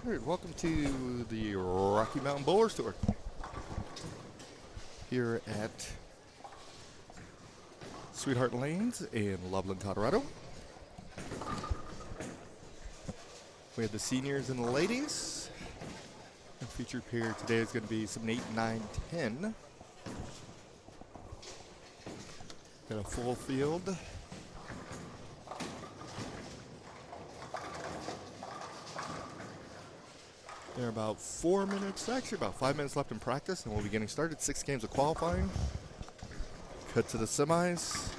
Alright, welcome to the Rocky Mountain Bowlers Tour here at Sweetheart Lanes in Loveland, Colorado. We have the seniors and the ladies. And featured here today is going to be 7, 8, 9, 10. Got a full field. There are about 4 minutes, actually about 5 minutes left in practice, and we'll be getting started. 6 games of qualifying. Cut to the semis,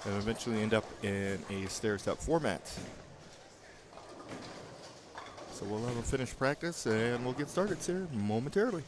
and eventually end up in a stair-step format. So we'll have a finished practice, and we'll get started here momentarily.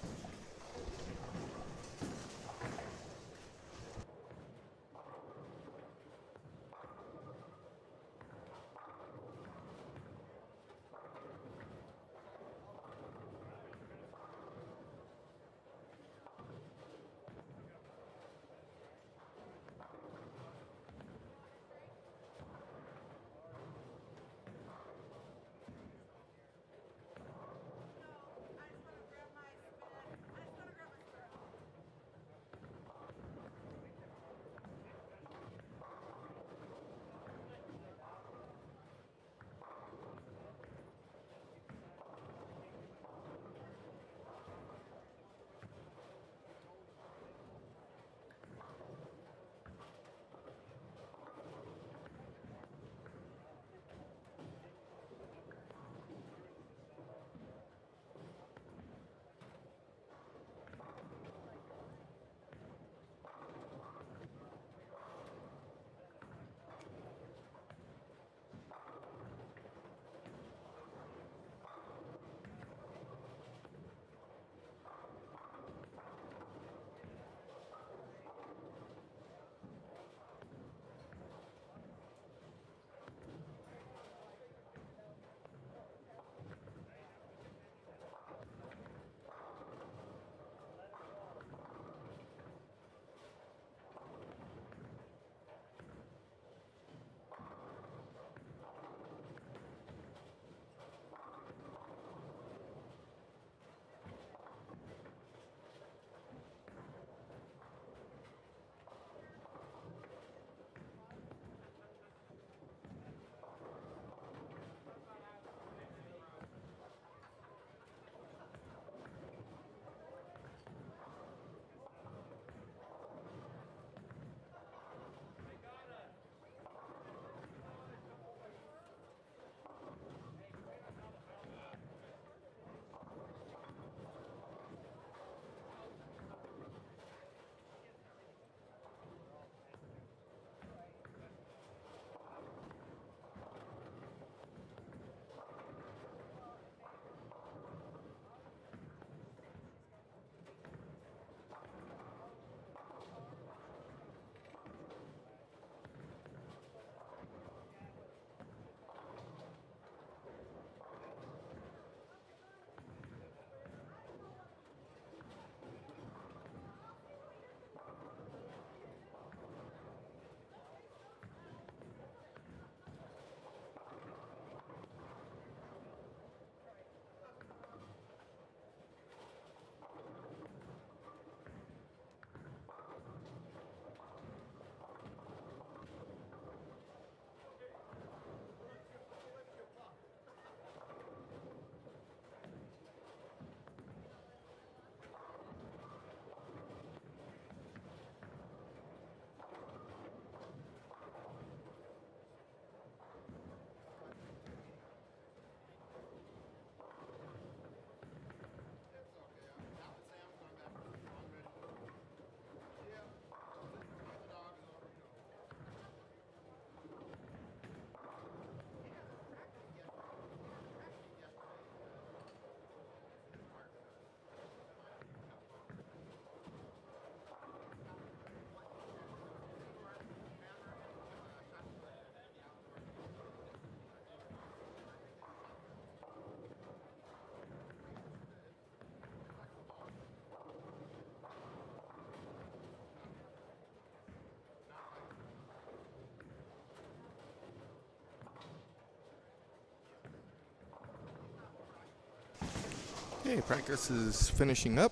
Okay, practice is finishing up.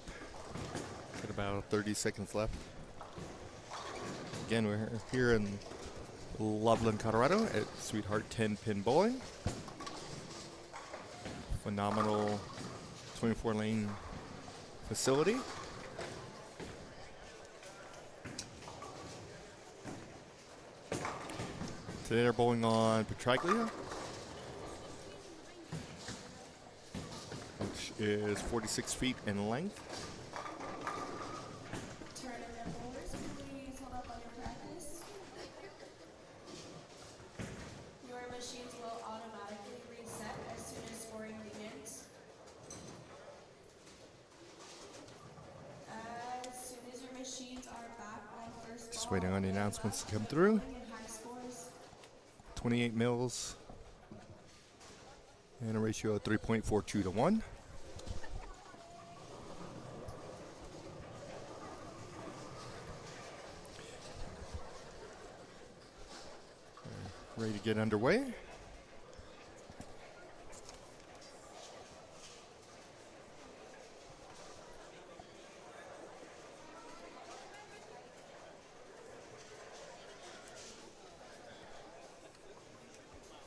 Got about 30 seconds left. Again, we're here in Loveland, Colorado at Sweetheart 10-Pin Bowling. Phenomenal 24-lane facility. Today they're bowling on Petraglia, which is 46 feet in length. Tournament bowlers, please hold up on your practice. Your machines will automatically reset as soon as scoring begins. As soon as your machines are back on first Just ball, waiting on the and announcements to come last through. bowling and high scores. 28 mils and a ratio of 3.42 to 1. Ready to get underway.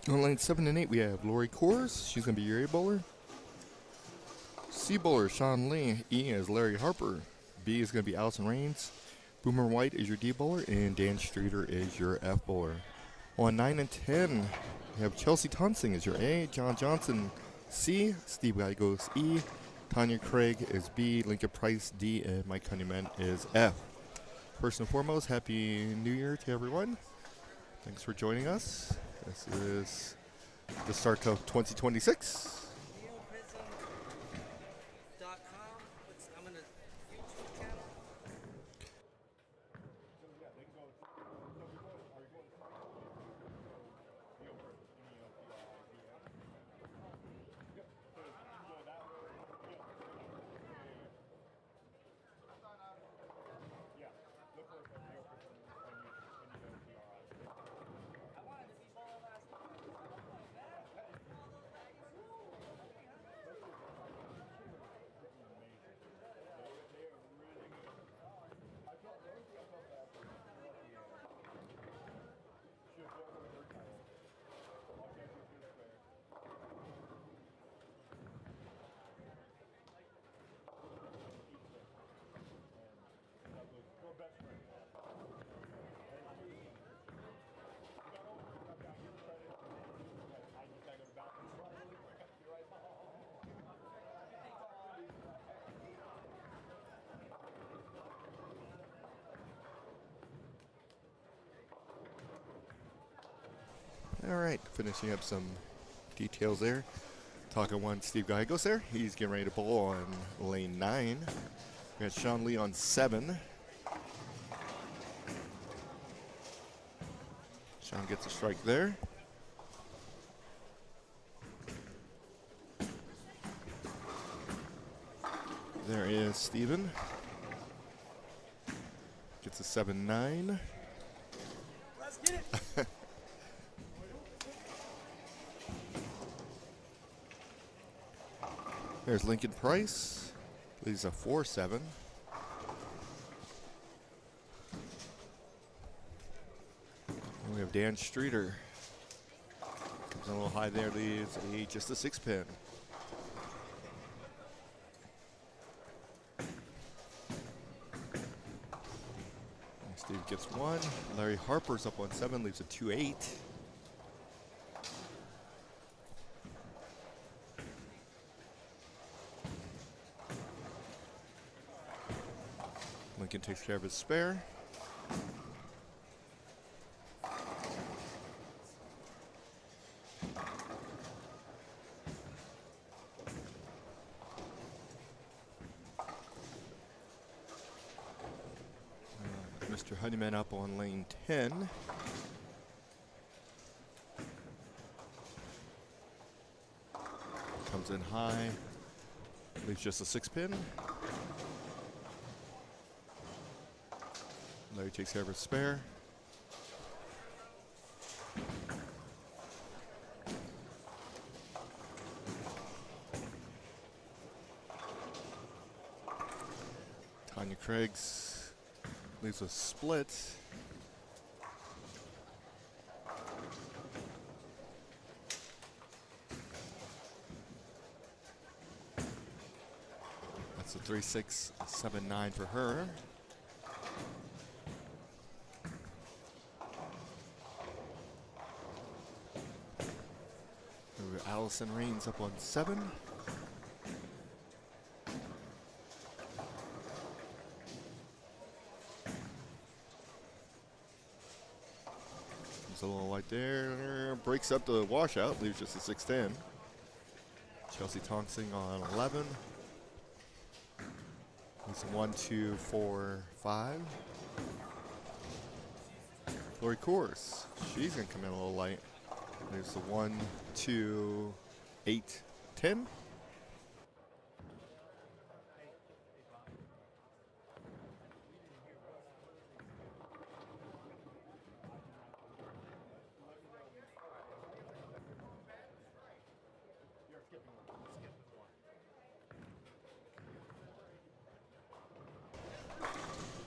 On lane 7 and 8, we have Lori Kors. She's going to be your A bowler. C bowler, Sean Lee. E is Larry Harper. B is going to be Allison Rains. Boomer White is your D bowler. And Dan Streeter is your F bowler. On 9 and 10, we have Chelsea Tonsing is your A. John Johnson, C. Steve Gallegos, E. Tanya Craig is B. Lincoln Price, D. And Mike Honeyman is F. First and foremost, Happy New Year to everyone. Thanks for joining us. This is the start of 2026. I'm gonna YouTube channel. All right, finishing up some details there. Talking one, Steve Gallegos there. He's getting ready to bowl on lane 9. We got Sean Lee on 7. Sean gets a strike there. There is Steven. Gets a 7-9. Let's get it. There's Lincoln Price. Leaves a 4-7. And we have Dan Streeter. Comes in a little high there, leaves just a 6-pin. Steve gets 1. Larry Harper's up on 7, leaves a 2-8. Lincoln takes care of his spare. Mr. Honeyman up on lane 10. Comes in high, leaves just a 6-pin. Larry takes care of his spare. Anya Craigs leaves a split. That's a 3.679 for her. Allison Rains up on 7. There's a little light there. Breaks up the washout, leaves just a 6.10. Chelsea Tonsing on 11. It's 1, 2, 4, 5. Lori Course, she's gonna come in a little light. There's the 1, 2, 8, 10.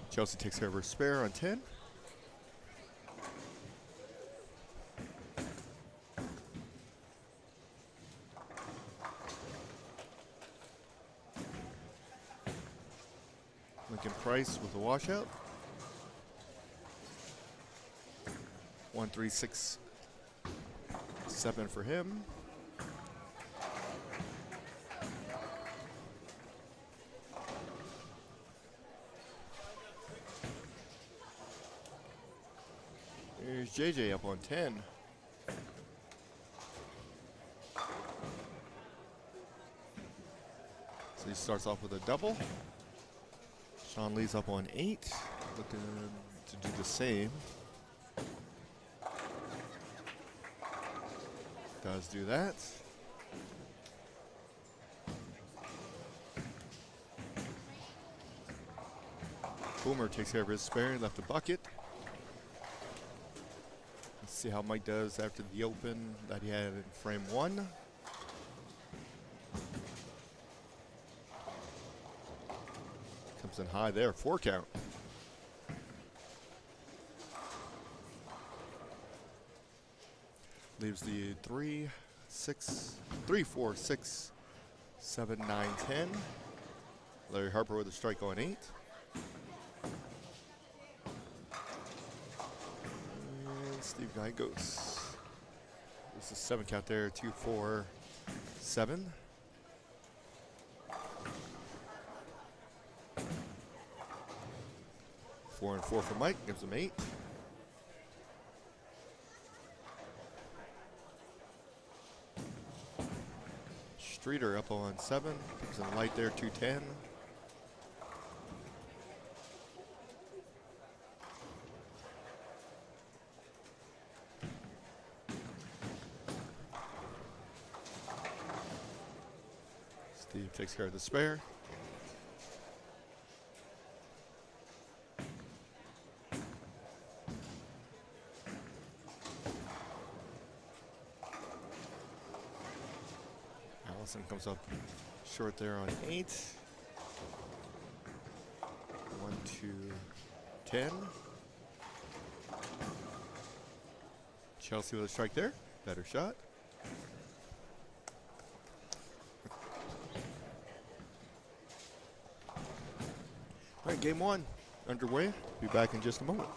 Chelsea takes care of her spare on 10. Lincoln Price with the washout. 1.367 for him. There's JJ up on 10. So he starts off with a double. Sean Lee's up on 8, looking to do the same. Does do that. Boomer takes care of his spare, left a bucket. Let's see how Mike does after the open that he had in frame 1. Comes in high there, 4 count. Leaves the 3, 4, 6, 7, 9, 10. Larry Harper with a strike on 8. And Steve Guy goes. This is 7 count there, 2, 4, 7. Four and 4 for Mike, gives him 8. Streeter up on 7, gives him light there, 210. Steve takes care of the spare. Allison comes up short there on 8. 1, 2, 10. Chelsea with a strike there. Better shot. All right, game 1 underway. Be back in just a moment.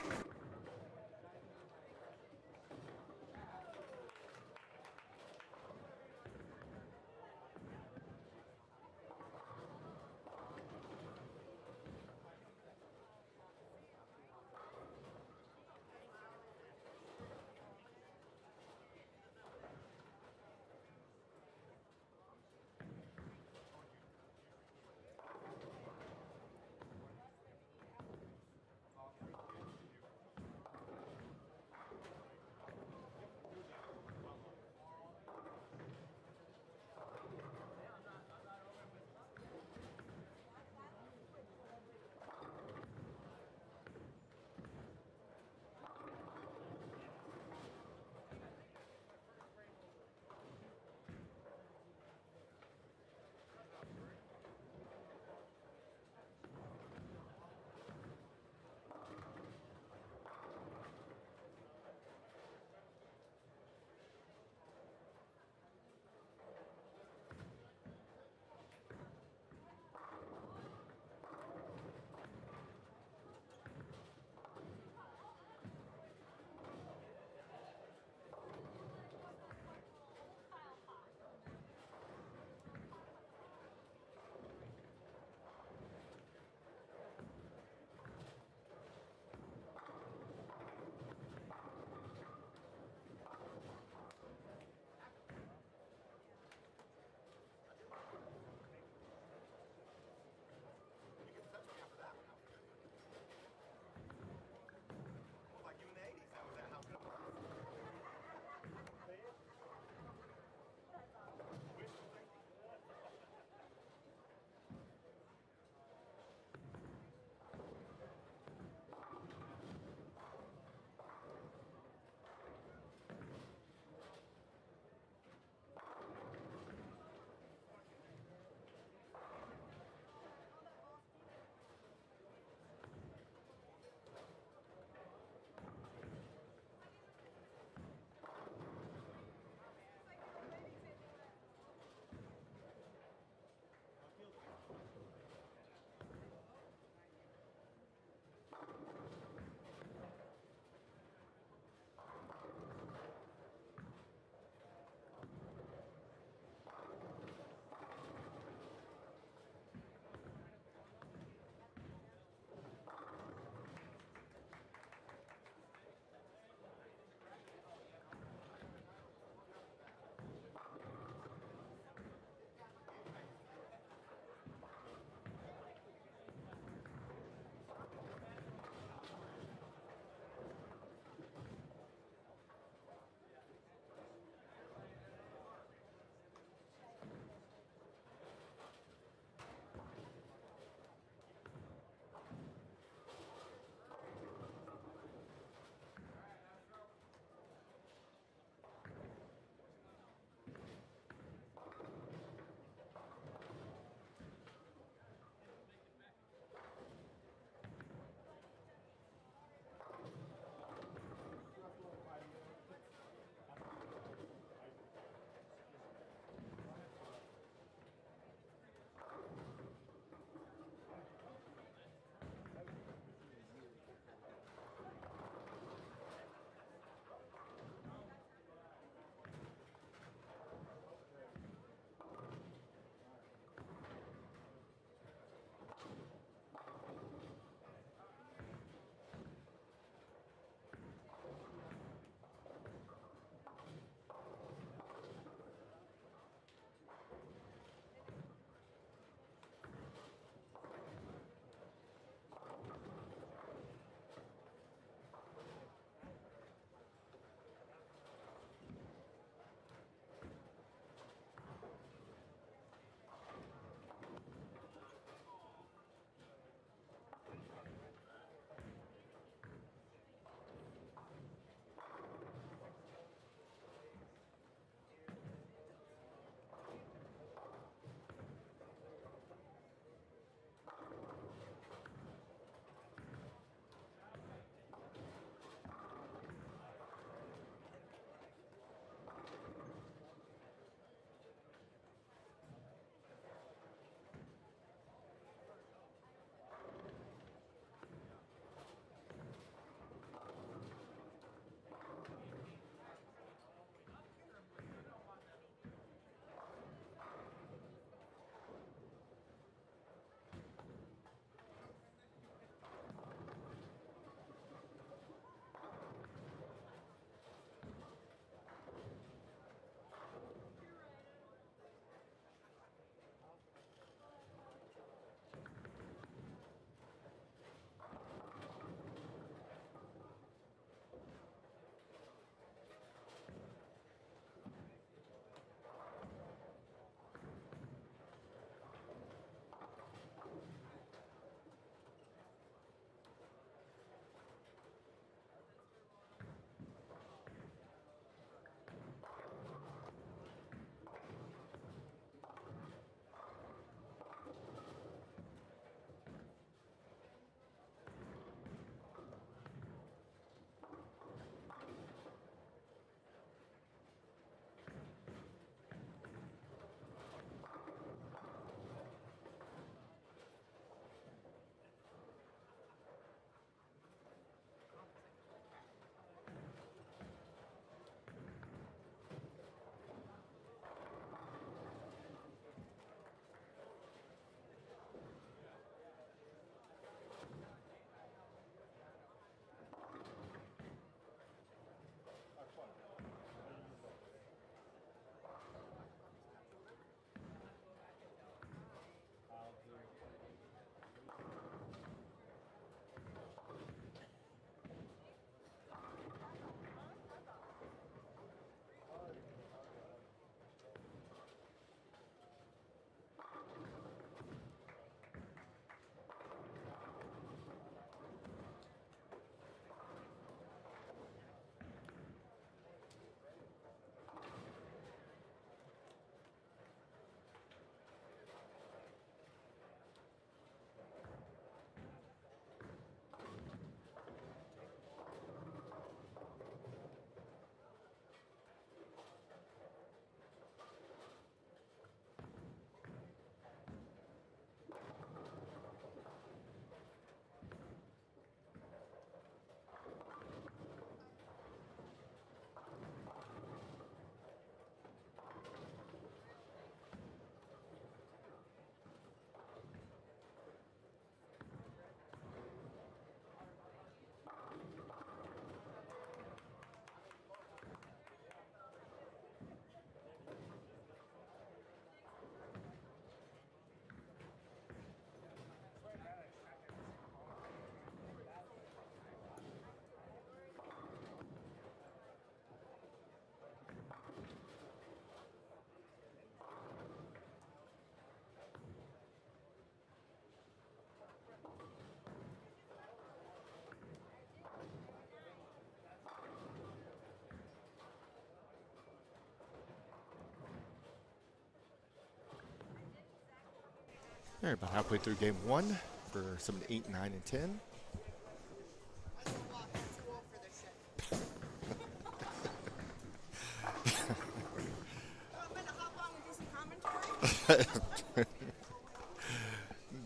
All right, about halfway through game one for 7, 8, 9, and 10.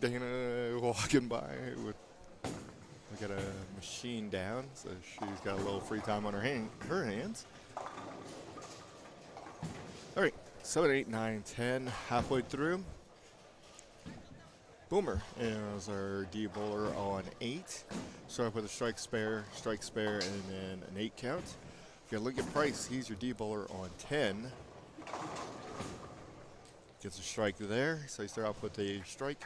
Dana walking by with, we got a machine down, so she's got a little free time on her hands. All right, 7, 8, 9, 10, halfway through. Boomer is our D bowler on 8. Start off with a strike spare, and then an 8 count. You got Lincoln Price, he's your D bowler on 10. Gets a strike there, so you start off with a strike.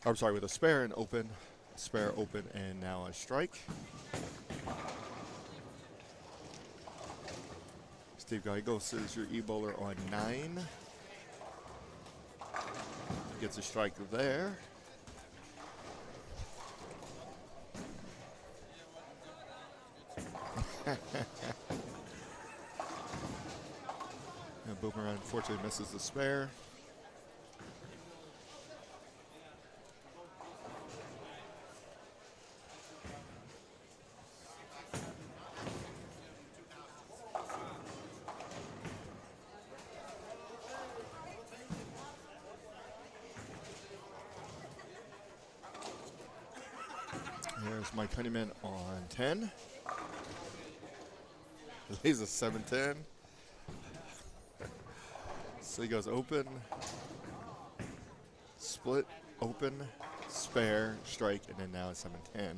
I'm sorry, with a spare and open, spare, open, and now a strike. Steve Gallegos is your E bowler on 9. Gets a strike there. And Boomer unfortunately misses the spare. There's Mike Honeyman on 10. He's a 7-10. So he goes open, split, open, spare, strike, and then now it's 7-10.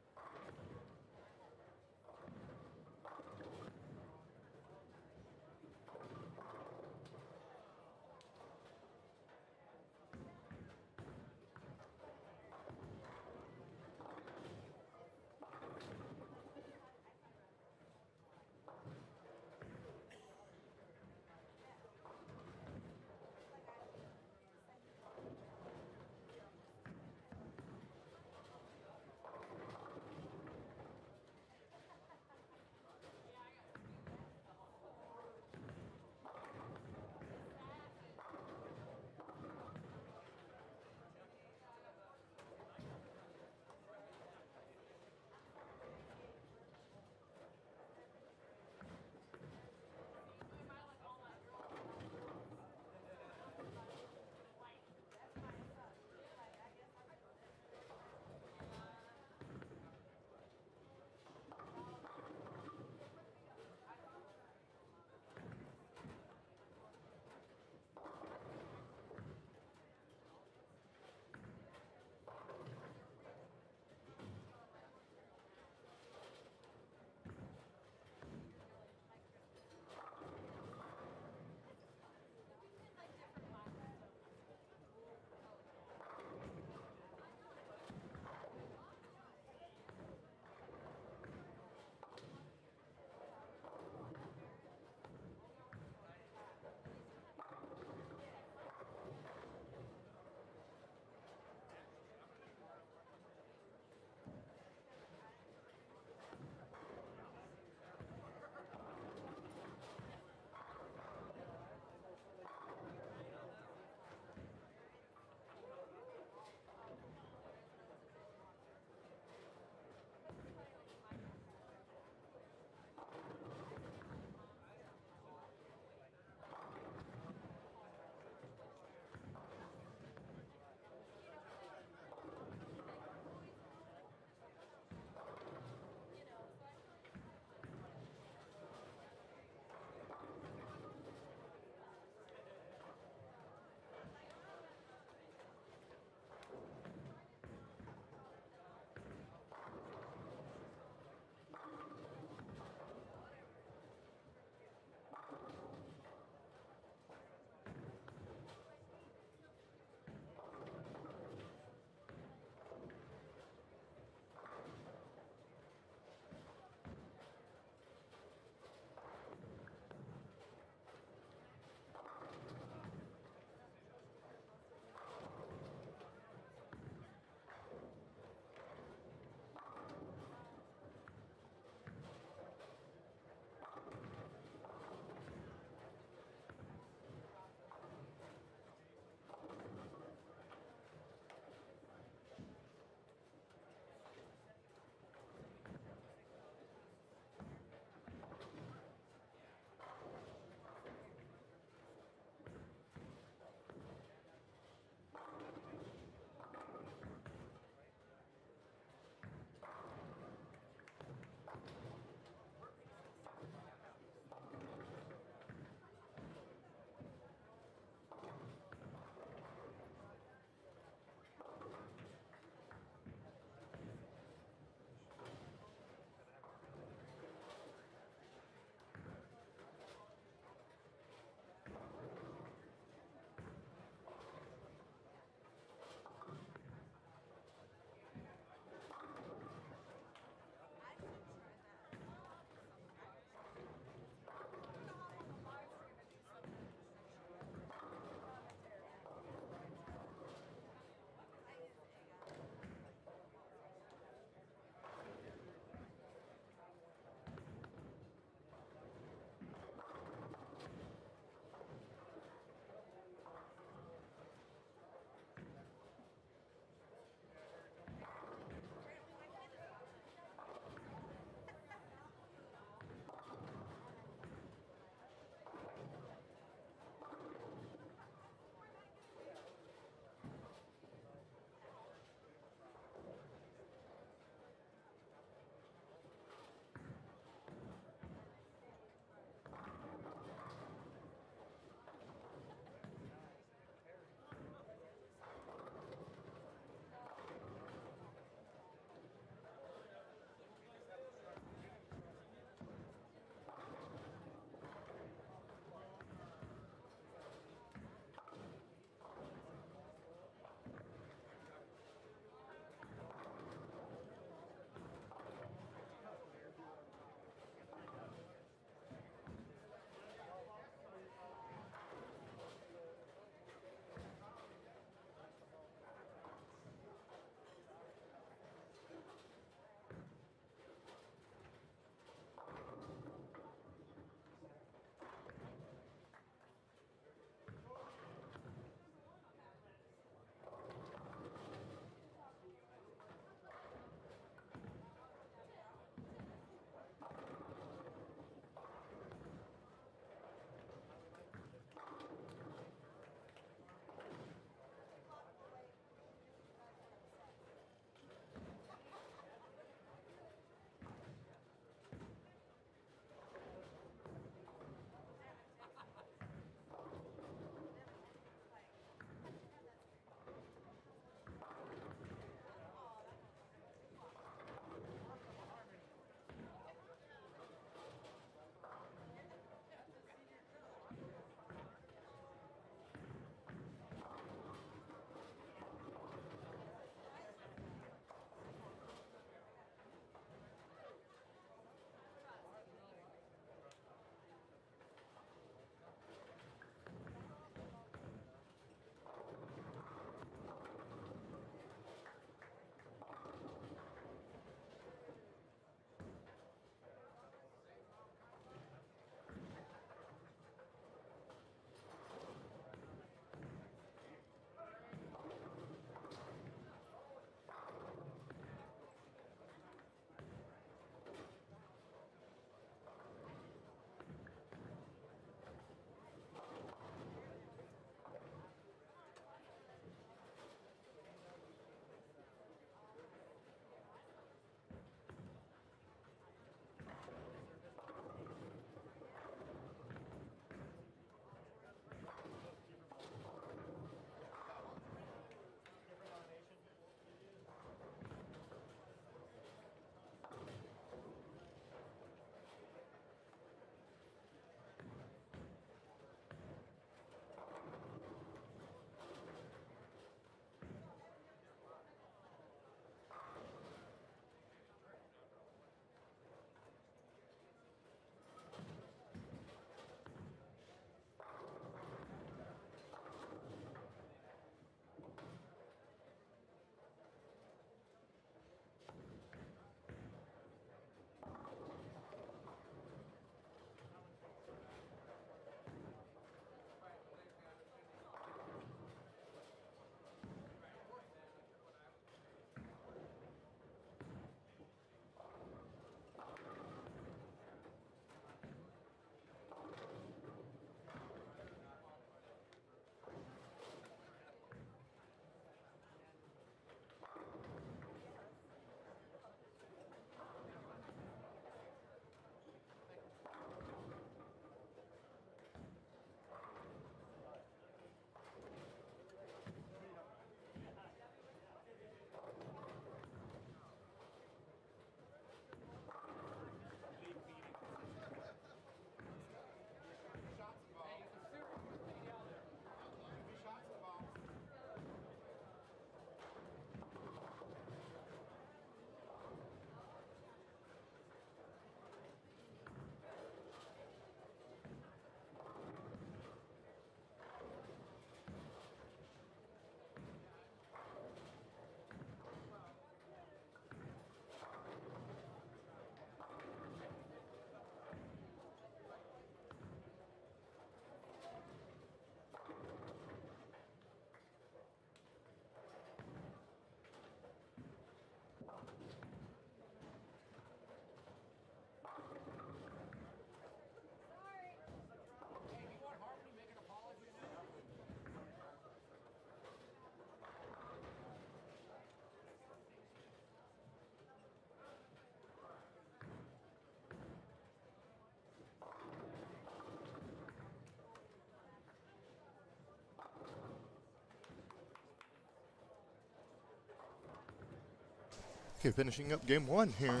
Okay, finishing up game 1 here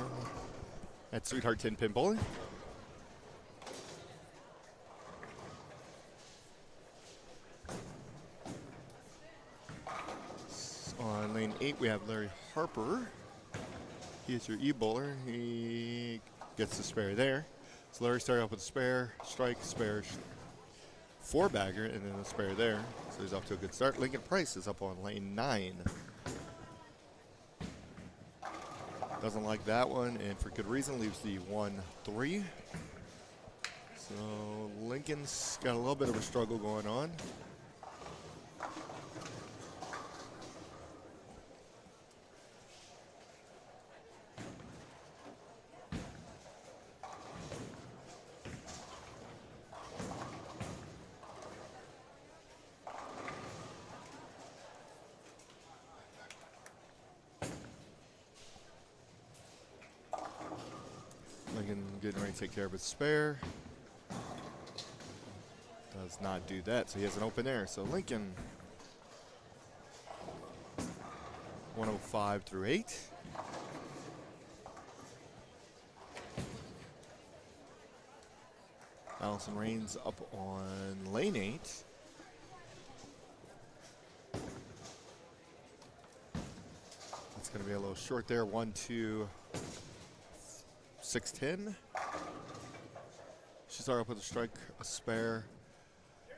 at Sweetheart 10 Pin Bowling. On lane 8, we have Larry Harper. He is your E-bowler. He gets the spare there. So Larry started off with a spare, strike, spare, 4-bagger, and then a spare there. So he's off to a good start. Lincoln Price is up on lane 9. Doesn't like that one, and for good reason, leaves the 1-3. So Lincoln's got a little bit of a struggle going on. Lincoln getting ready to take care of his spare. Does not do that, so he has an open air. So Lincoln, 105 through 8. Allison Rains up on lane 8. It's going to be a little short there. 1-2. 6-10. She started up with a strike, a spare,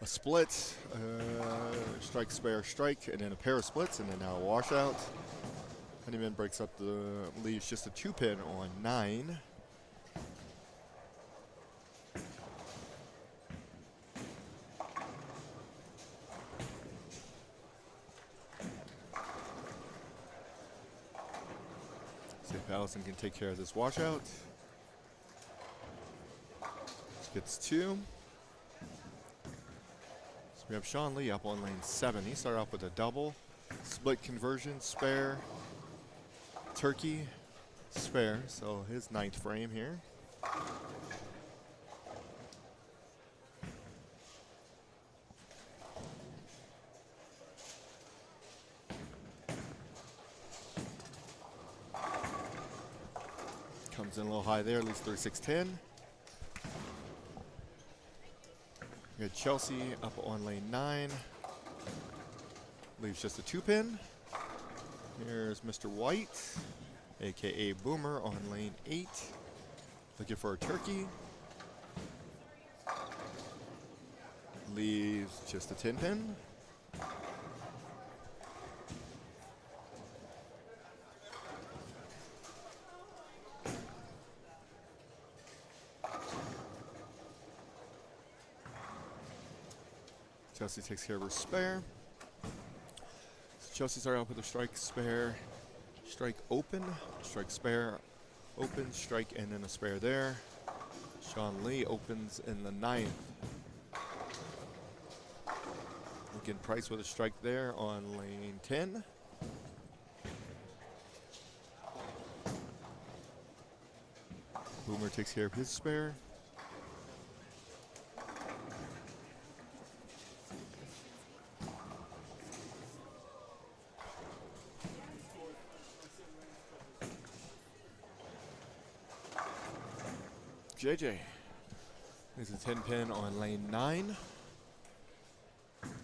a split, strike, spare, strike, and then a pair of splits, and then now a washout. Honeyman breaks up leaves just a 2-pin on 9. See if Allison can take care of this washout. Gets 2. So we have Sean Lee up on lane 7. He started off with a double, split conversion, spare, turkey, spare. So his 9th frame here. Comes in a little high there, leaves 36-10. We got Chelsea up on lane 9. Leaves just a 2-pin. Here's Mr. White, aka Boomer, on lane 8. Looking for a turkey. Leaves just a 10-pin. Chelsea takes care of her spare. So Chelsea started off with a strike, spare, strike, open, strike, spare, open, strike, and then a spare there. Sean Lee opens in the 9th. Lincoln Price with a strike there on lane 10. Boomer takes care of his spare. JJ. There's a 10-pin on lane 9.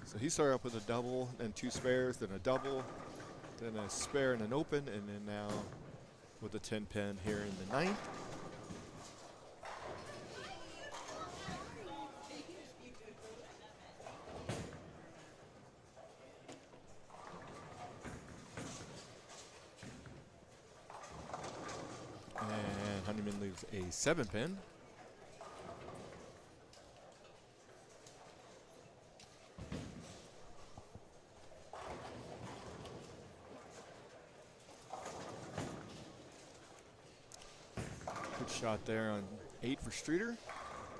So he started up with a double, then 2 spares, then a double, then a spare and an open, and then now with a 10-pin here in the 9th. And Honeyman leaves a 7-pin. Good shot there on 8 for Streeter.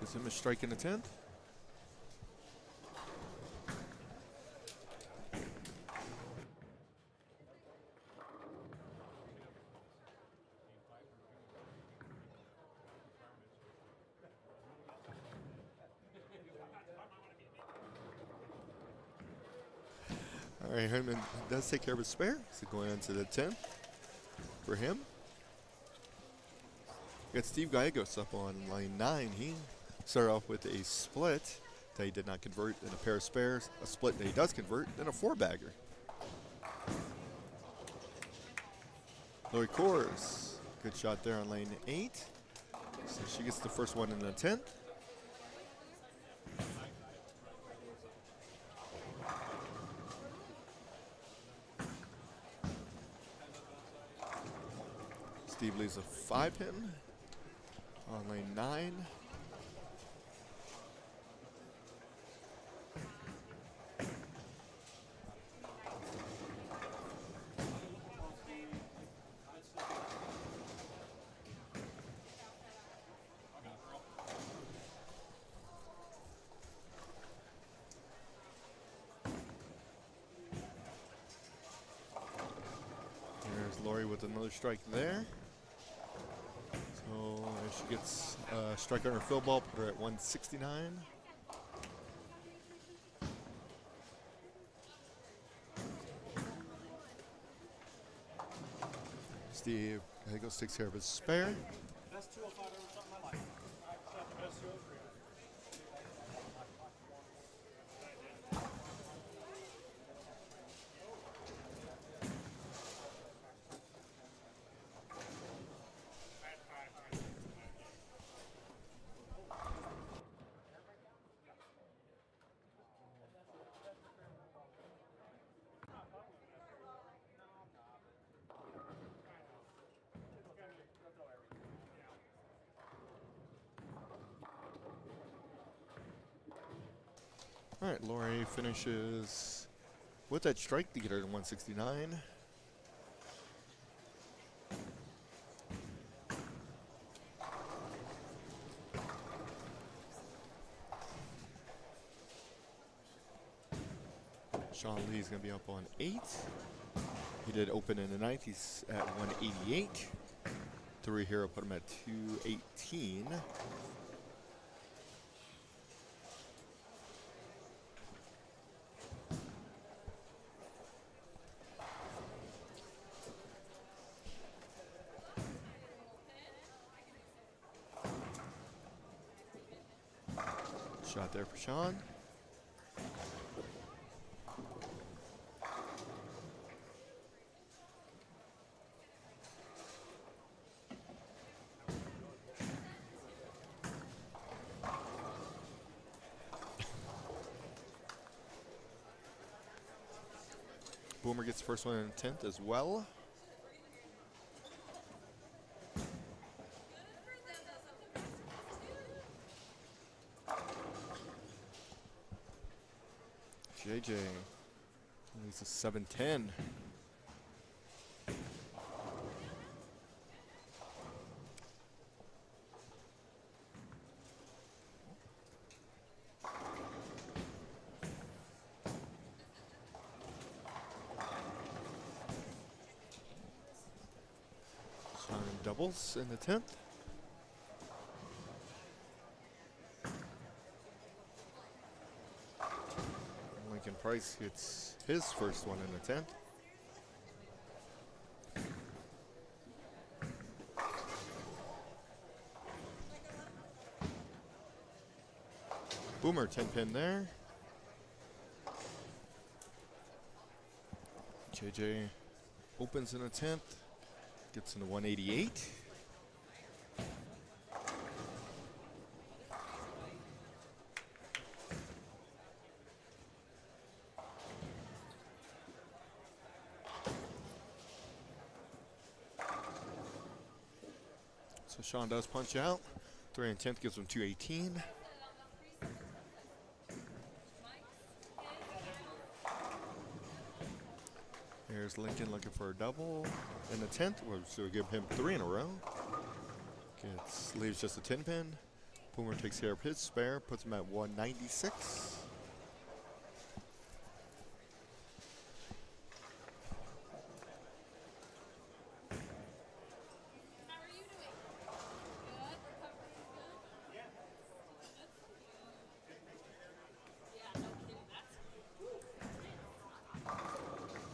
Gives him a strike in the 10th. All right, Herman does take care of his spare. So going into the 10th. for him. Got Steve Gallegos up on line 9. He started off with a split that he did not convert, then a pair of spares, a split that he does convert, then a 4-bagger. Lori Kors, good shot there on lane 8. So she gets the first one in the 10th. Steve leaves a 5-pin on lane 9. There's Lori with another strike there. So she gets a strike on her fill ball, put her at 169. Steve Gallegos takes care of his spare. Best 205 ever shot in my life. Shot the best 203. All right, Lori finishes with that strike to get her to 169. Sean Lee's going to be up on 8. He did open in the 9th. He's at 188. 3 Hero put him at 218. Shot there for Sean. Boomer gets the first one in the 10th as well. JJ leads a 7-10. Sean doubles in the 10th. Lincoln Price gets his first one in the 10th. Boomer 10-pin there. JJ opens in the 10th, gets into 188. So Sean does punch out. 3 and 10th gives him 218. Here's Lincoln looking for a double in the 10th, so we'll give him 3 in a row. Leaves just a 10-pin. Boomer takes care of his spare, puts him at 196.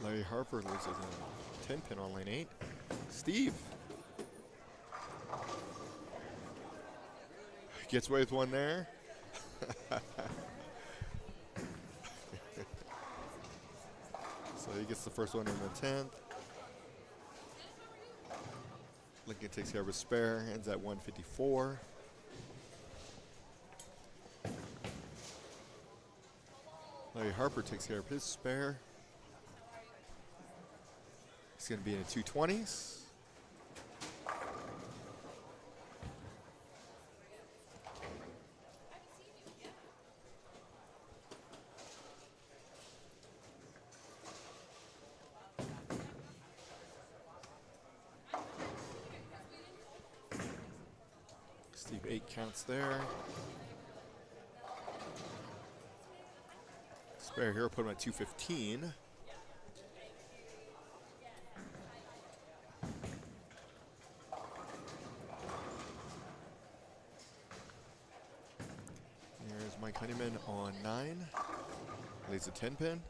Larry Harper loses a 10-pin on lane 8. Steve gets away with one there. So he gets the first one in the 10th. Lincoln takes care of his spare, ends at 154. Larry Harper takes care of his spare. He's going to be in the 220s. Steve 8 counts there. Spare here, put him at 215. Here's Mike Honeyman on 9. Lays a 10 pin.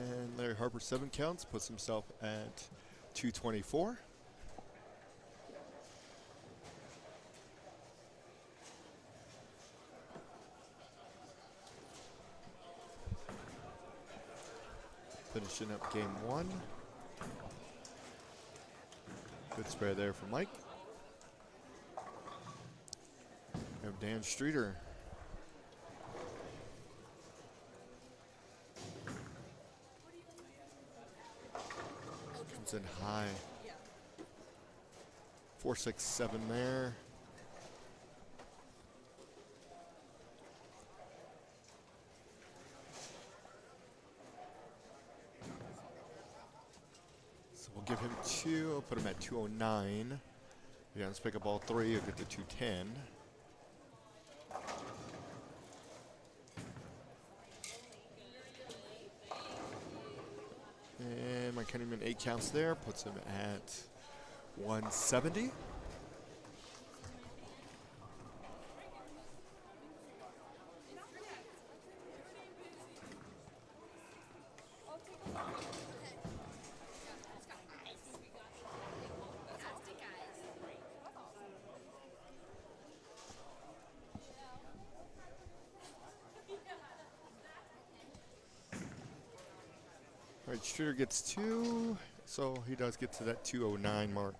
And Larry Harper 7 counts, puts himself at 224. Finishing up game 1. Good spare there for Mike. We have Dan Streeter. Comes in high. 4-6-7 there. So we'll give him 2. I'll put him at 209. Yeah, let's pick up all 3. I'll get to 210. And Mike Honeyman 8 counts there, puts him at 170. All right, Streeter gets 2, so he does get to that 209 mark.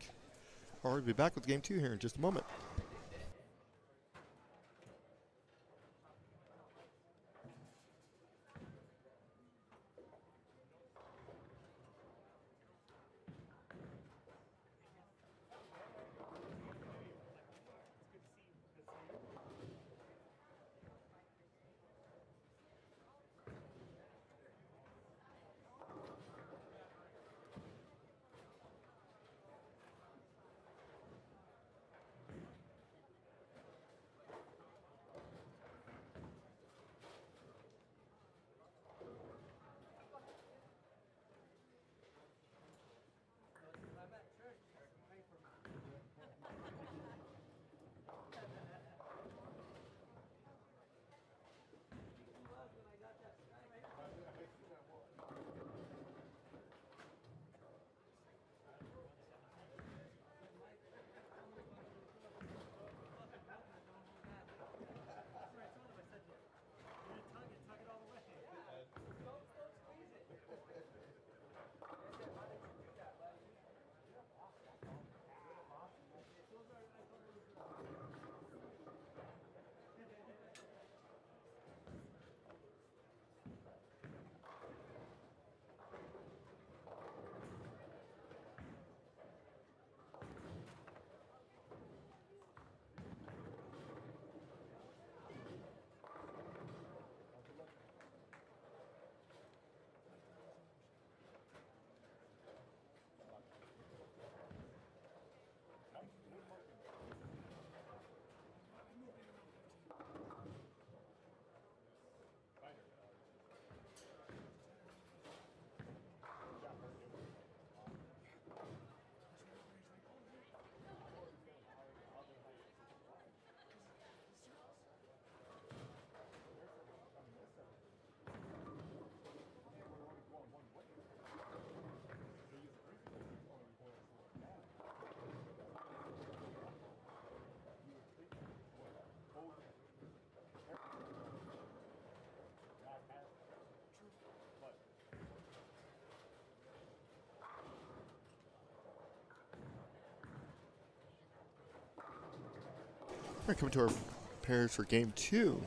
All right, we'll be back with game 2 here in just a moment. We're coming to our pairs for game 2.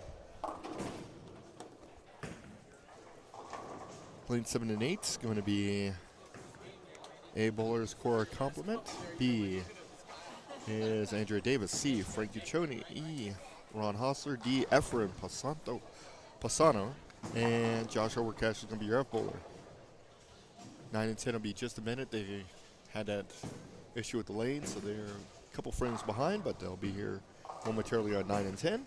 Lane 7 and 8 is going to be A. Bowler's Core Complement. B is Andrea Davis. C. Frank Guccione. E. Ron Hostler. D. Efren Pasano. And Josh Overcash is going to be your F bowler. 9 and 10 will be just a minute. They had that issue with the lane, so they're a couple frames behind, but they'll be here momentarily on 9 and 10.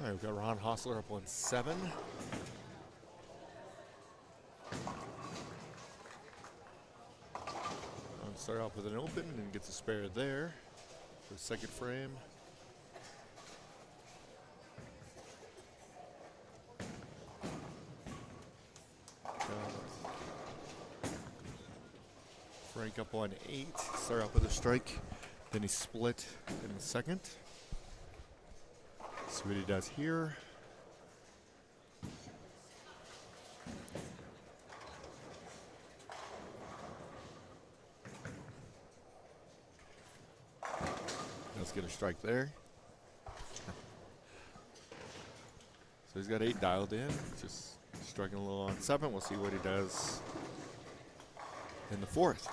All right, we've got Ron Hostler up 1-7. Start off with an open and gets a spare there for the second frame. Frank up 1-8. Start off with a strike. Then he split in the second. See what he does here. Let's get a strike there. So he's got 8 dialed in. Just striking a little on 7. We'll see what he does in the fourth.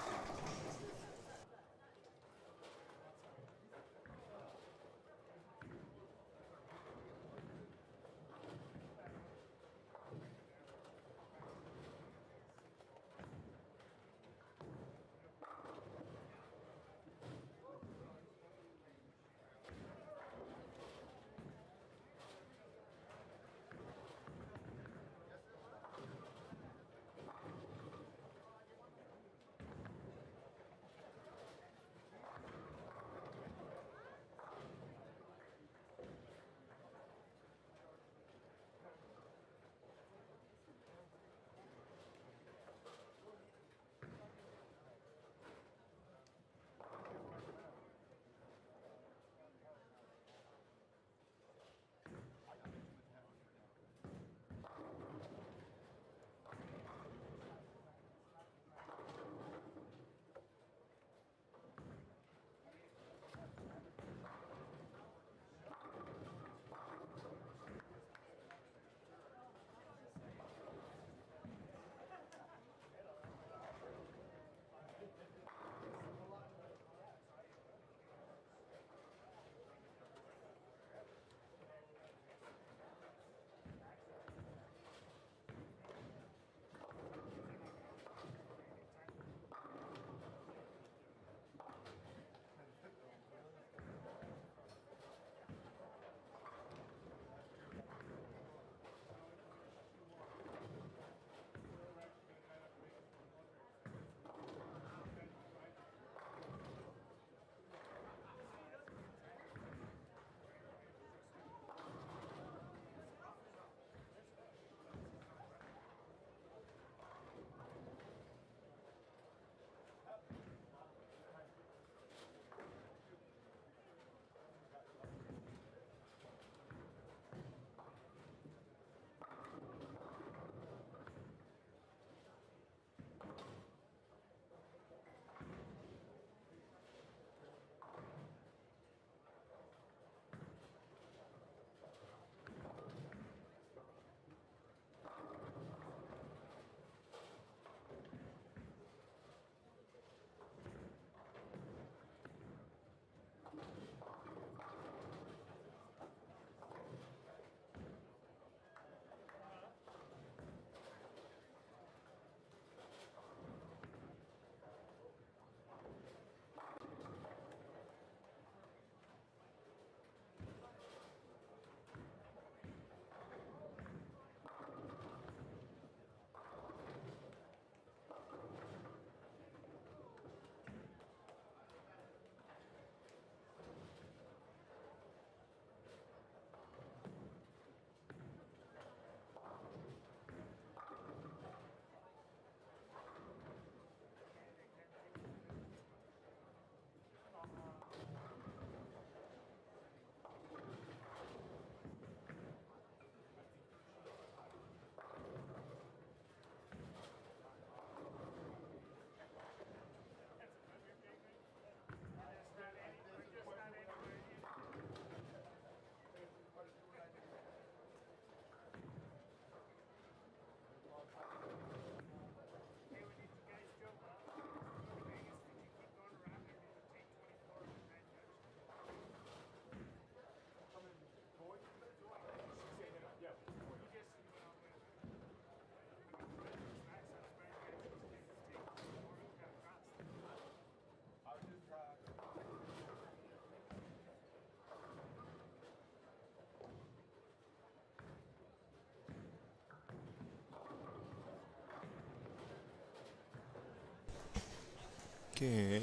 Okay.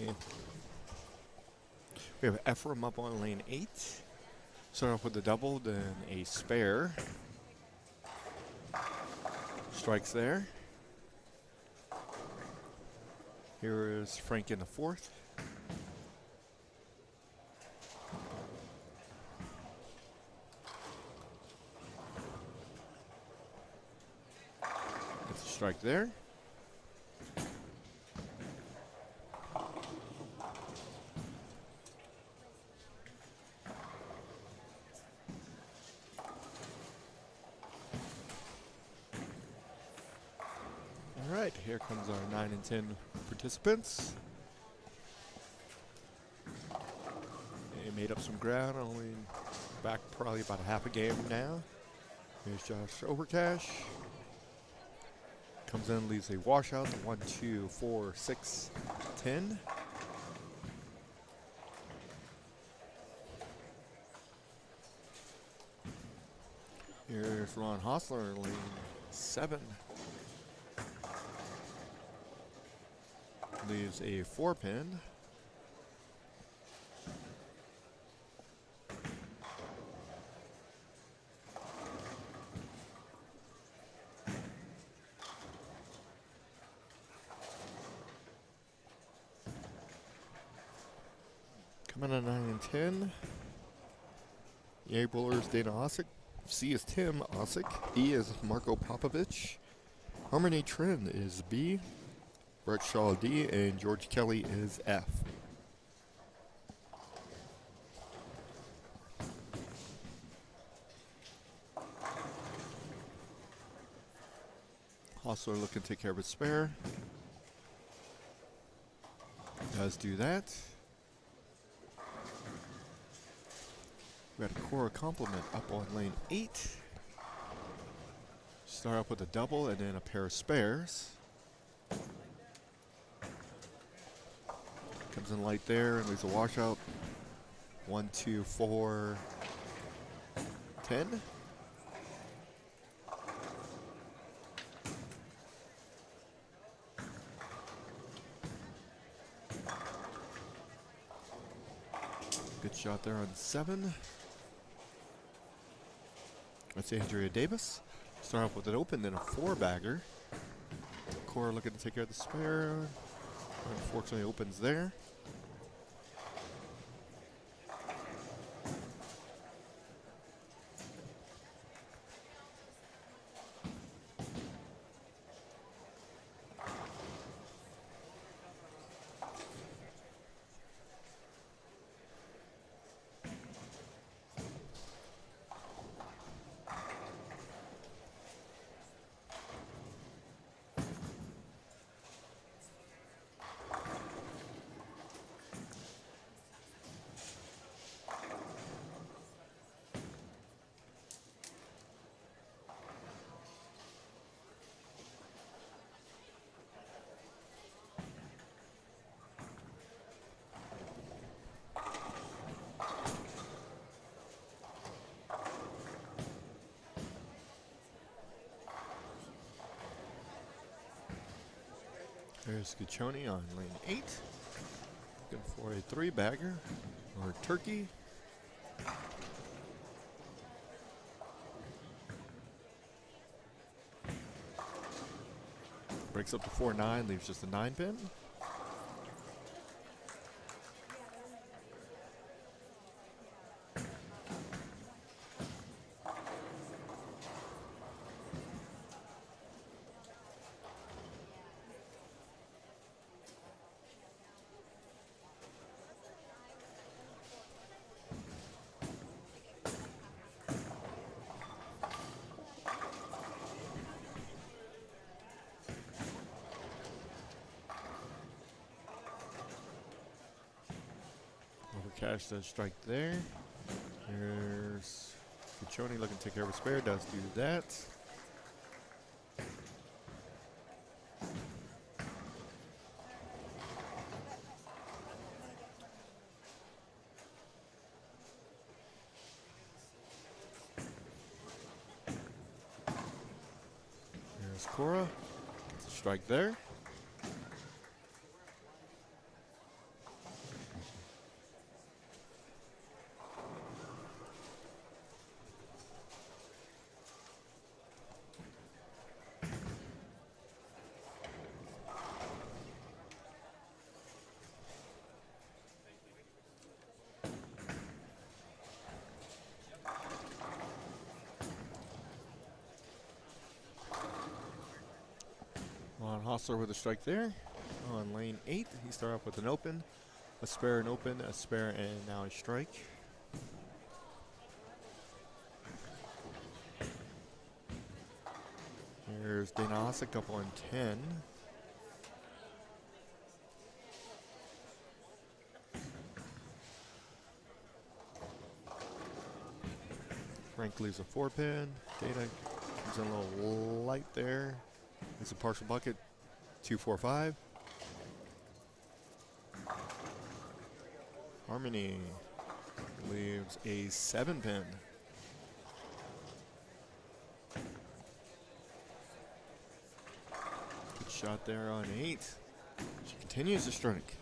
We have Ephraim up on lane 8. Start off with a double, then a spare. Strikes there. Here is Frank in the 4th. Gets a strike there. Alright, here comes our 9 and 10 participants. They made up some ground, only back probably about a half a game now. Here's Josh Overcash. Comes in, leaves a washout, 1, 2, 4, 6, 10. Here's Ron Hostler, lane 7. Leaves a 4-pin. Coming on 9 and 10. The A bowler is Dana Osick. C is Tim Osick. E is Marco Popovich. Harmony Trend is B. Brett Shaw D. And George Kelly is F. Also looking to take care of his spare. Does do that. We got a Cora Compliment up on lane 8. Start off with a double and then a pair of spares. Comes in light there and leaves a washout. 1, 2, 4, 10. Good shot there on 7. That's Andrea Davis. Start off with an open, then a 4-bagger. Cora looking to take care of the spare. Unfortunately, opens there. There's Guccione on lane 8. Looking for a 3-bagger or turkey. Breaks up to 4-9, leaves just a 9-pin. Cash does strike there. There's Guccione looking to take care of a spare. Does do that. There's Cora. Strike there. On Hostler with a strike there. On lane 8, he started off with an open, a spare, an open, a spare, and now a strike. Here's Dana Osick up on 10. Frank leaves a 4-pin. Dana comes in a little light there. It's a partial bucket, 2-4-5. Harmony leaves a 7-pin. Good shot there on 8. She continues to strike.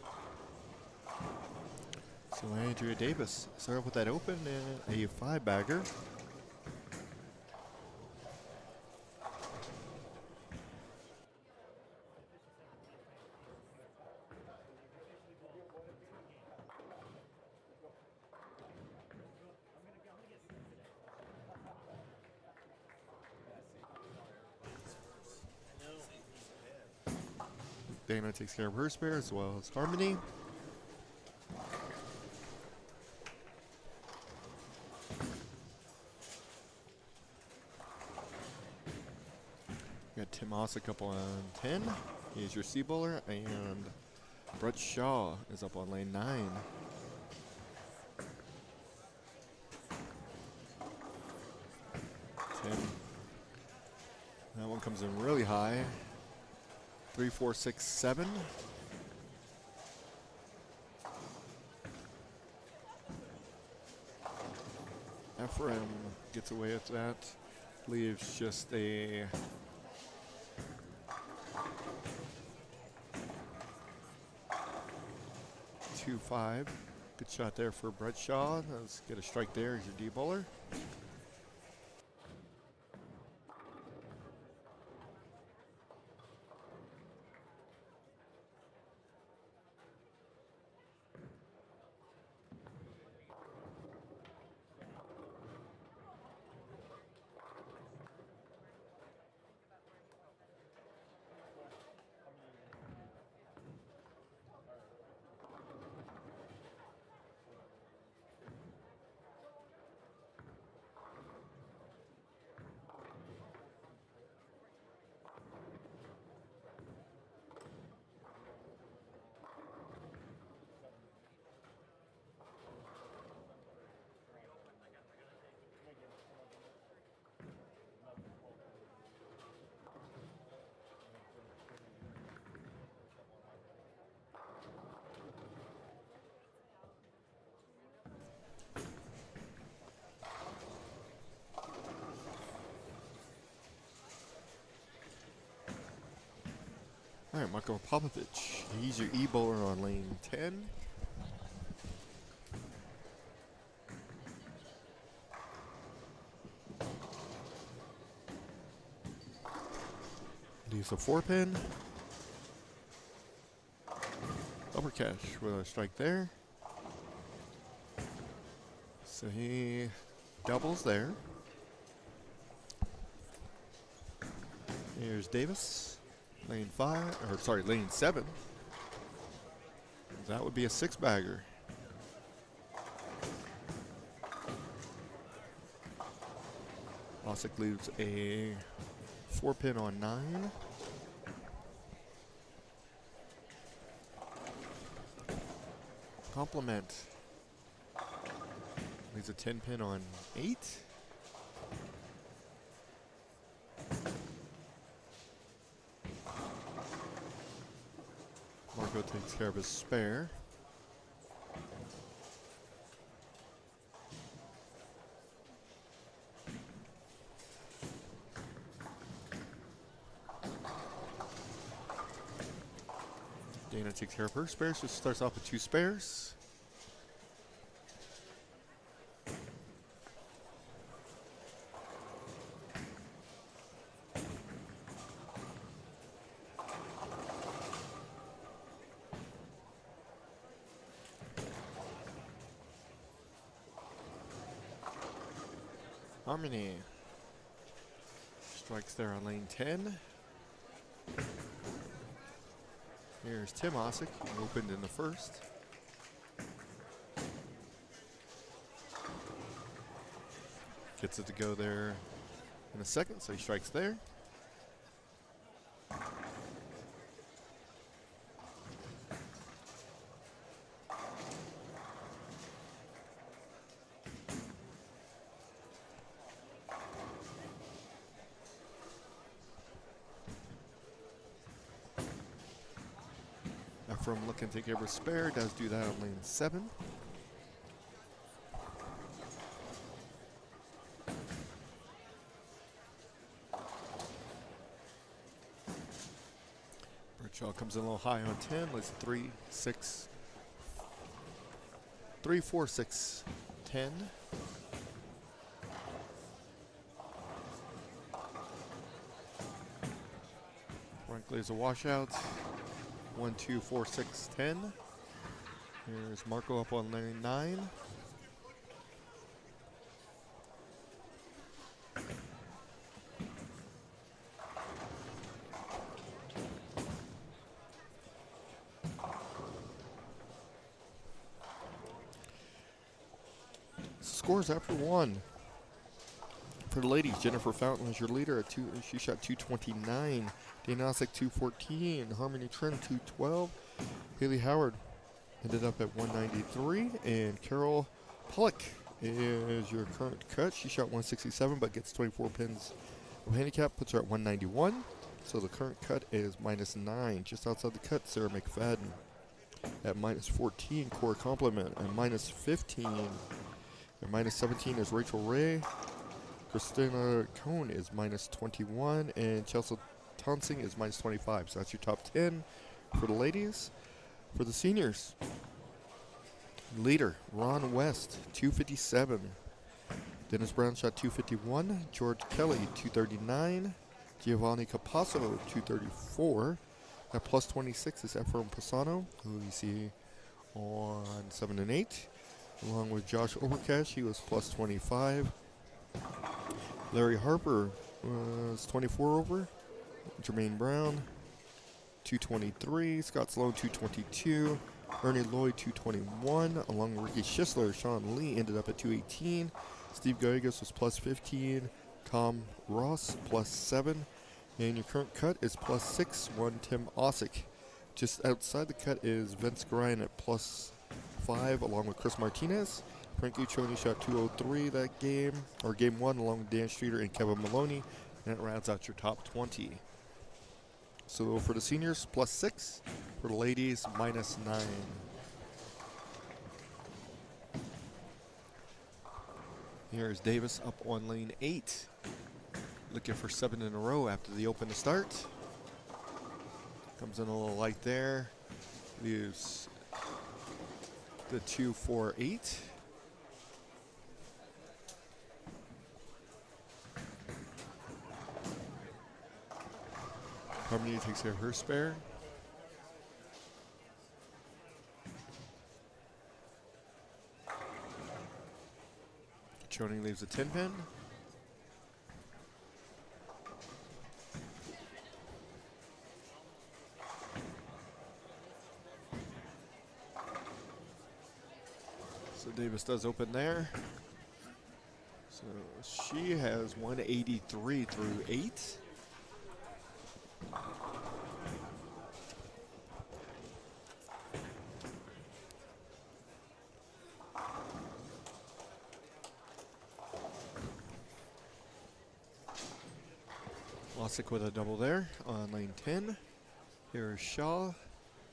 So Andrea Davis started with that open and a 5-bagger. Dana takes care of her spare as well as Harmony. We got Tim Osick up on 10. He's your C bowler, and Brett Shaw is up on lane 9. Tim. That one comes in really high. 3, 4, 6, 7. Ephraim gets away with that. Leaves just a 2-5. Good shot there for Brett Shaw. Let's get a strike there as your D bowler. All right, Marko Popovich. He's your E bowler on lane 10. He's a 4-pin. Upper cash with a strike there. So he doubles there. Here's Davis. Lane 5, or sorry, lane 7. That would be a 6-bagger. Osick leaves a 4-pin on 9. Compliment leaves a 10-pin on 8. Marko takes care of his spare. Dana takes care of her spares, so starts off with 2 spares. Harmony strikes there on lane 10. Here's Tim Osick, who opened in the first. Gets it to go there in a second, so he strikes there. From looking to take over spare, does do that on lane 7. Birdshaw comes in a little high on 10, leads 3, 6, 3, 4, 6, 10. Frankly, is a washout. 1, 2, 4, 6, 10. Here's Marco up on lane 9. Scores after 1. For the ladies, Jennifer Fountain was your leader at 2. She shot 229. Dana Osick 214. Harmony Trin 212. Haley Howard ended up at 193. And Carol Pollock is your current cut. She shot 167 but gets 24 pins of handicap. Puts her at 191. So the current cut is -9. Just outside the cut, Sarah McFadden. At -14, Cora Compliment. And -15. And -17 is Rachel Ray. Christina Cohn is -21, and Chelsea Tonsing is -25. So that's your top 10 for the ladies. For the seniors, leader Ron West, 257. Dennis Brown shot 251. George Kelly, 239. Giovanni Capasso, 234. At +26 is Efraim Pisano, who you see on 7 and 8. Along with Josh Overcash, he was +25. Larry Harper was 24 over. Jermaine Brown, 223. Scott Sloan, 222. Ernie Lloyd, 221. Along with Ricky Schisler, Sean Lee ended up at 218. Steve Gallegos was +15. Tom Ross, +7. And your current cut is +6. One Tim Osick. Just outside the cut is Vince Gryan at +5, along with Chris Martinez. Frank Uccioni shot 203 that game, or game 1, along with Dan Streeter and Kevin Maloney, and it rounds out your top 20. So for the seniors, +6. For the ladies, -9. Here's Davis up on lane 8. Looking for 7 in a row after the open to start. Comes in a little light there. Leaves the 2, 4, 8. Harmony takes care of her spare. Choning leaves a 10 pin. So Davis does open there. So she has 183 through 8. Osick with a double there on lane 10. Here's Shaw.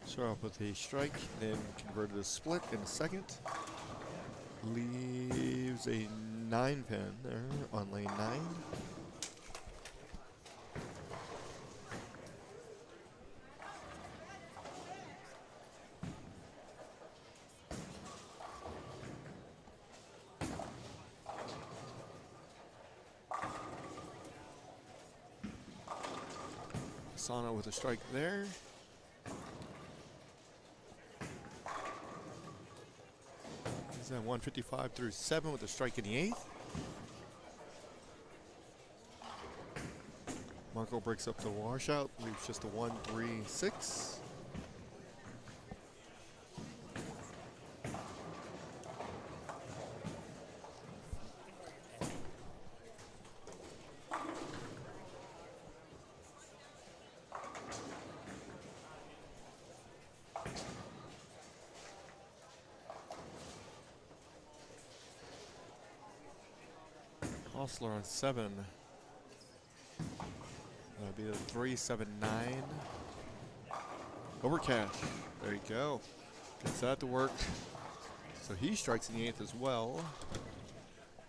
Shaw up with a strike, then converted a split in a second. Leaves a 9 pin there on lane 9. Sana with a strike there. He's at 155 through 7 with a strike in the 8th. Marco breaks up the washout, leaves just a 1, 3, 6. Hostler on 7. That'll be the 3-7-9. Overcash. There you go. Gets that to work. So he strikes in the 8th as well.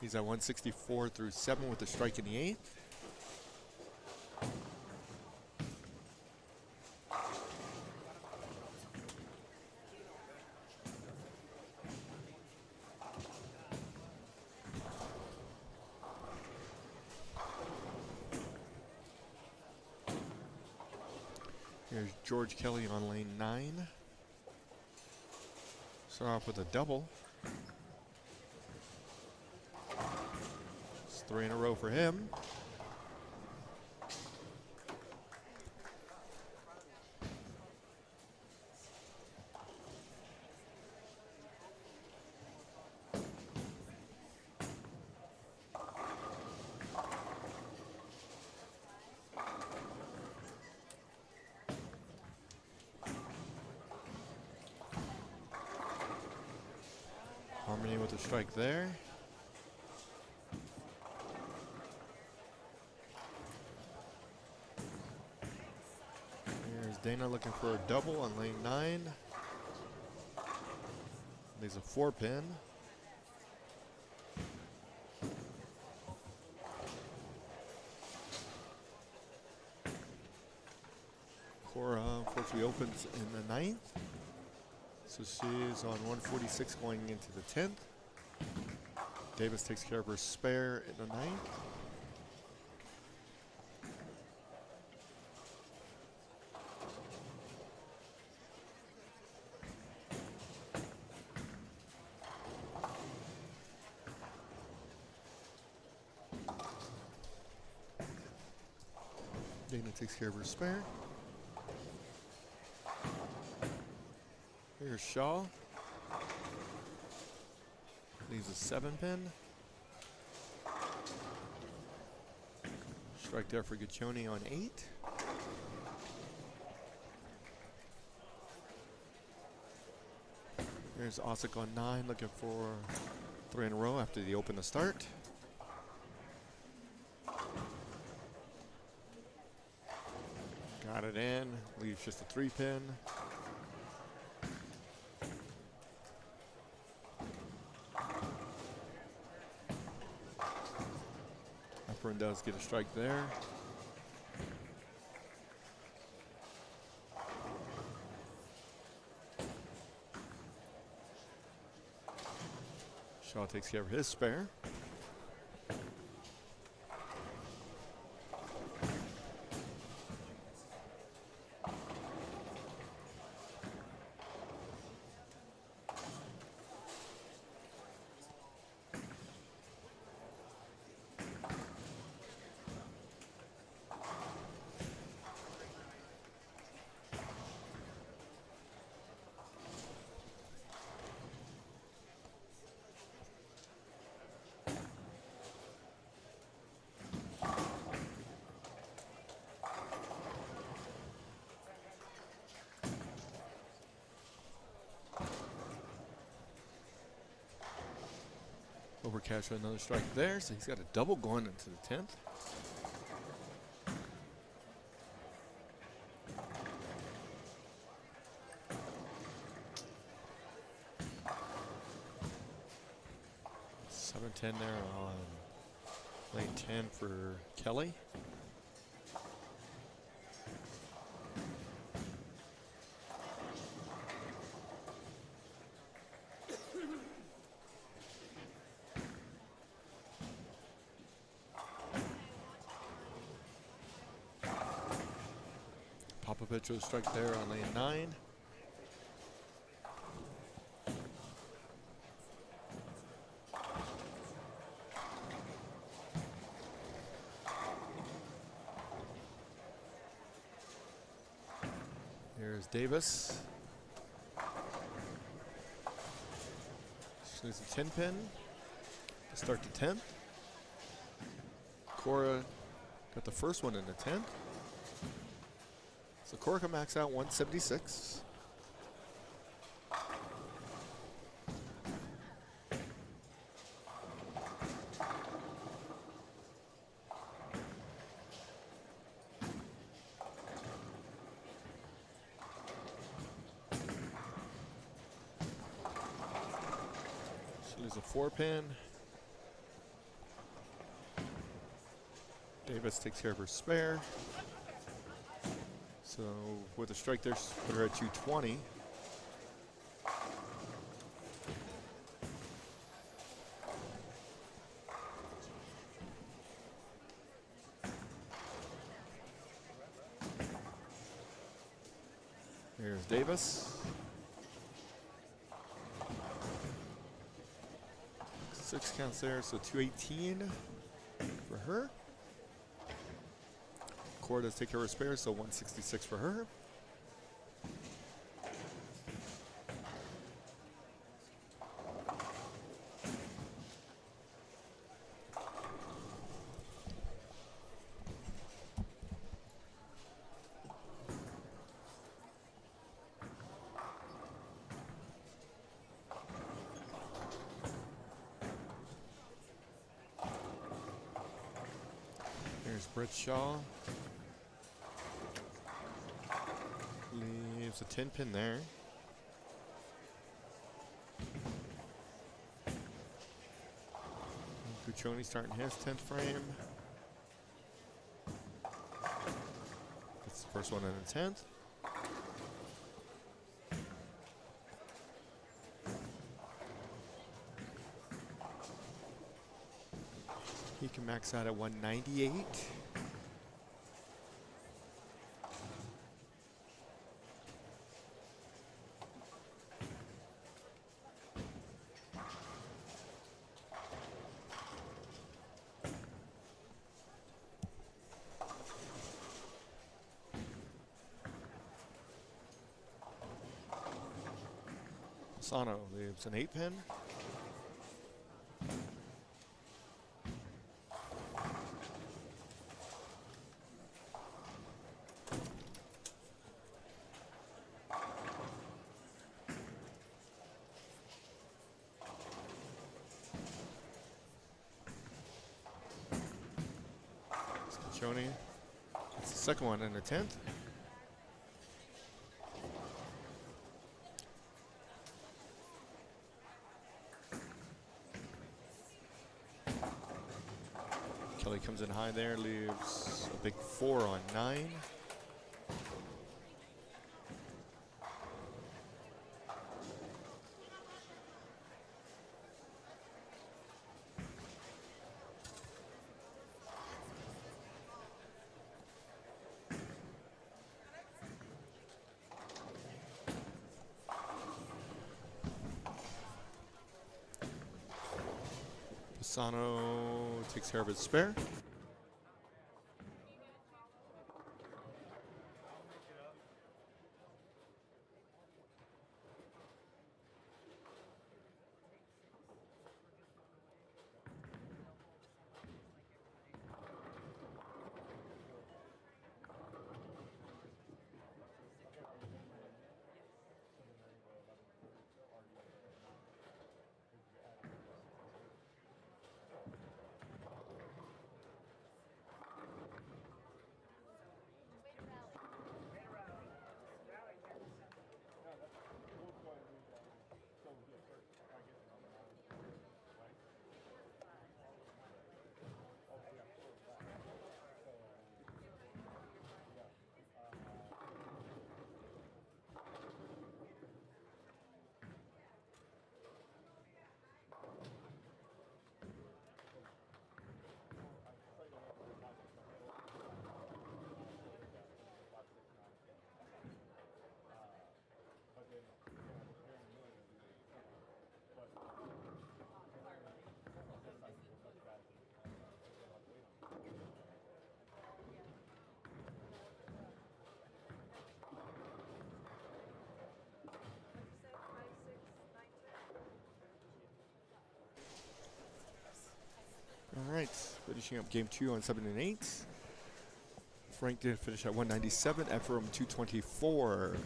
He's at 164 through 7 with a strike in the 8th. Here's George Kelly on lane 9. Start off with a double. It's 3 in a row for him. Harmony with a strike there. Here's Dana looking for a double on lane 9. There's a 4-pin. Cora unfortunately opens in the 9th. So she is on 146 going into the 10th. Davis takes care of her spare in the 9th. Dana takes care of her spare. Here's Shaw. Leaves a 7-pin. Strike there for Gaccioni on 8. Here's Osik on 9, looking for 3 in a row after the open to start. Got it in. Leaves just a 3-pin. Upper does get a strike there. Shaw takes care of his spare. Overcash with another strike there, so he's got a double going into the 10th. $7-10 there on lane 10 for Kelly. Popovich with a strike there on lane 9. Here's Davis. She needs a 10-pin to start the 10th. Cora got the first one in the 10th. So Cora can max out 176. So there's a 4-pin. Davis takes care of her spare. So with a strike there, put her at 220. Here's Davis. 6 counts there, so 218 for her. Cora does take care of her spare, so 166 for her. There's Britt Shaw. Leaves a 10-pin there. Cuccione starting his 10th frame. That's the first one in the 10th. He can max out at 198. Sano leaves an 8-pin. Cuccione. That's the second one in the 10th. Kelly comes in high there, leaves a big 4 on 9. Pisano takes care of his spare. All right, finishing up game 2 on 7 and 8. Frank did finish at 197, Ephraim 224.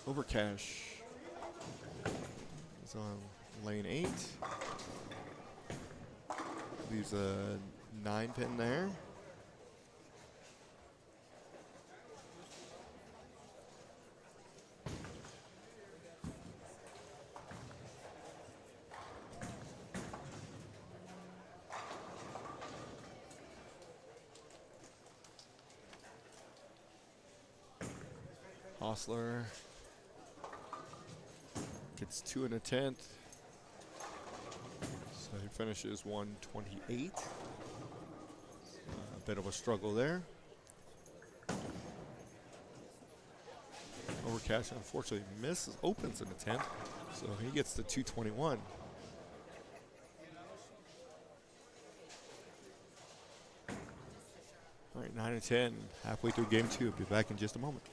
Overcash is on lane 8. Leaves a 9-pin there. Hostler gets 2 in a 10th. So he finishes 128. A bit of a struggle there. Overcash unfortunately opens in the 10th. So he gets to 221. All right, 9 and 10, halfway through game 2. Be back in just a moment.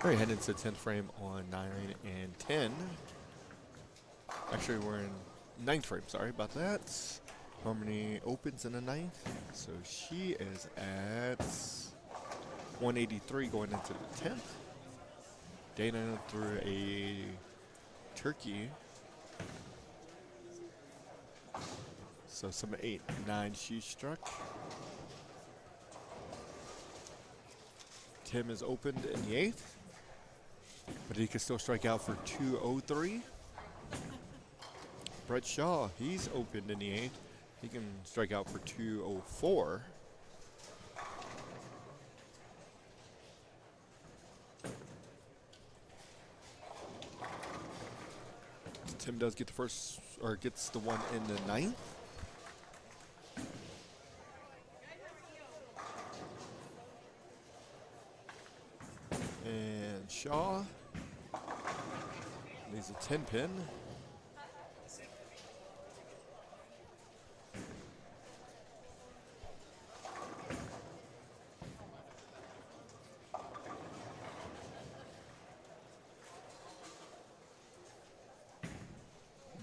All right, heading into the 10th frame on 9 and 10. Actually, we're in 9th frame. Sorry about that. Harmony opens in the 9th, so she is at 183 going into the 10th. Dana threw a turkey. So some 8, 9 she struck. Tim is opened in the 8th, but he can still strike out for 203. Brett Shaw, he's opened in the 8th. He can strike out for 204. Tim does get the first, or gets the one in the 9th. And Shaw leaves a 10 pin.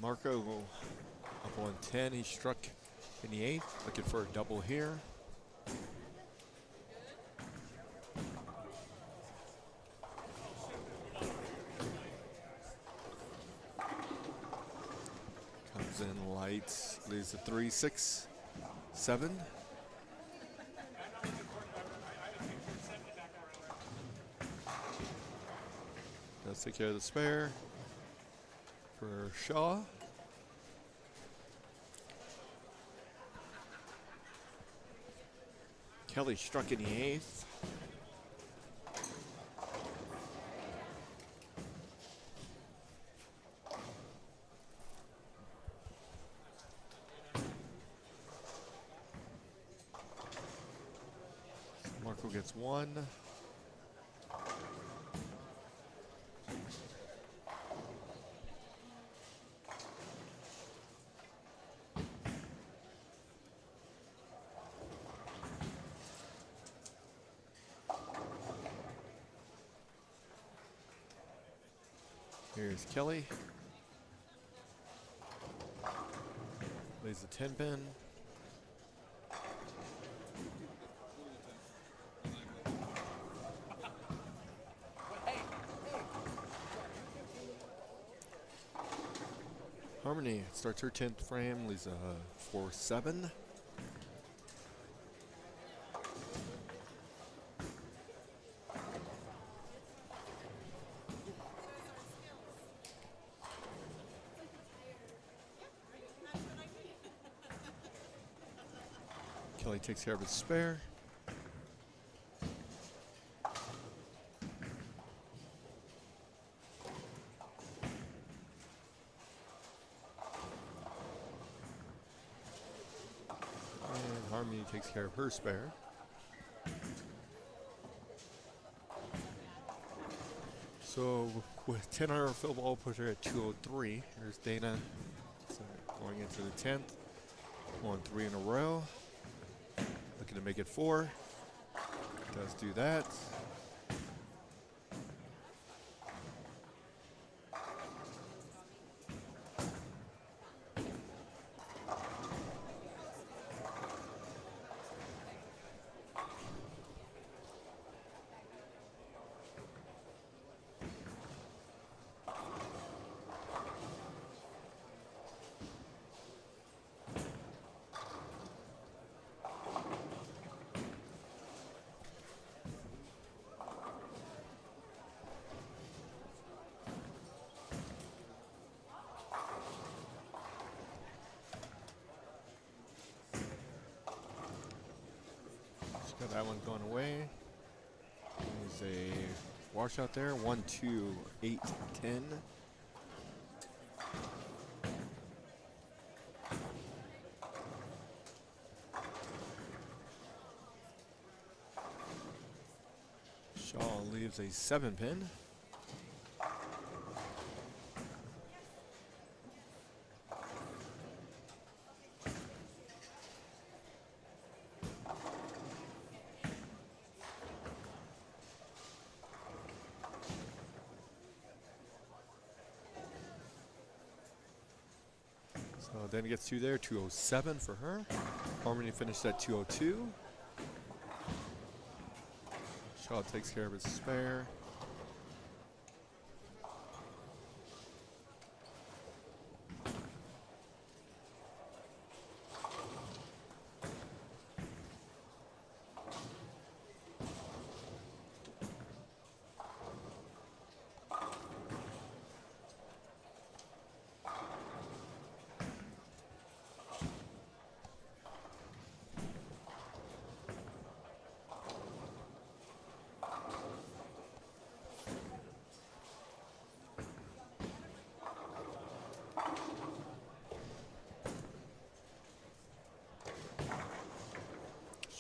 Marco up on 10. He struck in the 8th, looking for a double here. Comes in light, leaves a 3, 6, 7. Does take care of the spare for Shaw. Kelly struck in the 8th. Marco gets 1. Here's Kelly. Lays the 10 pin. Harmony starts her 10th frame, leaves a 4, 7. Kelly takes care of his spare. And Harmony takes care of her spare. So with 10 on her fill ball, puts her at 203. Here's Dana going into the 10th. Won 3 in a row. Looking to make it 4. Does do that. Got that one going away. There's a washout there. 1, 2, 8, 10. Shaw leaves a 7 pin. So then gets 2 there, 207 for her. Harmony finished at 202. Shaw takes care of his spare.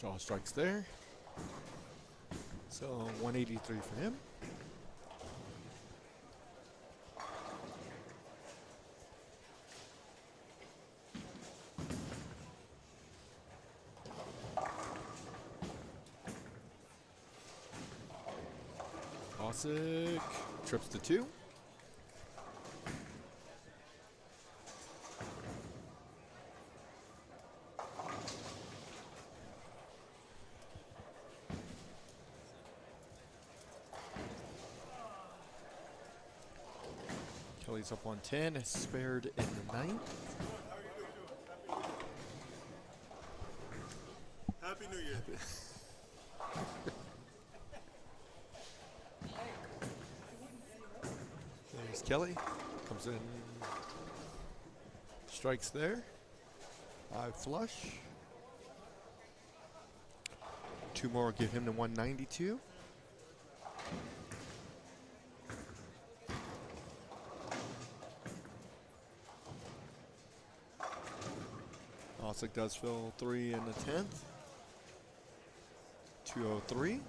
Shaw strikes there. So 183 for him. Classic trips to 2. Kelly's up 110, spared in the 9th. Happy New Year. There's Kelly. Comes in. Strikes there. 5 flush. 2 more give him the 192. Osick does fill 3 in the 10th. 203.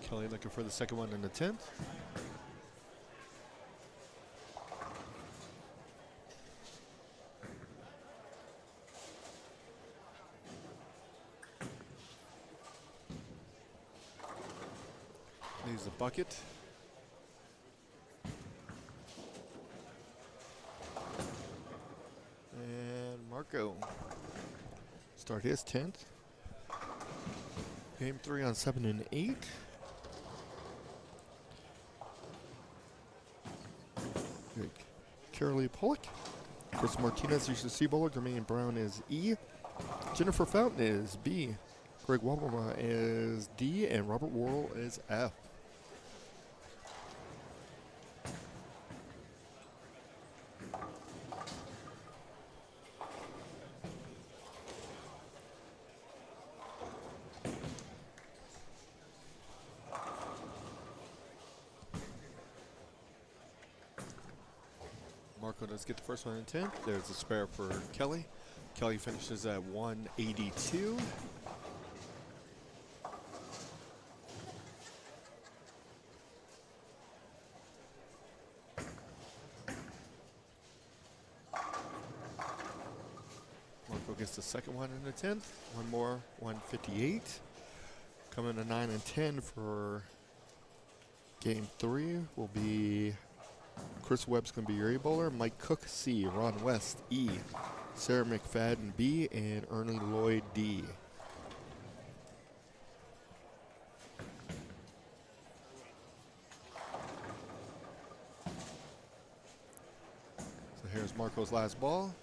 Kelly looking for the second one in the 10th. Leaves the bucket. And Marco start his 10th. Game 3 on 7 and 8. Carolee Pollock. Chris Martinez is the C bowler. Jermaine Brown is E. Jennifer Fountain is B. Greg Wabama is D. And Robert Worrell is F. Marco does get the first one in 10th. There's a spare for Kelly. Kelly finishes at 182. Marco gets the second one in the 10th. One more, 158. Coming to 9 and 10 for game 3 will be Chris Webb's going to be your A bowler. Mike Cook C, Ron West E, Sarah McFadden B, and Ernie Lloyd D. So here's Marco's last ball.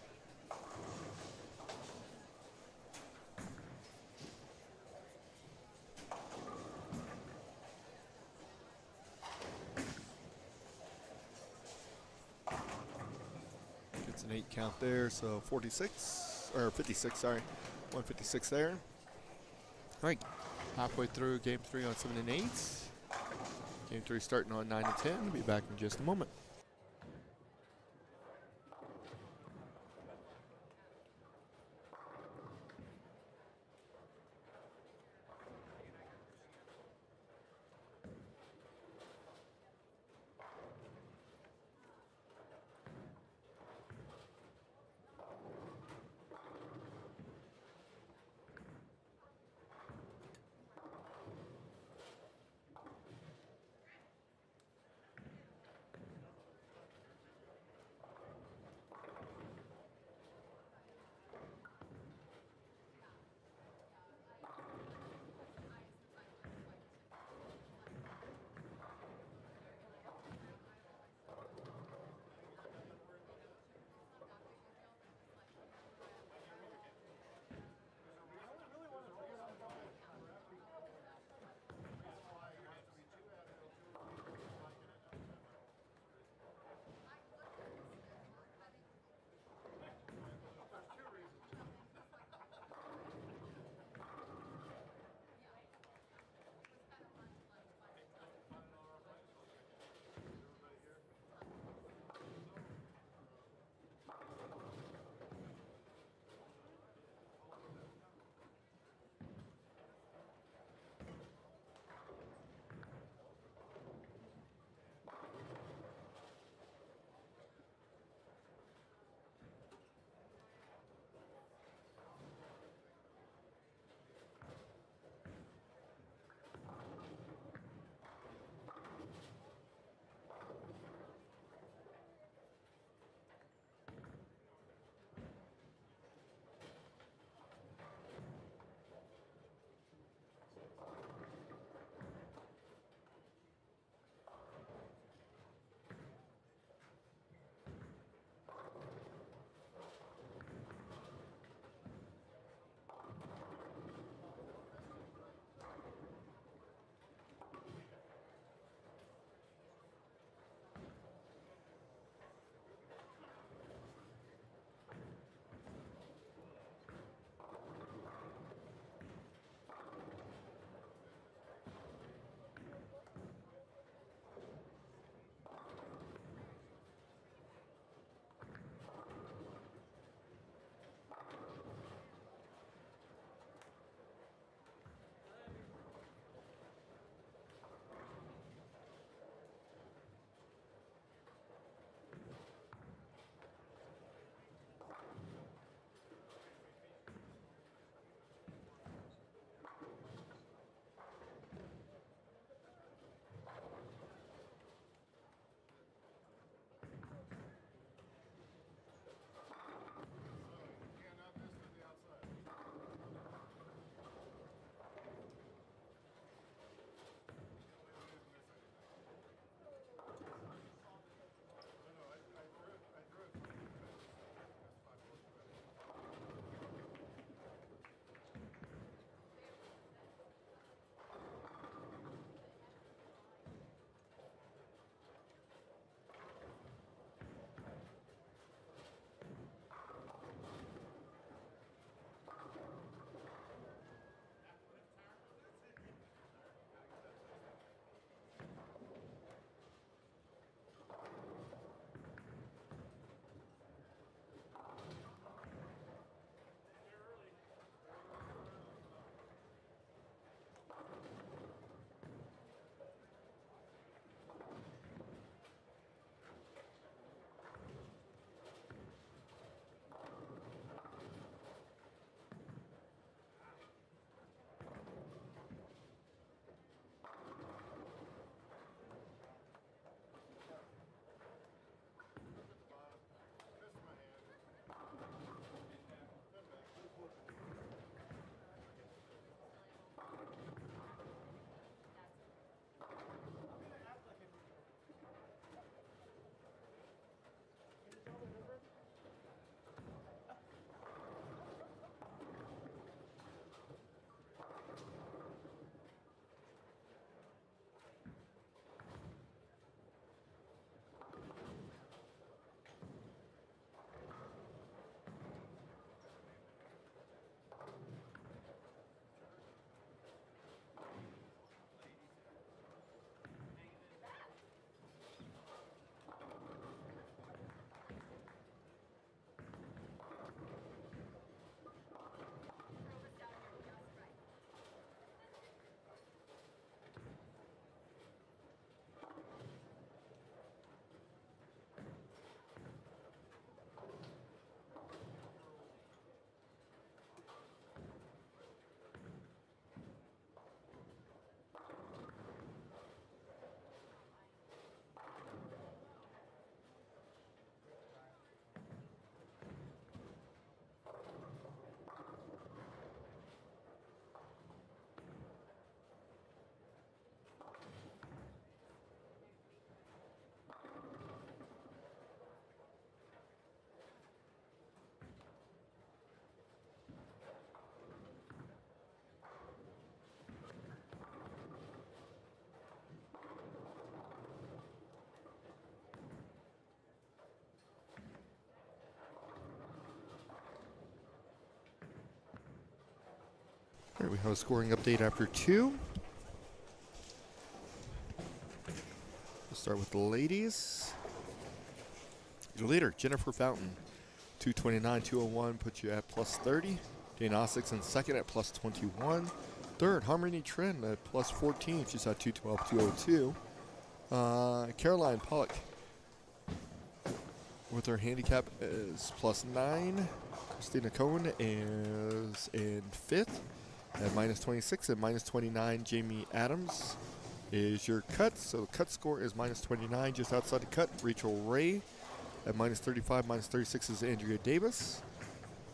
Gets an 8 count there, so 46, or 56, sorry. 156 there. All right, halfway through game 3 on 7 and 8. Game 3 starting on 9 and 10. We'll be back in just a moment. All right, we have a scoring update after 2. We'll start with the ladies. Your leader, Jennifer Fountain, 229, 201, puts you at plus 30. Dana Osix in second at plus 21. Third, Harmony Trend at plus 14. She's at 212, 202. Caroline Pollock with her handicap is plus 9. Christina Cohen is in fifth at minus 26, and minus 29, Jamie Adams is your cut. So the cut score is minus 29. Just outside the cut, Rachel Ray at minus 35. Minus 36 is Andrea Davis.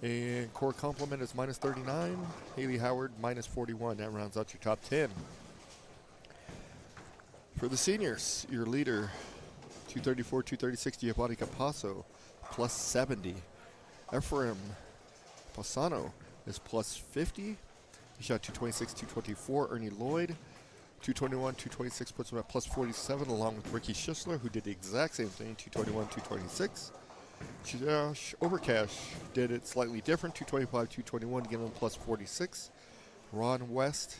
And core complement is minus 39. Haley Howard minus 41. That rounds out your top 10. For the seniors, your leader, 234, 236, Giovanni Capasso, plus 70. Ephraim Passano is plus 50. He shot 226, 224. Ernie Lloyd, 221, 226, puts him at plus 47, along with Ricky Schisler, who did the exact same thing, 221, 226. Josh Overcash did it slightly different, 225, 221, to give him plus 46. Ron West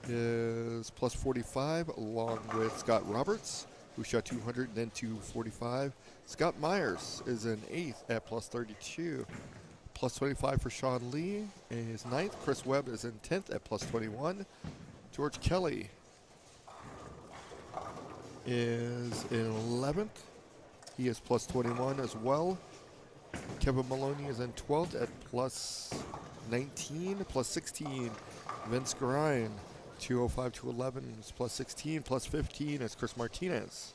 is plus 45, along with Scott Roberts, who shot 200 and then 245. Scott Myers is in 8th at plus 32. Plus 25 for Sean Lee is 9th. Chris Webb is in 10th at plus 21. George Kelly is in 11th. He is plus 21 as well. Kevin Maloney is in 12th at plus 19. Plus 16, Vince Grine, 205 to 11 is plus 16. Plus 15 is Chris Martinez.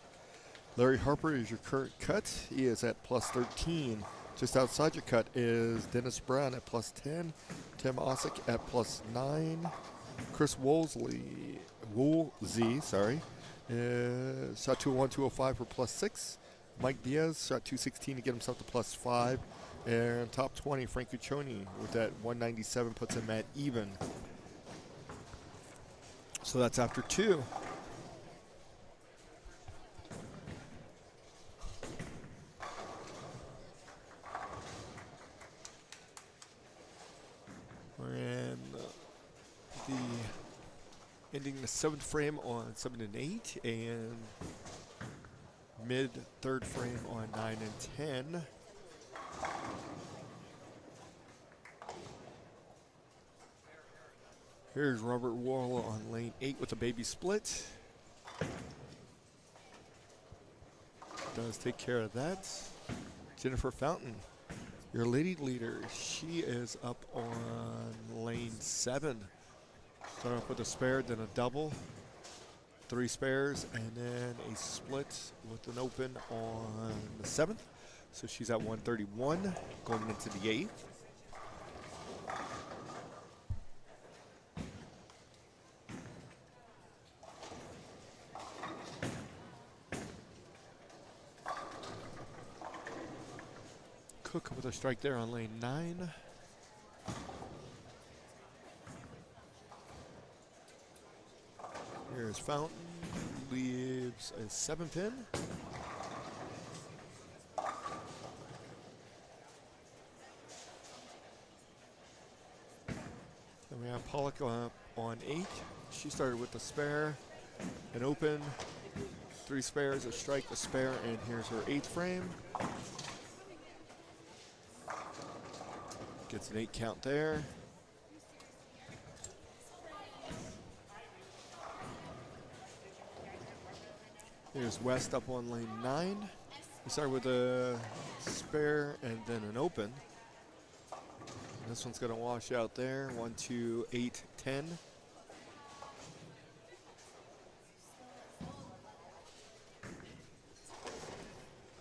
Larry Harper is your current cut. He is at plus 13. Just outside your cut is Dennis Brown at plus 10. Tim Osick at plus 9. Chris Woolsey, shot 201, 205 for plus 6. Mike Diaz shot 216 to get himself to plus 5. And top 20, Frank Cuccioni with that 197 puts him at even. So that's after 2. We're in ending the 7th frame on 7 and 8, and mid 3rd frame on 9 and 10. Here's Robert Wall on lane 8 with a baby split. Does take care of that. Jennifer Fountain, your lady leader, she is up on lane 7. Start off with a spare, then a double, 3 spares, and then a split with an open on the 7th. So she's at 131 going into the 8th. Cook with a strike there on lane 9. Here's Fountain, leaves a 7-pin. Then we have Pollock on 8. She started with a spare, an open, 3 spares, a strike, a spare, and here's her 8th frame. Gets an 8 count there. Here's West up on lane 9. We start with a spare and then an open. This one's going to wash out there. 1, 2, 8, 10.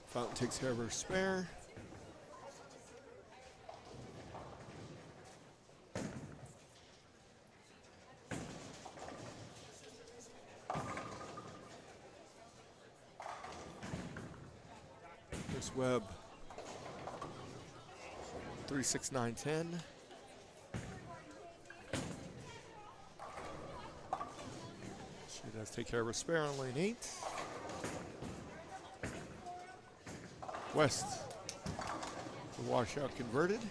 Fountain takes care of her spare. Chris Webb, 3, 6, 9, 10. She does take care of her spare on lane 8. West, the washout converted.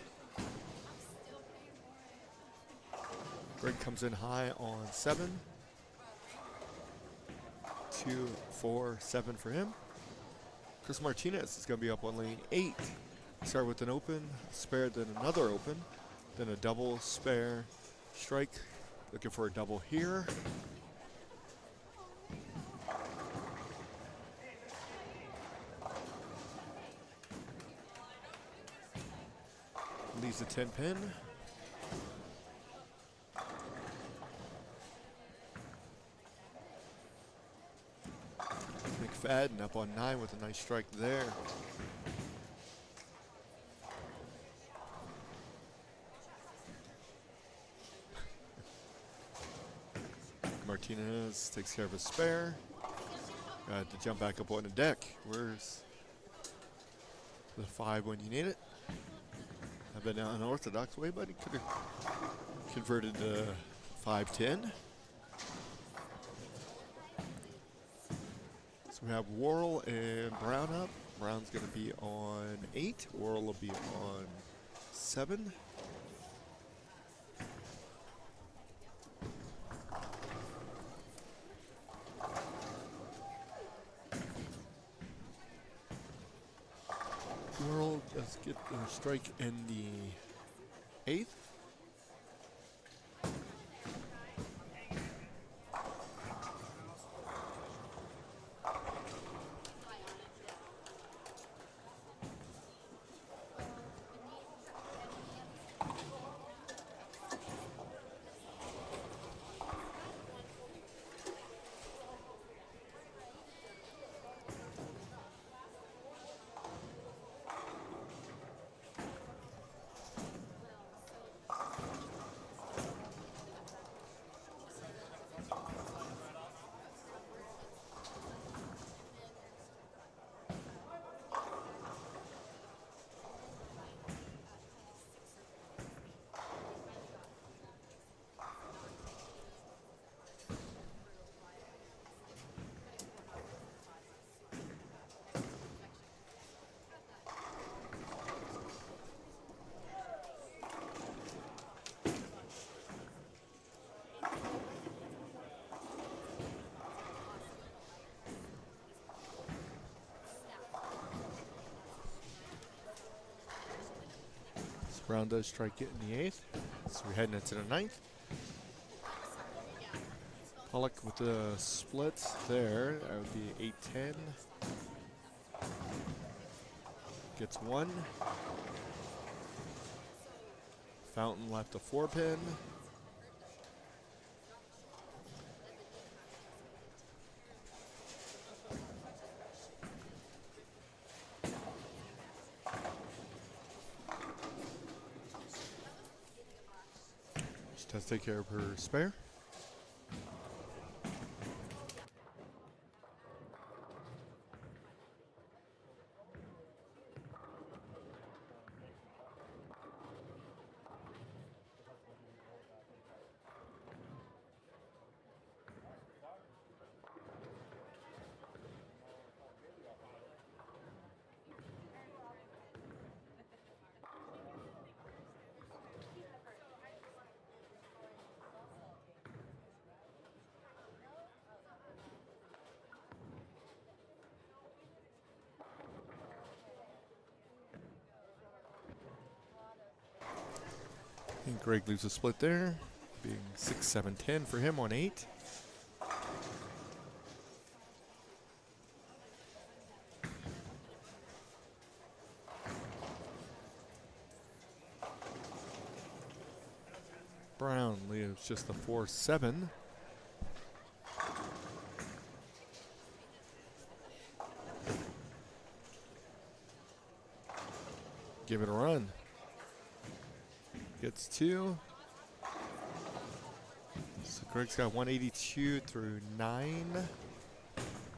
Greg comes in high on 7. 2, 4, 7 for him. Chris Martinez is going to be up on lane 8. Start with an open, spare, then another open, then a double, spare, strike. Looking for a double here. Leaves a 10 pin. McFadden up on 9 with a nice strike there. Martinez takes care of a spare. Got to jump back up on the deck. Where's the 5 when you need it? I've been an unorthodox way, but he could have converted to 5-10. So we have Worrell and Brown up. Brown's going to be on 8. Worrell will be on 7. Worrell does get a strike in the 8th. Brown does strike it in the 8th. So we're heading into the 9th. Pollock with the splits there. That would be 8-10. Gets 1. Fountain left a 4 pin. Does take care of her spare. And Greg leaves a split there, being 6, 7, 10 for him on 8. Brown leaves just a 4, 7. Give it a run. Gets 2. So Greg's got 182 through 9.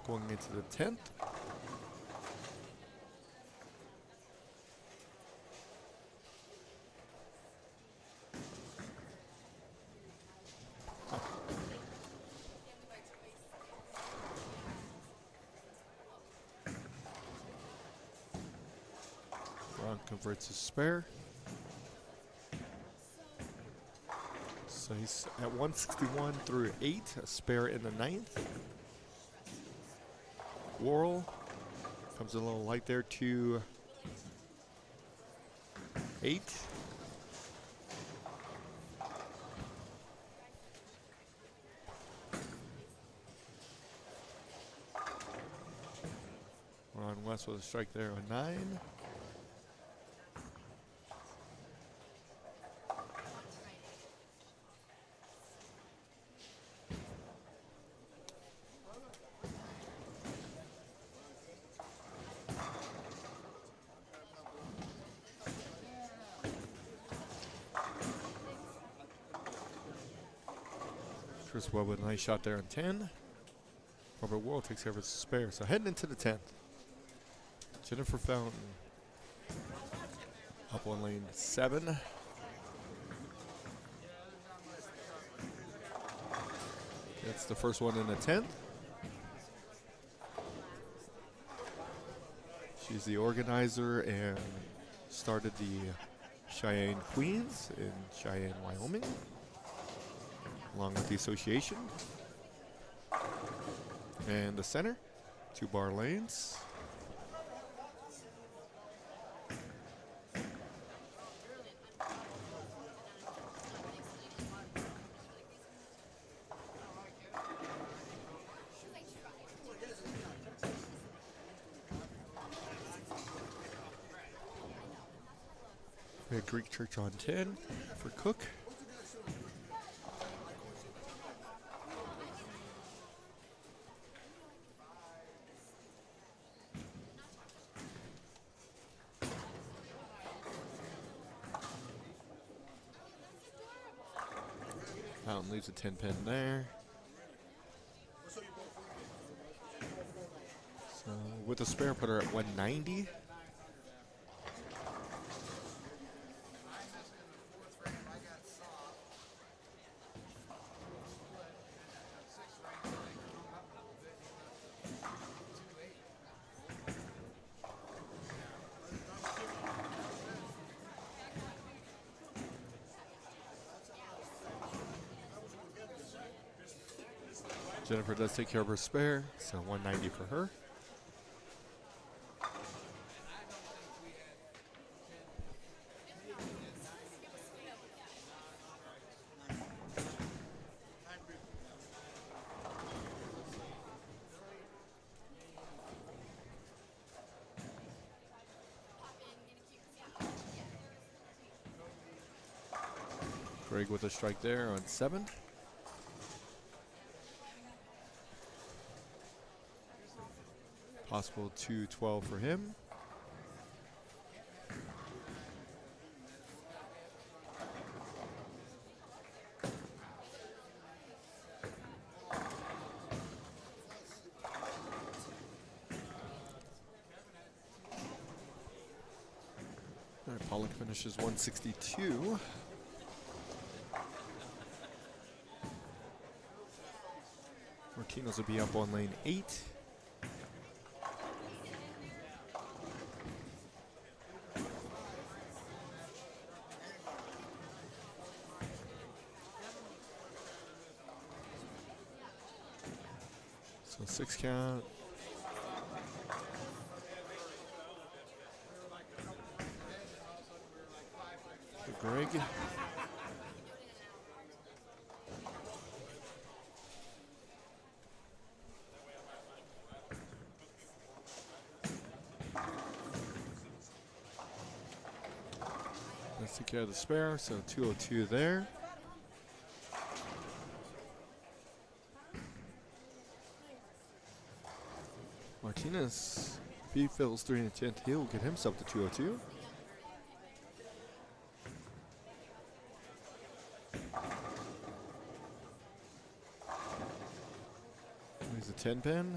Going into the 10th. Brown converts his spare. So he's at 161 through 8, a spare in the 9th. Worrell comes in a little light there to 8. Ron West with a strike there on 9. Chris Webb with a nice shot there on 10. Robert Worrell takes care of his spare. So heading into the 10th. Jennifer Fountain up on lane 7. That's the first one in the 10th. She's the organizer and started the Cheyenne Queens in Cheyenne, Wyoming, along with the association. And the center, 2 bar lanes. We had Greek Church on 10 for Cook. Fountain leaves a 10 pin there. So with the spare, put her at 190. Jennifer does take care of her spare, so 190 for her. Greg with a strike there on 7. Possible 212 for him. All right, Pollock finishes 162. Martinez will be up on lane 8. So 6 count. For Greg. Let's take care of the spare, so 202 there. Martinez, if he fills 3 and 10th, he'll get himself to 202. He's a 10 pin.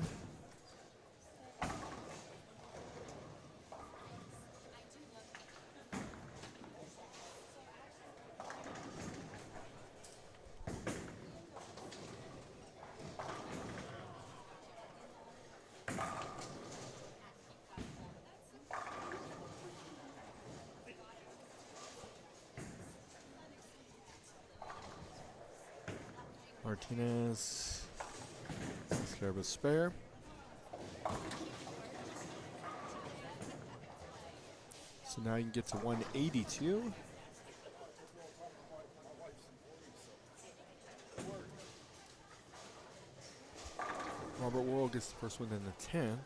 Martinez takes care of a spare. So now you can get to 182. Robert Worrell gets the first one in the 10th.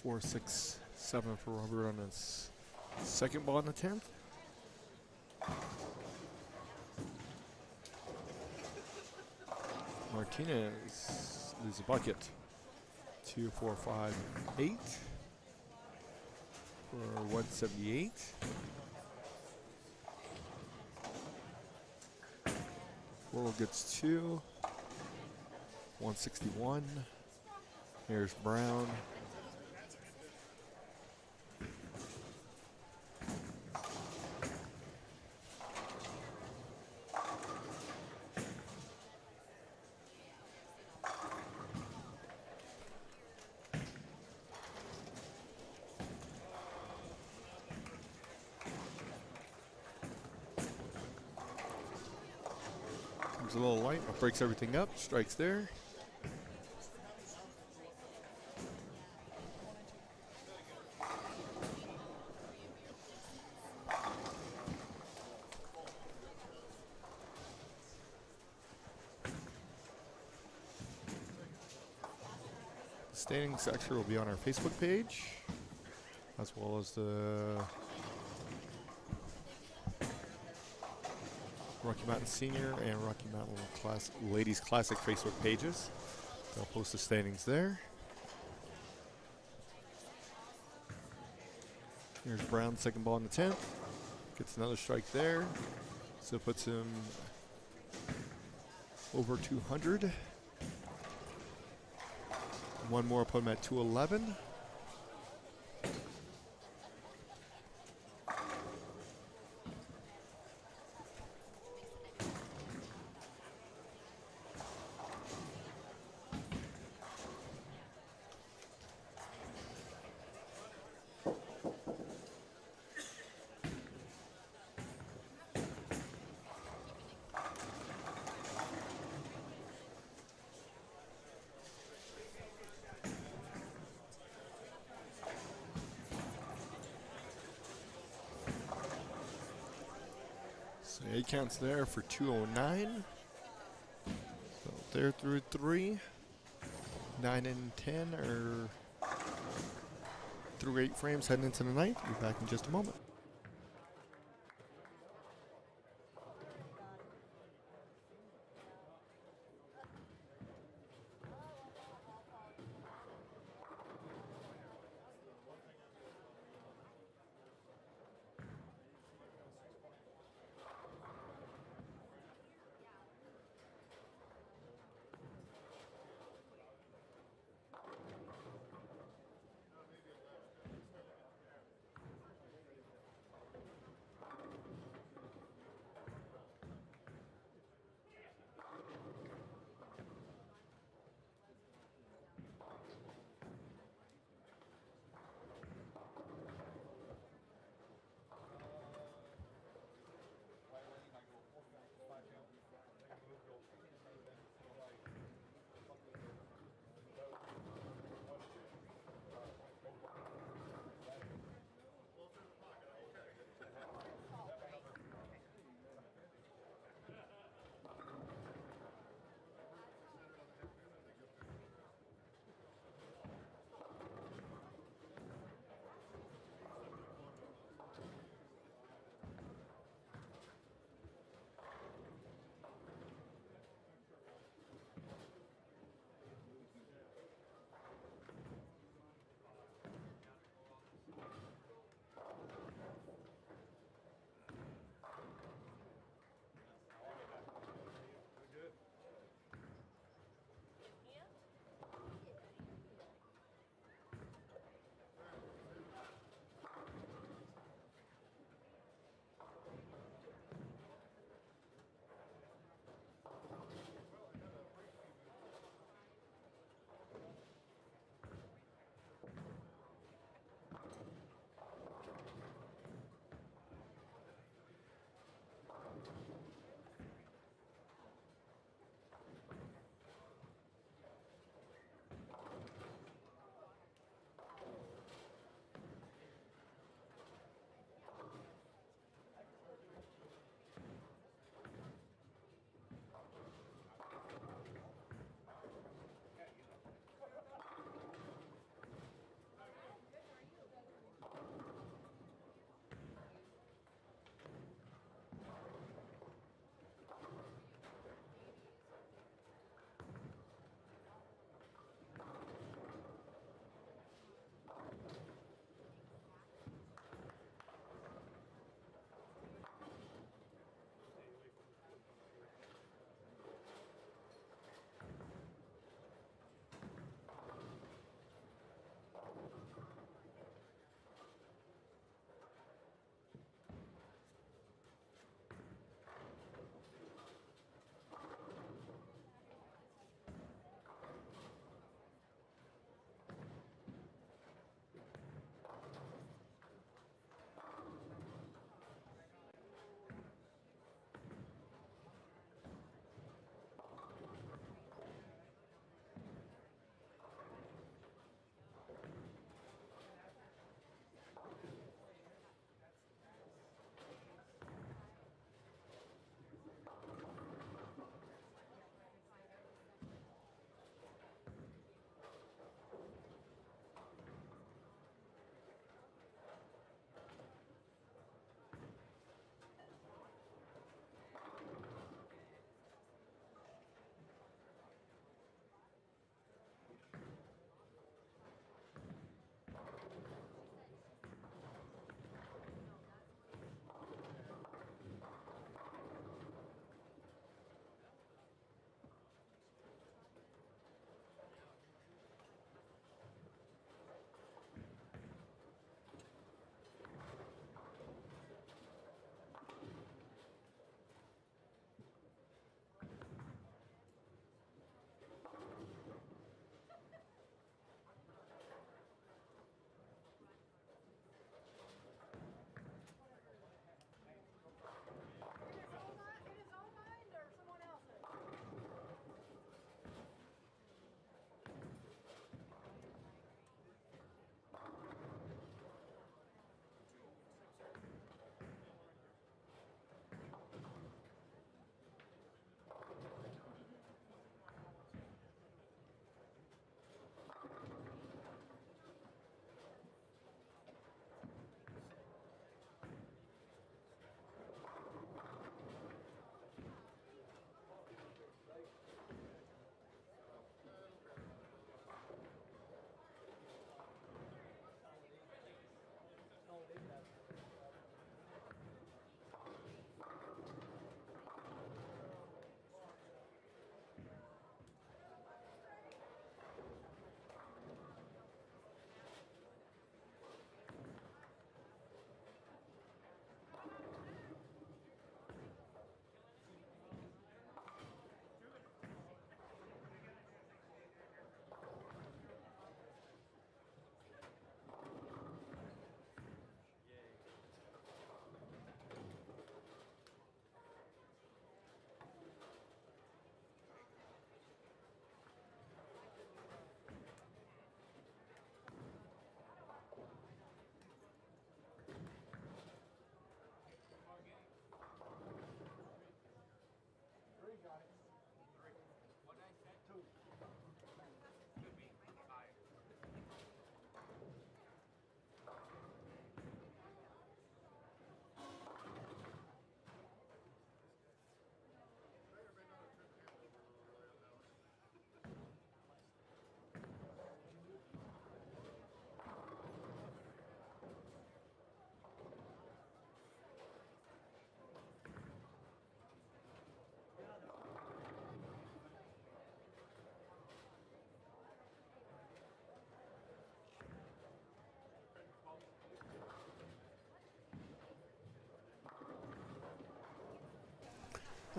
Four, 6, 7 for Robert on his second ball in the 10th. Martinez leaves a bucket. 2, 4, 5, 8 for 178. Worrell gets 2, 161. Here's Brown. Comes a little light, but breaks everything up. Strikes there. Standings section will be on our Facebook page, as well as the Rocky Mountain Senior and Rocky Mountain Ladies Classic Facebook pages. They'll post the standings there. Here's Brown, second ball in the 10th. Gets another strike there. So puts him over 200. One more, put him at 211. So 8 counts there for 209. So they're through 3. 9 and 10 are through 8 frames heading into the ninth. We'll be back in just a moment.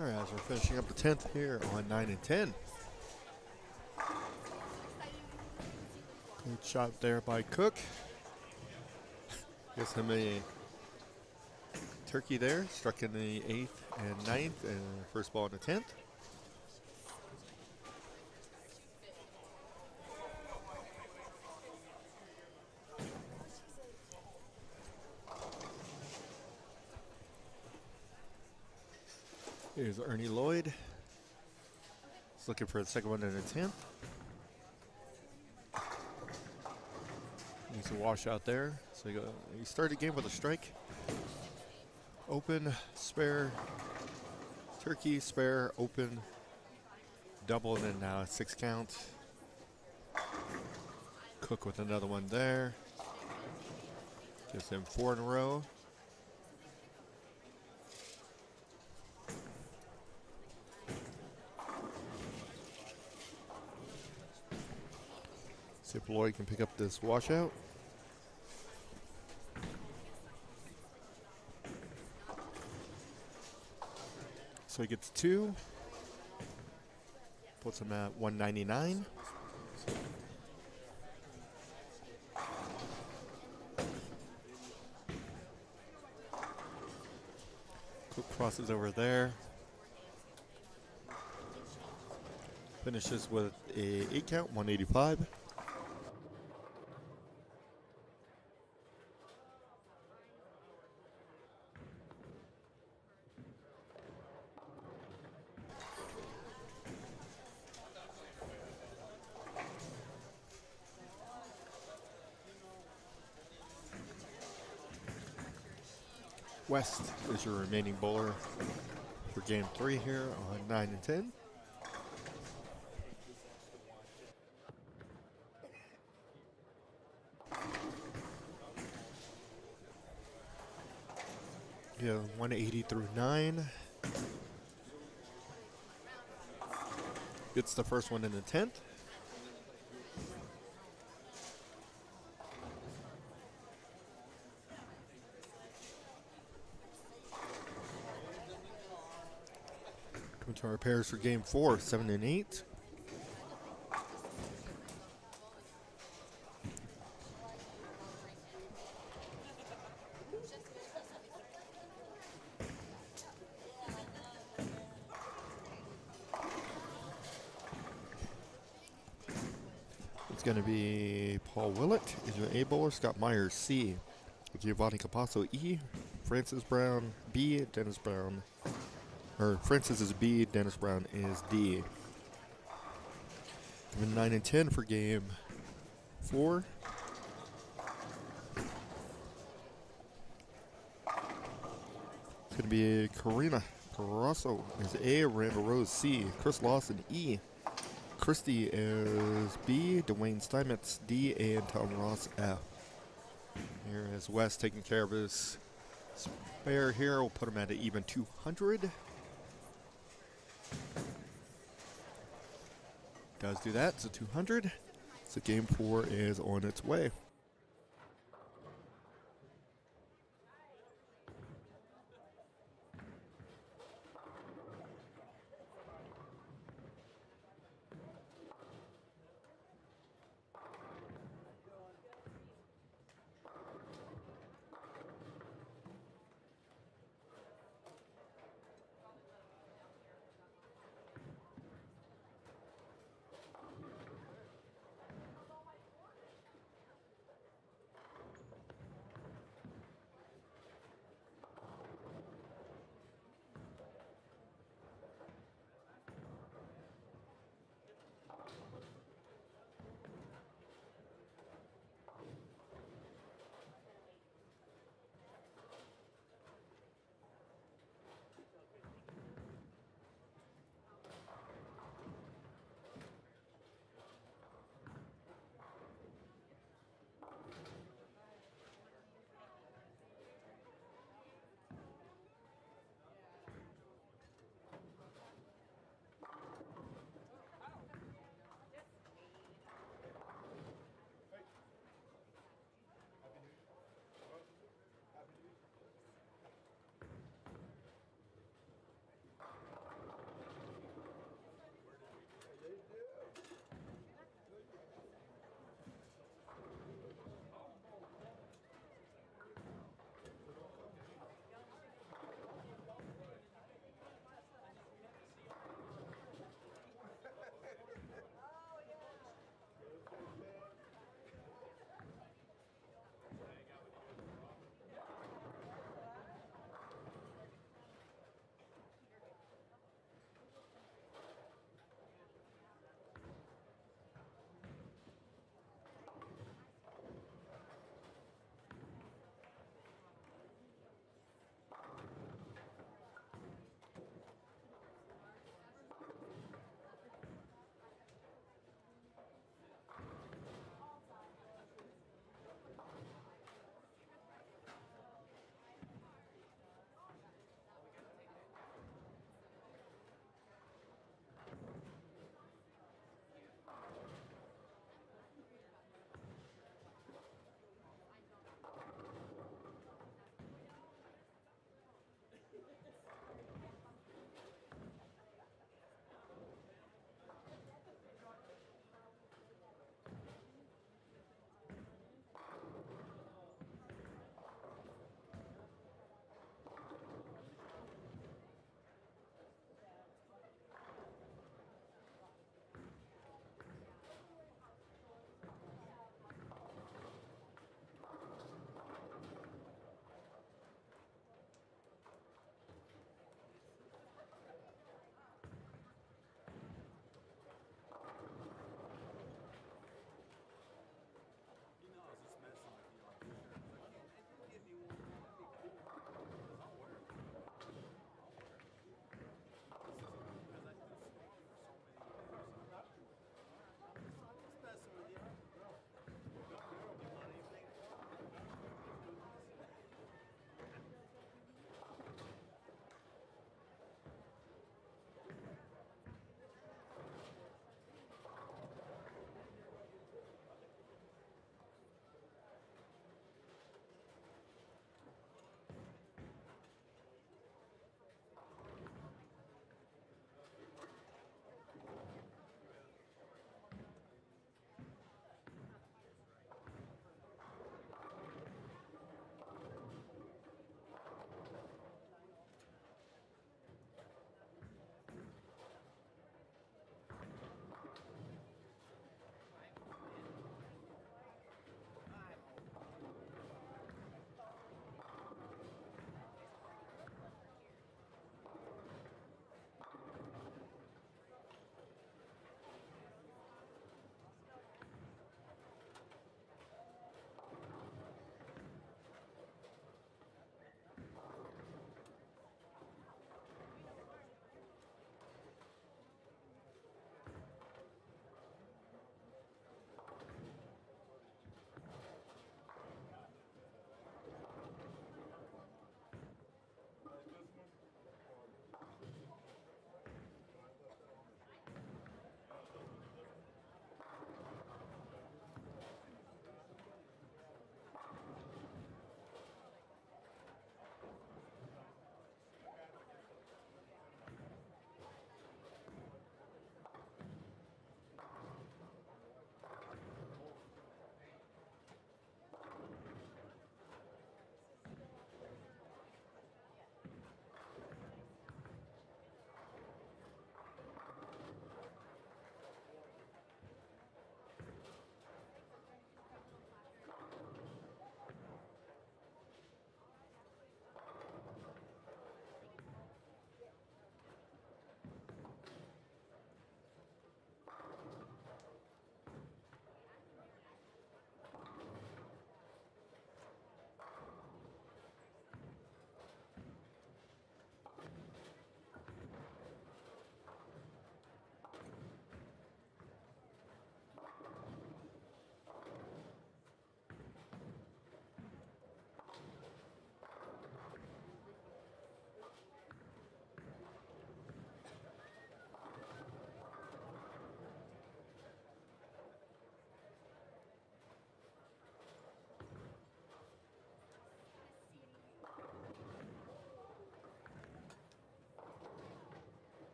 All right, as we're finishing up the 10th here on 9 and 10. Good shot there by Cook. Gives him a turkey there. Struck in the 8th and 9th and first ball in the 10th. Here's Ernie Lloyd. He's looking for the second one in the 10th. Needs a washout there. So he started the game with a strike. Open, spare, turkey, spare, open, double, and then now a 6 count. Cook with another one there. Gives him 4 in a row. See if Lloyd can pick up this washout. So he gets 2. Puts him at 199. Cook crosses over there. Finishes with a 8 count, 185. West is your remaining bowler for game 3 here on 9 and 10. Yeah, 180 through 9. Gets the first one in the 10th. Coming to our pairs for game 4, 7 and 8. It's going to be Paul Willett is your A bowler, Scott Myers C, Giovanni Capasso E, Francis Brown B, Dennis Brown, or Francis is B, Dennis Brown is D. Coming 9 and 10 for game 4. It's going to be Karina Carrasso is A, Randall Rose C, Chris Lawson E, Christie is B, Dwayne Steinmetz D, and Tom Ross F. Here is West taking care of his spare here. We'll put him at an even 200. Does do that, so 200. So game 4 is on its way.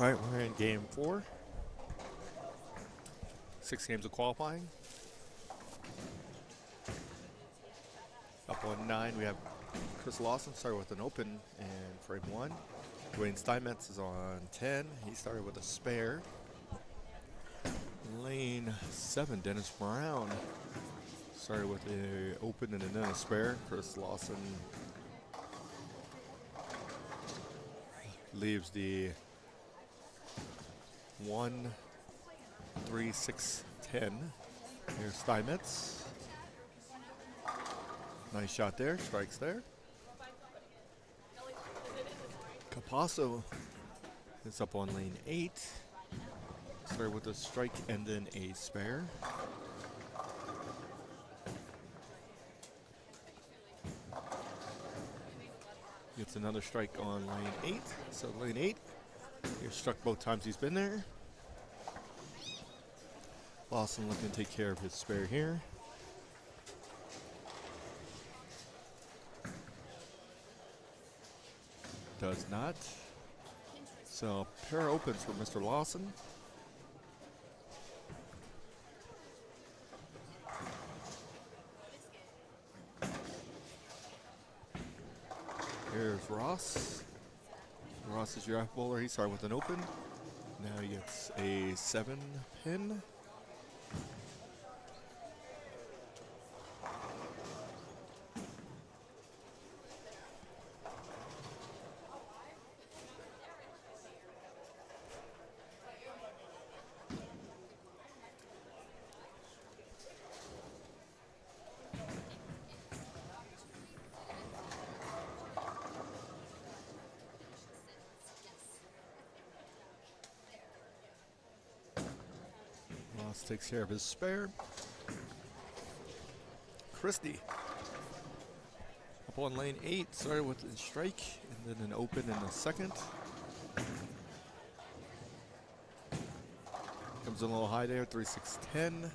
All right, we're in game 4. 6 games of qualifying. Up on 9, we have Chris Lawson started with an open in frame 1. Dwayne Steinmetz is on 10. He started with a spare. Lane 7, Dennis Brown started with an open and then a spare. Chris Lawson leaves the 1, 3, 6, 10. Here's Steinmetz. Nice shot there, strikes there. Capasso is up on lane 8. Started with a strike and then a spare. Gets another strike on lane 8. So lane 8, he's struck both times he's been there. Lawson looking to take care of his spare here. Does not. So pair opens for Mr. Lawson. Here's Ross. Ross is your F bowler. He started with an open. Now he gets a 7 pin. Ross takes care of his spare. Christie up on lane 8, started with a strike and then an open in the second. Comes in a little high there, 3, 6, 10.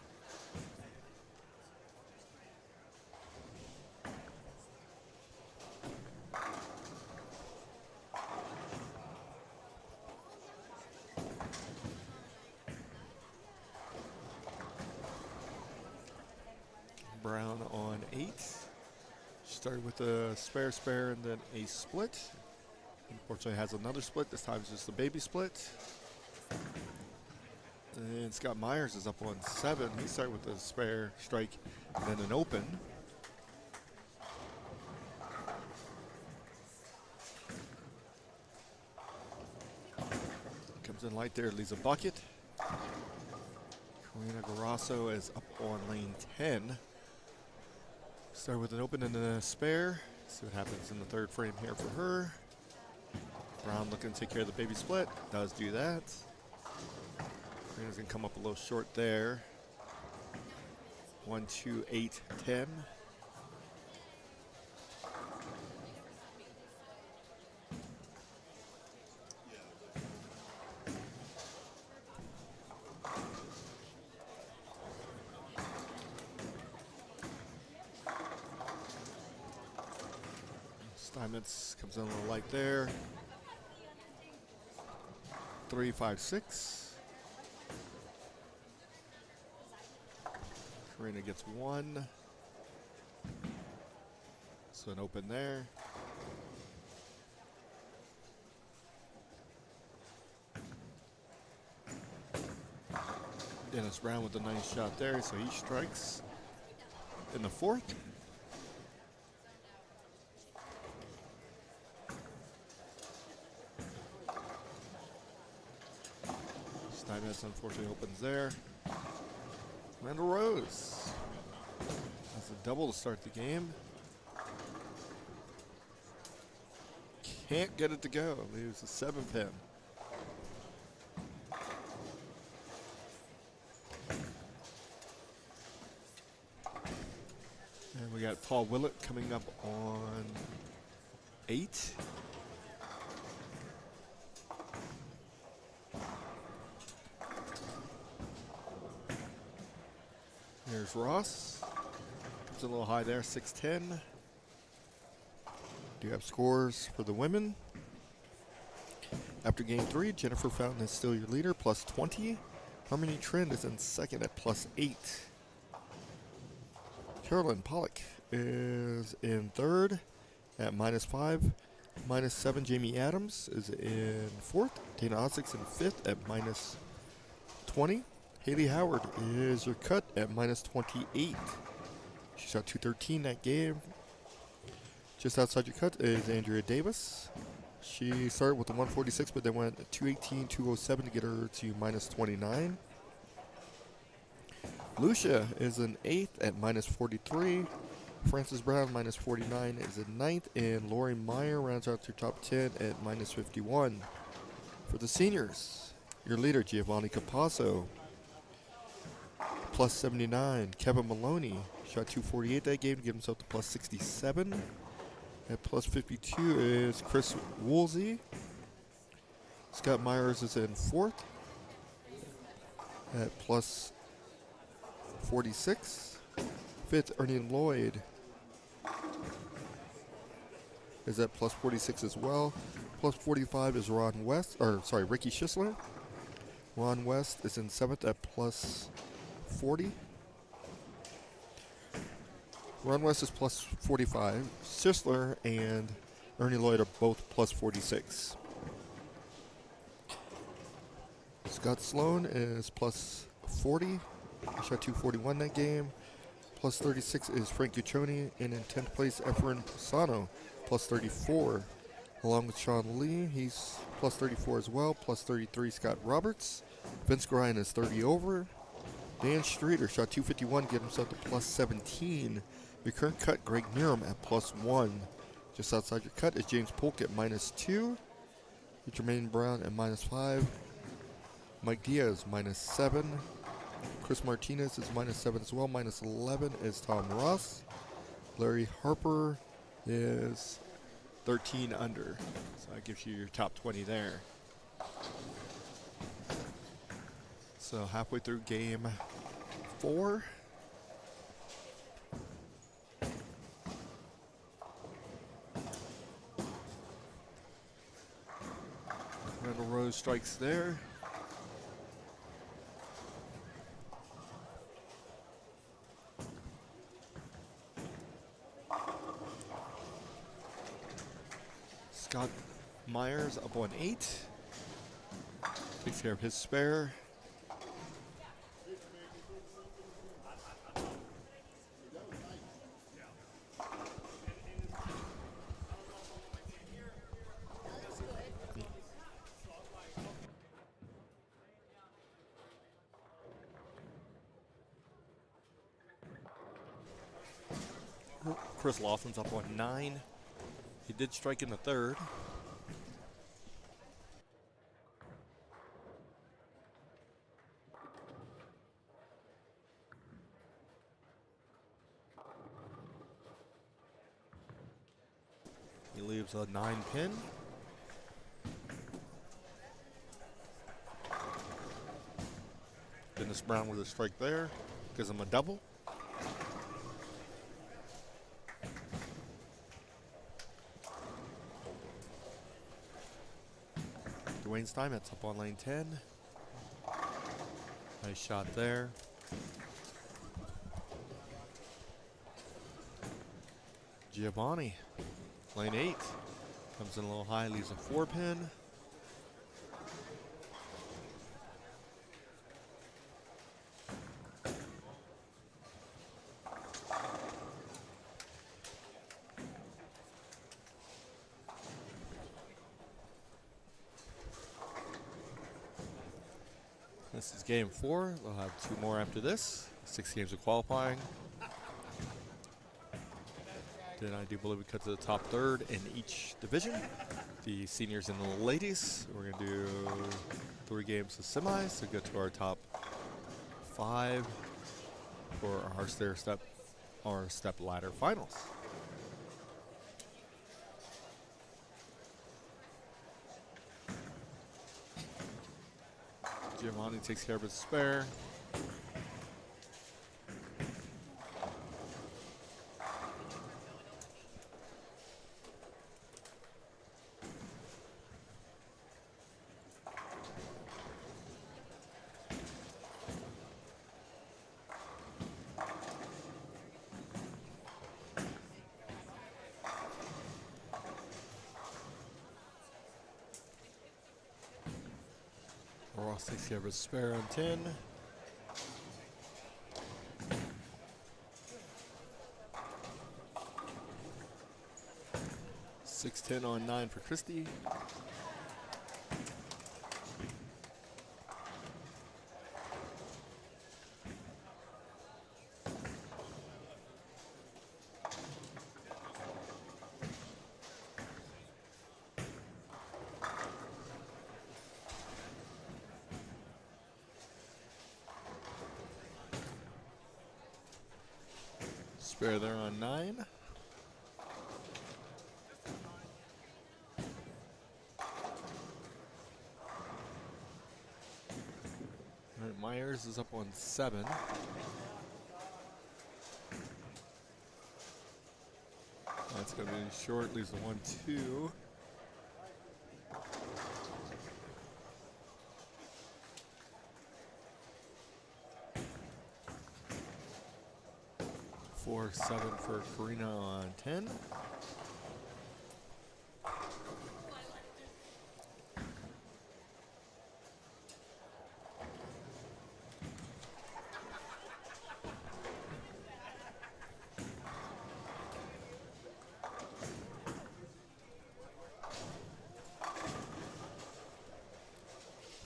Brown on 8. Started with a spare, and then a split. Unfortunately, has another split. This time it's just a baby split. And Scott Myers is up on 7. He started with a spare, strike, and then an open. Comes in light there, leaves a bucket. Karina Garasso is up on lane 10. Start with an open and then a spare. See what happens in the third frame here for her. Brown looking to take care of the baby split. Does do that. Karina's going to come up a little short there. 1, 2, 8, 10. Steinmetz comes in a little light there. 3, 5, 6. Karina gets 1. So an open there. Dennis Brown with a nice shot there, so he strikes in the fourth. Steinmetz unfortunately opens there. Randall Rose has a double to start the game. Can't get it to go. Leaves a 7 pin. And we got Paul Willett coming up on 8. Here's Ross. Comes a little high there, 6-10. Do you have scores for the women? After game 3, Jennifer Fountain is still your leader, plus 20. Harmony Trend is in second at plus 8. Carolyn Pollock is in third at minus 5. Minus 7, Jamie Adams is in fourth. Dana Osic's in fifth at minus 20. Haley Howard is your cut at minus 28. She shot 213 that game. Just outside your cut is Andrea Davis. She started with a 146, but then went 218, 207 to get her to minus 29. Lucia is in 8th at minus 43. Frances Brown, minus 49, is in 9th. And Lori Meyer rounds out your top 10 at minus 51. For the seniors, your leader, Giovanni Capasso, plus 79. Kevin Maloney shot 248 that game to get himself to plus 67. At plus 52 is Chris Woolsey. Scott Myers is in 4th at plus 46. 5th, Ernie Lloyd is at plus 46 as well. Plus 45 is Ricky Schisler. Ron West is in 7th at plus 40. Ron West is plus 45. Schisler and Ernie Lloyd are both plus 46. Scott Sloan is plus 40. He shot 241 that game. Plus 36 is Frank Guccione. And in 10th place, Efren Pisano, plus 34. Along with Sean Lee, he's plus 34 as well. Plus 33, Scott Roberts. Vince Gryan is 30 over. Dan Streeter shot 251, get himself to plus 17. Your current cut, Greg Nerum at plus 1. Just outside your cut is James Polk at minus 2. Jermaine Brown at minus 5. Mike Diaz minus 7. Chris Martinez is minus 7 as well. Minus 11 is Tom Ross. Larry Harper is 13 under. So that gives you your top 20 there. So halfway through game 4. Randall Rose strikes there. Scott Myers up on 8. Takes care of his spare. Chris Lawson's up on 9. He did strike in the third. He leaves a 9 pin. Dennis Brown with a strike there. Gives him a double. Dwayne Steinmetz up on lane 10. Nice shot there. Giovanni, lane 8. Comes in a little high, leaves a 4 pin. This is game 4. We'll have 2 more after this. 6 games of qualifying. Then I do believe we cut to the top third in each division. The seniors and the ladies. We're going to do 3 games of semis to get to our top 5 for our step ladder finals. Giovanni takes care of his spare. Ross takes care of his spare on 10. $6-10 on 9 for Christie. Spare there on 9. All right, Myers is up on 7. That's going to be short, leaves the 1-2. Four, 7 for Karina on 10.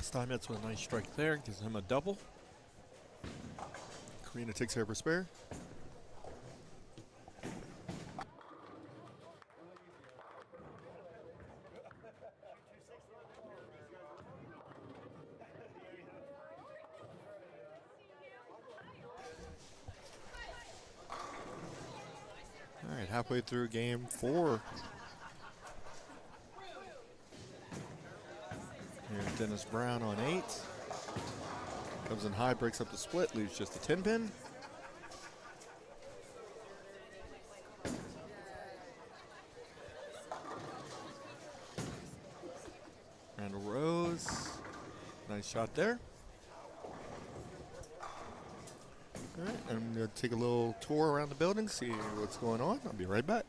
Steinmetz with a nice strike there, gives him a double. Karina takes care of her spare. All right, halfway through game 4. Here's Dennis Brown on 8. Comes in high, breaks up the split, leaves just a 10 pin. Randall Rose, nice shot there. All right, I'm going to take a little tour around the building, see what's going on. I'll be right back.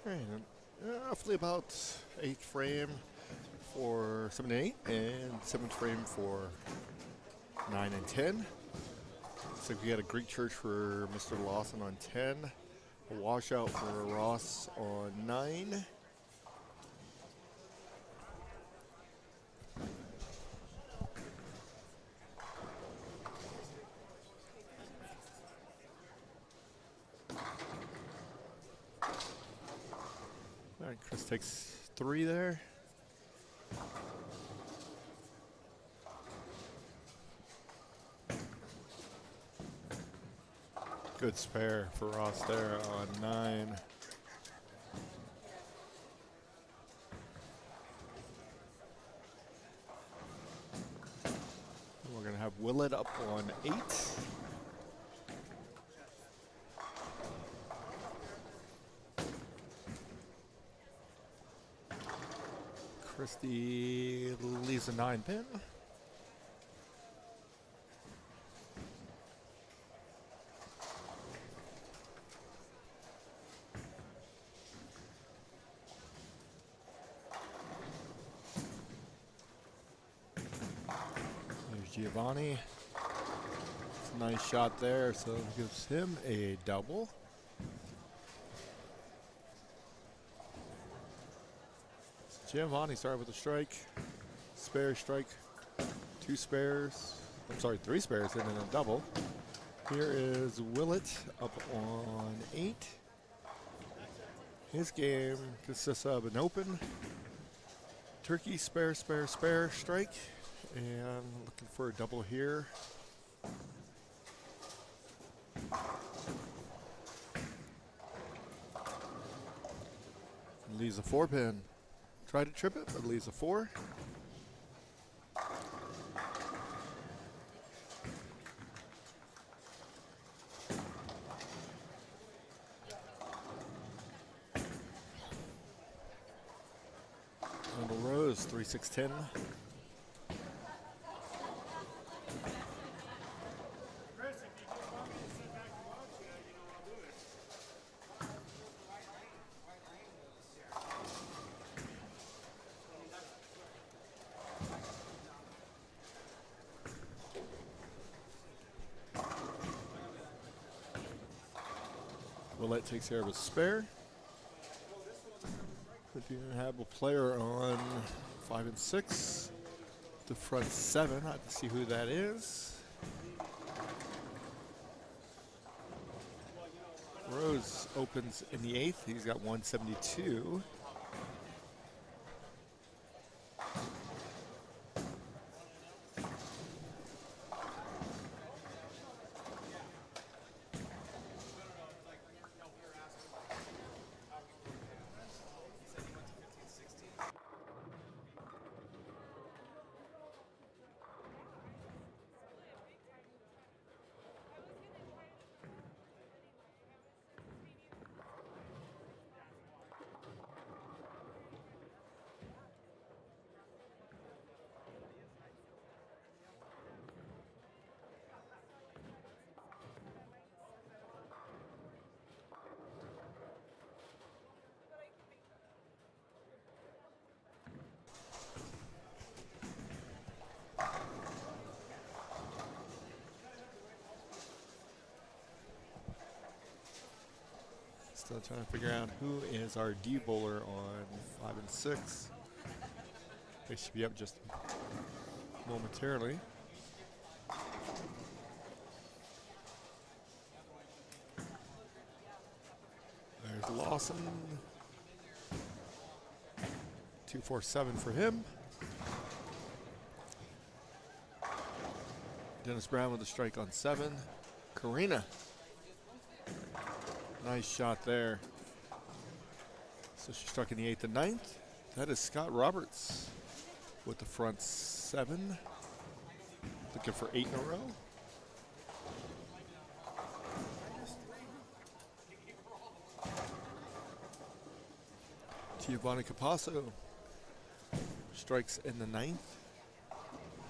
Alright, roughly about 8th frame for 7 and 8, and 7th frame for 9 and 10. Looks like we got a Greek church for Mr. Lawson on 10, a washout for Ross on 9. All right, Chris takes 3 there. Good spare for Ross there on 9. We're going to have Willett up on 8. Christie leaves a 9 pin. There's Giovanni. It's a nice shot there, so it gives him a double. Giovanni started with a strike, spare strike, 2 spares, I'm sorry, 3 spares and then a double. Here is Willett up on 8. His game consists of an open, turkey, spare, spare, spare, strike, and looking for a double here. Leaves a 4 pin. Tried to trip it, but leaves a 4. Randall Rose, 3-6-10. Chris, if you just want me to sit back and watch you, you know I'll do it. Willett takes care of his spare. If you have a player on 5 and 6, the front 7, I have to see who that is. Rose opens in the 8th. He's got 172. Still trying to figure out who is our D bowler on 5 and 6. They should be up just momentarily. There's Lawson. 2-4-7 for him. Dennis Brown with a strike on 7. Karina. Nice shot there. So she struck in the 8th and 9th. That is Scott Roberts with the front 7. Looking for 8 in a row. Giovanni Capasso strikes in the 9th.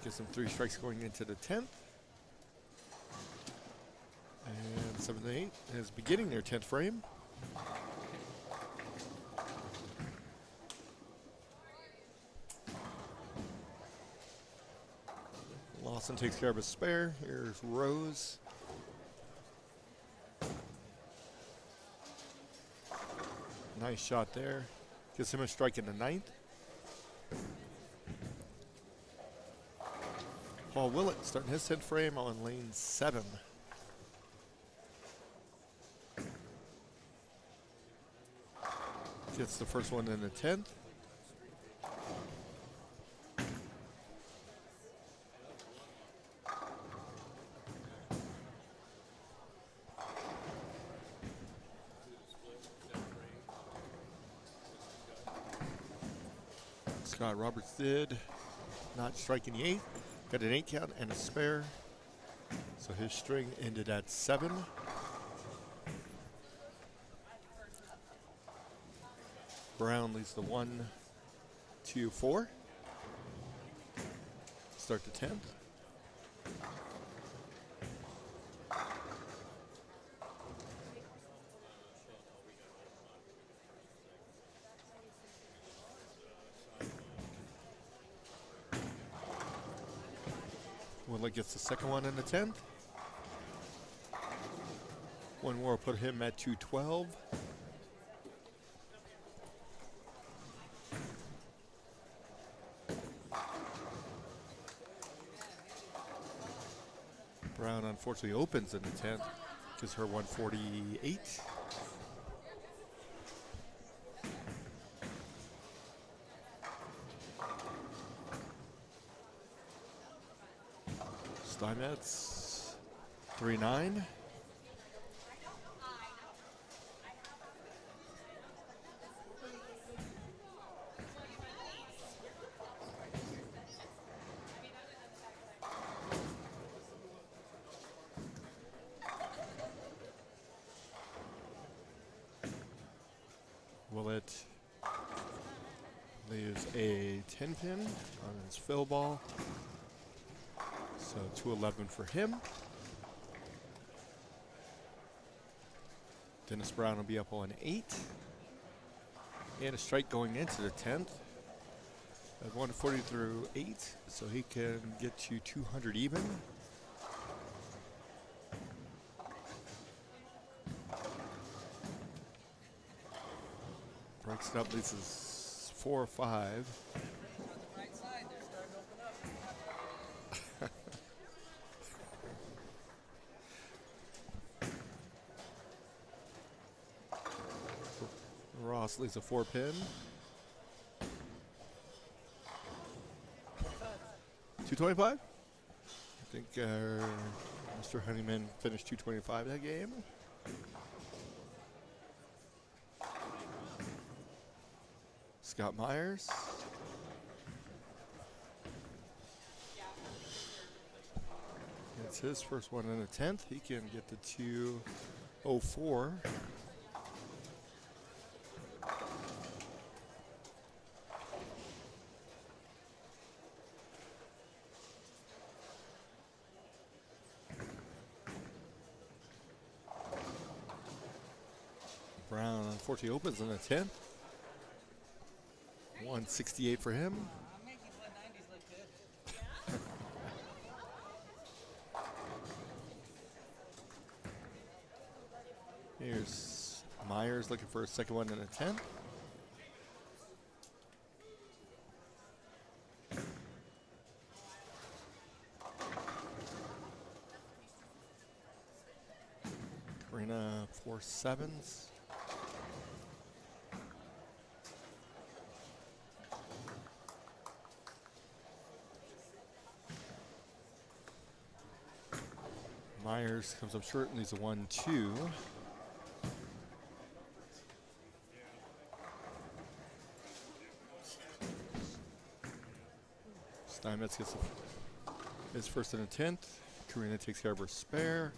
Gives him 3 strikes going into the 10th. And 7 and 8 is beginning their 10th frame. Lawson takes care of his spare. Here's Rose. Nice shot there. Gives him a strike in the ninth. Paul Willett starting his 10th frame on lane 7. Gets the first one in the 10th. Scott Roberts did not strike in the 8th. Got an 8 count and a spare. So his string ended at 7. Brown leads the 1, 2, 4. Start the 10th. Woodley gets the second one in the 10th. One more will put him at 212. Brown unfortunately opens in the 10th. Gives her 148. Steinmetz 3-9. Willett leaves a 10 pin on his fill ball. So 211 for him. Dennis Brown will be up on 8. And a strike going into the 10th. At 140 through 8, so he can get to 200 even. Breaks it up, this is 4 or 5. Right side, they're starting to open up. Ross leaves a 4 pin. 225? I think Mr. Honeyman finished 225 that game. Scott Myers. It's his first one in the 10th. He can get to 204. Brown unfortunately opens in the 10th. 168 for him. I'm making 190s look good. Here's Myers looking for a second one in the 10th. Karina 4-7s. Myers comes up short and leaves a 1-2. Steinmetz gets his first in the 10th. Karina takes care of her spare.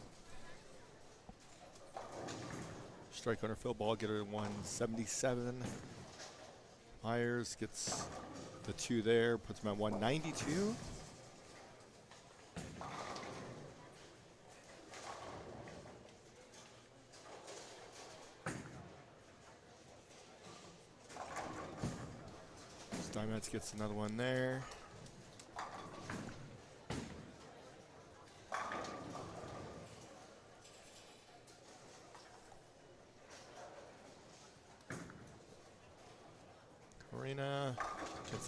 Strike on her fill ball, get her 177. Myers gets the 2 there, puts him at 192. Steinmetz gets another one there.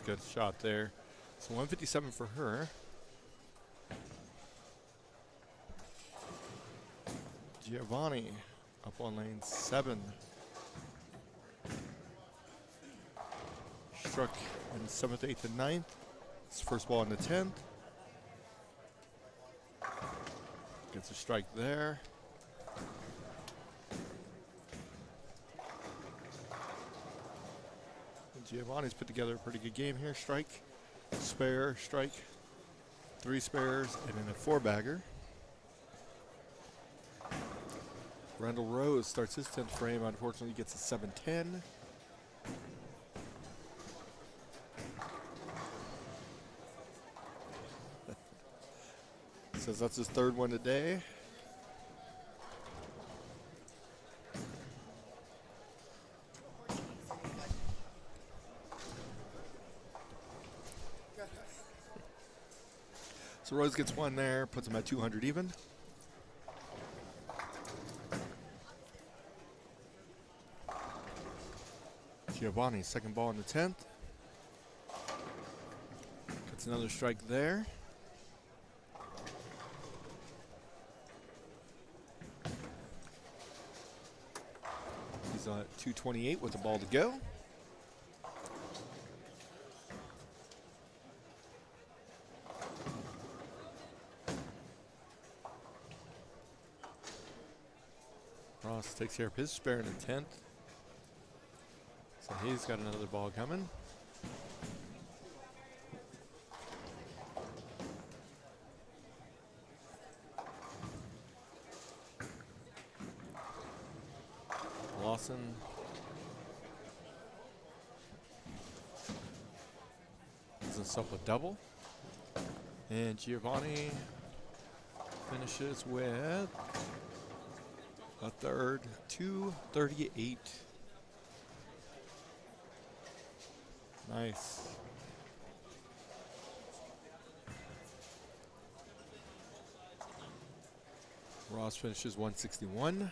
good shot there. So 157 for her. Giovanni up on lane 7. Struck in the 7th, 8th, and 9th. His first ball in the 10th. Gets a strike there. And Giovanni's put together a pretty good game here. Strike, spare, strike, 3 spares, and then a 4-bagger. Randall Rose starts his 10th frame. Unfortunately, gets a 7-10. Says that's his 3rd one today. So Rose gets 1 there, puts him at 200 even. Giovanni, 2nd ball in the 10th. Gets another strike there. He's at 228 with the ball to go. Ross takes care of his spare in the 10th. So he's got another ball coming. Lawson. Gives himself a double. And Giovanni finishes with a 3rd, 238. Nice. Ross finishes 161.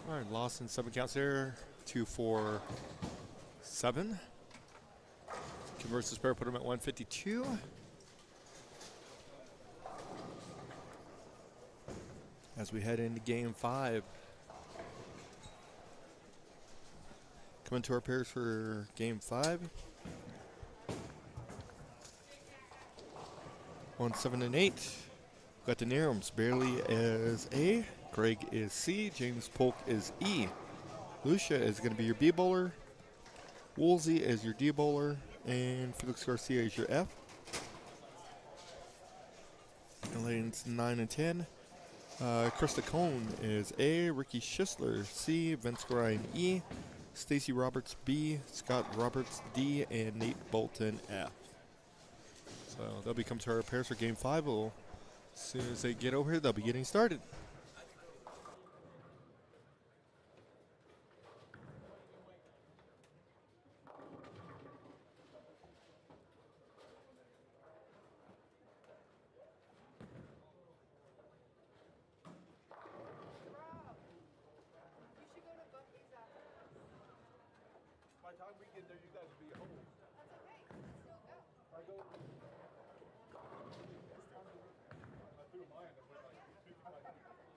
All right, Lawson 7 counts there. 2, 4, 7. Converts the spare, put him at 152. As we head into game 5. Coming to our pairs for game 5. On 7 and 8. Got the Nerums barely as A. Craig is C. James Polk is E. Lucia is going to be your B bowler. Woolsey is your D bowler. And Felix Garcia is your F. And lanes 9 and 10. Krista Cohn is A. Ricky Schisler C. Vince Ryan E. Stacy Roberts B. Scott Roberts D. And Nate Bolton F. So they'll become to our pairs for game 5. As soon as they get over here, they'll be getting started. By the time we get there, you guys will be home. That's okay. I go. I threw mine. I put like 55.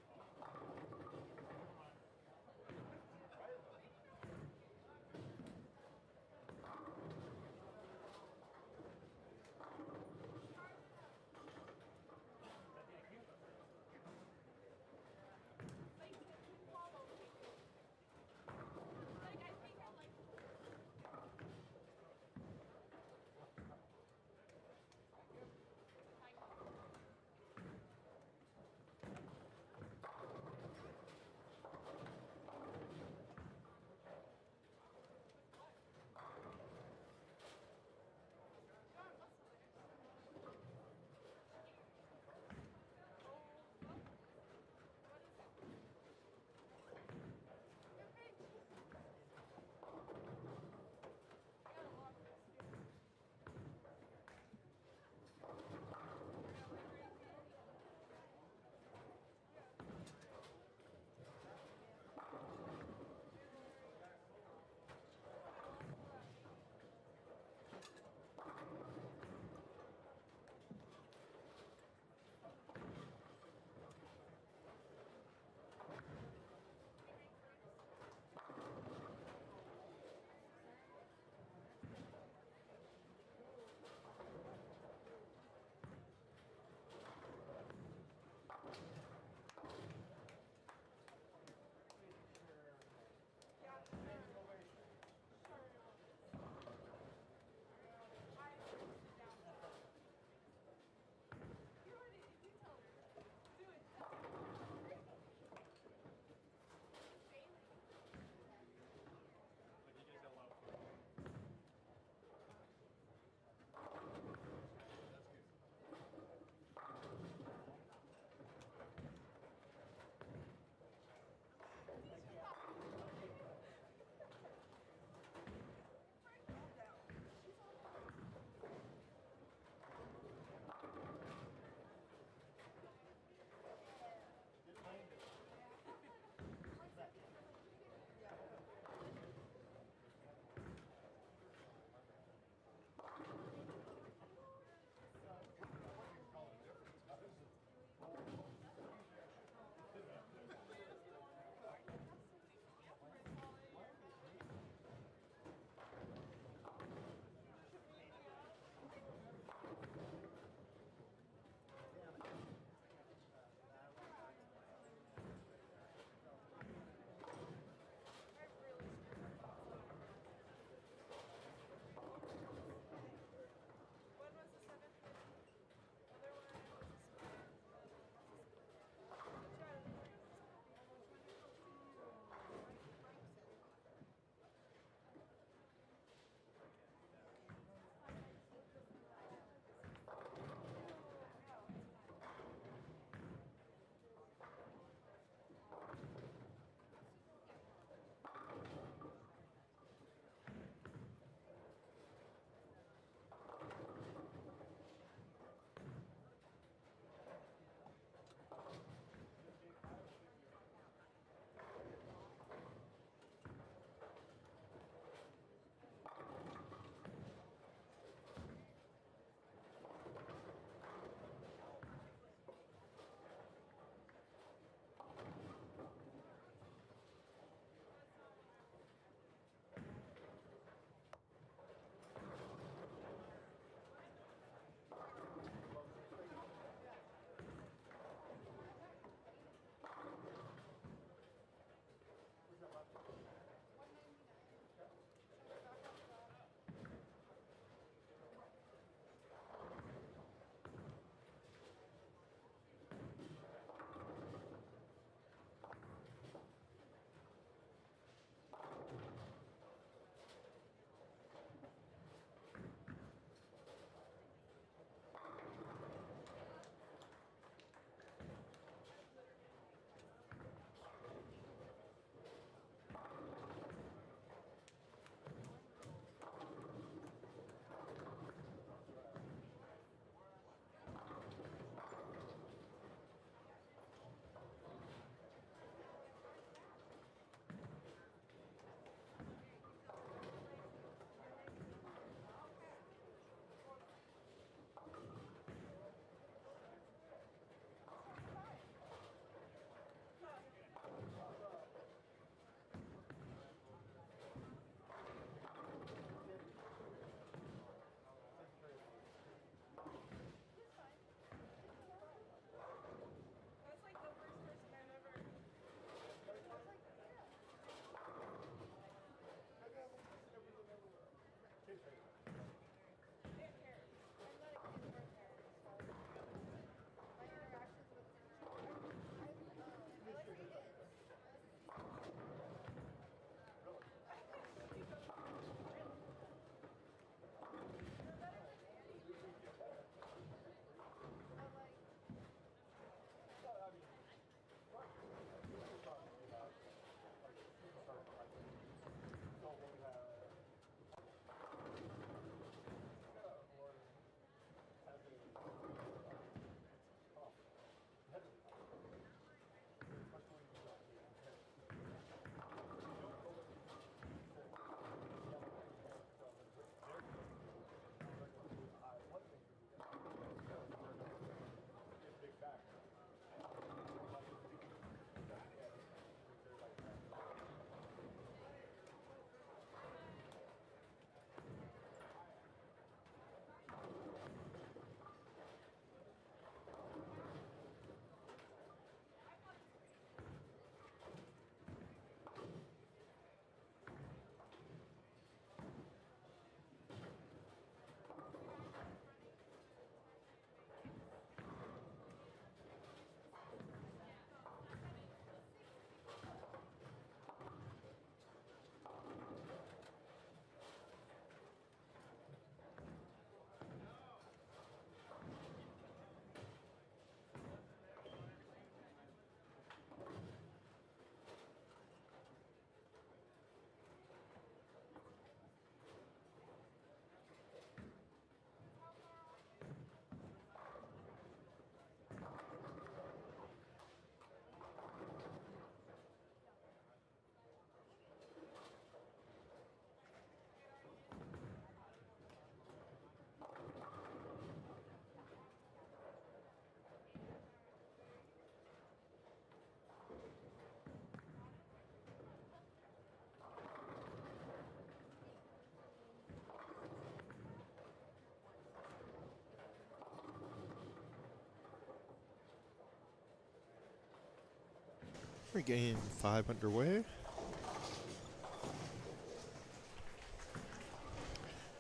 We're game 5 underway.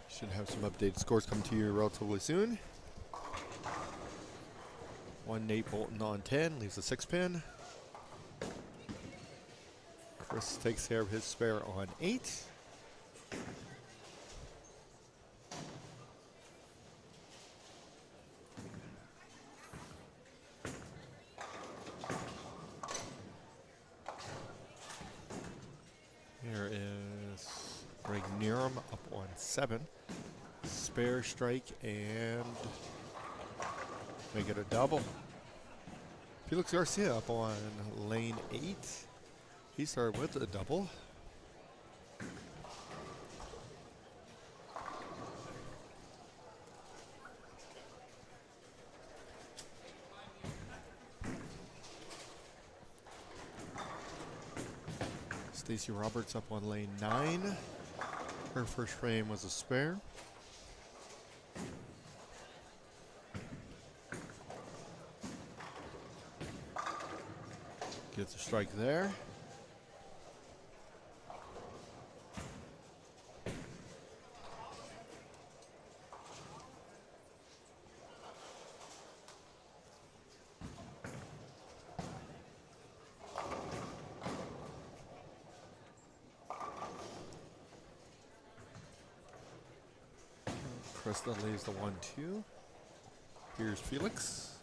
Should have some updated scores come to you relatively soon. 1 Nate Bolton on 10, leaves a 6 pin. Chris takes care of his spare on 8. Here is Greg Nerum up on 7. Spare, strike, and make it a double. Felix Garcia up on lane 8. He started with a double. Stacy Roberts up on lane 9. Her first frame was a spare. Gets a strike there. Krista leaves the 1-2. Here's Felix.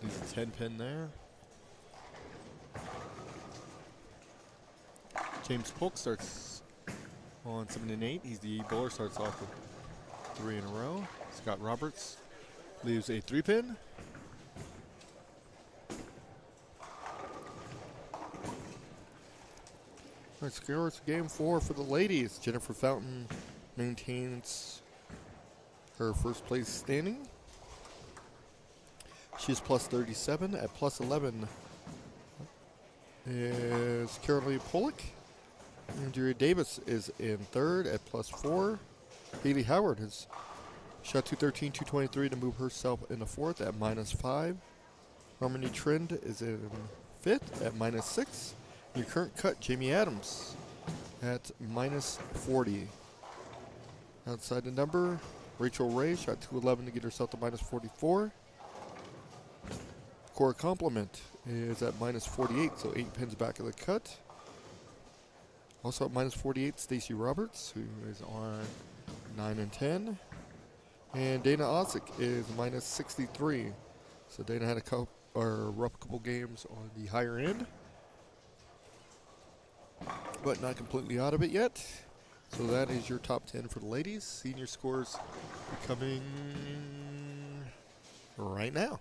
Leaves a 10 pin there. James Polk starts on 7 and 8. He's the bowler, starts off with 3 in a row. Scott Roberts leaves a 3 pin. Alright, scores game 4 for the ladies. Jennifer Fountain maintains her first place standing. She's plus 37. At plus 11 is Carolee Pollock. Andrea Davis is in third at plus 4. Haley Howard has shot 213, 223 to move herself into fourth at minus 5. Harmony Trend is in fifth at minus 6. Your current cut, Jamie Adams, at minus 40. Outside the number, Rachel Ray shot 211 to get herself to minus 44. Cora Compliment is at minus 48, so 8 pins back of the cut. Also at minus 48, Stacy Roberts, who is on 9 and 10. And Dana Osick is minus 63. So Dana had a rough couple games on the higher end, but not completely out of it yet. So that is your top 10 for the ladies. Senior scores coming right now.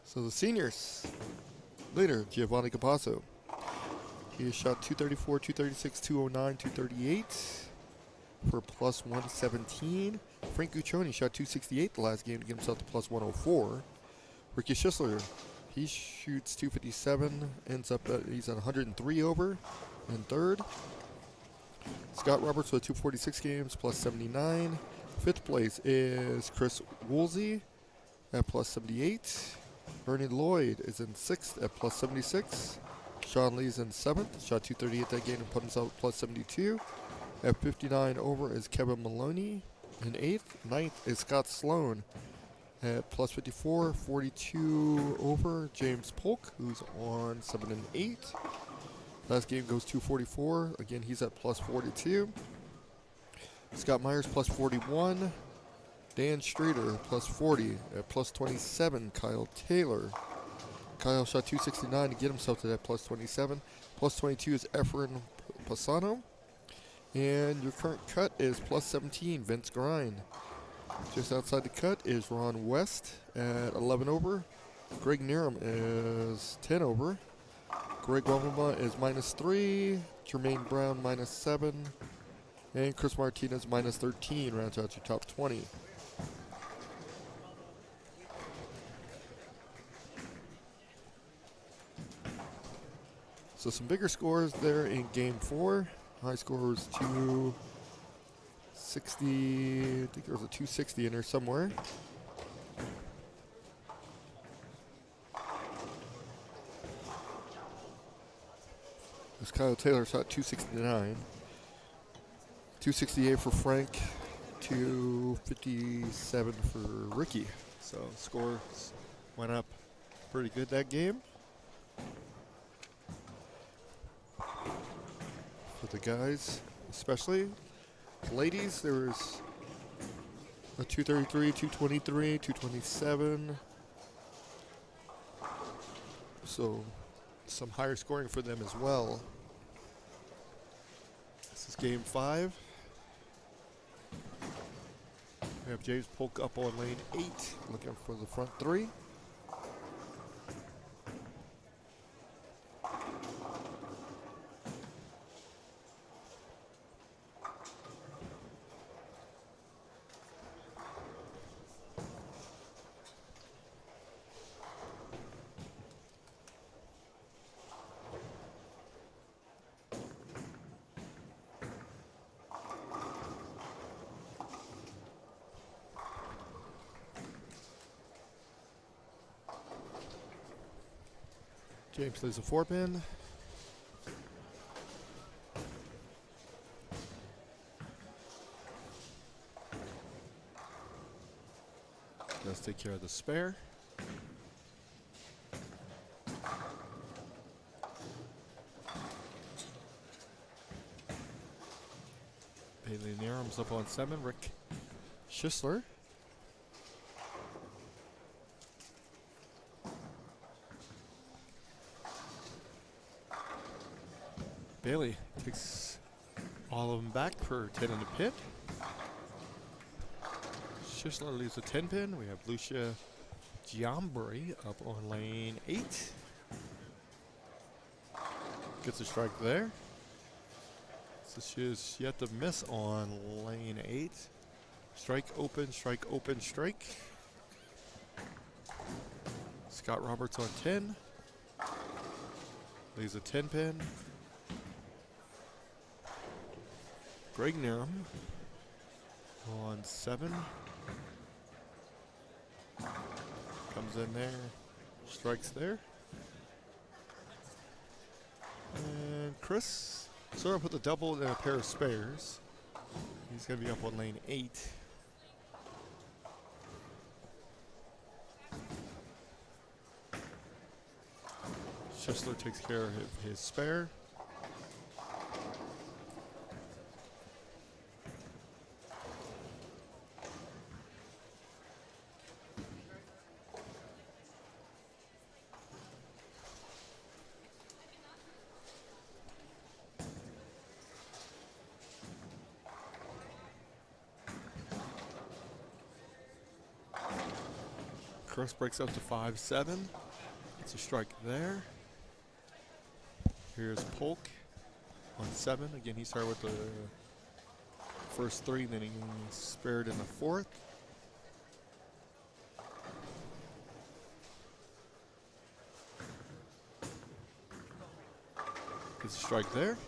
So the seniors, leader Giovanni Capasso. He has shot 234, 236, 209, 238 for plus 117. Frank Guccione shot 268 the last game to get himself to plus 104. Ricky Schisler, he shoots 257, ends up at, he's at 103 over in third. Scott Roberts with 246 games, plus 79. Fifth place is Chris Woolsey at plus 78. Bernie Lloyd is in sixth at plus 76. Sean Lee's in seventh, shot 238 that game and put himself at plus 72. At 59 over is Kevin Maloney in eighth. Ninth is Scott Sloan at plus 54. 42 over James Polk, who's on 7 and 8. Last game goes 244. Again, he's at plus 42. Scott Myers plus 41. Dan Streeter plus 40. At plus 27, Kyle Taylor. Kyle shot 269 to get himself to that plus 27. Plus 22 is Efren Pasano. And your current cut is plus 17, Vince Grind. Just outside the cut is Ron West at 11 over. Greg Nerum is 10 over. Greg Wavama is minus 3. Jermaine Brown minus 7. And Chris Martinez minus 13 rounds out your top 20. So some bigger scores there in game 4. High score was 260. I think there was a 260 in there somewhere. Because Kyle Taylor shot 269. 268 for Frank. 257 for Ricky. So scores went up pretty good that game. For the guys, especially. Ladies, there was a 233, 223, 227. So some higher scoring for them as well. This is game 5. We have James Polk up on lane 8, looking for the front 3. James leaves a 4-pin. Let's take care of the spare. Bailey Naram's up on 7. Rick Schisler. Bailey takes all of them back for 10 in the pit. Schisler leaves a 10 pin. We have Lucia Giambri up on lane 8. Gets a strike there. So she is yet to miss on lane 8. Strike open, strike open, strike. Scott Roberts on 10. Leaves a 10 pin. Greg Narum on 7. Comes in there, strikes there. And Chris sort of with a double and a pair of spares. He's going to be up on lane 8. Schisler takes care of his spare. Chris breaks up to 5-7. It's a strike there. Here's Polk on 7. Again, he started with the first 3, then he spared in the 4th. Gets a strike there.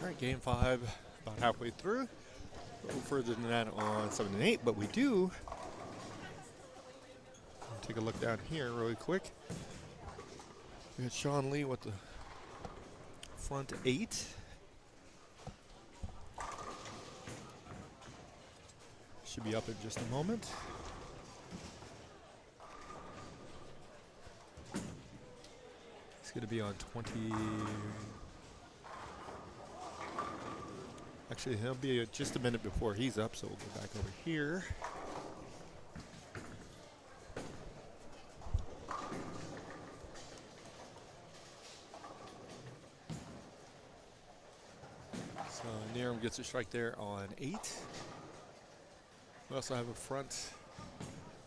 All right, game 5, about halfway through. A little further than that on 7 and 8, but we do. Take a look down here really quick. We got Sean Lee with the front 8. Should be up in just a moment. He's going to be on 20. Actually, he'll be just a minute before he's up, so we'll go back over here. So Niram gets a strike there on 8. We also have a front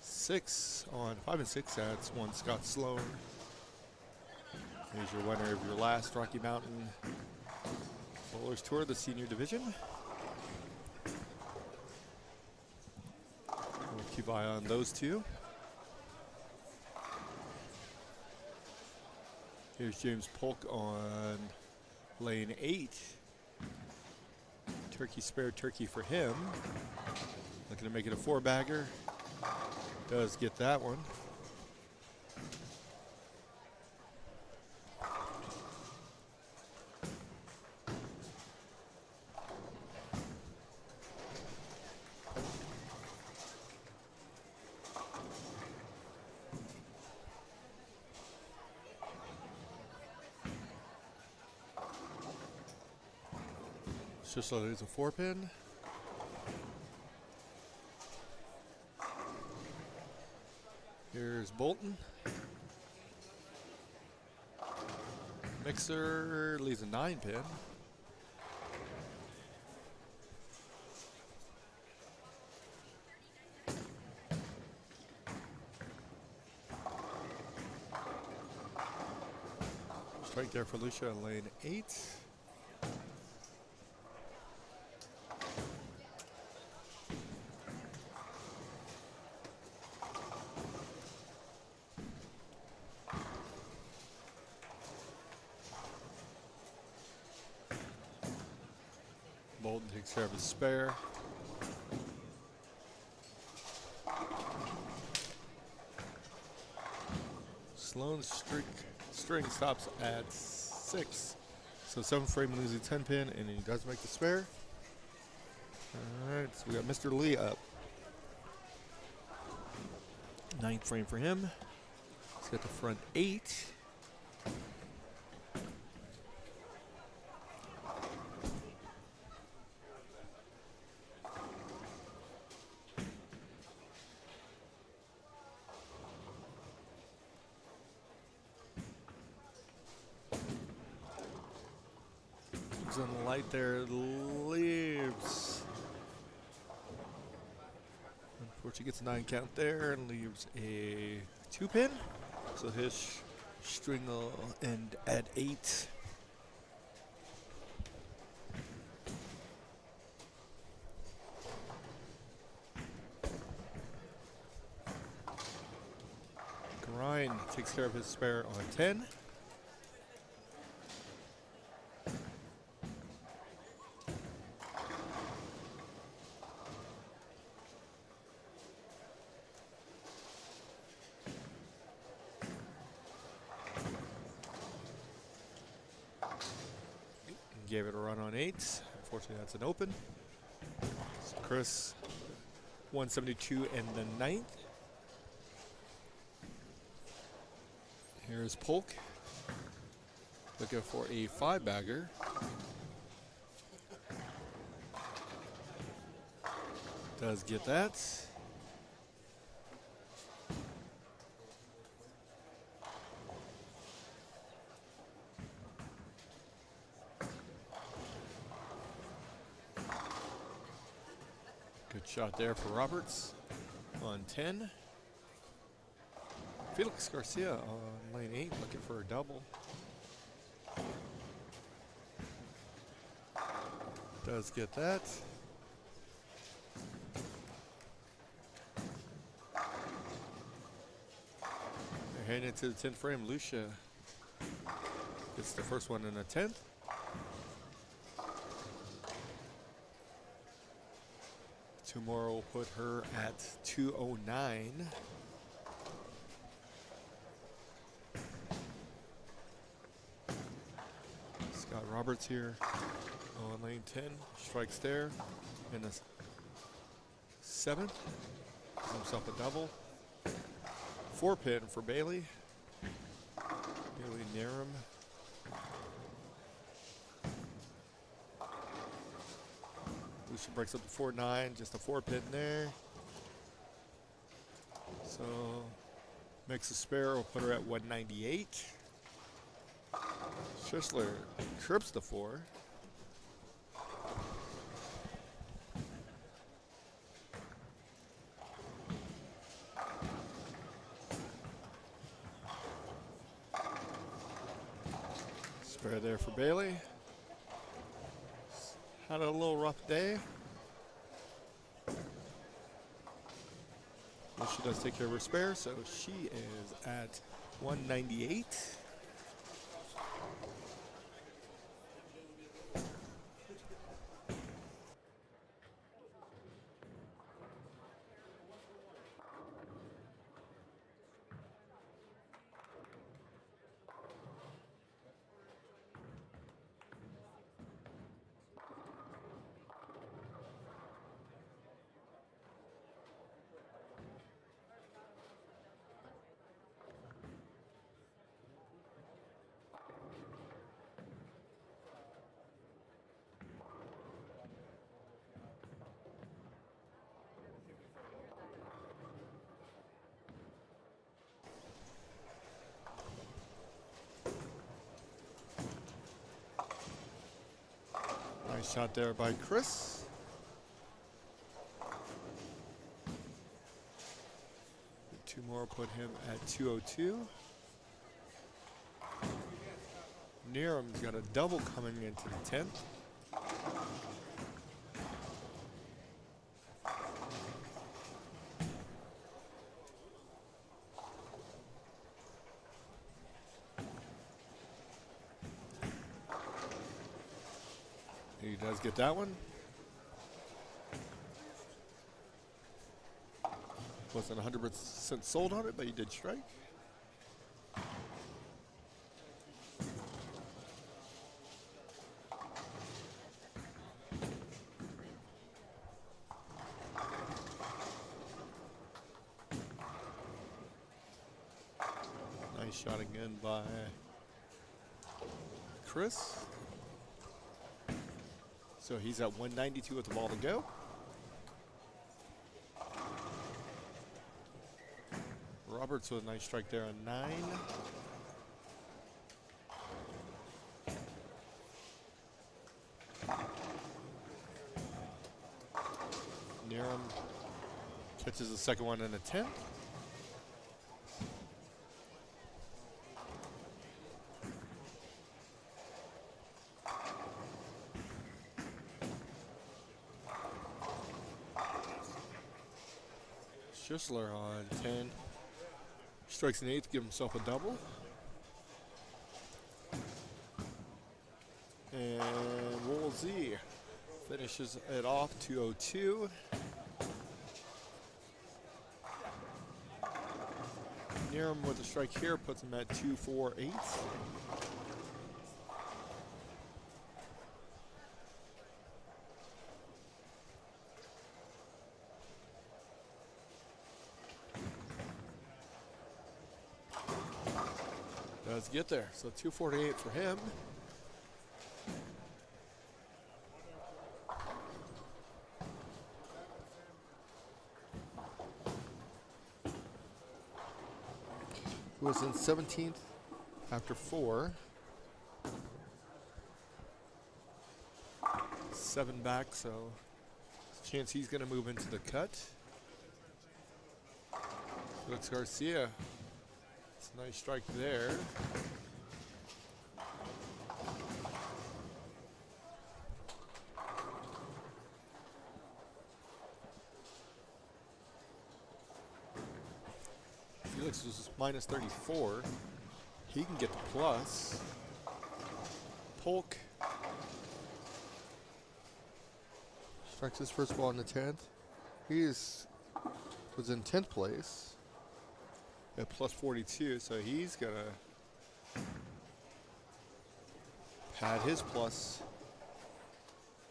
6 on 5 and 6. That's one Scott Sloan. Here's your winner of your last Rocky Mountain Bowlers Tour, the senior division. We'll keep an eye on those two. Here's James Polk on lane 8. Turkey spare turkey for him. Looking to make it a 4-bagger. Does get that one. Just so there's a 4-pin. Here's Bolton. Mixer leaves a 9-pin. Strike there for Lucia on lane 8. Bolton takes care of his spare. Sloan's string stops at 6. So 7 frame losing 10 pin, and he does make the spare. Alright, so we got Mr. Lee up. 9th frame for him. He's got the front 8. On the light there, leaves. Unfortunately, gets a 9 count there and leaves a 2-pin. So his string will end at 8. Grind takes care of his spare on 10. Gave it a run on 8. Unfortunately, that's an open. So Chris, 172 and the 9th. Here's Polk. Looking for a 5-bagger. Does get that. Good shot there for Roberts on 10. Felix Garcia on lane 8 looking for a double. Does get that. They're heading into the 10th frame. Lucia gets the first one in the 10th. Two more will put her at 209. Scott Roberts here on lane 10. Strikes there in the 7th. Gives himself a double. 4-pin for Bailey. Bailey Narum. Lucia breaks up to 4-9, just a 4-pin there. So makes a spare, will put her at 198. Schussler trips the 4. Spare there for Bailey. Had a little rough day. Well, she does take care of her spare, so she is at 198. Nice shot there by Chris. Two more put him at 202. Nerum's got a double coming into the 10th. He does get that one. Wasn't 100% sold on it, but he did strike. Nice shot again by Chris. So he's at 192 with the ball to go. Roberts with a nice strike there on 9. Narum catches the second one in the 10th. Schussler on 10. Strikes an 8th, give himself a double. And Woolsey finishes it off 202. Narum with a strike here puts him at 248. Does get there, so 248 for him. Who was in 17th after 4. 7 back, so there's a chance he's going to move into the cut. Felix Garcia. It's a nice strike there. Felix was minus 34. He can get the plus. Polk strikes his first ball in the 10th. was in 10th place at plus 42, so he's gonna pad his plus.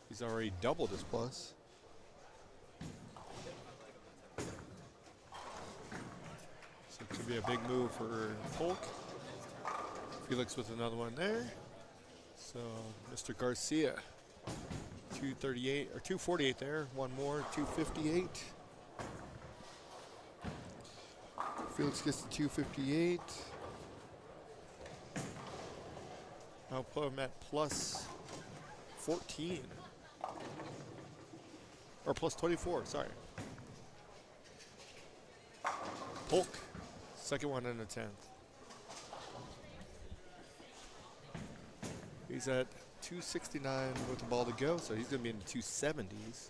He's already doubled his plus. So it could be a big move for Polk. Felix with another one there. So Mr. Garcia, 238 or 248 there. One more, 258. Felix gets to 258. I'll put him at plus 14. Or plus 24, sorry. Polk, second one in the 10th. He's at 269 with the ball to go, so he's going to be in the 270s.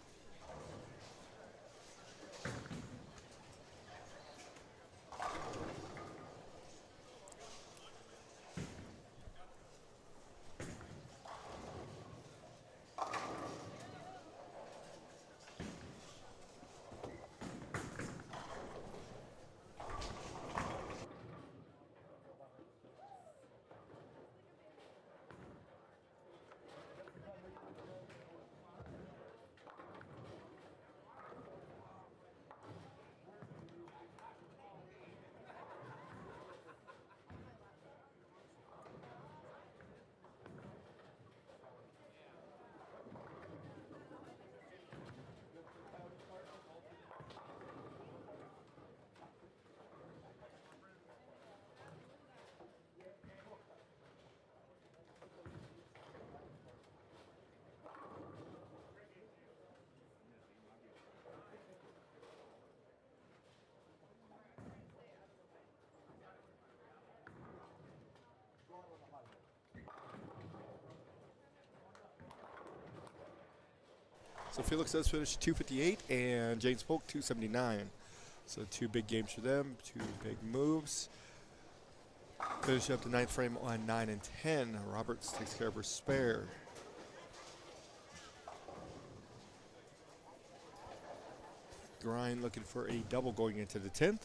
So Felix does finish 258 and James Polk 279. So two big games for them, two big moves. Finish up the ninth frame on 9 and 10. Roberts takes care of her spare. Grind looking for a double going into the 10th.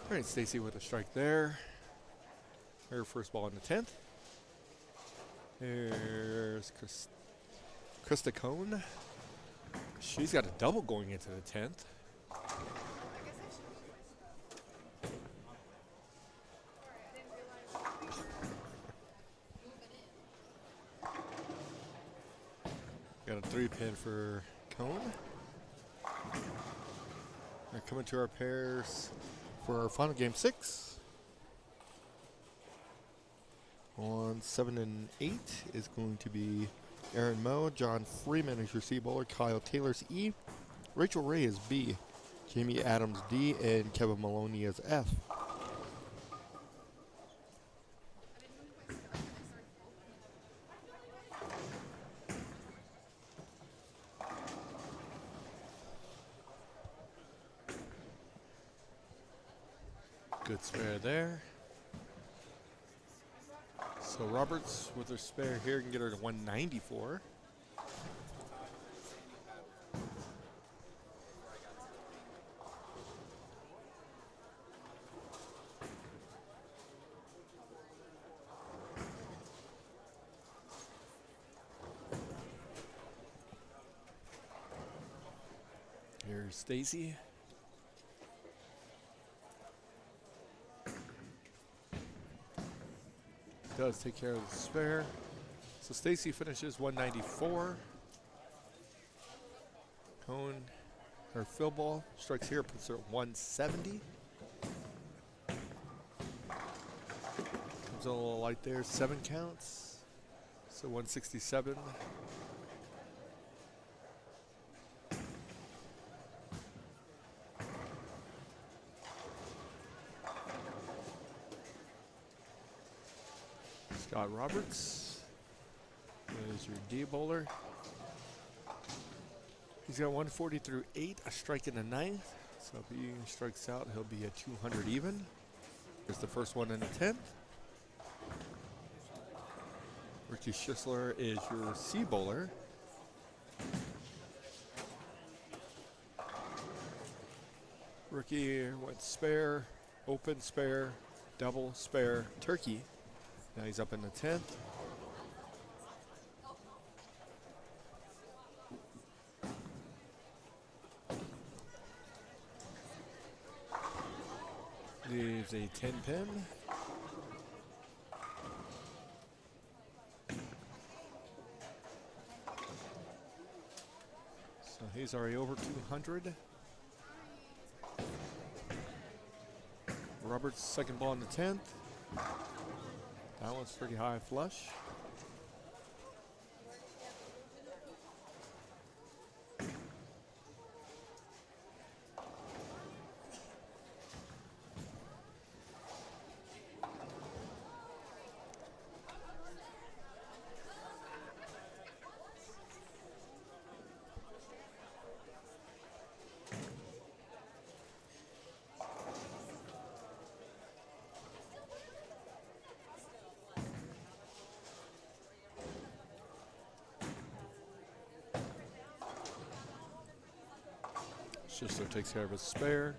All right, Stacy with a strike there. Her first ball in the 10th. There's Krista Cone. She's got a double going into the 10th. Got a 3-pin for Cone. They're coming to our pairs. For our final game 6. On 7 and 8 is going to be Aaron Moe. John Freeman is your C bowler. Kyle Taylor's E. Rachel Ray is B. Jamie Adams D. And Kevin Maloney is F. Good spare there. So Roberts with her spare here can get her to 194. Here's Stacy. Does take care of the spare. So Stacy finishes 194. Cone, her fill ball strikes here, puts her at 170. Comes a little light there, 7 counts. So 167. Scott Roberts is your D bowler. He's got 140 through 8, a strike in the 9th. So if he strikes out, he'll be at 200 even. Here's the first one in the 10th. Ricky Schisler is your C bowler. Ricky went spare, open spare, double spare, turkey. Now he's up in the 10th. Leaves a 10 pin. So he's already over 200. Roberts' second ball in the 10th. That one's pretty high flush. Schisler takes care of his spare.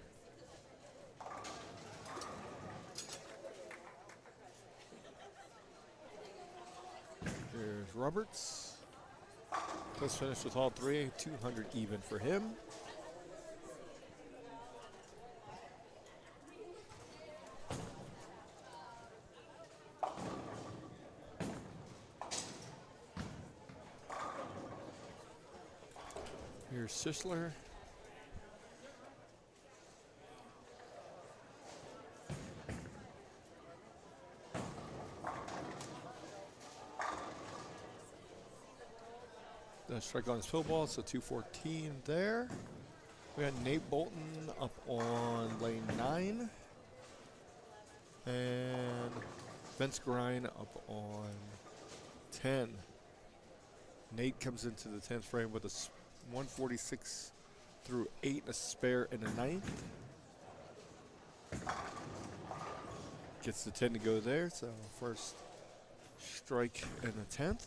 Here's Roberts. Does finish with all 3, 200 even for him. Here's Schisler. Strike on his fill ball, so 214 there. We got Nate Bolton up on lane 9. And Vince Grine up on 10. Nate comes into the 10th frame with a 146 through 8, a spare in the 9th. Gets the 10 to go there, so first strike in the 10th.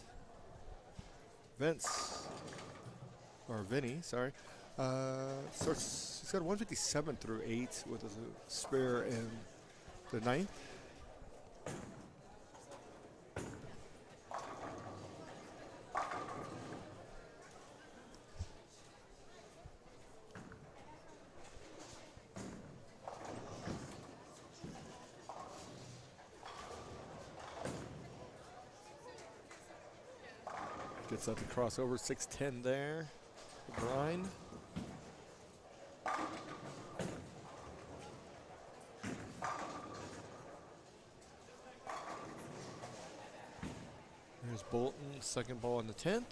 Vinny, sorry. Starts, he's got 157 through 8 with a spare in the 9th. Gets up the crossover, 610 there. Brine. Here's Bolton, second ball in the 10th.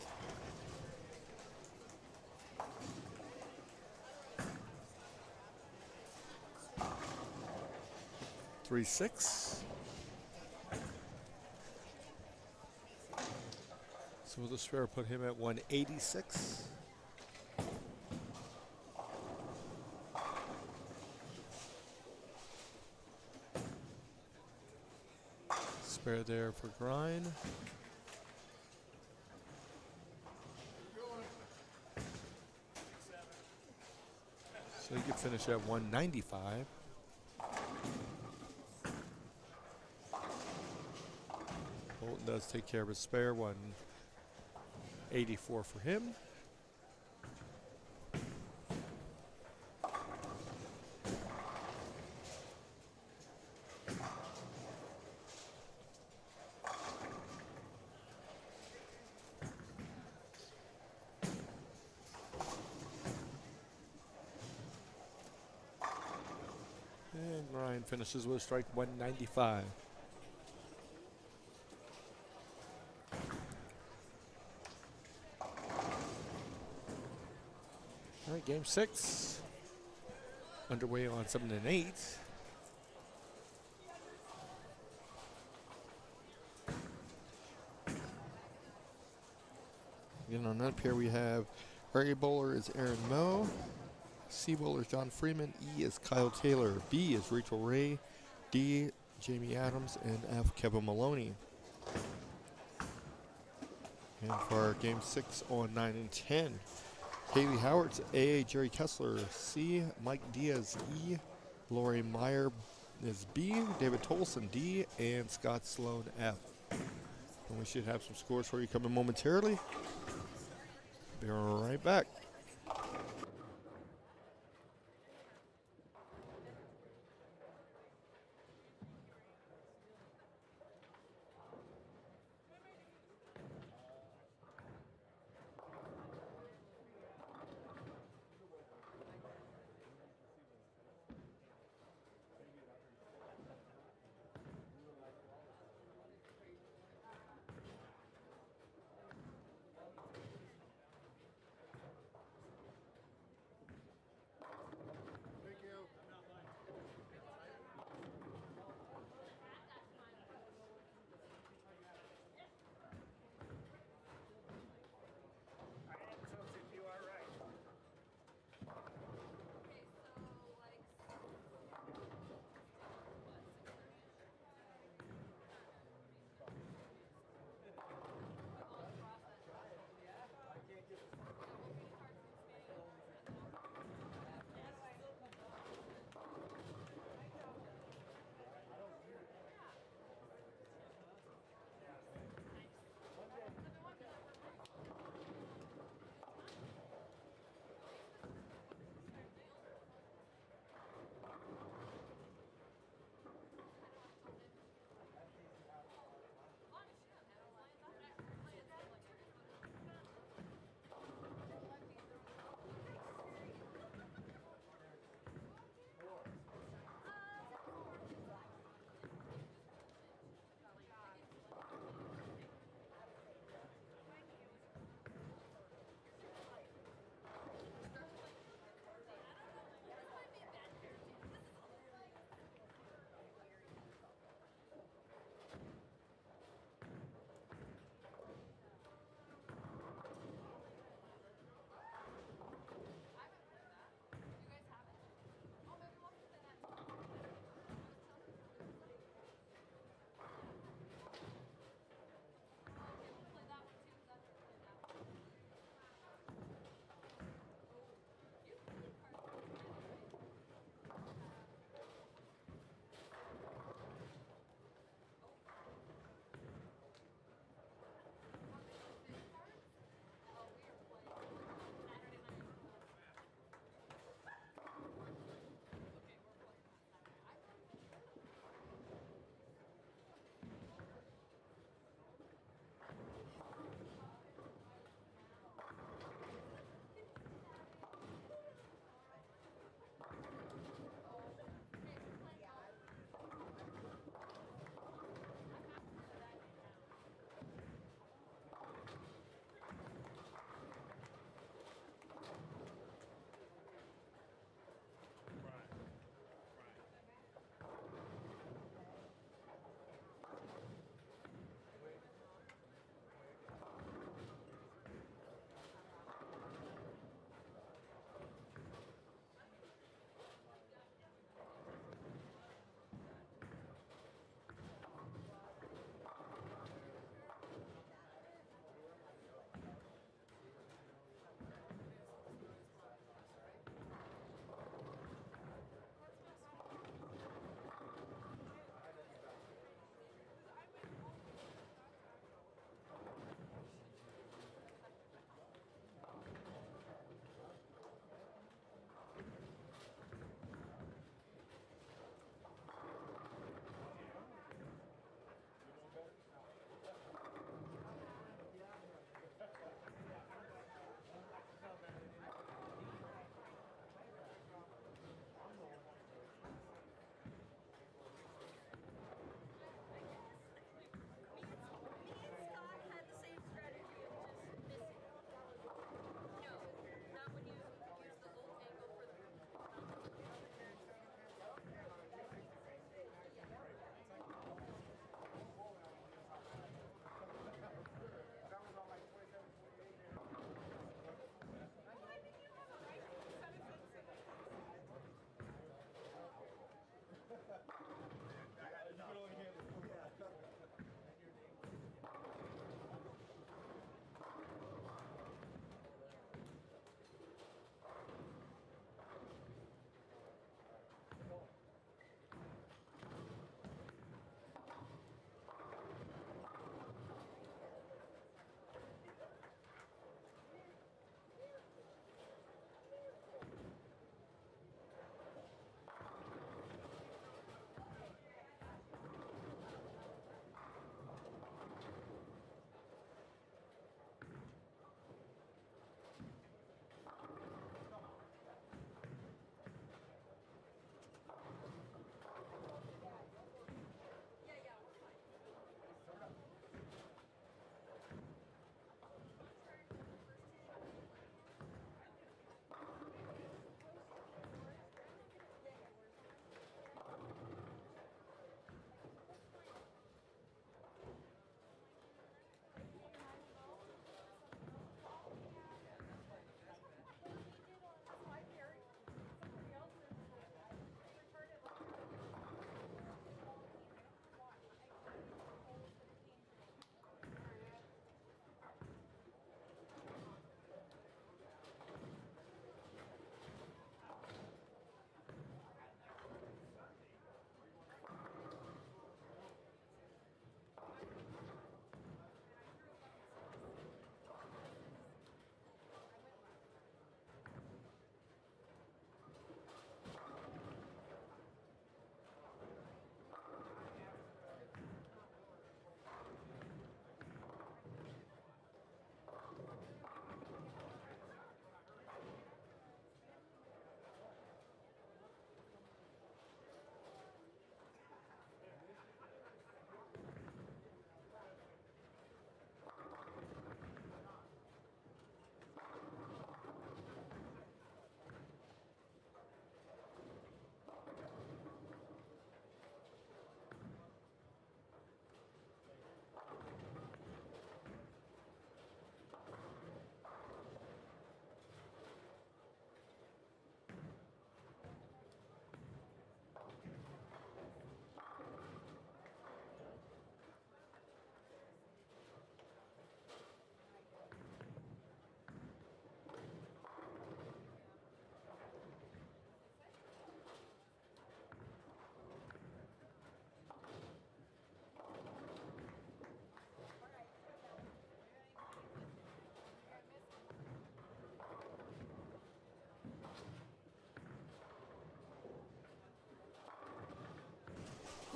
3-6. So the spare put him at 186. Spare there for Grind. So he could finish at 195. Bolton does take care of his spare, 184 for him. And Ryan finishes with a strike 195. All right, game 6. Underway on 7 and 8. Again, on that pair we have A bowler is Aaron Moe, C bowler is John Freeman, E is Kyle Taylor, B is Rachel Ray, D Jamie Adams, and F Kevin Maloney. And for our game 6 on 9 and 10, Haley Howard's A, Jerry Kessler, C, Mike Diaz, E, Lori Meyer is B, David Tolson, D, and Scott Sloan, F. And we should have some scores for you coming momentarily. Be right back.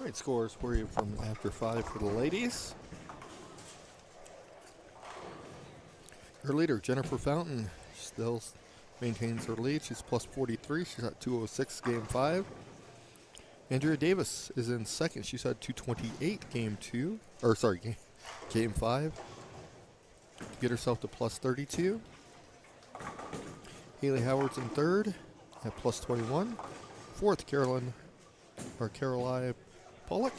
Alright, scores for you from after 5 for the ladies. Her leader, Jennifer Fountain, still maintains her lead. She's plus 43. She's at 206 game 5. Andrea Davis is in second. She's at 228 game 2. Or sorry, game 5. To get herself to plus 32. Haley Howard's in third at plus 21. Fourth, Caroline Pollock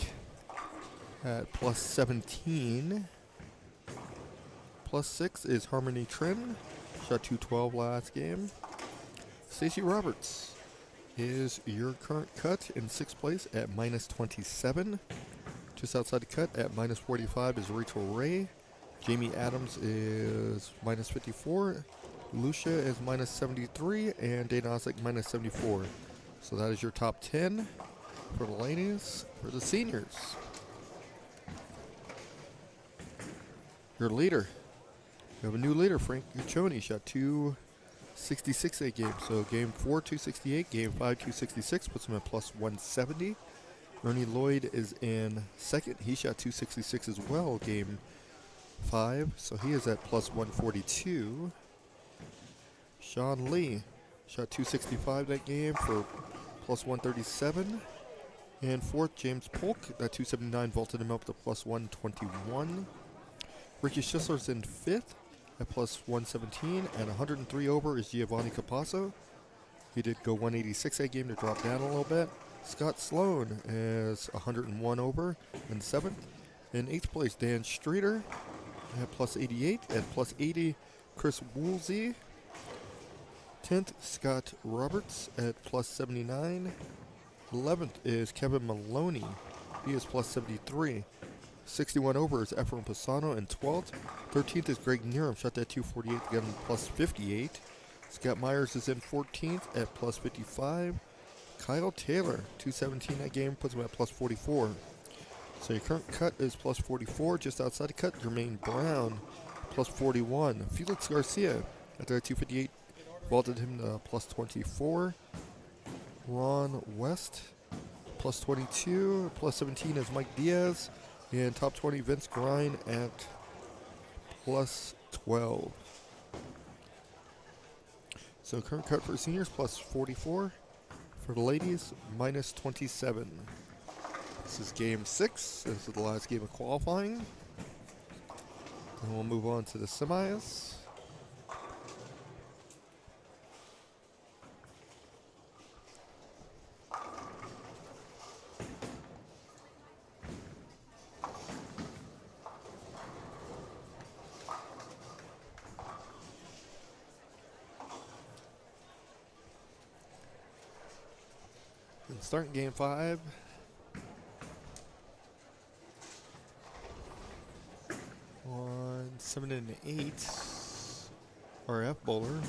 at plus 17. Plus 6 is Harmony Trim. Shot 212 last game. Stacey Roberts is your current cut in 6th place at minus 27. Just outside the cut at minus 45 is Rachel Ray. Jamie Adams is minus 54. Lucia is minus 73. And Dana Oslick minus 74. So that is your top 10 for the ladies. For the seniors, your leader. We have a new leader, Frank Guccione. Shot 266 a game. So game 4, 268. Game 5, 266. Puts him at plus 170. Ernie Lloyd is in second. He shot 266 as well, game 5. So he is at plus 142. Sean Lee shot 265 that game for plus 137. And fourth, James Polk. That 279 vaulted him up to plus 121. Ricky Schissler's in fifth at plus 117, and 103 over is Giovanni Capasso. He did go 186 that game to drop down a little bit. Scott Sloan is 101 over in seventh. In eighth place, Dan Streeter at plus 88. At plus 80, Chris Woolsey. 10th, Scott Roberts at plus 79. 11th is Kevin Maloney. He is plus 73. 61 over is Efren Pisano in 12th. 13th is Greg Nerum, shot that 248 to get him plus 58. Scott Myers is in 14th at plus 55. Kyle Taylor, 217 that game, puts him at plus 44. So your current cut is plus 44. Just outside the cut, Jermaine Brown, plus 41. Felix Garcia, at that 258, vaulted him to plus 24. Ron West, plus 22. Plus 17 is Mike Diaz. And top 20, Vince Grine at plus 12. So current cut for seniors, plus 44. For the ladies, minus 27. This is game 6. This is the last game of qualifying. And we'll move on to the semis. Starting game 5. On 7 and 8, RF bowler,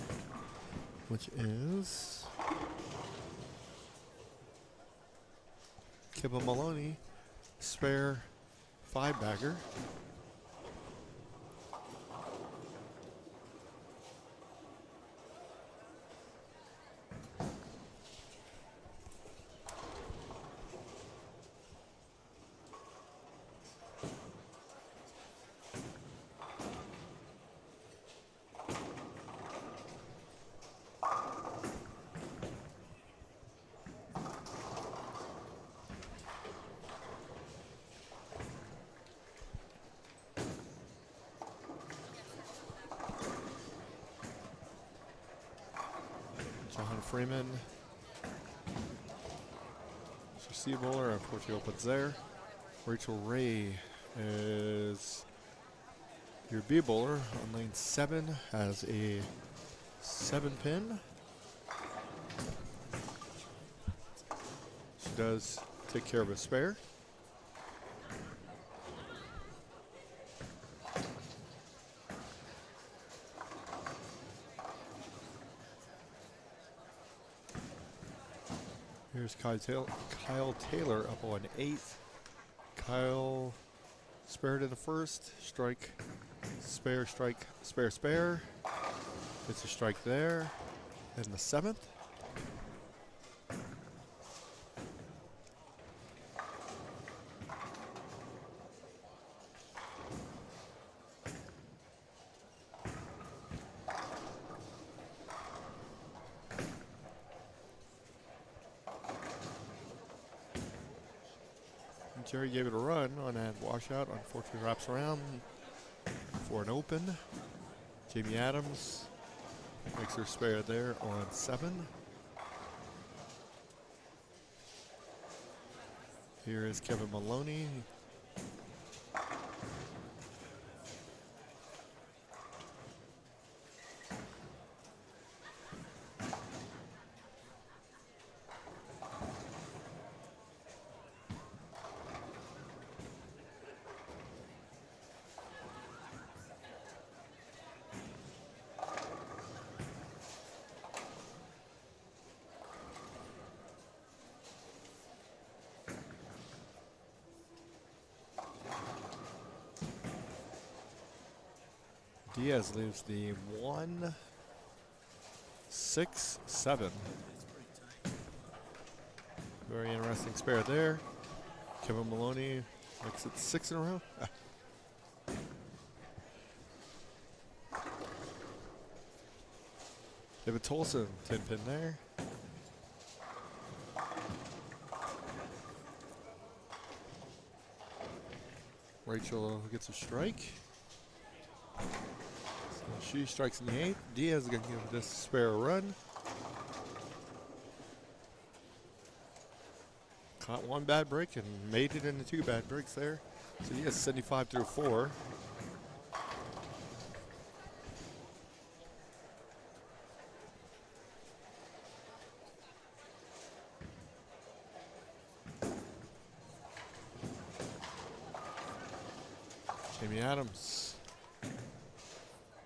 which is Kevin Maloney, spare 5-bagger. John Freeman, C bowler, unfortunately opens there. Rachel Ray is your B bowler on lane 7, has a 7-pin. She does take care of a spare. Here's Kyle Taylor up on 8th. Kyle spared in the first. Strike, spare, strike, spare, spare. It's a strike there. In the 7th. Jerry gave it a run on that washout. Unfortunately, wraps around for an open. Jamie Adams makes her spare there on 7. Here is Kevin Maloney. Diaz leaves the 1-6-7. Very interesting spare there. Kevin Maloney makes it 6 in a row. David Tolson, 10 pin there. Rachel gets a strike. She strikes in the 8th. Diaz is going to give this spare a run. Caught one bad break and made it into 2 bad breaks there. So he has 75 through 4. Jamie Adams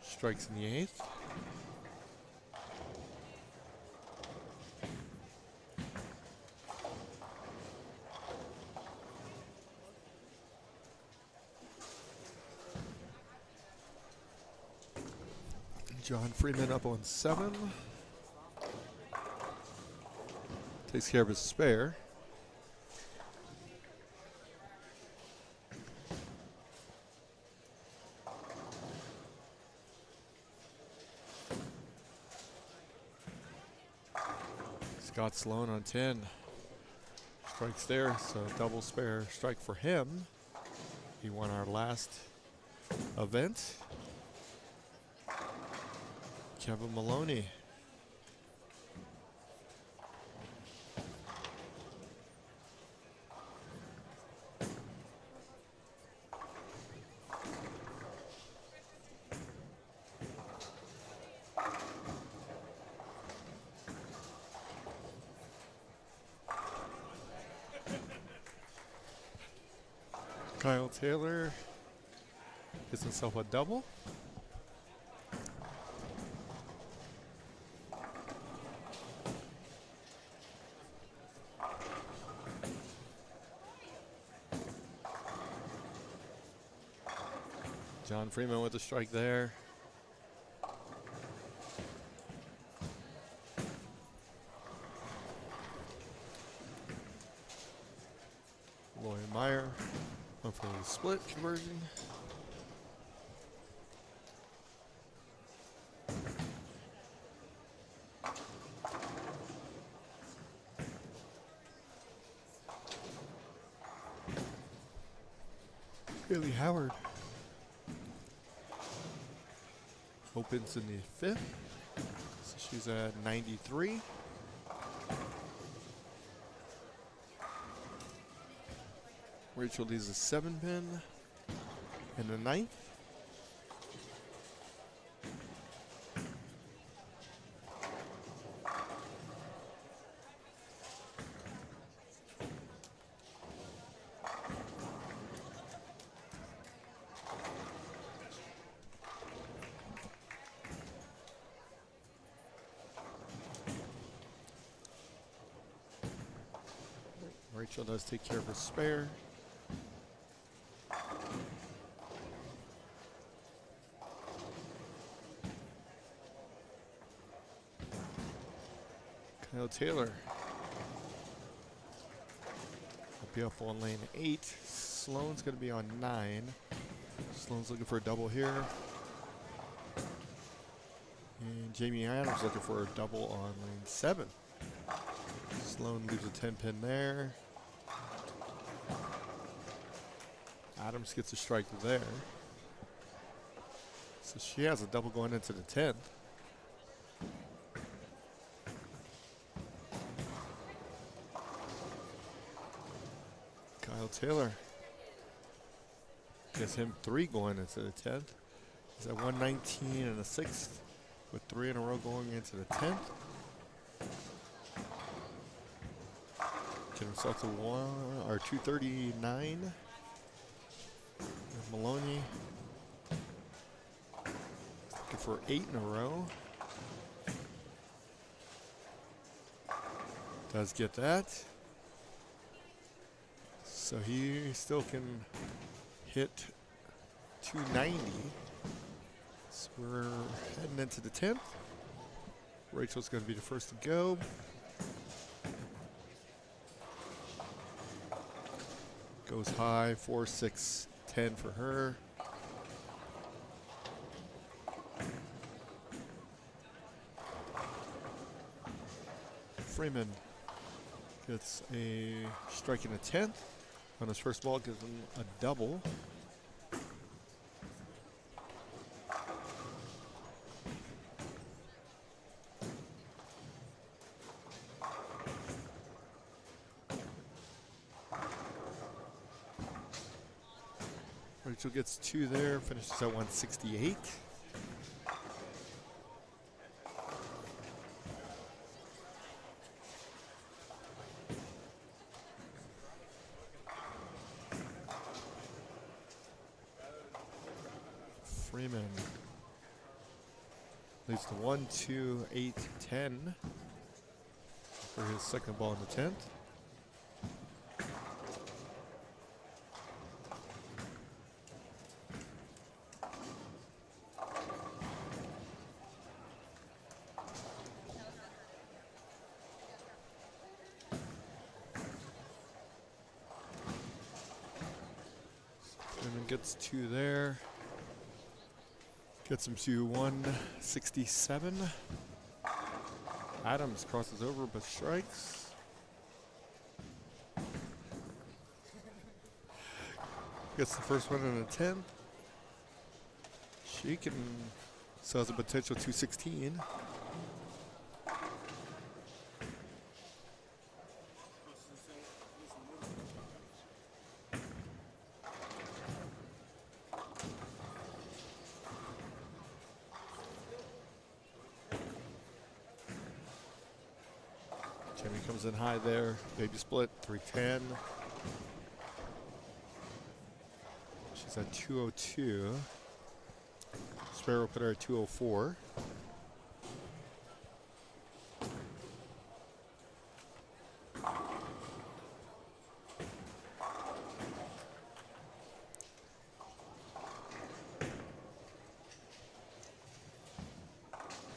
strikes in the 8th. John Freeman up on 7. Takes care of his spare. Scott Sloan on 10. Strikes there, so double spare strike for him. He won our last event. Kevin Maloney. Kyle Taylor gets himself a double. John Freeman with a strike there. Lloyd Meyer went for the split conversion. Haley Howard opens in the 5th, so she's at 93. Rachel leaves a 7 pin in the 9th. Rachel does take care of her spare. Kyle Taylor will be up on lane 8. Sloan's going to be on 9. Sloan's looking for a double here. And Jamie Adams looking for a double on lane 7. Sloan leaves a 10 pin there. Adams gets a strike there. So she has a double going into the 10th. Kyle Taylor gets him 3 going into the 10th. He's at 119 and a 6th with 3 in a row going into the 10th. Get himself to 239. Maloney looking for 8 in a row. Does get that. So he still can hit 290. So we're heading into the 10th. Rachel's going to be the first to go. Goes high, 4, 6, 10 for her. Freeman gets a strike in the 10th. On his first ball, gives him a double. Rachel gets 2 there, finishes at 168. Freeman leads to 1, 2, 8, 10 for his second ball in the 10th. Freeman gets 2 there. Gets him to 167. Adams crosses over but strikes. Gets the first one in the 10th. She can still has a potential 216. Jamie comes in high there. Baby split, 310. She's at 202. Sparrow put her at 204.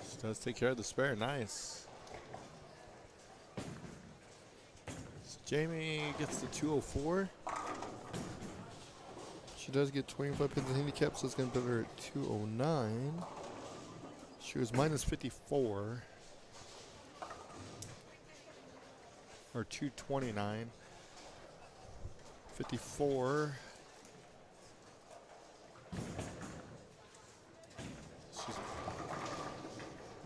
She does take care of the spare, nice. Jamie gets to 204. She does get 25 pins of handicap, so it's going to put her at 209. She was minus 54. Or 229. 54. She's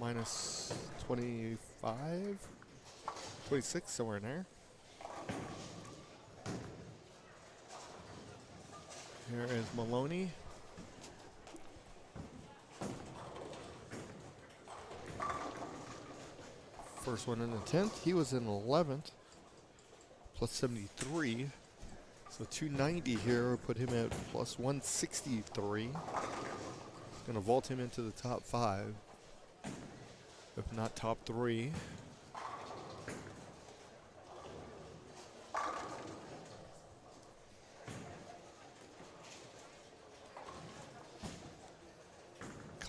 minus 25. 26, somewhere in there. Here is Maloney. First one in the 10th. He was in 11th. Plus 73. So 290 here would put him at plus 163. Gonna vault him into the top 5. If not top 3.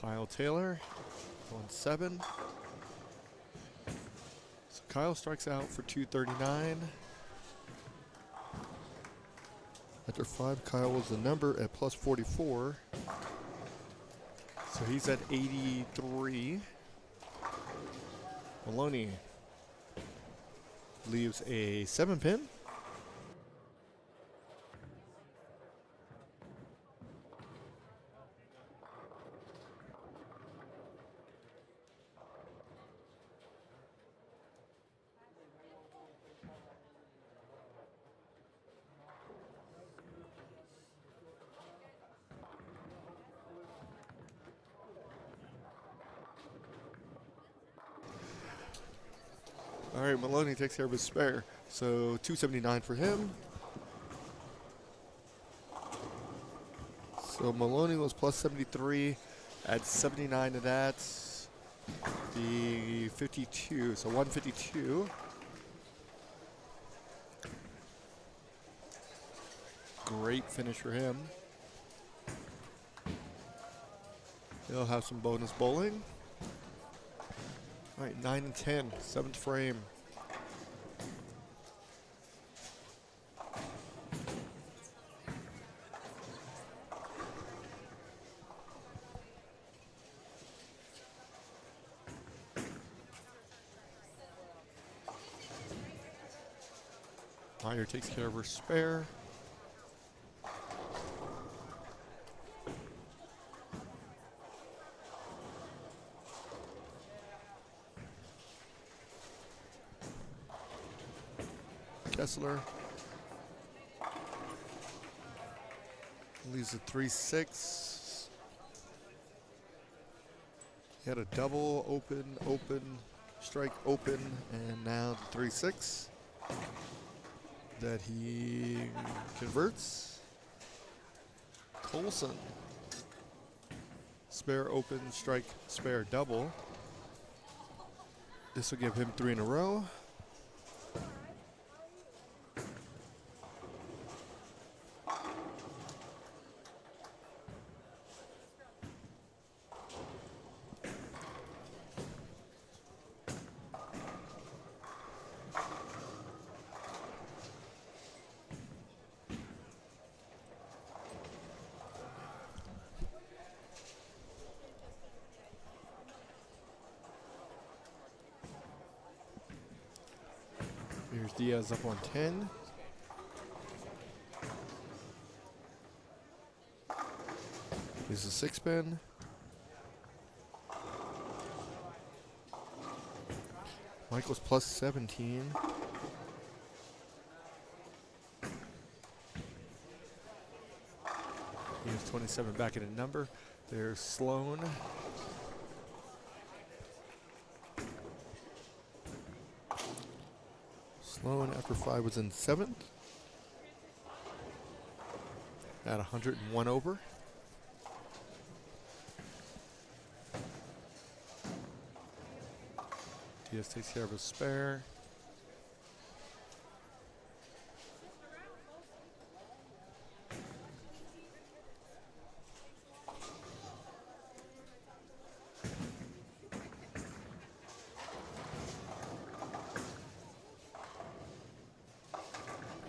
Kyle Taylor, 1-7. So Kyle strikes out for 239. After 5, Kyle was the number at plus 44. So he's at 83. Maloney leaves a 7-pin. All right, Maloney takes care of his spare. So 279 for him. So Maloney was plus 73. Add 79 to that. Be 52. So 152. Great finish for him. He'll have some bonus bowling. All right, 9 and 10, 7th frame. Meyer takes care of her spare. Kessler leaves a 3-6. He had a double, open, open, strike, open, and now the 3-6 that he converts. Colson. Spare, open, strike, spare, double. This will give him 3 in a row. Here's Diaz up on 10. Here's a 6-pin. Michael's plus 17. He has 27 back in a number. There's Sloan. Sloan after 5 was in 7th. At 101 over. Diaz takes care of his spare.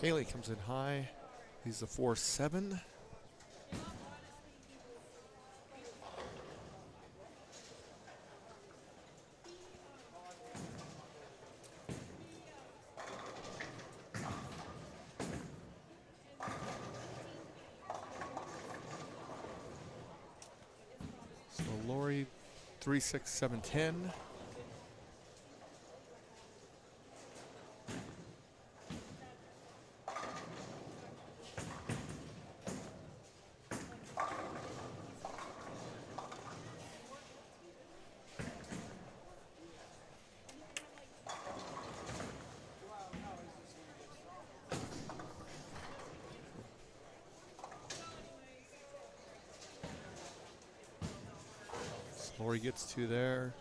Haley comes in high. He's a 4-7. So Lori 3-6, 7-10. Lori gets 2 there.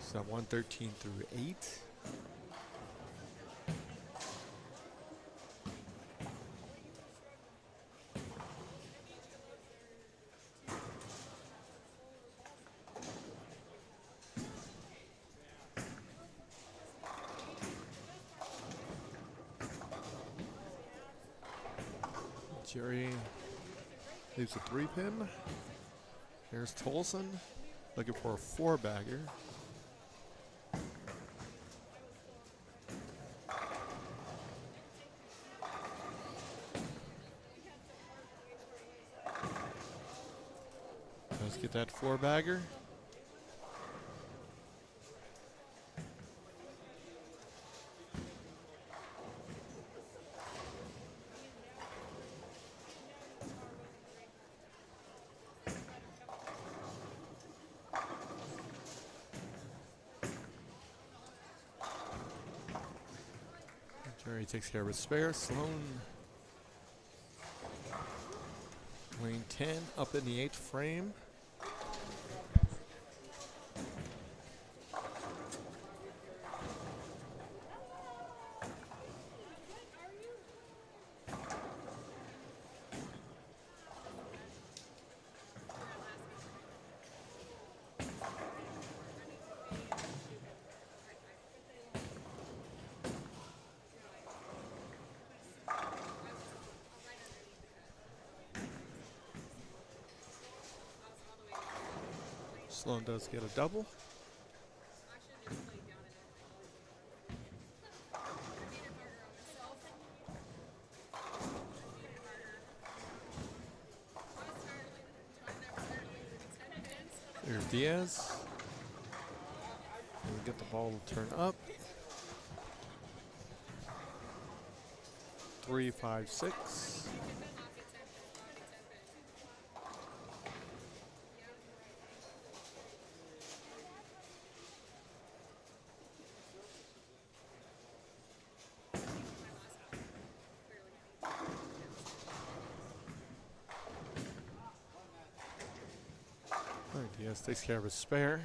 So 113 through 8. Jerry leaves a 3-pin. Here's Tolson looking for a 4-bagger. Let's get that 4-bagger. Murray takes care of his spare. Sloan. Lane 10 up in the 8th frame. Sloan does get a double. There's Diaz. And we get the ball to turn up. 3, 5, 6. Diaz takes care of his spare.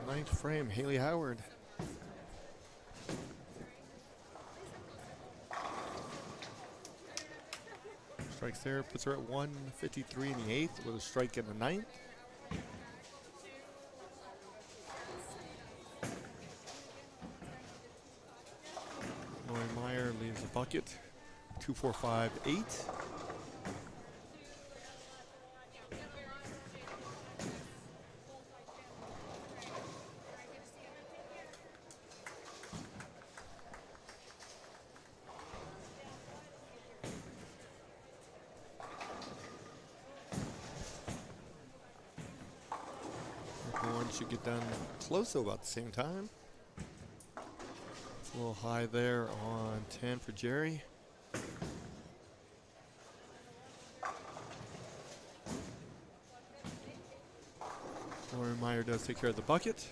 Ninth frame, Haley Howard. Strikes there, puts her at 153 in the 8th with a strike in the 9th. Lori Meyer leaves the bucket. 2, 4, 5, 8. Everyone should get done close to about the same time. It's a little high there on 10 for Jerry. Lori Meyer does take care of the bucket.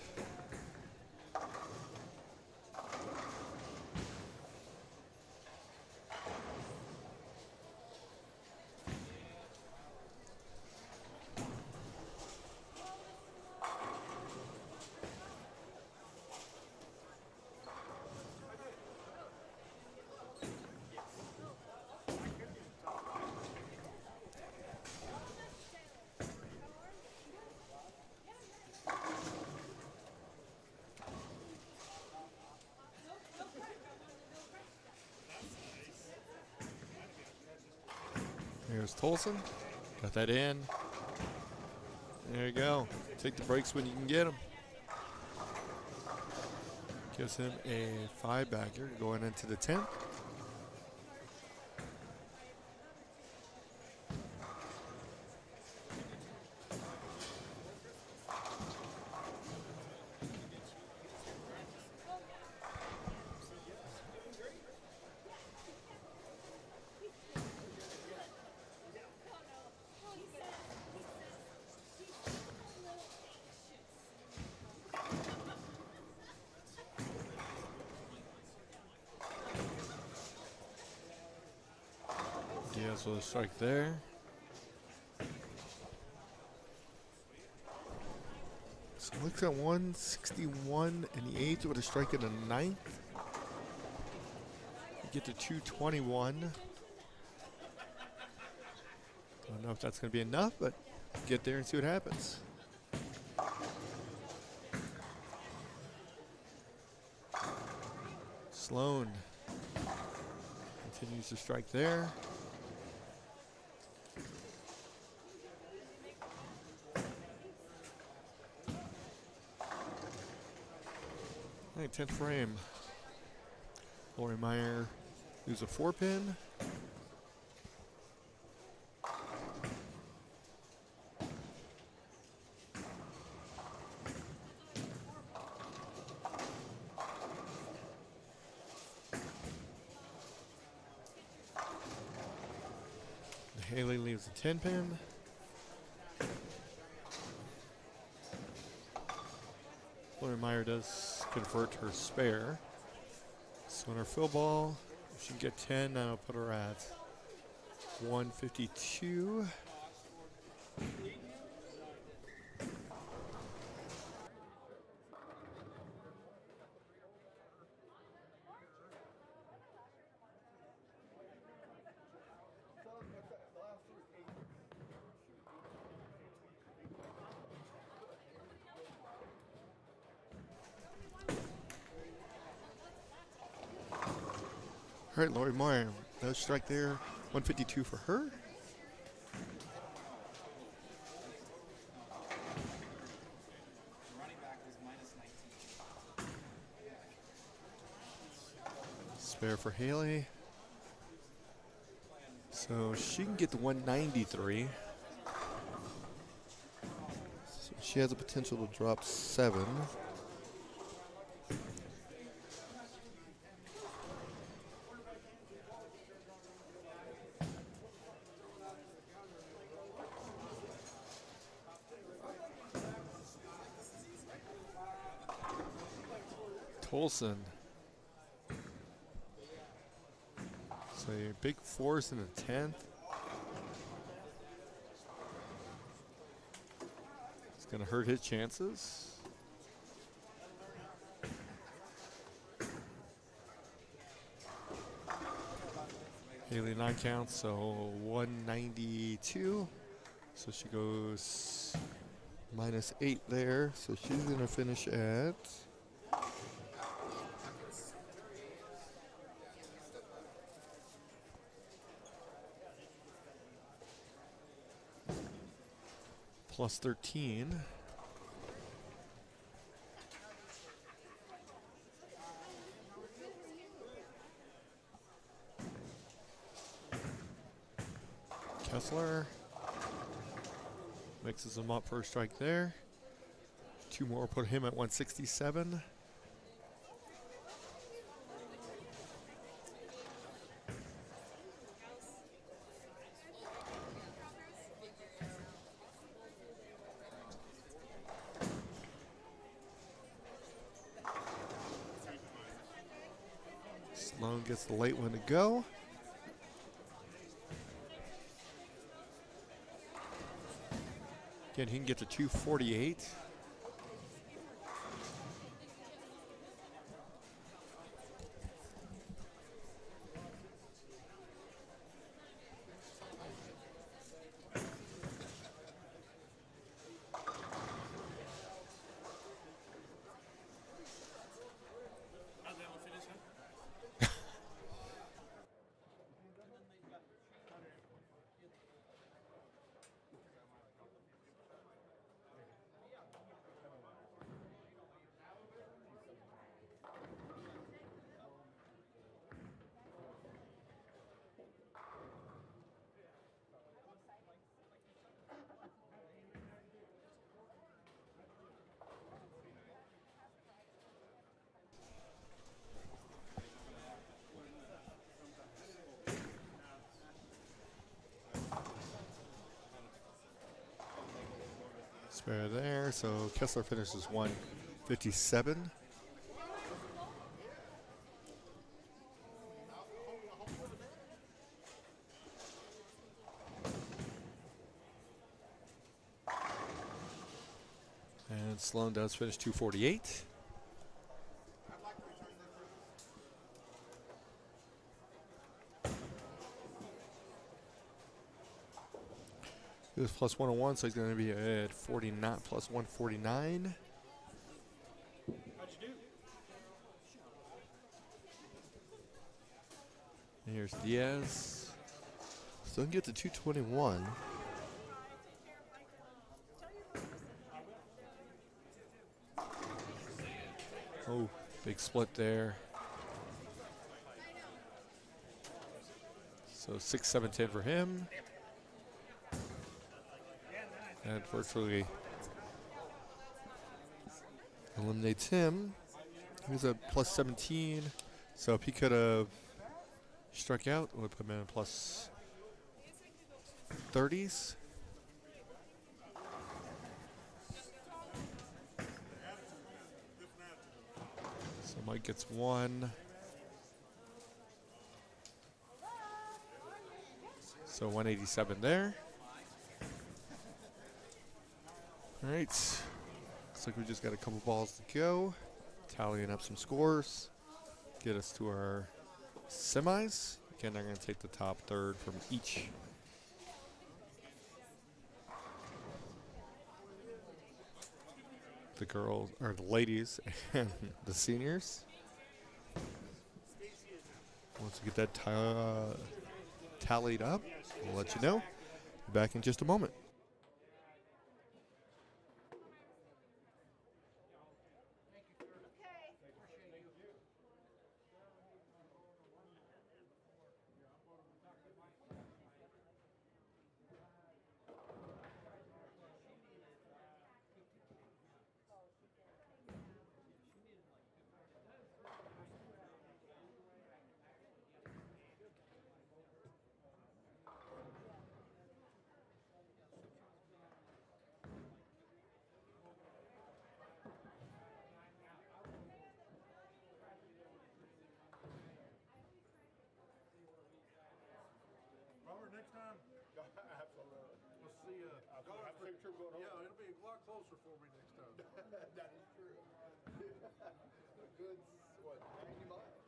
Here's Tolson. Got that in. There you go. Take the breaks when you can get them. Gives him a 5-bagger going into the 10th. Diaz with a strike there. So it looks at 161 in the 8th with a strike in the 9th. You get to 221. Don't know if that's going to be enough, but get there and see what happens. Sloan continues to strike there. All right, 10th frame. Lori Meyer uses a 4-pin. Haley leaves the 10 pin. Lori Meyer does convert her spare. So in her fill ball, if she can get 10, that'll put her at 152. All right, Lori Meyer, no strike there. 152 for her. Spare for Haley. So she can get the 193. So she has a potential to drop 7. Tolson. So your big fours in the 10th. It's going to hurt his chances. Haley 9 counts, so 192. So she goes -8 there. So she's going to finish at +13. Kessler mixes them up for a strike there. 2 more put him at 167. Sloan gets the late one to go. Again, he can get to 248. How'd that one finish, huh? Spare there, so Kessler finishes 157. And Sloan does finish 248. He was plus 101, so he's going to be at 49 plus 149. How'd you do? And here's Diaz. Still can get to 221. Oh, big split there. So 6, 7, 10 for him. And virtually eliminates him. He was at plus 17. So if he could have struck out, it would put him in a plus 30s. So Mike gets one. So 187 there. All right. Looks like we just got a couple balls to go. Tallying up some scores. Get us to our semis. Again, they're going to take the top third from each. The girls, or the ladies, and the seniors. Once we get that tallied up, we'll let you know. Back in just a moment. Robert, next time. Absolutely. We'll see you. Have a safe trip going home. Yeah, it'll be a lot closer for me next time. That is true. A good, what, 90 miles?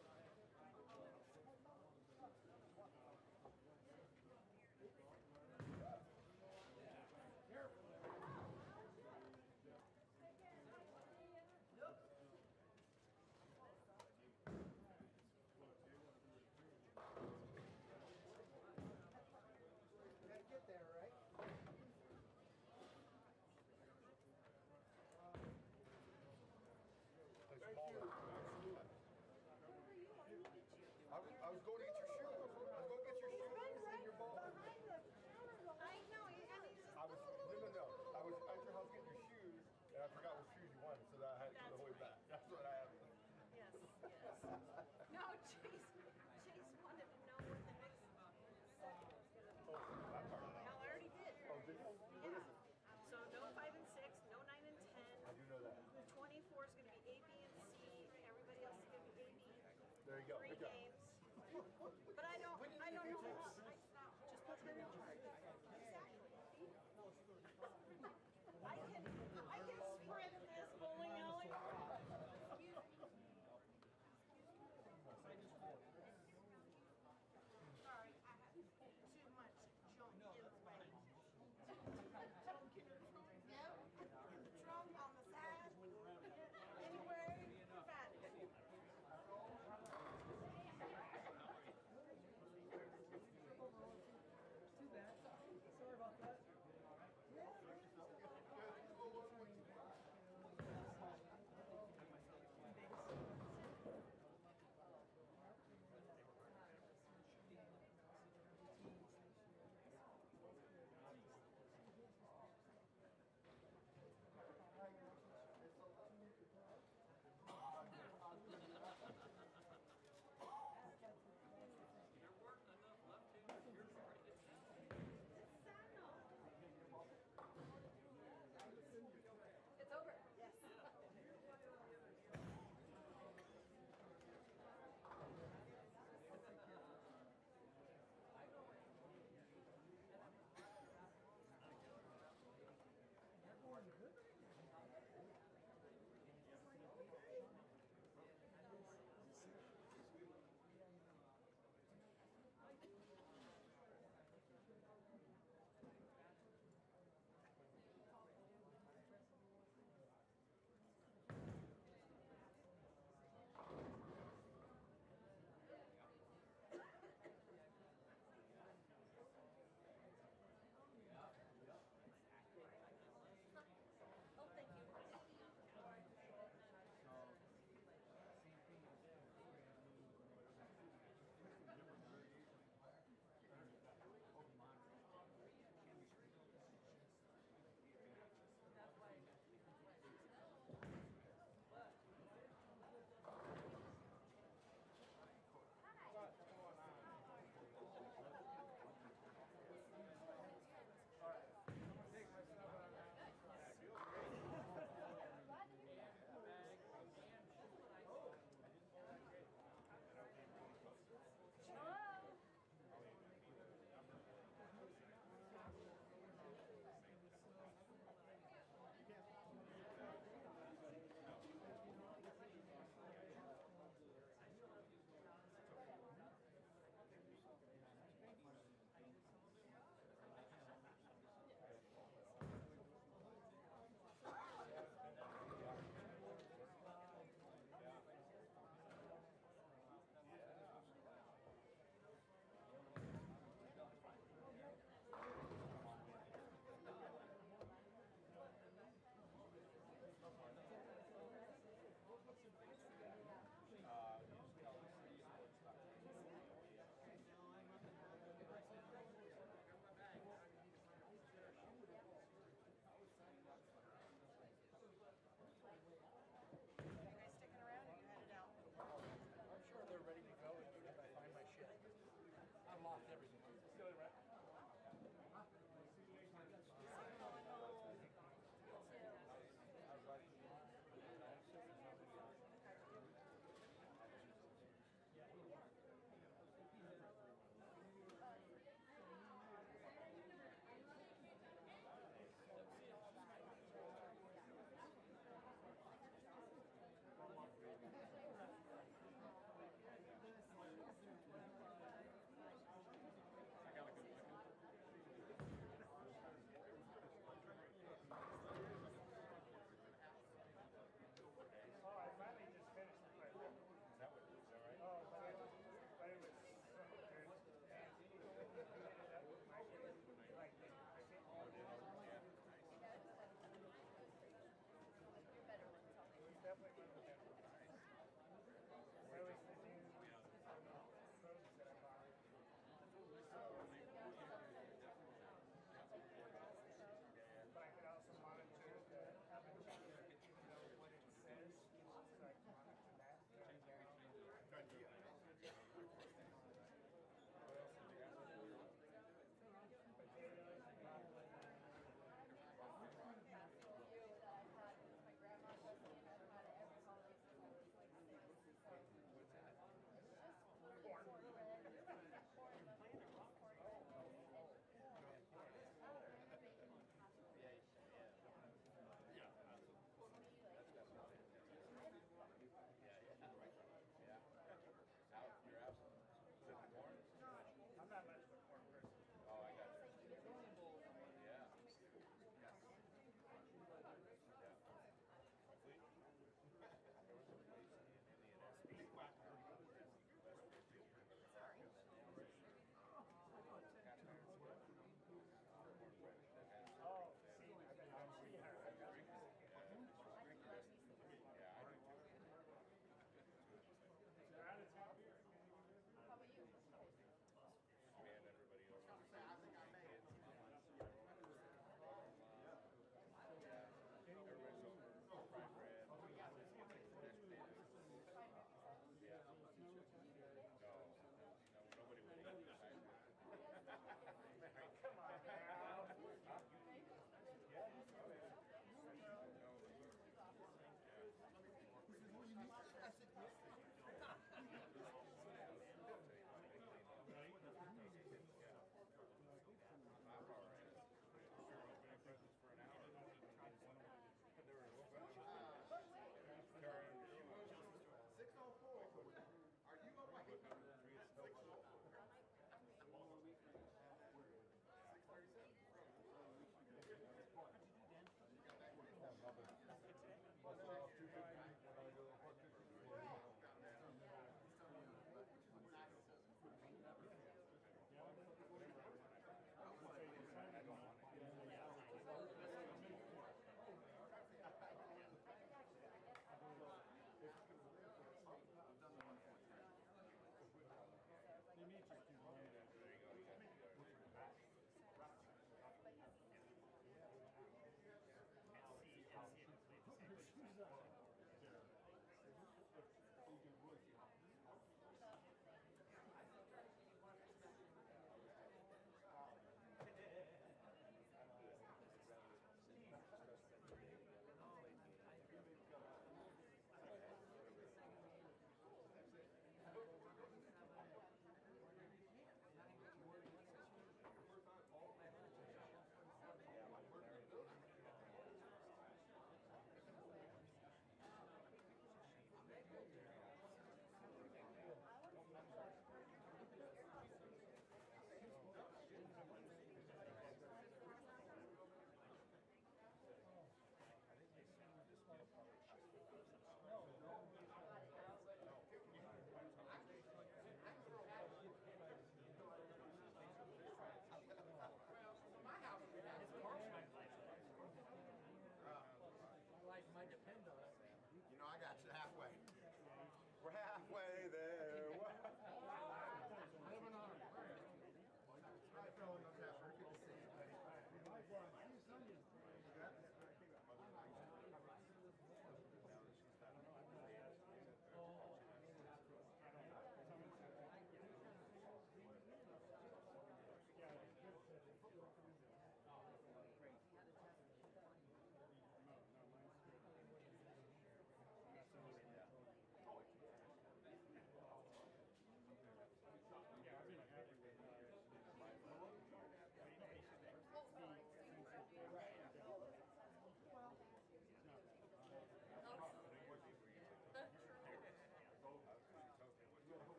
I was going to get your shoes. I was going to get your shoes and your ball. I know, and he's just I was no. I was at your house getting your shoes, and I forgot what shoes you wanted, so that I had to go the way back. That's what I happened. yes, yes. No, Chase wanted to know what the next second was going to be. Oh, that part. No, I already did. Oh, did you? What is it? So no 5 and 6, no 9 and 10. I do know that. 24 is going to be A, B, and C. Everybody else is going to be A, B. There you go. Three Good job. games. But I don't know. Just put them in charge. Exactly. I can spread this bowling alley. Excuse me. Sorry, I have too much junk in the way. Yep. Trunk on the side. Anywhere you find it.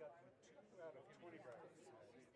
got 2 out of 20 brackets. I just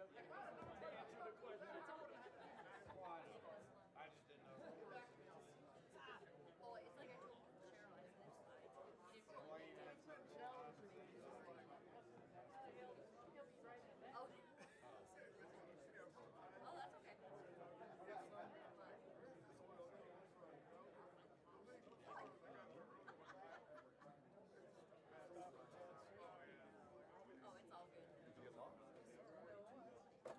didn't know. Oh, it's like I told Cheryl, I said, it's fine. Why you had something on? He'll be right in there. Oh, oh, that's okay. Oh, it's all good. Did you get lost? Oh, brother. How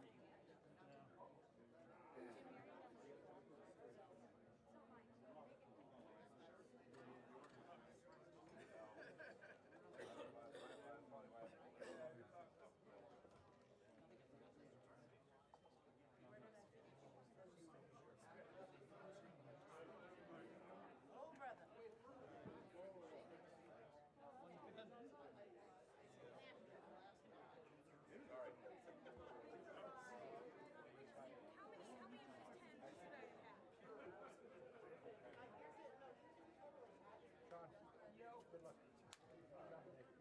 many of these 10s should I have? Sean, good luck. Timing is everything.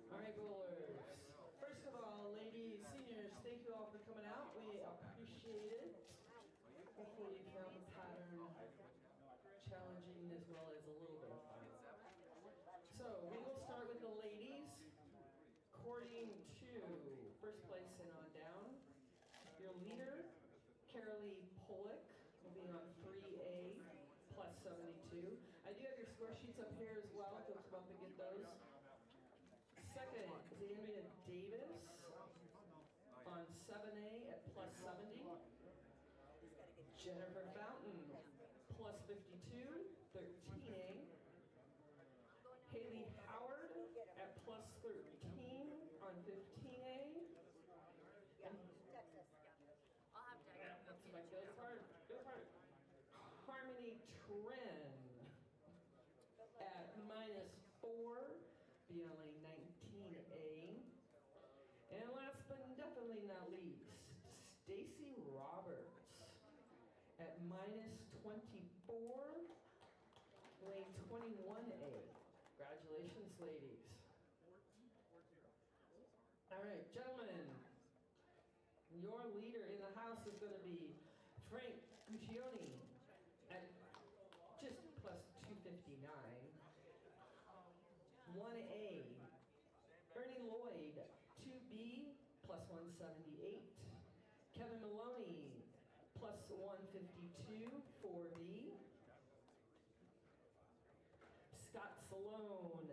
All right, bowlers. First of all, ladies, seniors, thank you all for coming out. We appreciate it. Hopefully you found the pattern challenging as well as a little bit of fun. So we will start with the ladies. According to first place and on down, your leader, Carolee Pollock, will be on 3 72. I do have your score sheets up here as well, if you'll come up and get those. Second is Andrea Davis on 7A at plus 70. Jennifer Fountain, plus 52, 13A. Haley Howard at plus 13 on 15A. And I'll have Jack. that's my good part. Good part. Harmony Tren at -4, beyond lane 19A. And last but definitely not least, Stacy Roberts at -24, lane 21A. Congratulations, ladies. All right, gentlemen, your leader in the house is going to be Frank Guccione at just plus 259. 1A, Ernie Lloyd, 2B, plus 178. Kevin Maloney, plus 152, 4B. Scott Salone,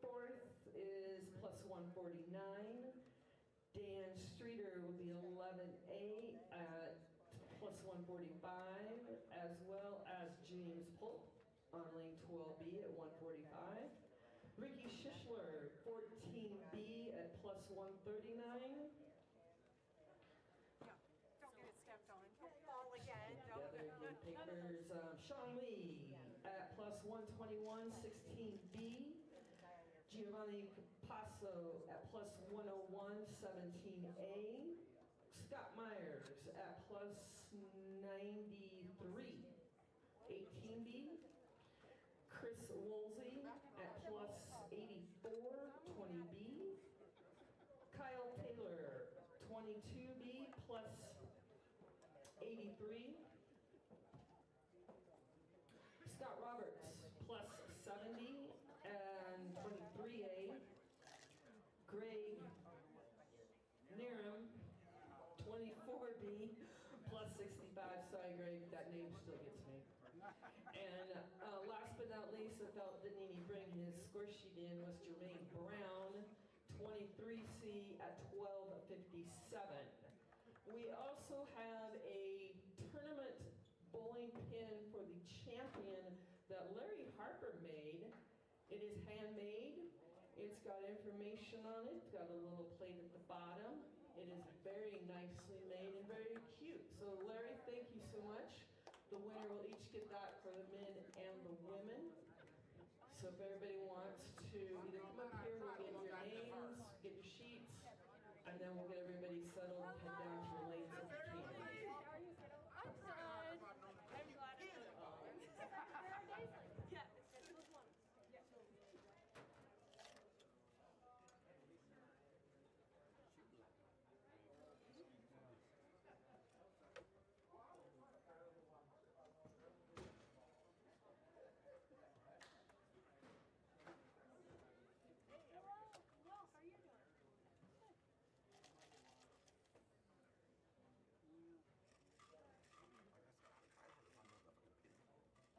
fourth is plus 149. Dan Streeter will be 11A at plus 145, as well as James Polk on lane 12B at 145. Ricky Schischler, 14B at plus 139. Don't get it stepped on. Don't fall again. Together in papers, Sean Lee at plus 121, 16B. Giovanni Capasso at plus 101, 17A. Scott Myers at plus 93, 18B. Chris Woolsey at plus 84, 20B. Kyle Taylor, 22B plus 83. Scott Roberts, plus 70 and 23A. Greg Niram, 24B, plus 65. Sorry, Greg, that name still gets me. And last but not least, I felt didn't even bring his score sheet in, was Jermaine Brown, 23C at 1257. We also have a tournament bowling pin for the champion that Larry Harper made. It is handmade. It's got information on it. It's got a little plate at the bottom. It is very nicely made and very cute. So Larry, thank you so much. The winner will each get that for the men and the women. So if everybody wants to either come up here, we'll get your names, get your sheets, and then we'll get everybody settled and head down to your lanes if you can. I'm done. I'm glad it's yeah, it was one. Yeah.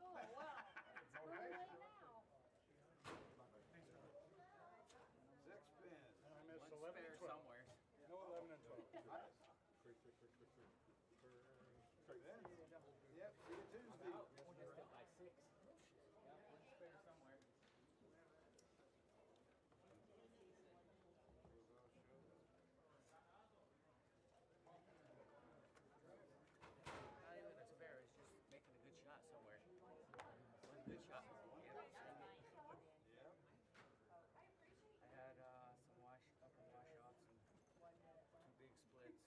Oh, wow. We're late now. Six pin. And I missed One 11 spare and 12. somewhere. No 11 and 12. Yep, see you Tuesday. We'll just do it by 6. Yeah, one spare somewhere. Not even a spare, it's just making a good shot somewhere. One good shot. Yeah. I had some upper wash-offs and 2 big splits.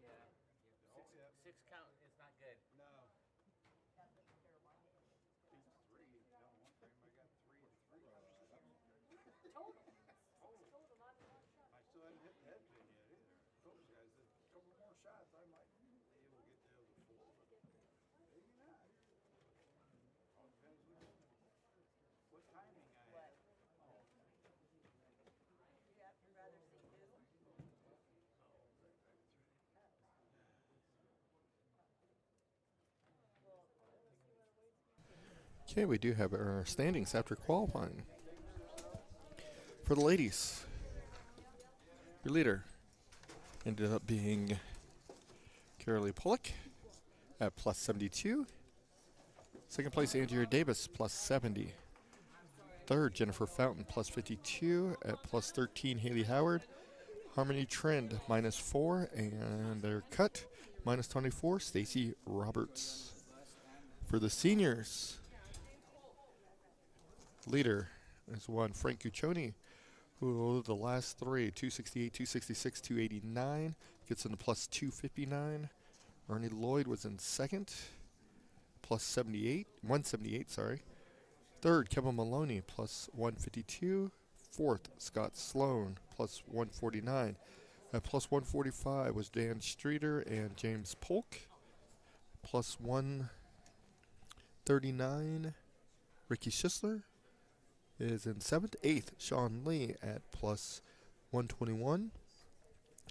Yeah. Six count is not good. No. He's 3. Down one frame, I got 3 and 3. Total. Total, not a lot of shots. I still haven't hit the head pin yet either. Those guys, a couple more shots, I might be able to get down to 4, but maybe not. All depends what timing I have. Oh. You'd rather see who? Well, Okay, we do have our standings after qualifying. For the ladies, your leader ended up being Carolee Pollock at plus 72. Second place, Andrea Davis, plus 70. Third, Jennifer Fountain, plus 52. At plus 13, Haley Howard. Harmony Trend, minus 4. And their cut, minus 24, Stacy Roberts. For the seniors, leader is one, Frank Guccione, who the last three, 268, 266, 289, gets into plus 259. Ernie Lloyd was in second, plus 178, sorry. Third, Kevin Maloney, plus 152. Fourth, Scott Sloan, plus 149. At plus 145 was Dan Streeter and James Polk. Plus 139, Ricky Schisler is in seventh. Eighth, Sean Lee at plus 121.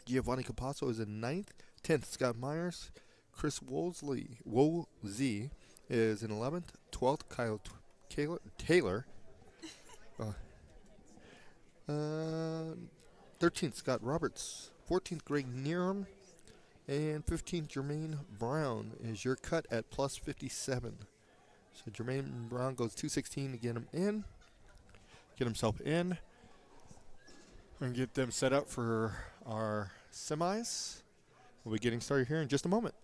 Giovanni Capasso is in ninth. 10th, Scott Myers. Chris Woolsey is in 11th. 12th, Kyle Taylor. 13th, Scott Roberts. 14th, Greg Neerum. And 15th, Jermaine Brown is your cut at plus 57. So Jermaine Brown goes 216 to get himself in. And get them set up for our semis. We'll be getting started here in just a moment.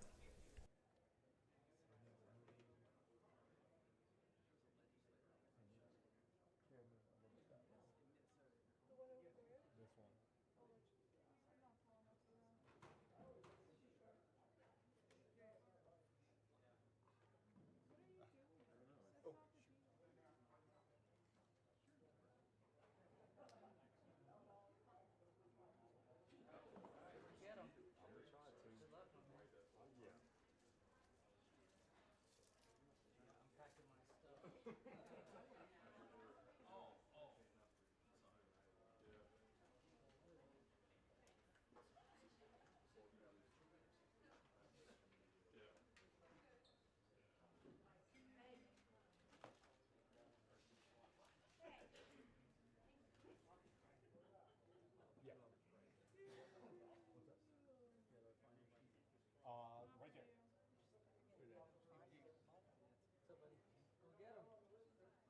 Get 'em. Good luck, my man. I'm packing my stuff. Right there. What's up, buddy? Go get 'em.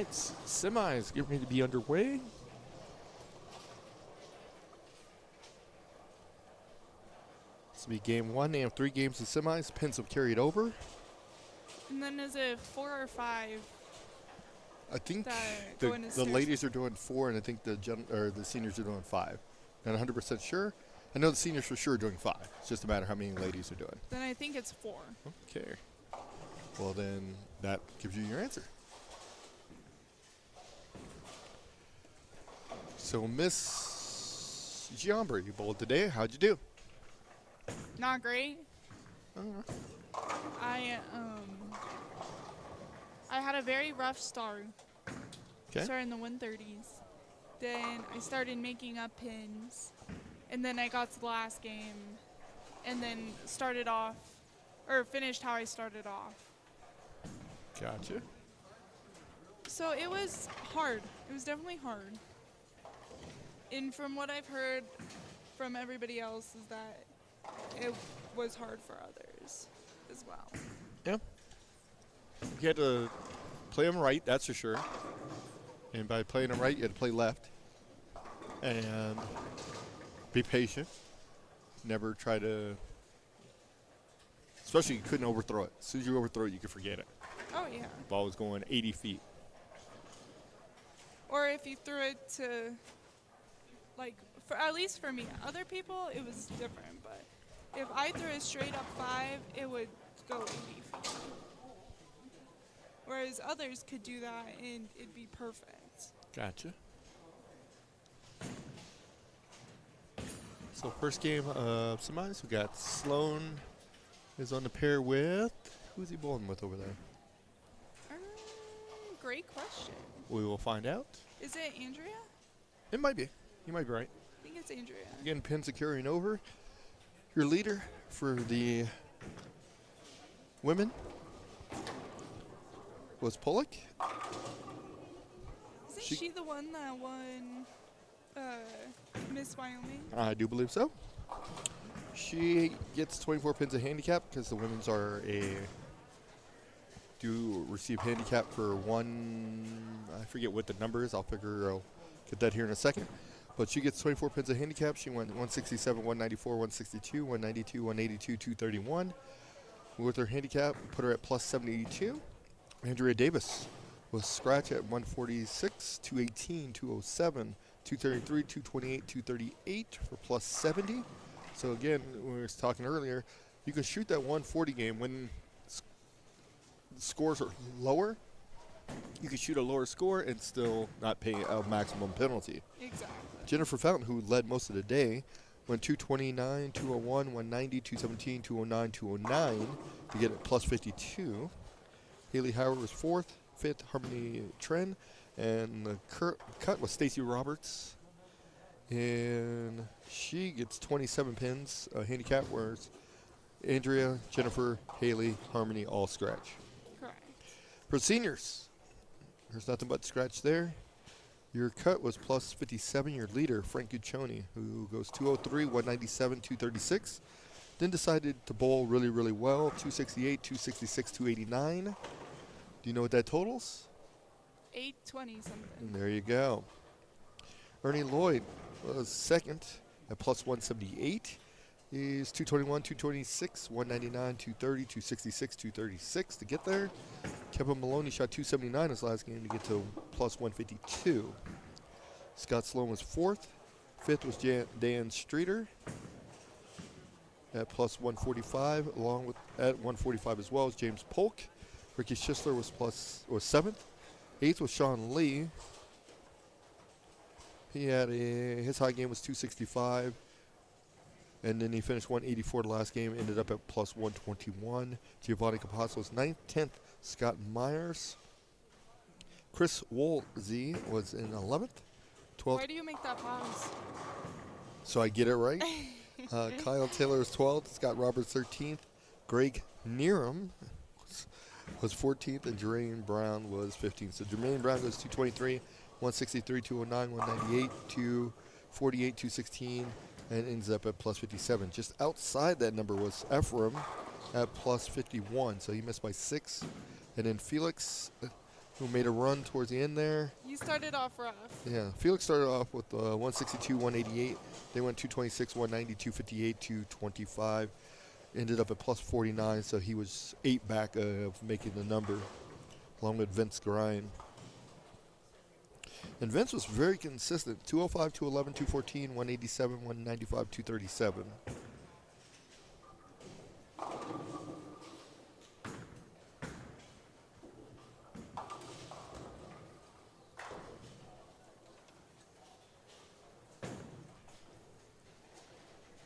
right, semis get ready to be underway. This will be game 1. They have 3 games of semis. Pins have carried over. And then is it 4 or 5? I think That the, go into the stairs. ladies are doing 4, and I think the the seniors are doing 5. Not 100% sure. I know the seniors for sure are doing 5. It's just a matter of how many ladies are doing. Then I think it's 4. Okay. Well, then that gives you your answer. So, Miss Giambra, you bowled today. How'd you do? Not great. I had a very rough start. Okay. Started in the 130s. Then I started making up pins. And then I got to the last game. And then started off, or finished how I started off. Gotcha. So it was hard. It was definitely hard. And from what I've heard from everybody else is that it was hard for others as well. Yeah. You had to play them right, that's for sure. And by playing them right, you had to play left. And be patient. Never try to, especially you couldn't overthrow it. As soon as you overthrow it, you could forget it. Oh, yeah. Ball was going 80 feet. Or if you threw it to, like, for at least for me, other people, it was different. But if I threw it straight up 5, it would go 80 feet. Whereas others could do that and it'd be perfect. Gotcha. So first game of semis, we got Sloan is on the pair with, who's he bowling with over there? Great question. We will find out. Is it Andrea? It might be. You might be right. I think it's Andrea. Again, pins are carrying over. Your leader for the women was Pollock. Isn't She- she the one that won Miss Wyoming? I do believe so. She gets 24 pins of handicap because the women's are do receive handicap for one. I forget what the number is. I'll get that here in a second. But she gets 24 pins of handicap. She went 167, 194, 162, 192, 182, 231. With her handicap, put her at plus 782. Andrea Davis was scratch at 146, 218, 207, 233, 228, 238 for plus 70. So again, when we were talking earlier, you can shoot that 140 game when scores are lower. You can shoot a lower score and still not pay a maximum penalty. Exactly. Jennifer Fountain, who led most of the day, went 229, 201, 190, 217, 209, 209 to get it plus 52. Haley Howard was 4th, 5th, Harmony Tren, and the cut was Stacy Roberts. And she gets 27 pins, handicap, whereas Andrea, Jennifer, Haley, Harmony all scratch. Correct. For seniors, there's nothing but scratch there. Your cut was plus 57. Your leader, Frank Guccione, who goes 203, 197, 236. Then decided to bowl really, really well. 268, 266, 289. Do you know what that totals? 820 something. And there you go. Ernie Lloyd was 2nd at plus 178. He's 221, 226, 199, 230, 266, 236 to get there. Kevin Maloney shot 279 his last game to get to plus 152. Scott Sloan was 4th. 5th was Dan Streeter at plus 145. Along with at 145 as well as James Polk. Ricky Schisler was 7th. 8th was Sean Lee. He had his high game was 265. And then he finished 184 the last game, ended up at plus 121. Giovanni Capasso was 9th. 10th, Scott Myers. Chris Woolsey was in 11th. 12th. Why do you make that pause? So I get it right. Kyle Taylor was 12th. Scott Roberts 13th. Greg Neerum was 14th. And Jermaine Brown was 15th. So Jermaine Brown goes 223, 163, 209, 198, 248, 216. And ends up at plus 57. Just outside that number was Ephraim at plus 51. So he missed by 6. And then Felix who made a run towards the end there. You started off rough. Yeah, Felix started off with 162, 188. They went 226, 190, 258, 225. Ended up at plus 49, so he was 8 back of making the number, along with Vince Grind. And Vince was very consistent. 205, 211, 214, 187, 195, 237.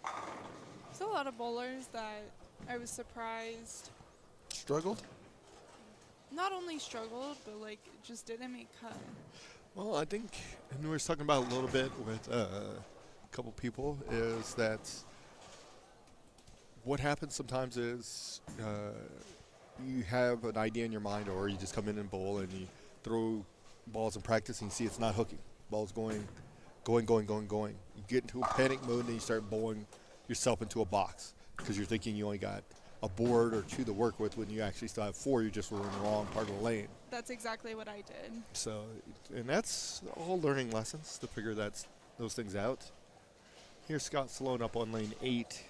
There's a lot of bowlers that I was surprised Struggled? not only struggled, but like just didn't make cut. Well, I think, and we were talking about a little bit with a couple people, is that what happens sometimes is you have an idea in your mind, or you just come in and bowl and you throw balls in practice and you see it's not hooking. Ball's going. You get into a panic mode and then you start bowling yourself into a box because you're thinking you only got a board or two to work with when you actually still have 4. You just were in the wrong part of the lane. That's exactly what I did. So, and that's all learning lessons to figure those things out. Here's Scott Sloan up on lane 8.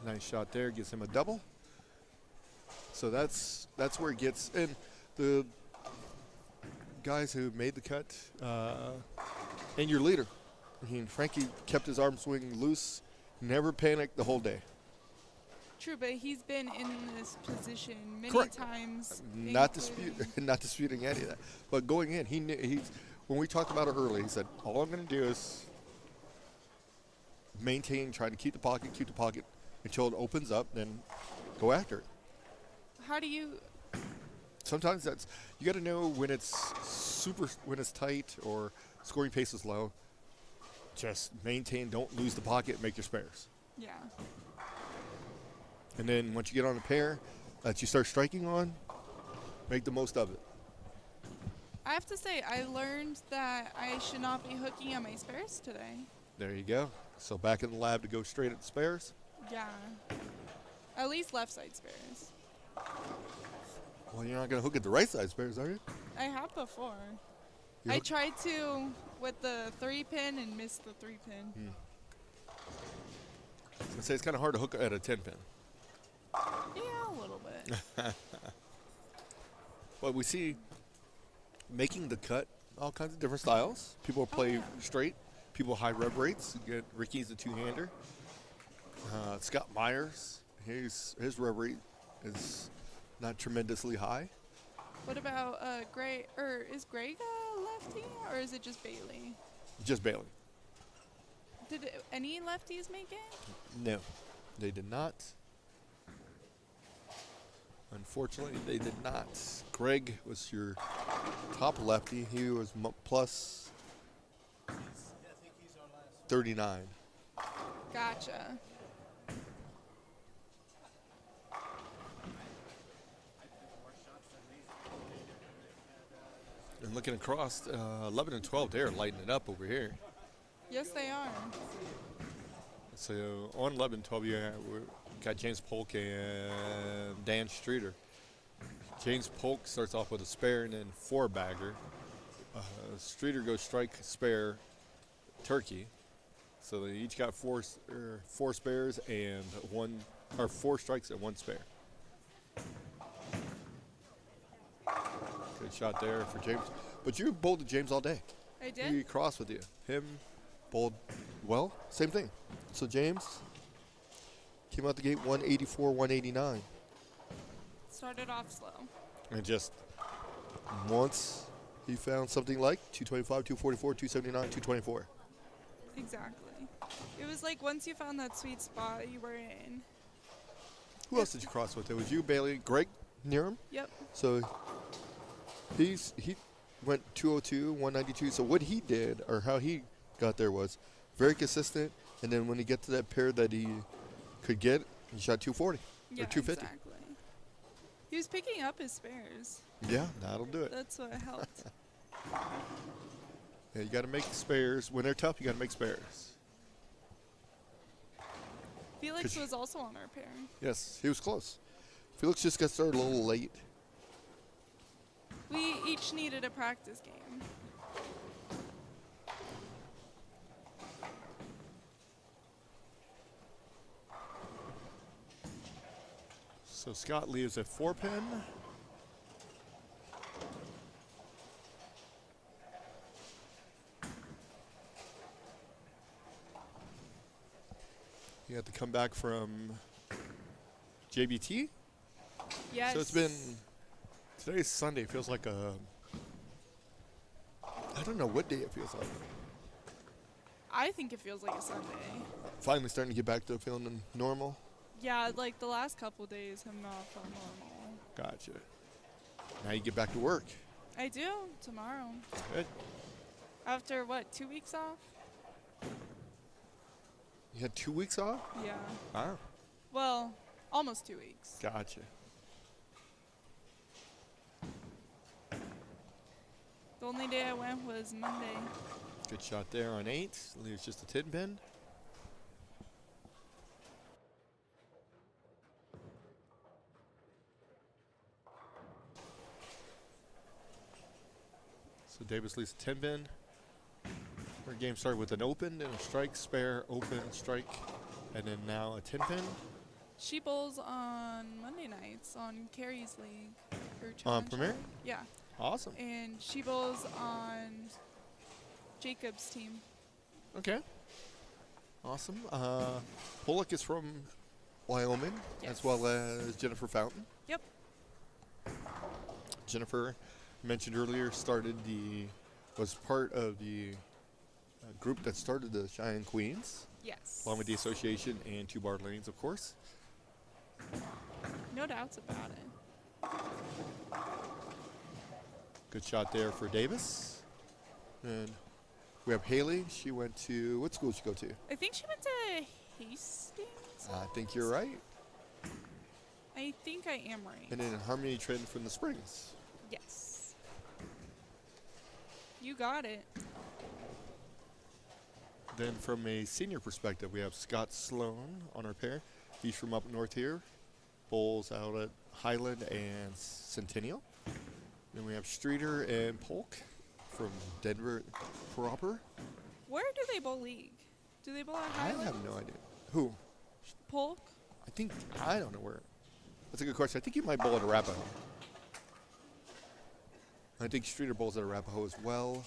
Nice shot there, gets him a double. So that's where it gets, and the guys who made the cut, and your leader. I mean, Frankie kept his arm swing loose, never panicked the whole day. True, but he's been in this position many Correct. times. Not disputing any of that. But going in, he's when we talked about it earlier, he said, all I'm going to do is maintain, try to keep the pocket until it opens up, then go after it. How do you? Sometimes that's, you got to know when it's when it's tight or scoring pace is low. Just maintain, don't lose the pocket, make your spares. Yeah. And then once you get on a pair that you start striking on, make the most of it. I have to say, I learned that I should not be hooking on my spares today. There you go. So back in the lab to go straight at the spares. Yeah. At least left side spares. Well, you're not going to hook at the right side spares, are you? I have before. You I hook- tried to with the 3-pin and missed the 3-pin. I was gonna say it's kind of hard to hook at a 10-pin. Yeah, a little bit. But we see making the cut, all kinds of different styles. People play straight. People high rev rates. You get Ricky's the two-hander. Scott Myers, his rev rate is not tremendously high. What about Gray? Or is Greg a lefty, or is it just Bailey? Just Bailey. Did any lefties make it? No, they did not. Unfortunately, they did not. Greg was your top lefty. He was plus 39. Gotcha. And looking across, 11 and 12, they're lighting it up over here. Yes, they are. So on 11 12, we got James Polk and Dan Streeter. James Polk starts off with a spare and then 4-bagger. Streeter goes strike, spare, turkey. So they each got four spares and 4 strikes and 1 spare. Good shot there for James. But you bowled to James all day. I did. He crossed with you. Him bowled well. Same thing. So James came out the gate 184, 189. Started off slow. And just once he found something like 225, 244, 279, 224. Exactly. It was like once you found that sweet spot, you were in. Who else did you cross with? It was you, Bailey, Greg near him. Yep. So he went 202, 192. So what he did, or how he got there, was very consistent. And then when he get to that pair that he could get, he shot 240 Yeah, or 250. exactly. He was picking up his spares. Yeah, that'll do it. That's what helped. Yeah, you got to make spares. When they're tough, you got to make spares. Felix you- was also on our pair. Yes, he was close. Felix just got started a little late. We each needed a practice game. So Scott leaves a 4-pin. You had to come back from JBT. Yes. So it's been, today's Sunday. It feels like I don't know what day it feels like. I think it feels like a Sunday. Finally starting to get back to feeling normal. Yeah, like the last couple days have not felt normal. Gotcha. Now you get back to work. I do tomorrow. Good. After what, 2 weeks off? You had 2 weeks off? Yeah. Wow. Well, almost 2 weeks. Gotcha. The only day I went was Monday. Good shot there on 8. Leaves just a 10-pin. So Davis leaves a 10-pin. Our game started with an open, then a strike, spare, open, strike, and then now a 10-pin. She bowls on Monday nights on Carrie's league. Her On challenge Premier? league. Yeah. Awesome. And she bowls on Jacob's team. Okay. Awesome. Pollock is from Wyoming, Yes. as well as Jennifer Fountain. Yep. Jennifer, mentioned earlier, was part of the group that started the Cheyenne Queens, Yes. along with the association and 2 Bar Lanes, of course. No doubts about it. Good shot there for Davis. And we have Haley. She went to, what school did she go to? I think she went to Hastings. I think you're right. I think I am right. And then Harmony Trend from the Springs. Yes. You got it. Then from a senior perspective, we have Scott Sloan on our pair. He's from up north here. Bowls out at Highland and Centennial. Then we have Streeter and Polk from Denver proper. Where do they bowl league? Do they bowl at I Highland? have no idea. Who? Polk? I don't know where. That's a good question. I think you might bowl at Arapahoe. I think Streeter bowls at Arapahoe as well.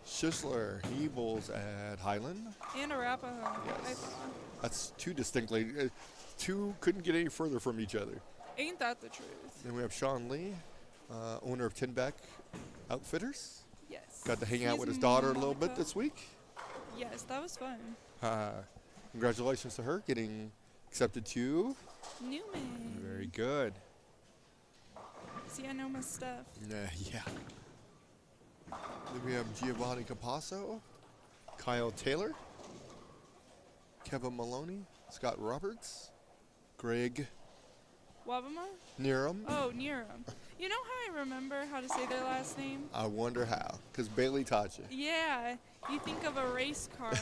Schisler, he bowls at Highland. And Arapahoe. Yes. That's two distinctly. Two couldn't get any further from each other. Ain't that the truth? Then we have Sean Lee, owner of Tinback Outfitters. Yes. Got to hang out He's with his daughter a little bit Monica. this week. Yes, that was fun. Congratulations to her getting accepted to. Newman. Very good. See, I know my stuff. Yeah. Then we have Giovanni Capasso, Kyle Taylor, Kevin Maloney, Scott Roberts, Greg Wabama? Neeram. Oh, Neeram. You know how I remember how to say their last name? I wonder how, because Bailey taught you. Yeah. You think of a race car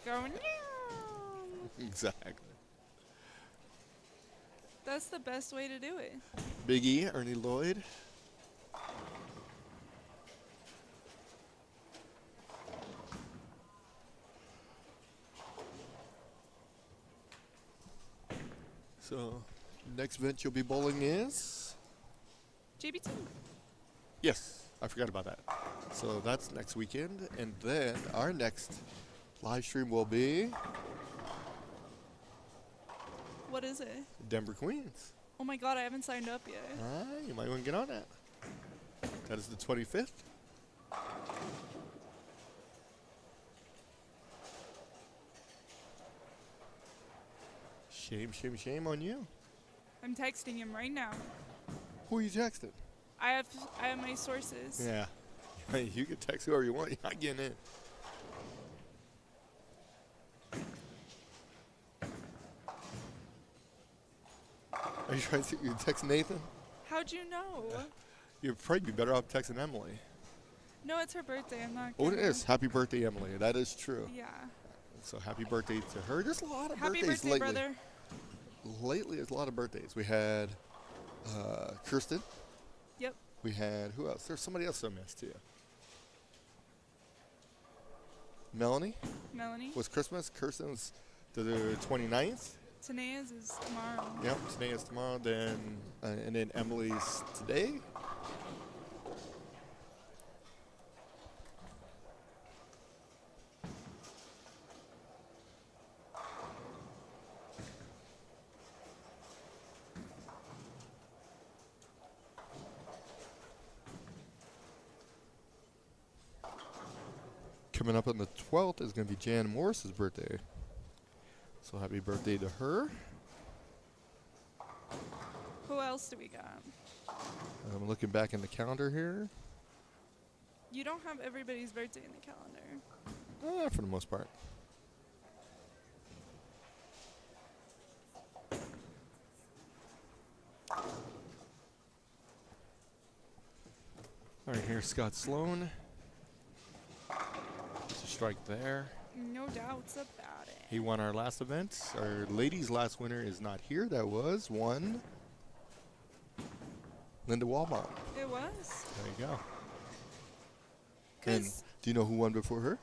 going, Neeram. Exactly. That's the best way to do it. Big E, Ernie Lloyd. So, next event you'll be bowling is? JBT. Yes, I forgot about that. So that's next weekend, and then our next live stream will be What is it? Denver Queens. Oh my god, I haven't signed up yet. You might want to get on that. That is the 25th. Shame on you. I'm texting him right now. Who are you texting? I have my sources. Yeah. Hey, you can text whoever you want. You're not getting in. Are you trying to text Nathan? How'd you know? You'd probably be better off texting Emily. No, it's her birthday. I'm not Oh, it gonna- is. Happy birthday, Emily. That is true. Yeah. So happy birthday to her. There's a lot of Happy birthdays birthday, lately. brother. lately there's a lot of birthdays. We had Kirsten. Yep. We had, who else? There's somebody else I missed too. Melanie Melanie. was Christmas. Kirsten's the 29th. Tanea's is tomorrow. Yep, today is tomorrow. Then and then Emily's today. Coming up on the 12th is going to be Jan Morris's birthday. So happy birthday to her. Who else do we got? I'm looking back in the calendar here. You don't have everybody's birthday in the calendar. For the most part. All right, here's Scott Sloan. It's a strike there. No doubts about it. He won our last event. Our ladies' last winner is not here. That was one Linda Walmart. It was. There you go. And 'Cause do you know who won before her?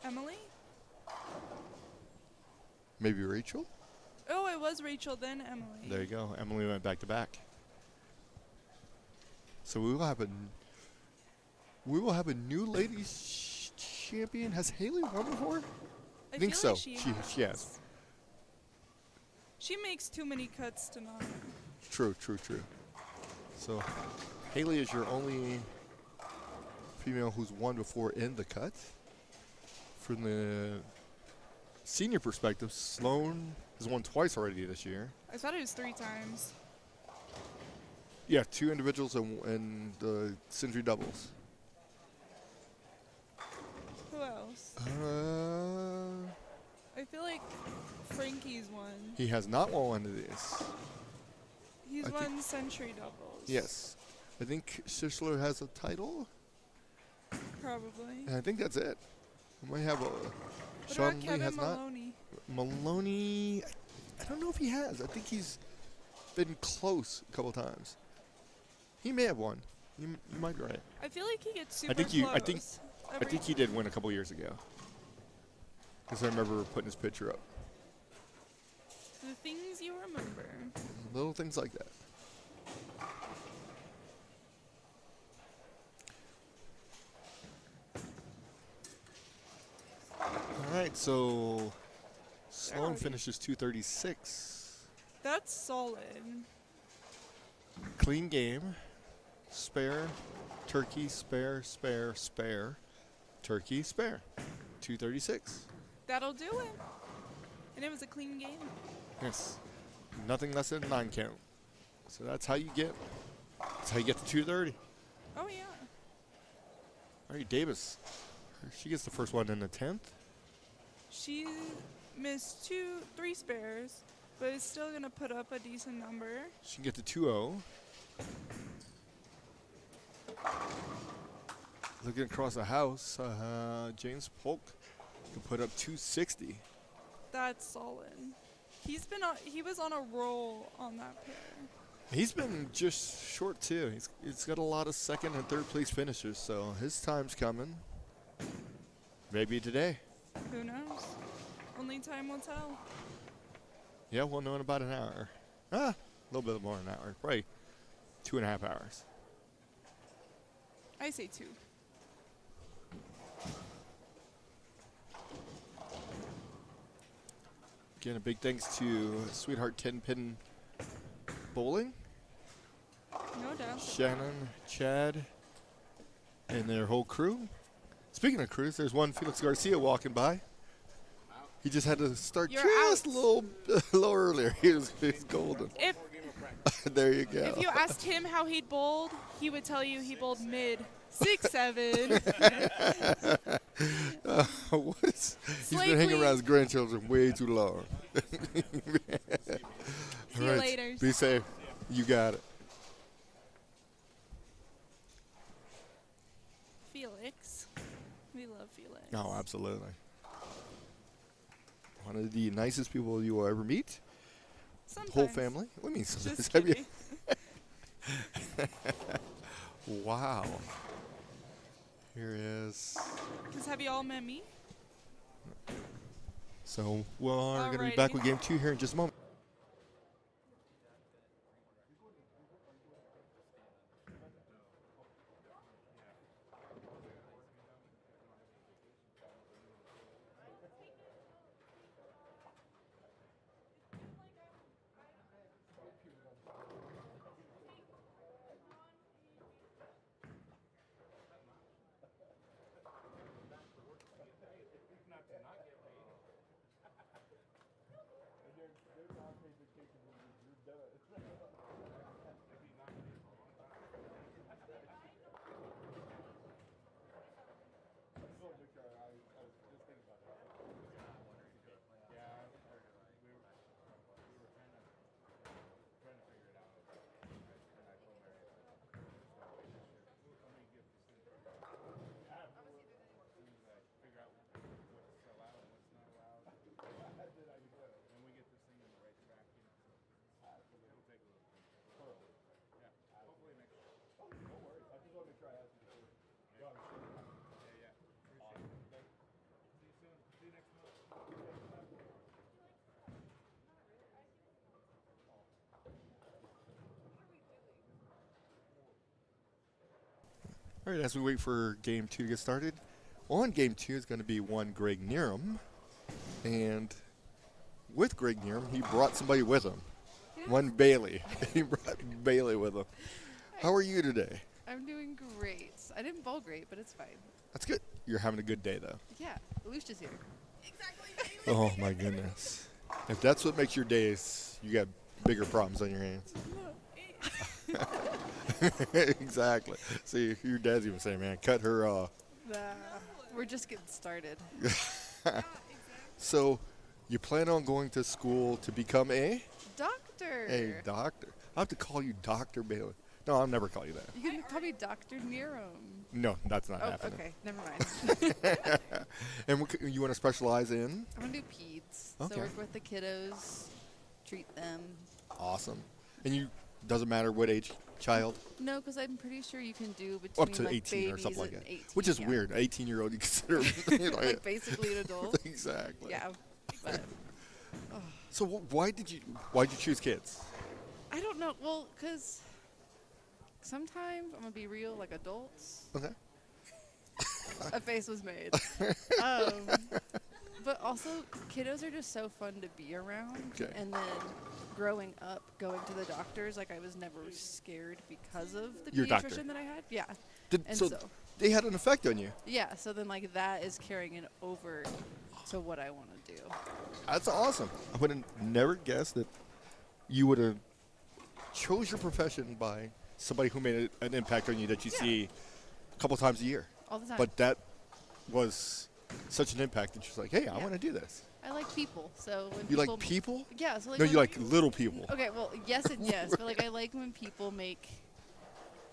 Emily? Maybe Rachel? Oh, it was Rachel, then Emily. There you go. Emily went back to back. So we will have a new ladies champion. Has Haley won before? I think feel so. Like She has. She makes too many cuts to not. True. So Haley is your only female who's won before in the cut. From the senior perspective, Sloan has won twice already this year. I thought it was 3 times. Yeah, 2 individuals and the Sindri doubles. Who else? I feel like Frankie's won. He has not won one of these. He's I won century doubles. Yes. I think Sischler has a title. Probably. And I think that's it. We might have a. What Sean about Lee Kevin has Maloney? not. Maloney, I don't know if he has. I think he's been close a couple times. He may have won. You might be right. I feel like he gets super I think close. I think he did win a couple years ago. Because I remember putting his picture up. The things you remember. Little things like that. All right, so Sloan Already. finishes 236. That's solid. Clean game. Spare, turkey, spare, turkey, spare. 236. That'll do it. And it was a clean game. Yes. Nothing less than 9 count. So that's how you get. That's how you get to 230. Oh, yeah. All right, Davis. She gets the first one in the 10th. She missed 3 spares, but is still going to put up a decent number. She can get to 2-0. Looking across the house, James Polk can put up 260. That's solid. He was on a roll on that pair. He's been just short too. He's got a lot of second and third place finishes, so his time's coming. Maybe today. Who knows? Only time will tell. Yeah, we'll know in about an hour. A little bit more than an hour. Probably 2.5 hours. I say 2. Again, a big thanks to Sweetheart 10-Pin Bowling. No doubt. Shannon, Chad, and their whole crew. Speaking of crews, there's one Felix Garcia walking by. He just had to start You're just out. a little earlier. He's golden. If There you go. if you asked him how he'd bowled, he would tell you he bowled mid 6-7. He's been hanging around his grandchildren way too long. See you later. Be safe. You got it. Felix. We love Felix. Oh, absolutely. One of the nicest people you will ever meet. Sometimes. Whole family? What do you mean sometimes? Just Have you- kidding. Wow. Here is. Because have you all met me? So we are going to be back Alrighty. with game 2 here in just a moment. All right, as we wait for game 2 to get started, on game 2 is going to be one Greg Nerum. And with Greg Nerum, he brought somebody with him. One Bailey. He brought Bailey with him. How are you today? I'm doing great. I didn't bowl great, but it's fine. That's good. You're having a good day, though. Yeah, Lucia's here. Oh, my goodness. If that's what makes your days, you got bigger problems on your hands. Exactly. See, your dad's even saying, man, cut her off. Nah, we're just getting started. So, you plan on going to school to become a Doctor. doctor? I have to call you Dr. Bailey. No, I'll never call you that. You can call me Dr. Nerum. No, that's not Oh, happening. okay. Never mind. And you want to specialize in? I'm going to do peds. Okay. So work with the kiddos, treat them. Awesome. And you doesn't matter what age child? No, because I'm pretty sure you can do between Up to like 18 or babies something like and that. 18, Which is yeah. weird. 18-year-old you consider Like basically an adult. Exactly. Yeah. But So why did you choose kids? I don't know. Well, because sometimes I'm going to be real, like adults. Okay. A face was made. But also, kiddos are just so fun to be around. Okay. And then growing up, going to the doctors, like I was never scared because of the Your pediatrician doctor. that I had. Yeah. And So so, they had an effect on you. yeah, so then like that is carrying it over to what I want to do. That's awesome. I would have never guessed that you would have chose your profession by somebody who made an impact on you that you see a couple times a year. All the time. But that was such an impact that you're like, hey, I Yeah. want to do this. I like people, so when You people like people? Yeah, so like No, when you like little people. Okay, well, yes and yes, but like I like when people make,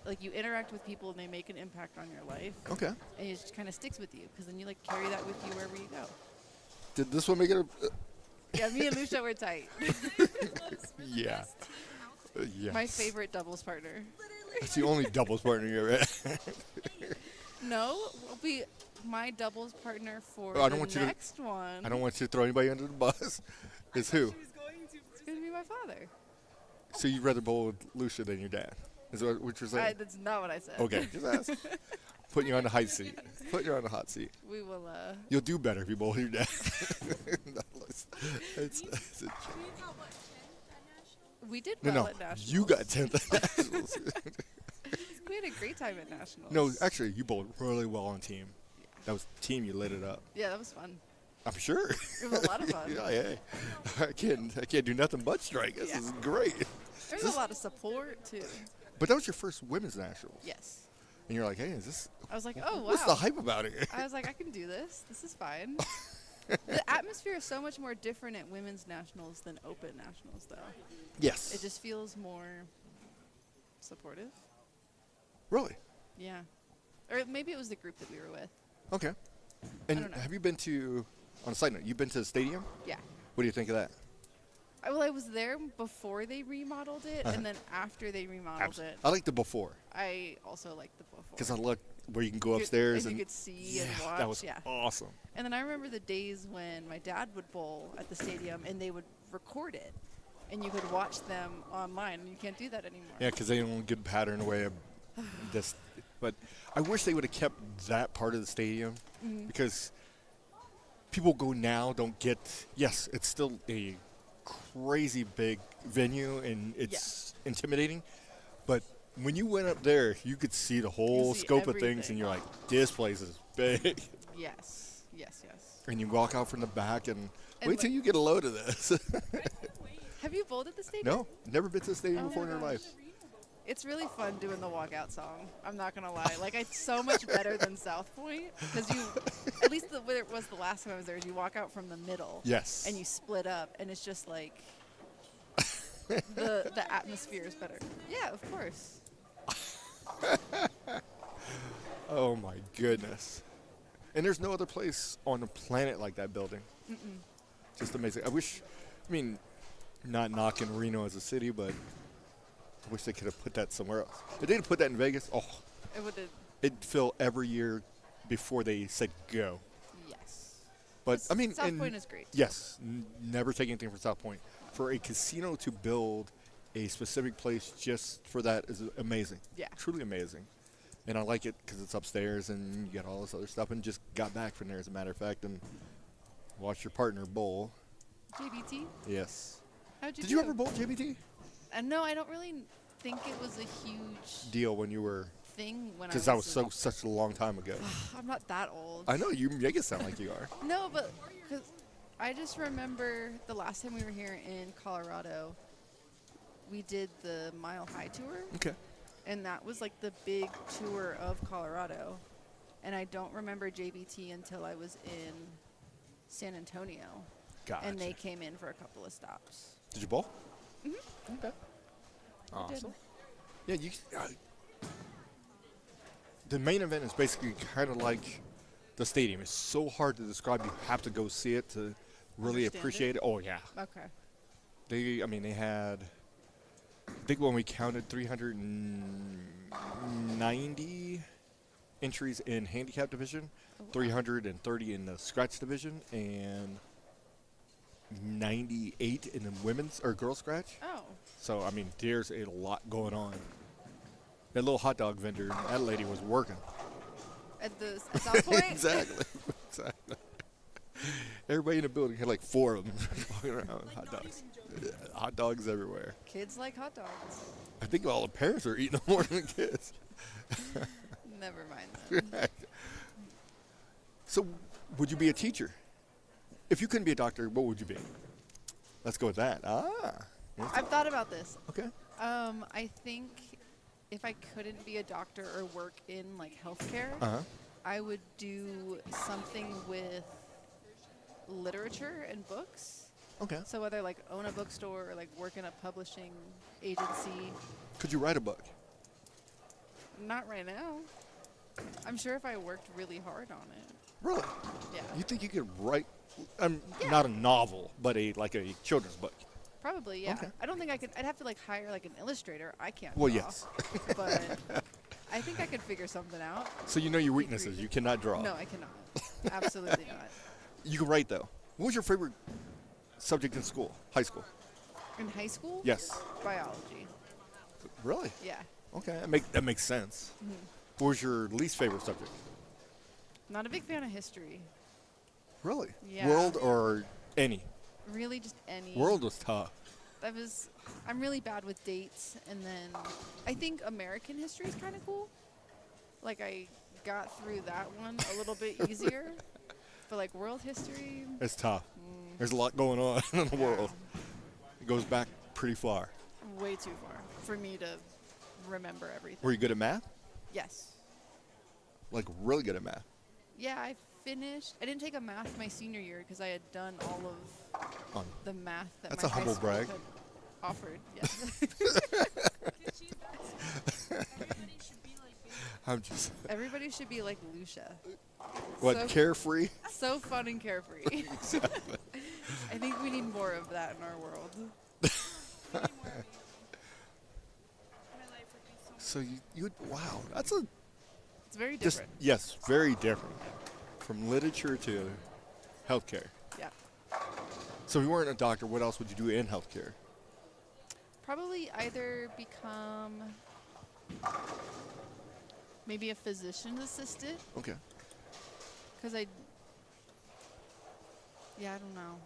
like you interact with people and they make an impact on your life, Okay. and it just kind of sticks with you because then you like carry that with you wherever you go. Did this one make it? Yeah, me and Lucia were tight. Yeah. Yes. My favorite doubles partner. It's the only doubles partner you ever had. No, will be my doubles partner for Oh, I don't want the you to- next one. I don't want you to throw anybody under the bus. It's who? It's gonna be my father. So you'd rather bowl with Lucia than your dad? Is that what you're saying? That's not what I said. Okay, just ask. Putting you on the hot seat. Putting you on the hot seat. We will. You'll do better if you bowl with your dad. it's a We did no, well no. at nationals. You got 10th at nationals. We had a great time at nationals. No, actually, you bowled really well on team. That was team. You lit it up. Yeah, that was fun. I'm sure. It was a lot of fun. Yeah, hey. I can't do nothing but strike. This Yeah. is great. There was a lot of support too. But that was your first women's nationals. Yes. And you're like, hey, is this? I was like, oh wow. What's the hype about it? I was like, I can do this. This is fine. The atmosphere is so much more different at women's nationals than open nationals, though. Yes. It just feels more supportive. Really? Yeah. Or maybe it was the group that we were with. Okay. And don't know. have you been to? On a side note, you've been to the stadium? Yeah. What do you think of that? I was there before they remodeled it, and then after they remodeled it, I like the before I also liked the before. because I look where you can go You- upstairs and and you could see and watch. that was yeah. awesome. And then I remember the days when my dad would bowl at the stadium, and they would record it, and you could watch them online. And you can't do that anymore. Yeah, because they don't get pattern away of this. But I wish they would have kept that part of the stadium because people go now don't get. Yes, it's still a crazy big venue and it's intimidating, but when you went up there, you could see the whole see scope of things, and everything. you're like, this place is big. Yes. And you walk out from the back and And wait till you get a load of this. Have you bowled at the stadium? No, never been to the stadium Oh before in my their life. gosh. It's really fun doing the walkout song. I'm not gonna lie. Like, it's so much better than South Point because you, at least where it was the last time I was there, is you walk out from the middle. Yes. And you split up, and it's just like the atmosphere is better. Yeah, of course. Oh my goodness. And there's no other place on the planet like that building. Just amazing. I mean, not knocking Reno as a city, but I wish they could have put that somewhere else. If they'd put that in Vegas, It would have. it'd fill every year before they said go. Yes. But I mean, South and Point is great. Yes, never take anything from South Point. For a casino to build a specific place just for that is amazing. Yeah. Truly amazing. And I like it because it's upstairs and you got all this other stuff. And just got back from there, as a matter of fact, and watched your partner bowl. JBT. Yes. How'd you Did do? you ever bowl JBT? No, I don't really think it was a huge Deal when you were, thing when because I that was. was such a long time ago. I'm not that old. I know you make it sound like you are. No, but cause I just remember the last time we were here in Colorado, we did the Mile High tour, Okay. and that was like the big tour of Colorado. And I don't remember JBT until I was in San Antonio, Gotcha. and they came in for a couple of stops. Did you bowl? Mm-hmm. Okay. I did. Awesome. Yeah, the main event is basically kind of like the stadium. It's so hard to describe. You have to go see it to really Understand appreciate it. Oh yeah. Okay. They had, I think when we counted 390 entries in handicap division, 330 in the scratch division, and 98 in the women's or girls scratch. Oh. So, I mean, there's a lot going on. That little hot dog vendor, that lady was working. At South Point? Exactly. Everybody in the building had like 4 of them walking around with hot dogs. Hot dogs everywhere. Kids like hot dogs. I think all the parents are eating them more than the kids. Never mind them. So, would you be a teacher? If you couldn't be a doctor, what would you be? Let's go with that. I've thought about this. Okay. I think if I couldn't be a doctor or work in like healthcare, I would do something with literature and books. Okay. So whether like own a bookstore or like work in a publishing agency. Could you write a book? Not right now. I'm sure if I worked really hard on it. Really? Yeah. You think you could write, Yeah. not a novel, but like a children's book? Probably, yeah. Okay. I don't think I could. I'd have to like hire like an illustrator. I can't. Well, draw, yes. But I think I could figure something out. So you know your weaknesses. You cannot draw. No, I cannot. Absolutely not. You can write, though. What was your favorite subject in school? High school? In high school? Yes. Biology. Really? Yeah. Okay, that makes sense. What was your least favorite subject? Not a big fan of history. Really? Yeah. World or any? Really, just any. World was tough. I'm really bad with dates, and then I think American history is kind of cool. Like I got through that one a little bit easier, but like world history. It's tough. There's a lot going on in the world. It goes back pretty far. Way too far for me to remember everything. Were you good at math? Yes. Like really good at math? Yeah, I finished. I didn't take a math my senior year because I had done all of the math that That's my a humble high school brag. had offered. Yeah. I'm just Everybody should be like Lucia. what So- carefree. So fun and carefree. Exactly. I think we need more of that in our world. My life would be so much. So you would, wow, that's a It's very just different. yes, very different from literature to healthcare. Yeah. So if you weren't a doctor, what else would you do in healthcare? Probably either become maybe a physician's assistant, Okay. because I don't know.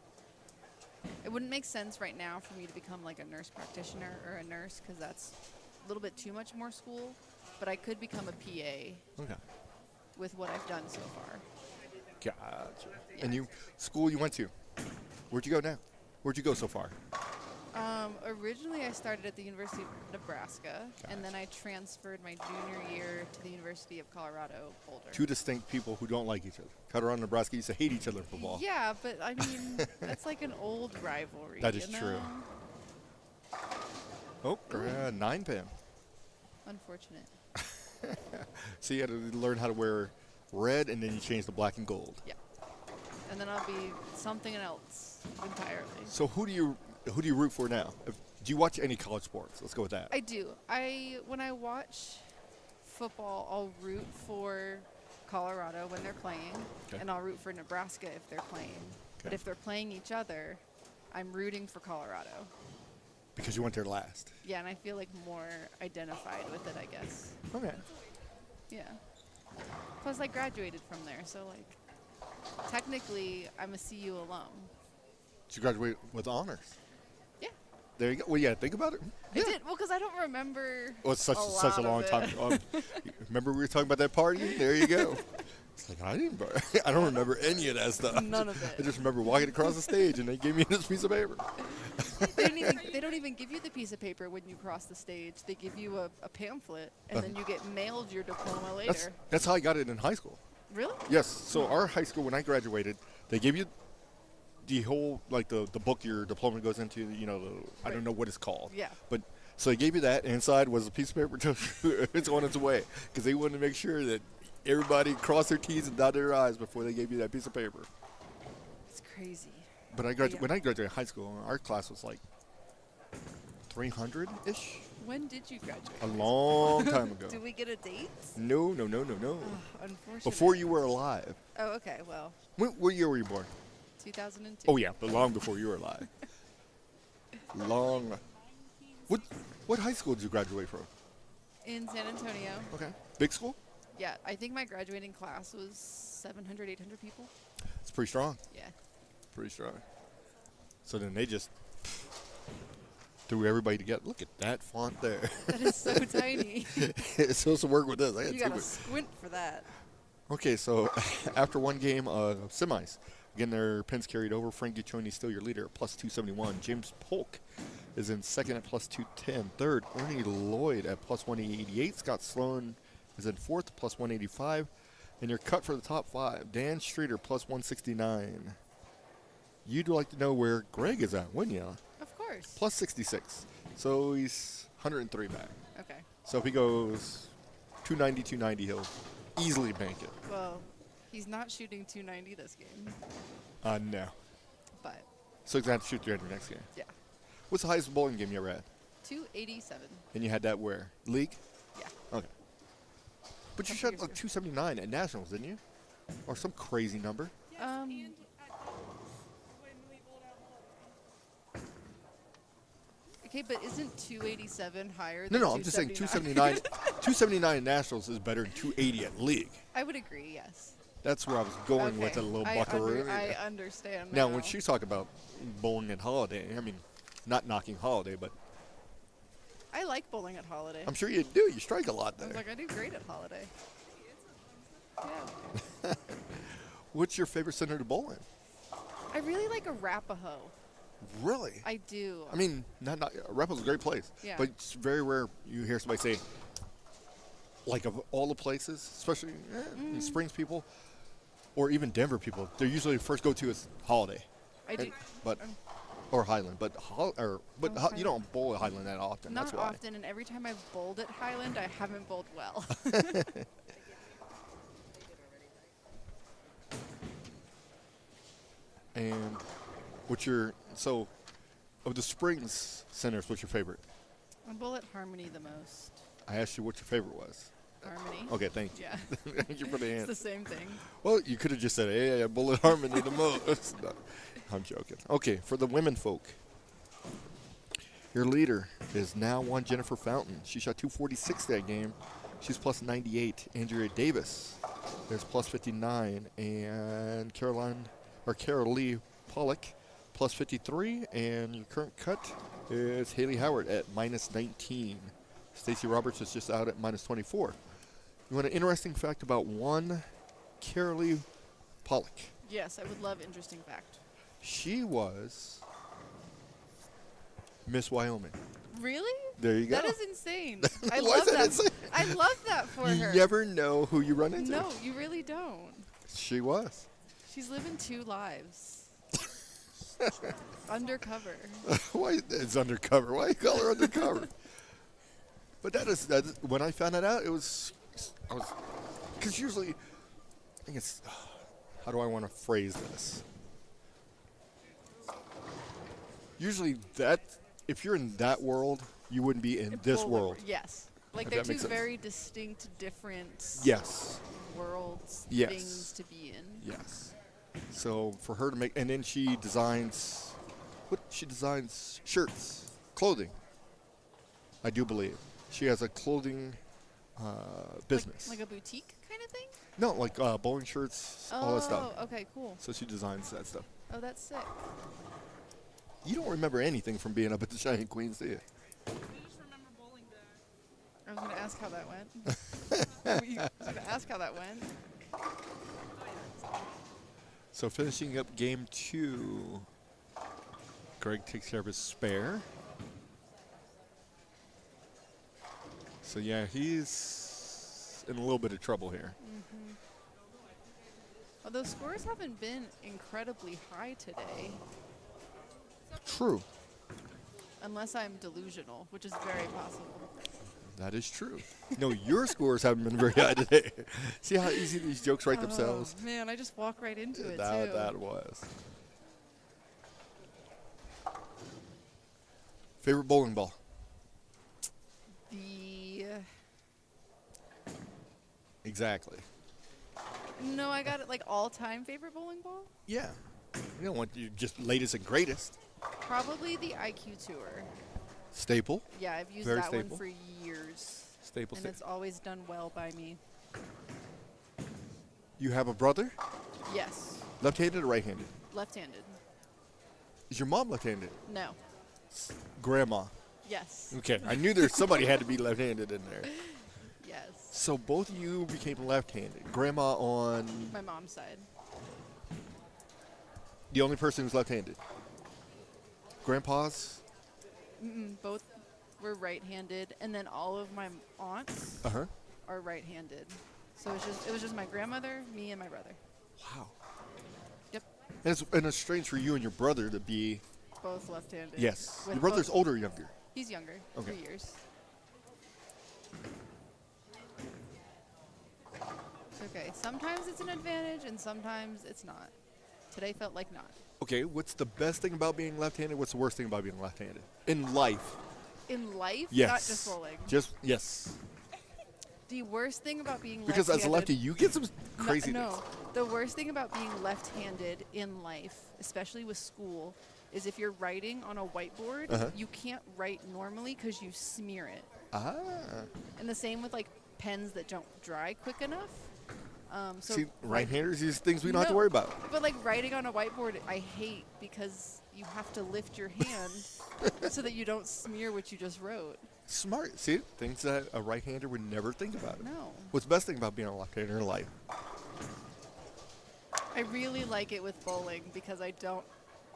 It wouldn't make sense right now for me to become like a nurse practitioner or a nurse, because that's a little bit too much more school. But I could become a PA Okay. with what I've done so far. Gotcha. And school you went to? Where'd you go now? Where'd you go so far? Originally, I started at the University of Nebraska, and then I transferred my junior year to the University of Colorado, Boulder. Two distinct people who don't like each other. Colorado and Nebraska used to hate each other in football. Yeah, but I mean, that's like an old rivalry. That is you know? true. Oh, 9-pin. Unfortunate. So you had to learn how to wear red, and then you changed to black and gold. Yeah. And then I'll be something else entirely. So who do you root for now? Do you watch any college sports? Let's go with that. I do. When I watch football, I'll root for Colorado when they're playing, Okay. and I'll root for Nebraska if they're playing. But Okay. if they're playing each other, I'm rooting for Colorado. Because you went there last. Yeah, and I feel like more identified with it, I guess. Okay. Yeah. Plus, I graduated from there, so like, technically, I'm a CU alum. Did you graduate with honors? Yeah. There you go. Well, yeah, think about it. I did. Well, because I don't remember. Well, it's such a lot long of time. it. Remember we were talking about that party? There you go. It's like I don't remember any of that stuff. None of it. I just remember walking across the stage and they gave me this piece of paper. They don't even give you the piece of paper when you cross the stage. They give you a pamphlet, and then you get mailed your diploma later. That's how I got it in high school. Really? Yes. So our high school, when I graduated, they gave you the whole, like the book your diploma goes into, I don't know what it's called. Yeah. But so they gave you that, and inside was a piece of paper to it's on its way, because they wanted to make sure that everybody crossed their T's and dotted their I's before they gave you that piece of paper. It's crazy. But Yeah. when I graduated high school, our class was like 300-ish. When did you graduate? A long time ago. Do we get a date? No. Unfortunately. Before you were alive. Oh, okay. Well, What year were you born? 2002. Oh yeah, but long before you were alive. Long. What high school did you graduate from? In San Antonio. Okay. Big school? Yeah, I think my graduating class was 700, 800 people. It's pretty strong. Yeah. Pretty strong. So then they just threw everybody together. Look at that font there. That is so tiny. It's supposed to work with this. I got You two gotta of it. squint for that. Okay, so after one game of semis, again, their pins carried over. Frank Guccione still your leader at plus 271. James Polk is in second at plus 210. Third, Ernie Lloyd at plus 188. Scott Sloan is in fourth, plus 185. And your cut for the top five, Dan Streeter, plus 169. You'd like to know where Greg is at, wouldn't you? Of course. Plus 66. So he's 103 back. Okay. So if he goes 290, 290, he'll easily bank it. Well, he's not shooting 290 this game, No. but So he's going to have to shoot 300 next game. yeah, What's the highest bowling game you ever had? 287. And you had that where? League? Yeah. Okay. But you Couple shot like 279 at Nationals, didn't you? Or some crazy number. Yes, Um, and at when we bowled out Loveland. Okay, but isn't 287 higher No, than I'm just saying 279? 279 at Nationals is better than 280 at League. I would agree, yes. That's where I was going with Okay. a little I buckaroo. I understand Now, when she talked about bowling at Holiday, I mean, not knocking Holiday, but I like bowling at Holiday. I'm sure you do. You strike a lot I was there. like, I do great at Holiday. Yeah. What's your favorite center to bowl in? I really like Arapahoe. Really? I do. I mean, Rappel's a great place. Yeah. But it's very rare you hear somebody say, like, of all the places, especially Springs people, or even Denver people, their usually first go-to is Holiday. I do. Or Highland. But you don't bowl at Highland that often. Not That's why. often, and every time I've bowled at Highland, I haven't bowled well. And What's your so of the Springs centers? What's your favorite? I bullet Harmony the most. I asked you what your favorite was. Harmony. Okay, thank you. Yeah. Thank you for the It's answer. the same thing. Well, you could have just said, "Hey, I bullet Harmony the most." No, I'm joking. Okay, for the women folk, your leader is now one Jennifer Fountain. She shot 246 that game. She's plus 98. Andrea Davis is plus 59, and Carol Lee Pollock plus 53, and your current cut is Haley Howard at minus 19. Stacey Roberts is just out at minus 24. You want an interesting fact about one Carol Lee Pollock? Yes, I would love interesting fact. She was Miss Wyoming. Really? There you go. That is insane. I Why is love that that. insane? I love that for You her. never know who you run into. No, you really don't. She was. She's living two lives. Undercover. Why it's undercover? Why you call her undercover? But that is when I found that out, I was because usually I think it's how do I want to phrase this? Usually that if you're in that world, you wouldn't be in this Both world. Yes. Like If they're that two makes sense. very distinct, different Yes. worlds, Yes. things to be in. Yes. So for her to make, and then she designs, she designs shirts, clothing. I do believe she has a clothing business. Like a boutique kind of thing? No, like bowling shirts, all that stuff. Oh, okay, cool. So she designs that stuff. Oh, that's sick. You don't remember anything from being up at the Shining Queens, do you? I just remember bowling there. I was going to ask how that went. I was going to ask how that went. So finishing up game 2, Greg takes care of his spare. So yeah, he's in a little bit of trouble here. Although scores haven't been incredibly high today, True. unless I'm delusional, which is very possible. That is true. No, your scores haven't been very high today. See how easy these jokes write themselves? Oh, man, I just walk right into it, too. That was. Favorite bowling ball? Exactly. No, I got it like all-time favorite bowling ball? Yeah. You don't want your just latest and greatest. Probably the IQ Tour. Staple. Yeah, I've used Very that staple. one for years. Staple. And it's always done well by me. You have a brother? Yes. Left-handed or right-handed? Left-handed. Is your mom left-handed? No. Grandma. Yes. Okay, I knew there somebody had to be left-handed in there. Yes. So both of you became left-handed. Grandma on My mom's side. the only person who's left-handed. Grandpa's? Both were right-handed, and then all of my aunts Uh-huh. are right-handed. So it was just my grandmother, me, and my brother. Wow. Yep. And it's strange for you and your brother to be... Both left-handed. Yes. With Your brother's both- older or younger? He's younger. Okay. 3 years. It's okay. Sometimes it's an advantage, and sometimes it's not. Today felt like not. Okay, what's the best thing about being left-handed? What's the worst thing about being left-handed? In life. In life, Yes. not just bowling. Yes. The worst thing about being Because left-handed... as a lefty, you get some craziness. No, the worst thing about being left-handed in life, especially with school, is if you're writing on a whiteboard, Uh-huh. you can't write normally because you smear it. Ah. And the same with like pens that don't dry quick enough. So See, right-handers, these things we don't have to No, worry about. But like writing on a whiteboard, I hate because you have to lift your hand so that you don't smear what you just wrote. Smart. See, things that a right-hander would never think about. No. What's the best thing about being a left-hander in life? I really like it with bowling because I don't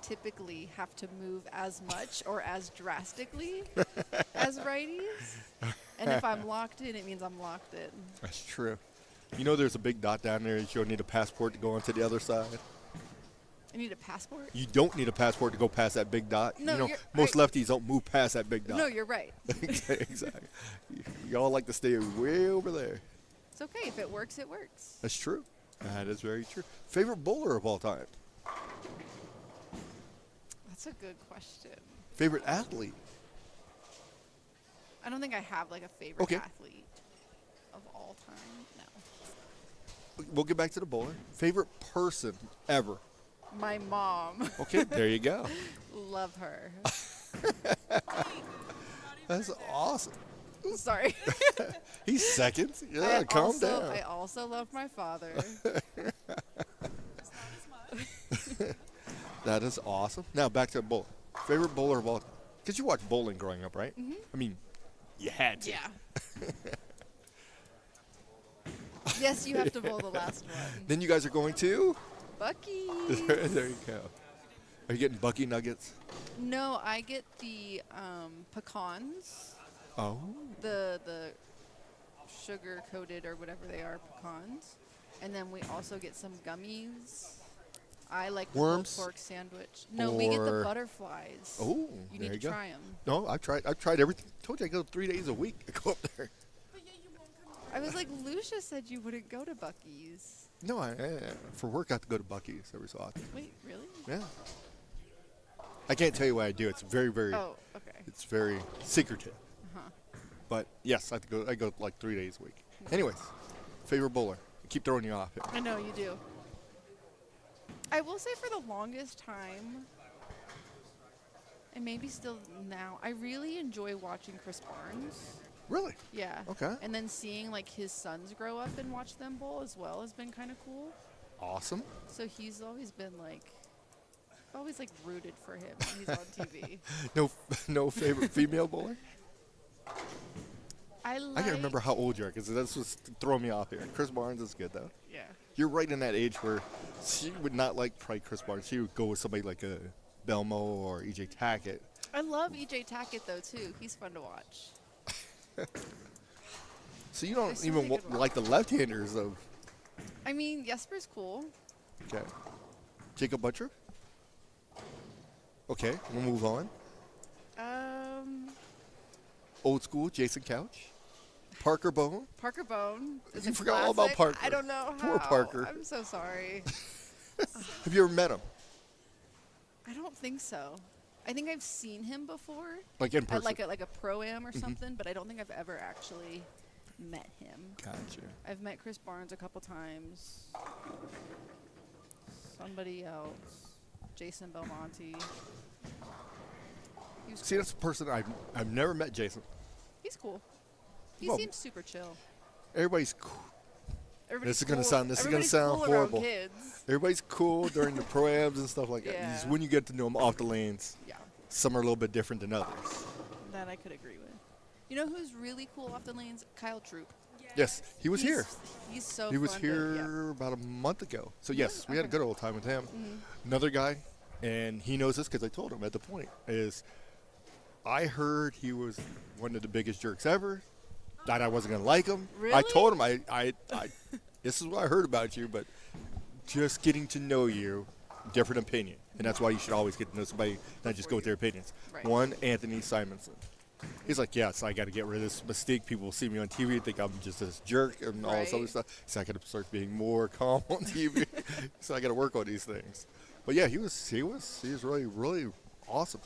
typically have to move as much or as drastically as righties. And if I'm locked in, it means I'm locked in. That's true. You know there's a big dot down there that you'll need a passport to go onto the other side? I need a passport? You don't need a passport to go past that big dot. No, you know, you're most right. lefties don't move past that big dot. No, you're right. Exactly. Y'all like to stay way over there. It's okay. If it works, it works. That's true. That is very true. Favorite bowler of all time? That's a good question. Favorite athlete? I don't think I have like a favorite Okay. athlete of all time. No. We'll get back to the bowler. Favorite person ever? My mom. Okay, there you go. Love her. That's awesome. Sorry. He's second. Yeah, calm down. I also love my father. That is awesome. Now back to bowling. Favorite bowler of all? Because you watched bowling growing up, right? Mhm. I mean, you had to. Yeah. Yes, you have to bowl the last one. Then you guys are going to? Bucky. There you go. Are you getting Bucky nuggets? No, I get the pecans. Oh. The sugar coated or whatever they are pecans, and then we also get some gummies. I like the pulled Worms? pork sandwich. No, we get the Or- butterflies. Oh, You there need you to go. try them. No, I've tried everything. Told you I go 3 days a week. I go up there. I was like, Lucia said you wouldn't go to Bucky's. No, for work I have to go to Bucky's every so often. Wait, really? Yeah. I can't tell you what I do. It's very, very. Oh, okay. It's very secretive. Uh-huh. But yes, I go like 3 days a week. Anyways, favorite bowler. I keep throwing you off here. I know you do. I will say for the longest time, and maybe still now, I really enjoy watching Chris Barnes. Really? Yeah. Okay. And then seeing like his sons grow up and watch them bowl as well has been kind of cool. Awesome. So he's always been like, always like rooted for him when he's on TV. No favorite female bowler? I I can't remember how old you are because that's what's throwing me off here. Chris Barnes is good though. Yeah. You're right in that age where she would not like probably Chris Barnes. She would go with somebody like a Belmo or EJ Tackett. I love EJ Tackett though too. He's fun to watch. So you don't There's so even many good ones. like the left-handers of I mean, Jesper's cool. okay. Jacob Butcher. Okay, we'll move on. Old school Jason Couch. Parker Bone. Parker Bone. Is You a forgot all about classic. Parker. I don't know how. Poor Parker. I'm so sorry. Have you ever met him? I don't think so. I think I've seen him before. Like in At person? like a pro-am or something, but I don't think I've ever actually met him. Gotcha. I've met Chris Barnes a couple times. Somebody else. Jason Belmonte. He was See, cool. that's a person I've never met. Jason. He's cool. He Well, seems super chill. Everybody's cool. Everybody's This is gonna cool- sound- this is gonna everybody's sound cool around horrible. Kids. Everybody's cool during the pro-ams and stuff like that. Yeah. It's when you get to know them off the lanes, Yeah, some are a little bit different than others. that I could agree with. You know who's really cool off the lanes? Kyle Troop. Yes, he was here. He's so He was fun here to, about a month ago. So yes, we had a Okay. good old time with him. Mhm. Another guy, and he knows this because I told him at the point, is I heard he was one of the biggest jerks ever, that I wasn't going to like him. I Really? told him, I this is what I heard about you, but just getting to know you, different opinion. And that's why you should always get to know somebody, not just go with their opinions. Right. One, Anthony Simonson. He's like, yeah, so I got to get rid of this mystique. People will see me on TV and think I'm just this jerk and all this other Right. stuff. So I got to start being more calm on TV. So I got to work on these things. But yeah, he was really, really awesome.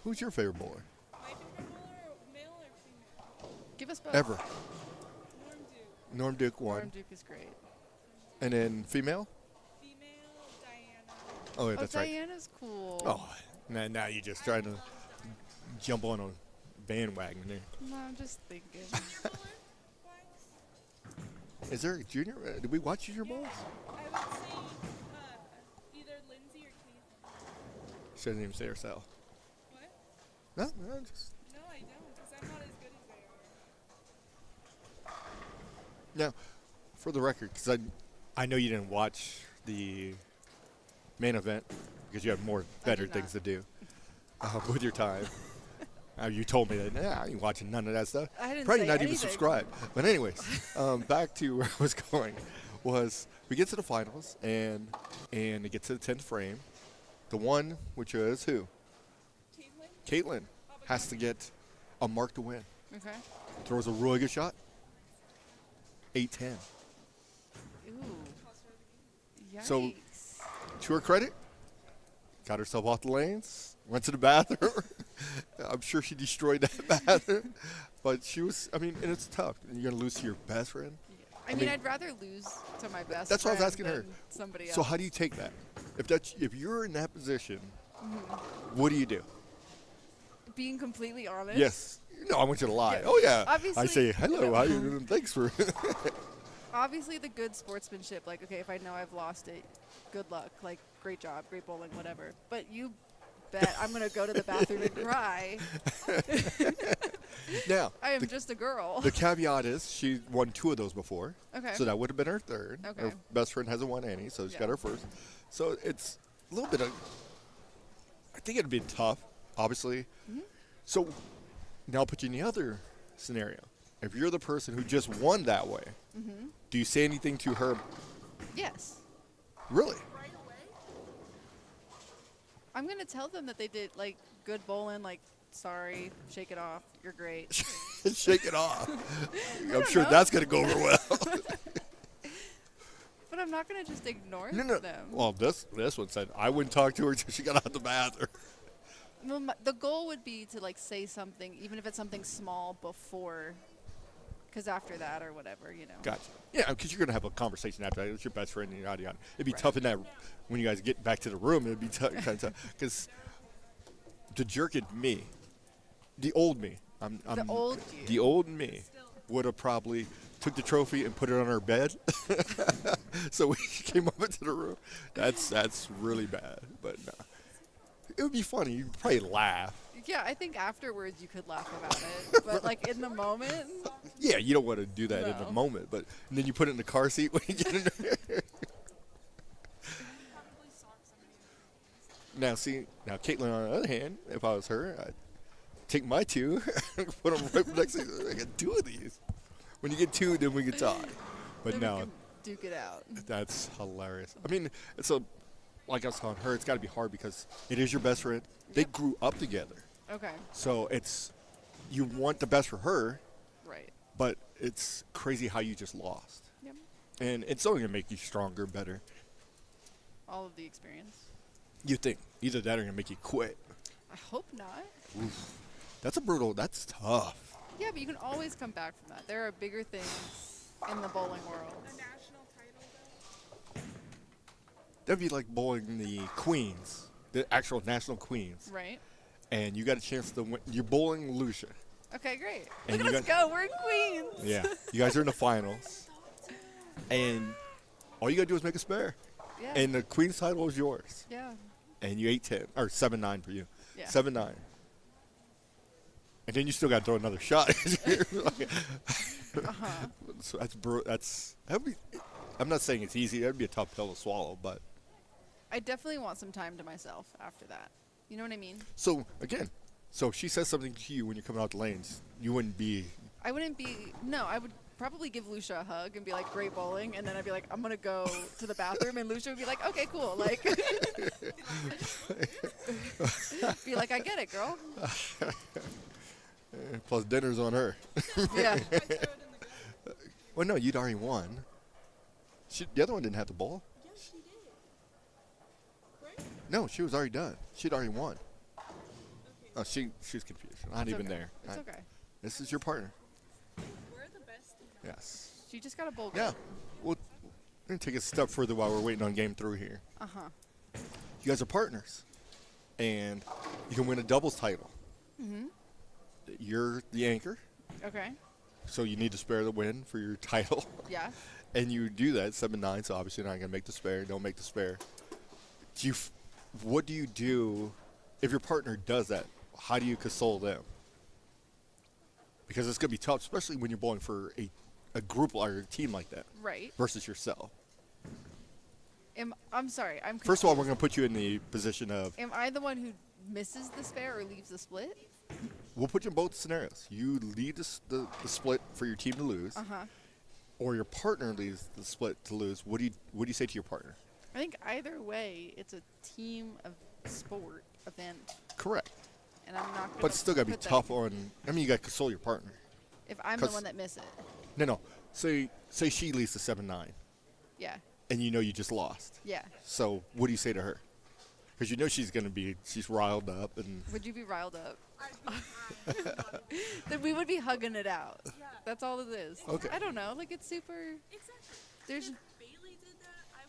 Who's your favorite bowler? My favorite bowler, male or female? Give us both. Ever? Norm Duke. Norm Duke won. Norm Duke is great. And then female? Female, Diana. Oh, yeah, that's right. Diana's cool. Oh, now you're just trying to jump on a bandwagon there. No, I'm just thinking. Bowler wise? Is there a junior? Did we watch junior bowls? I would say either Lindsay or Caitlin. She doesn't even say herself. What? No, just. No, I don't, because I'm not as good as they are. Now, for the record, because I know you didn't watch the main event because you have more better did things to not. do with your time. You told me that. Nah, I ain't watching none of that stuff. I didn't Probably say not even anything. subscribed. But anyways, back to where I was going was we get to the finals and it gets to the 10th frame. The one which is who? Caitlin? Caitlin has to get a mark to win. Okay. Throws a really good shot. 8-10. Ooh. Yikes. So- to her credit, got herself off the lanes, went to the bathroom. I'm sure she destroyed that bathroom. But she was, I mean, and it's tough. You're going to lose to your best friend. I mean, I'd rather lose to my best That's what I was friend asking her. than somebody else. So how do you take that? If you're in that position, what do? Being completely honest. Yes. No, I want you to lie. Yeah. Oh, yeah. Obviously, I say, hello, you know. how you doing? Thanks for... Obviously, the good sportsmanship, like, okay, if I know I've lost it, good luck. Like, great job, great bowling, whatever. But you bet I'm going to go to the bathroom and cry. Now, I am just a girl. the caveat is she won 2 of those before. Okay. So that would have been her third. Okay. Her best friend hasn't won any, so she's got Yeah. her first. So it's a little bit of... I think it'd be tough, obviously. Mm-hmm. So now I'll put you in the other scenario. If you're the person who just won that way, Mm-hmm. do you say anything to her? Yes. Really? I'm going to tell them that they did, like, good bowling, like, sorry, shake it off, you're great. Shake it off. I'm don't sure know. that's going to go over well. But I'm not going to just ignore No. them. Well, this one said I wouldn't talk to her until she got out the bathroom. Well, the goal would be to, like, say something, even if it's something small before, because after that or whatever, you know. Gotcha. Yeah, because you're going to have a conversation after that. It's your best friend and yada yada. It'd be Right. tough in that when you guys get back to the room. It'd be kind of tough because the jerk in me, the old me, The old you. the old me would have probably took the trophy and put it on her bed. So when she came up into the room, that's really bad. But no, it would be funny. You'd probably laugh. Yeah, I think afterwards you could laugh about it. But, like, in the moment, Yeah, you don't want to do that in the No. moment, but and then you put it in the car seat when you get in there. Now, Caitlin, on the other hand, if I was her, I'd take my 2, put them right next to you. I got 2 of these. When you get 2, then we can tie. But then no, we can duke it out. that's hilarious. I mean, like I was telling her, it's got to be hard because it is your best friend. They grew up together. Okay, So you want the best for her, right. but it's crazy how you just lost. Yep. And it's only going to make you stronger, better. All of the experience. You think. Either that or going to make you quit. I hope not. That's tough. Yeah, but you can always come back from that. There are bigger things in the bowling world. A national title, though. That'd be like bowling the queens, the actual national queens. Right? And you got a chance to win. You're bowling Lucia. Okay, great. And Look you at us go. We're in Queens. Yeah. You guys are in the finals. And all you got to do is make a spare. Yeah. And the queen's title is yours. Yeah. And you 8-10, or 7-9 for you. Yeah. 7-9. And then you still got to throw another shot. So that'd be, I'm not saying it's easy. That'd be a tough pill to swallow, but. I definitely want some time to myself after that. You know what I mean? So, again, if she says something to you when you're coming out the lanes, you wouldn't be. I wouldn't be. No, I would probably give Lucia a hug and be like, great bowling. And then I'd be like, I'm going to go to the bathroom. And Lucia would be like, okay, cool. Like, be like, I get it, girl. Plus, dinner's on her. Yeah. Well, no, you'd already won. The other one didn't have the ball. Yes, she did. Right? No, she was already done. She'd already won. Oh, she was confused. Not It's even okay. there. It's okay. This is your partner. We're the best. Yes. She just got a bowl. Yeah. Well, we're going to take a step further while we're waiting on game 3 here. Uh-huh. You guys are partners. And you can win a doubles title. Mm-hmm. You're the anchor, Okay. so you need to spare the win for your title. Yeah. And you do that 7-9, so obviously you're not going to make the spare. Don't make the spare. What do you do if your partner does that? How do you console them? Because it's going to be tough, especially when you're bowling for a group or a team like that Right. versus yourself. I'm sorry. I'm First of all, confused. we're going to put you in the position of Am I the one who misses the spare or leaves the split? we'll put you in both scenarios. You lead the split for your team to lose, Uh-huh. or your partner leads the split to lose. What do you say to your partner? I think either way, it's a team of sport event, Correct. and I'm not. But it's still got to be put that- tough on. I mean, you got to console your partner. If I'm the 'cause- one that miss it, No. Say she leads to 7-9. yeah. and you know you just lost. Yeah. So what do you say to her? Because you know she's riled up, and Would you be riled up? Then we would be hugging it out. Yeah. That's all it is. Okay. I don't know. Like, it's super. Exactly. There's. If Bailey did that, I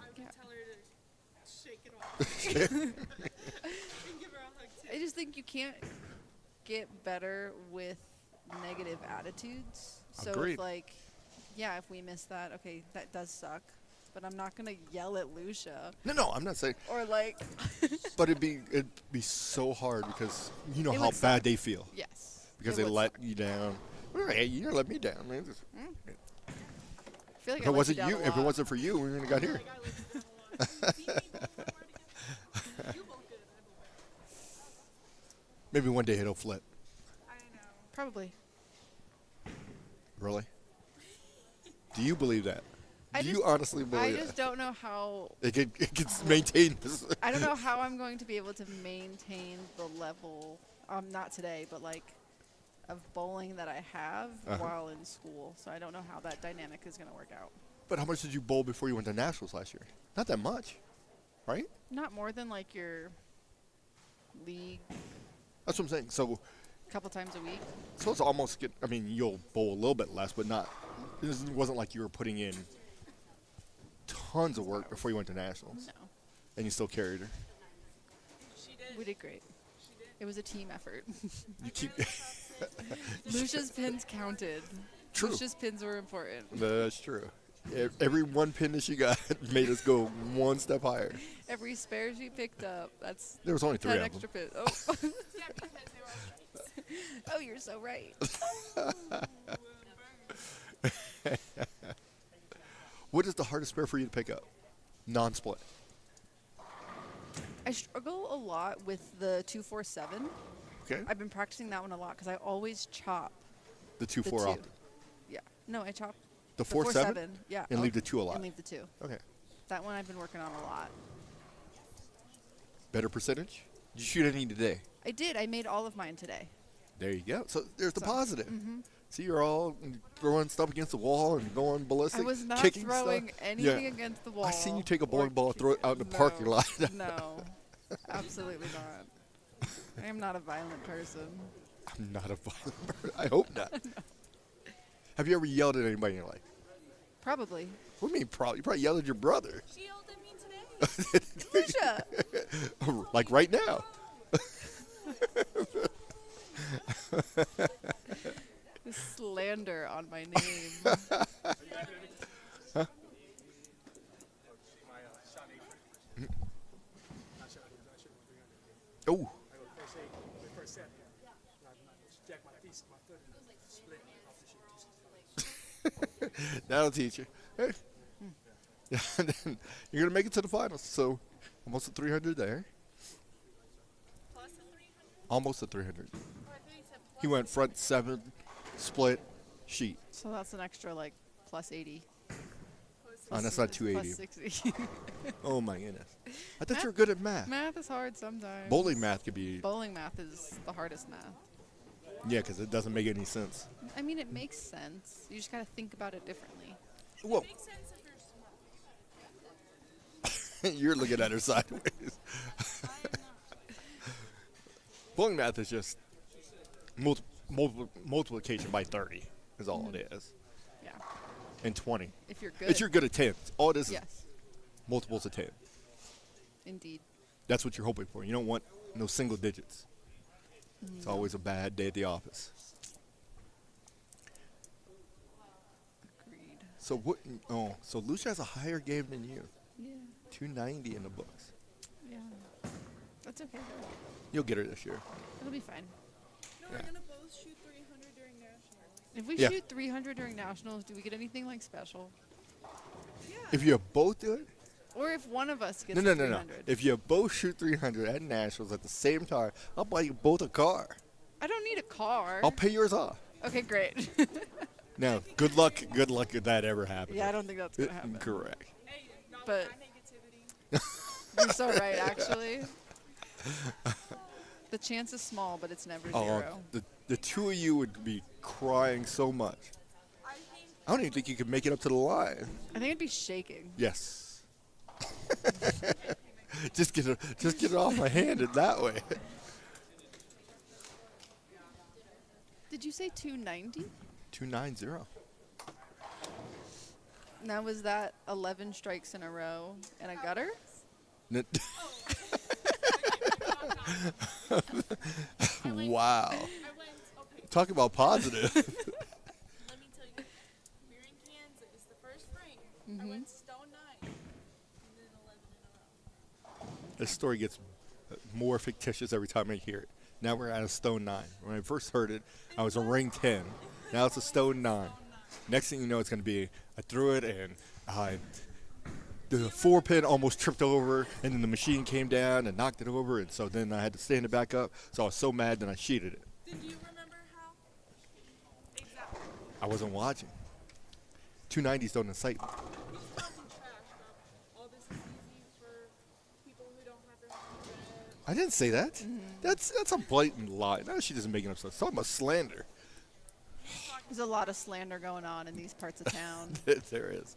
would Yeah. tell her to shake it off and give her a hug too. I just think you can't get better with negative attitudes. So Agreed. if like, yeah, if we miss that, okay, that does suck. But I'm not gonna yell at Lucia no, I'm not saying. or like. But it'd be so hard because you know It how would bad suck. they feel Yes. because it they would let suck. you down. Well, hey, you never let me down. Man. I feel like If I it let wasn't down you, a if it lot. wasn't for you, we wouldn't have got here. Like, I lived down a lot. See me both hard again? You both did it, I both. Maybe one day it'll flip. I know. Probably. Really? Do you believe that? I Do you just- honestly I believe just that? don't know how. It can maintain this. I don't know how I'm going to be able to maintain the level. Not today, but like of bowling that I have while in school. So I don't know how that dynamic is going to work out. But how much did you bowl before you went to nationals last year? Not that much, right? Not more than like your league That's what I'm saying. So a couple times a week. it's almost I mean, you'll bowl a little bit less, but not. It wasn't like you were putting in tons of work before you went to nationals, No, and you still carried her. She did. we did great. It was a team effort. You keep. Lucia's pins counted. True. Lucia's pins were important. That's true. Every one pin that she got made us go one step higher. Every spare she picked up, that's There was only 3 10 of extra them. pins. Oh. Yeah, because they were all straights. Oh, you're so right. What is the hardest spare for you to pick up? Non-split. I struggle a lot with the 247. Okay. I've been practicing that one a lot because I always chop The the 2-4 two. off. Yeah. No, I chop The the 4-7. Yeah. And leave the 2 alive. And leave the 2. Okay. That one I've been working on a lot. Better percentage. Did you shoot any today? I did. I made all of mine today. There you go. So there's the So, positive. See, you're all throwing stuff against the wall and going ballistic. I was not kicking throwing stuff. anything Yeah. against the wall. I seen you take a or bowling ball and throw it out in the no, parking lot. No, absolutely not. I am not a violent person. I'm not a violent person. I hope not. Have you ever yelled at anybody in your life? Probably. What do you mean probably? You probably yelled at your brother. She yelled at me today. Lucia! Like right now. The slander on my name. My shot apron. I should have 300. Oh, I go first eight, first set. Jack my feet, my foot, split off the shit. that'll teach you. Hey. And then you're gonna make it to the finals. So almost at 300 there. Plus the 300? Almost at 300. Oh, I thought you said plus. He went front 7, split, sheet. So that's an extra like plus 80. Oh, that's not Plus 280. 60. Oh my goodness. I thought Math- you were good at math. Math is hard sometimes. Bowling math could be, Bowling math is the hardest math. yeah, because it doesn't make any sense. I mean, it makes sense. You just got to think about it differently. Well, Makes sense if you're smart. you're looking at her sideways. I am not. Bowling math is just multiplication by 30 is all it is. Yeah. And 20. If you're good. If you're good at 10. All it is Yes, multiples of 10. indeed. That's what you're hoping for. You don't want no single digits. It's always a bad day at the office. Agreed. So what? Oh, so Lucia has a higher game than you. Yeah. 290 in the books. Yeah. That's okay though. You'll get her this year. It'll be fine. No, Yeah. we're gonna both shoot 300 during nationals. If we Yeah. shoot 300 during nationals, do we get anything like special? Yeah. If you both do it, Or if one of us gets no. 300? If you both shoot 300 at nationals at the same time, I'll buy you both a car. I don't need a car. I'll pay yours off. Okay, great. Now, good luck. Good luck if that ever happens. Yeah, I don't think that's gonna happen. Correct. Hey, not But- with my negativity. You're so right, actually. The chance is small, but it's never Oh, zero. the two of you would be crying so much. I think I don't even think you could make it up to the line. I think I'd be shaking. Yes. just get it off my hand in that way. Did you say 290? 290. Now was that 11 strikes in a row and a gutter? N- Wow. Talk about positive. Let me tell you, we were in Kansas the first frame. I went stone 9 and then 11 in a row. This story gets more fictitious every time I hear it. Now we're at a stone 9. When I first heard it, I was a ring 10. Now it's a stone 9. Next thing you know, it's going to be, I threw it and the 4-pin almost tripped over, and then the machine came down and knocked it over, and so then I had to stand it back up. So I was so mad that I sheeted it. Did you remember how? Exactly. I wasn't watching. 290s don't incite me. We just talking trash about all this is easy for people who don't have their hands I didn't say that. That's a blatant lie. No, she doesn't make it up stuff. It's talking about slander. There's a lot of slander going on in these parts of town. There is.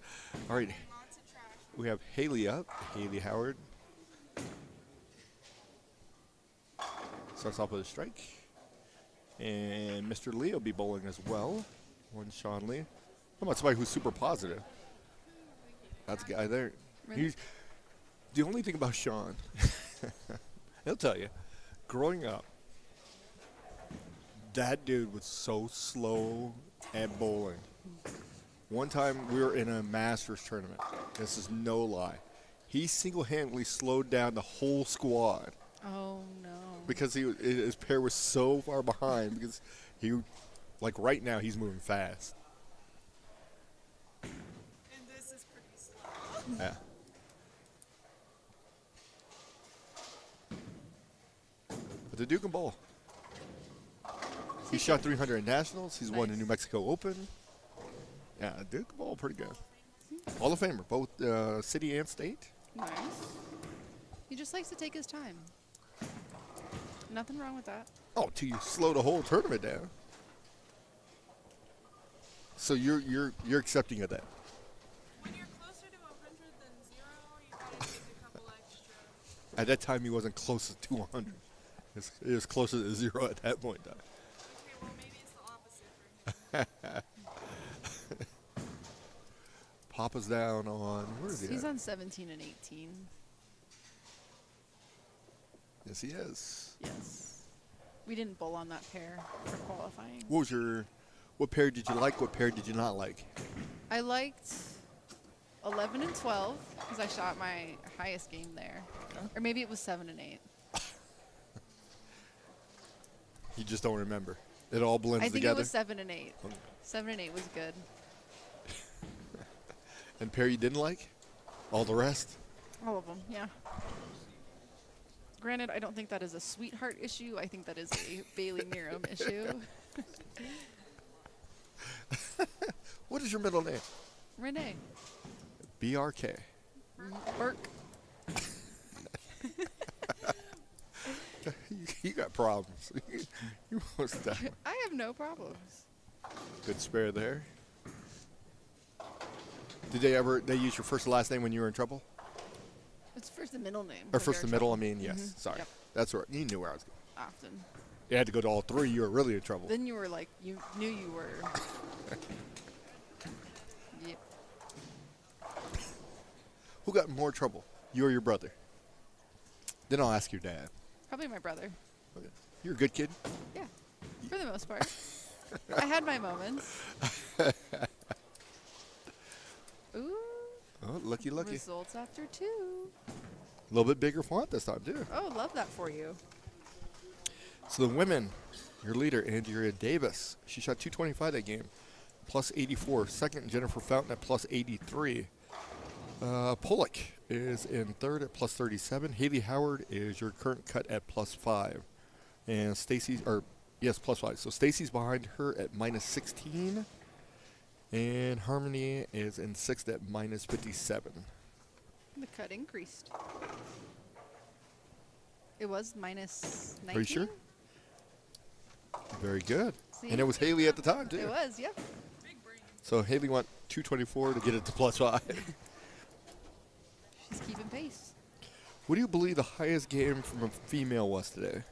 All right. lots of trash. We have Haley up. Haley Howard. Starts off with a strike. And Mr. Lee will be bowling as well. One Sean Lee. How about somebody who's super positive? That's a guy there. Really? He's, the only thing about Sean, he'll tell you, growing up, that dude was so slow at bowling. One time we were in a Masters tournament. This is no lie. He single-handedly slowed down the whole squad Oh, no. because his pair was so far behind. Because like right now, he's moving fast. And this is pretty slow. Yeah. But the Duke can bowl. He shot 300 at Nationals. He's won the Nice. New Mexico Open. Yeah, Duke can bowl pretty good. Hall of Famer, both city and state. Nice. He just likes to take his time. Nothing wrong with that. Oh, till you slow the whole tournament down. So you're accepting of that. When you're closer to 100 than 0, you gotta take a couple extra. At that time, he wasn't close to 100. It was closer to 0 at that point in time. Okay, well maybe it's the opposite for him. Papa's down on, where is he He's at? on 17 and 18. Yes, he is. Yes. We didn't bowl on that pair for qualifying. What pair did you like? What pair did you not like? I liked 11 and 12 because I shot my highest game there. Or maybe it was 7 and 8. You just don't remember. It all blends I think together. it was 7 and 8. 7 and 8 was good. And pair you didn't like? All the rest? All of them, yeah. Granted, I don't think that is a sweetheart issue. I think that is a Bailey Miram issue. What is your middle name? Renee. BRK. Burke. You got problems. You most definitely. I have no problems. Good spare there. Did they use your first and last name when you were in trouble? It's first and middle name. Or when first you're and in middle? I trouble. mean, yes. Sorry. Yep. That's right. You knew where I was going. Often. You had to go to all three. You were really in trouble. Then you were like, you knew you were. Yep. Who got in more trouble? You or your brother? Then I'll ask your dad. Probably my brother. Okay. You're a good kid. Yeah. For the most part. I had my moments. Ooh. Oh, lucky. Results after 2. A little bit bigger font this time, too. Oh, love that for you. So the women, your leader, Andrea Davis. She shot 225 that game, plus 84. Second, Jennifer Fountain at plus 83. Pollock is in third at plus 37. Haley Howard is your current cut at plus 5. And plus 5. So Stacy's behind her at minus 16. And Harmony is in sixth at minus 57. The cut increased. It was minus 19. Are you sure? Very good. See? And it was Haley at the time, too. It was, yep. Big brains. So Haley went 224 to get it to +5. She's keeping pace. What do you believe the highest game from a female was today?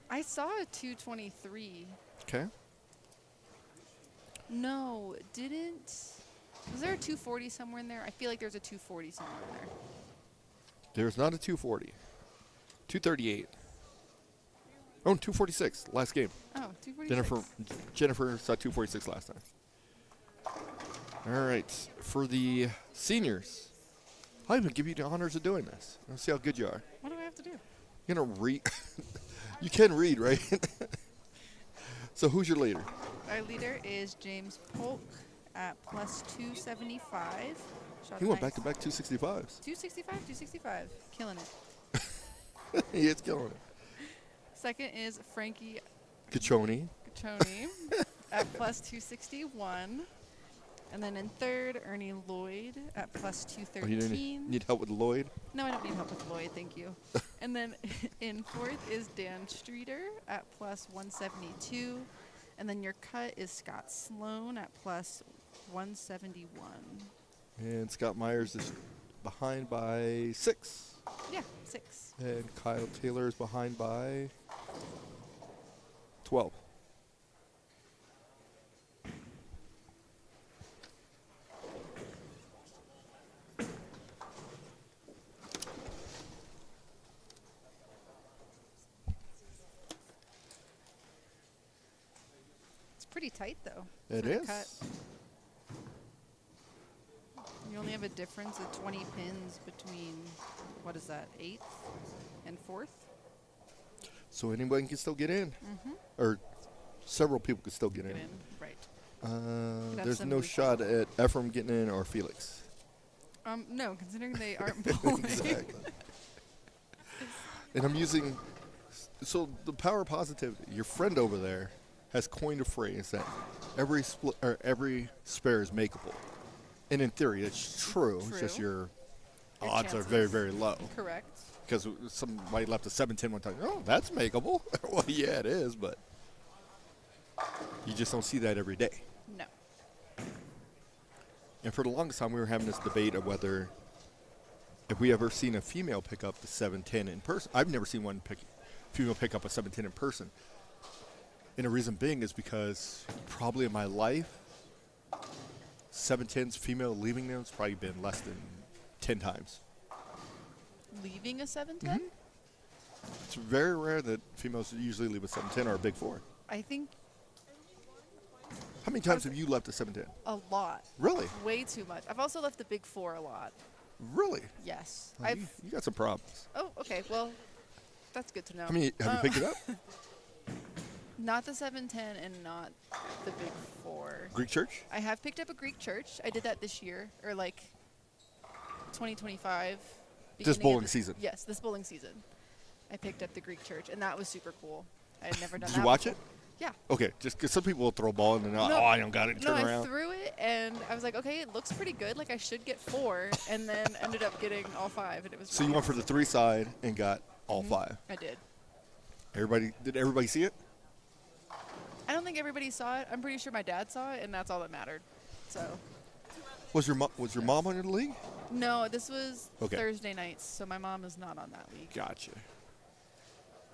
I saw a 223. Okay. No, didn't. Was there a 240 somewhere in there? I feel like there's a 240 somewhere in there. There's not a 240. 238. Oh, 246 last game. Oh, 246. Jennifer saw 246 last time. All right, for the seniors, I'll even give you the honors of doing this. Let's see how good you are. What do I have to do? You're gonna read. You can read, right? So who's your leader? Our leader is James Polk at +275. Shot He a went nice back-to-back 265s. 265. Killing it. He is killing it. Second is Frankie Caccioni. Caccioni at +261. And then in third, Ernie Lloyd at +213. Oh, you didn't need help with Lloyd? No, I don't need help with Lloyd, thank you. And then in fourth is Dan Streeter at +172. And then your cut is Scott Sloan at +171. And Scott Myers is behind by 6. Yeah, 6. And Kyle Taylor is behind by 12. It's pretty tight, though. It for the is. cut. You only have a difference of 20 pins between, what is that, 8th and 4th? So anyone can still get in. Mm-hmm. Or several people can still get in. Right. There's some no loose shot at Ephraim getting in or Felix. No, considering they aren't bowling. Exactly. And I'm using, so the power of positivity. Your friend over there has coined a phrase that every split or every spare is makeable. And in theory, it's true. It's just True. your Your odds are chances. very, very low. Correct. Because somebody left a 7-10 one time. Oh, that's makeable. Well, yeah, it is, but you just don't see that every day. No. And for the longest time, we were having this debate of whether, if we ever seen a female pick up the 7-10 in person. I've never seen female pick up a 7-10 in person. And the reason being is because probably in my life, 7-10s female leaving them has probably been less than 10 times. Leaving a 7-10? Mm-hmm. It's very rare that females usually leave a 7-10 or a big 4. I think How many times have you left a 7-10? a lot. Really? Way too much. I've also left the big 4 a lot. Really? Yes. Oh, you got some problems. Oh, okay. Well, that's good to know. How many have you picked it up? Not the 7-10 and not the big 4. Greek church? I have picked up a Greek church. I did that this year, or like 2025. This beginning of bowling the- season? Yes, this bowling season. I picked up the Greek church, and that was super cool. I had never done Did that you watch before. it? Yeah. Okay, just because some people will throw a ball and then, I don't got it, No, turn I around. threw it, and I was like, okay, it looks pretty good. Like, I should get 4, and then ended up getting all 5, and it was So you went for the 3 side and got all 5. I did. Did everybody see it? I don't think everybody saw it. I'm pretty sure my dad saw it, and that's all that mattered. So, Was your mom on your league? no, this was Okay. Thursday nights, so my mom is not on that league. Gotcha.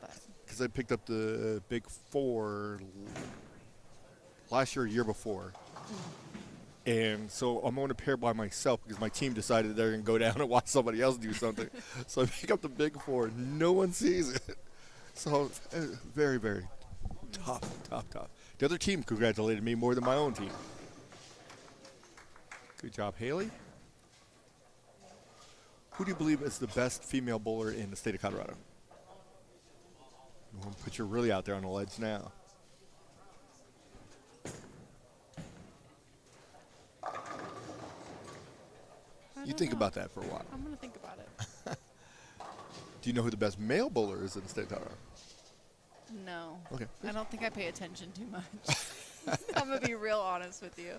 But Because I picked up the big 4 last year, year before. And so I'm on a pair by myself because my team decided they're going to go down and watch somebody else do something. So I pick up the big 4. No one sees it. So very, very tough. The other team congratulated me more than my own team. Good job, Haley. Who do you believe is the best female bowler in the state of Colorado? I'm going to put you really out there on the ledge now. You think about that for a while. I'm going to think about it. Do you know who the best male bowler is in the state of Colorado? No. Okay. I don't think I pay attention too much. I'm going to be real honest with you.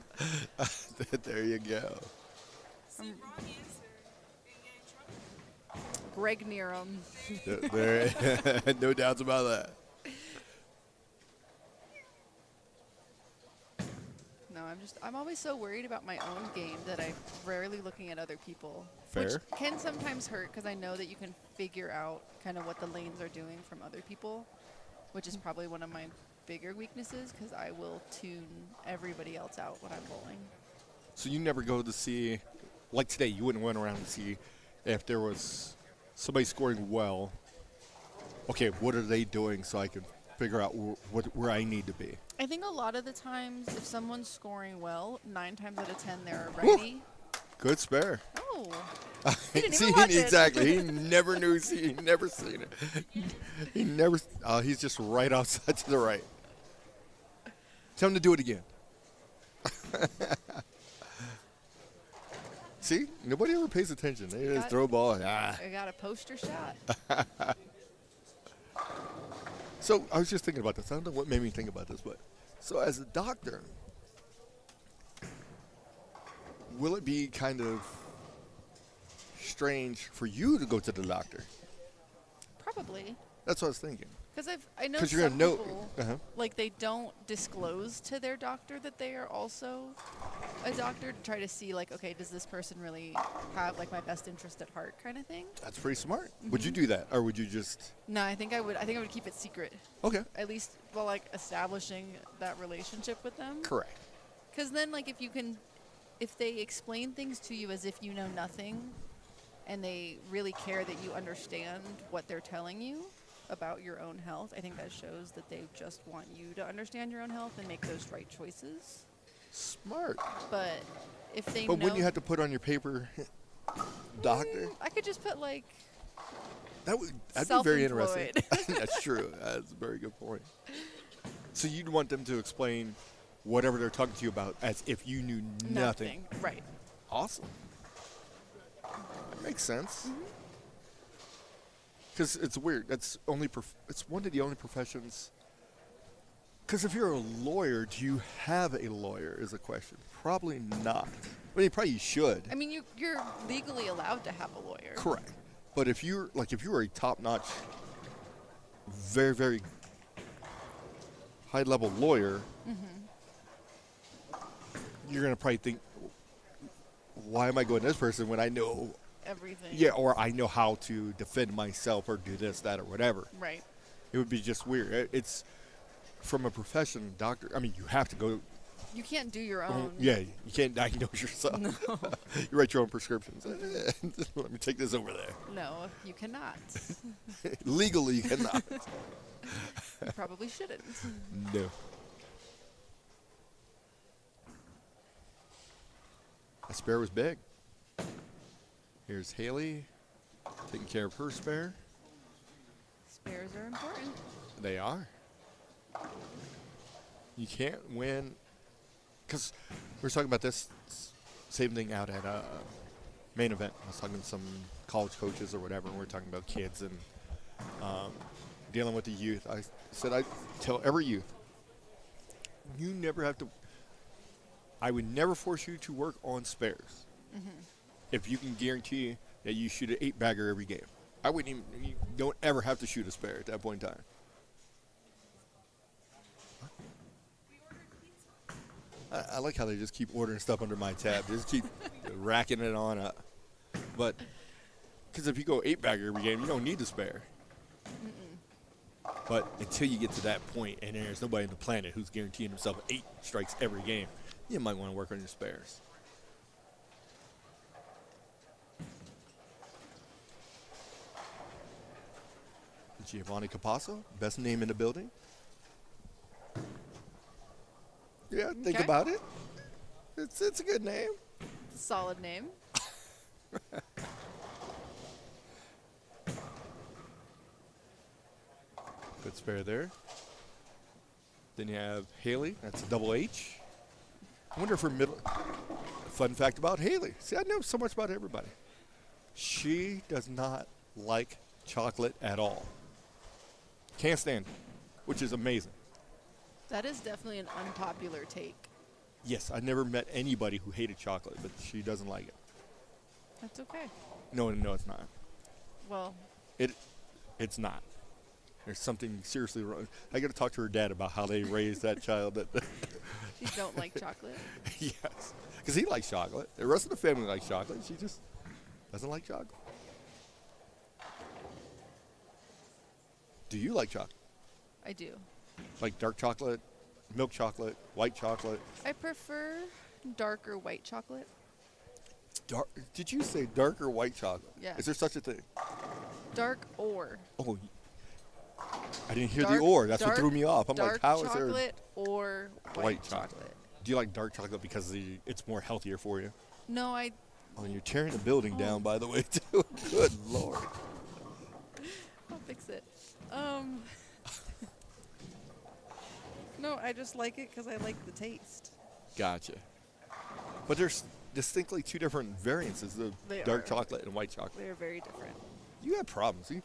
There you go. Greg Nerum. There, no doubts about that. No, know. I'm always so worried about my own game that I'm rarely looking at other people. Fair. Which can sometimes hurt because I know that you can figure out kind of what the lanes are doing from other people, which is probably one of my bigger weaknesses because I will tune everybody else out when I'm bowling. So you never go to see, like today, you wouldn't run around and see if there was somebody scoring well. Okay, what are they doing so I can figure out where I need to be? I think a lot of the times if someone's scoring well, 9 times out of 10 they're a Woo! righty. Good spare. Oh. He didn't See, even watch it. exactly. He never knew. He never seen it. He never. He's just right outside to the right. Tell him to do it again. See, nobody ever pays attention. They just throw a ball. I got a poster shot. So I was just thinking about this. I don't know what made me think about this, but so as a doctor, will it be kind of strange for you to go to the doctor? Probably. That's what I was thinking. Because I know 'Cause you're some gonna know- people, uh-huh. like, they don't disclose to their doctor that they are also a doctor to try to see, like, okay, does this person really have, like, my best interest at heart kind of thing? That's pretty smart. Would you do that, or would you just? No, I think I would keep it secret. Okay. At least while, like, establishing that relationship with them. Correct. Because then, like, if they explain things to you as if you know nothing and they really care that you understand what they're telling you about your own health, I think that shows that they just want you to understand your own health and make those right choices. Smart. But if they But know... wouldn't you have to put on your paper, doctor? I could just put, like... That'd be very interesting. Self-employed. That's true. That's a very good point. So you'd want them to explain whatever they're talking to you about as if you knew nothing. Right. Awesome. That makes sense. Because it's weird. It's one of the only professions. Because if you're a lawyer, do you have a lawyer? Is a question. Probably not. I mean, probably you should. I mean, you're legally allowed to have a lawyer. Correct. But if you were a top-notch, very, very high-level lawyer, you're going to probably think, why am I going to this person when I know Everything. Yeah, or I know how to defend myself or do this, that, or whatever. Right. It would be just weird. It's from a profession, doctor. I mean, you have to go. You can't do your own. Yeah, you can't diagnose yourself. No. You write your own prescriptions. Let me take this over there. No, you cannot. Legally, you cannot. You probably shouldn't. No. That spare was big. Here's Haley taking care of her spare. Spares are important. They are. You can't win. Because we were talking about this same thing out at main event. I was talking to some college coaches or whatever, and we were talking about kids and dealing with the youth. I said I tell every youth, you never have to. I would never force you to work on spares. If you can guarantee that you shoot an 8-bagger every game. I wouldn't even, you don't ever have to shoot a spare at that point in time. I like how they just keep ordering stuff under my tab. They just keep racking it on up. But, because if you go 8-bagger every game, you don't need the spare. But until you get to that point and there's nobody on the planet who's guaranteeing himself 8 strikes every game, you might want to work on your spares. Giovanni Capasso, best name in the building. Yeah, think Okay. about it. It's a good name. Solid name. Good spare there. Then you have Haley. That's a double H. I wonder if her middle. Fun fact about Haley. See, I know so much about everybody. She does not like chocolate at all. Can't stand it, which is amazing. That is definitely an unpopular take. Yes, I never met anybody who hated chocolate, but she doesn't like it. That's okay. No, it's not. Well, It's not. There's something seriously wrong. I got to talk to her dad about how they raised that child. That You don't like chocolate? Yes, because he likes chocolate. The rest of the family likes chocolate. She just doesn't like chocolate. Do you like chocolate? I do. Like dark chocolate, milk chocolate, white chocolate? I prefer darker white chocolate. Dark? Did you say dark or white chocolate? Yeah. Is there such a thing? Dark or. Oh, I didn't hear Dark- the or. That's what dark- threw me off. I'm dark like, how is there chocolate or white chocolate? Do you like dark chocolate because it's more healthier for you? No, I. Oh, and you're tearing the building down, by the way, too. Good Lord. I'll fix it. No, I just like it because I like the taste. Gotcha. But there's distinctly two different variances of They dark are. chocolate and white chocolate. They're very different. You have problems. You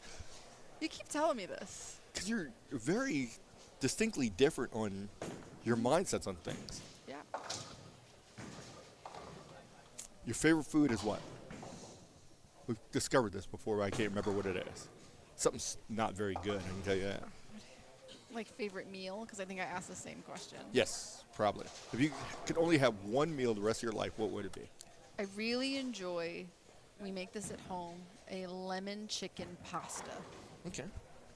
keep telling me this. Because you're very distinctly different on your mindsets on things. Yeah. Your favorite food is what? We've discovered this before, but I can't remember what it is. Something's not very good, I can tell you that. Like favorite meal? Because I think I asked the same question. Yes, probably. If you could only have one meal the rest of your life, what would it be? I really enjoy, we make this at home, a lemon chicken pasta. Okay.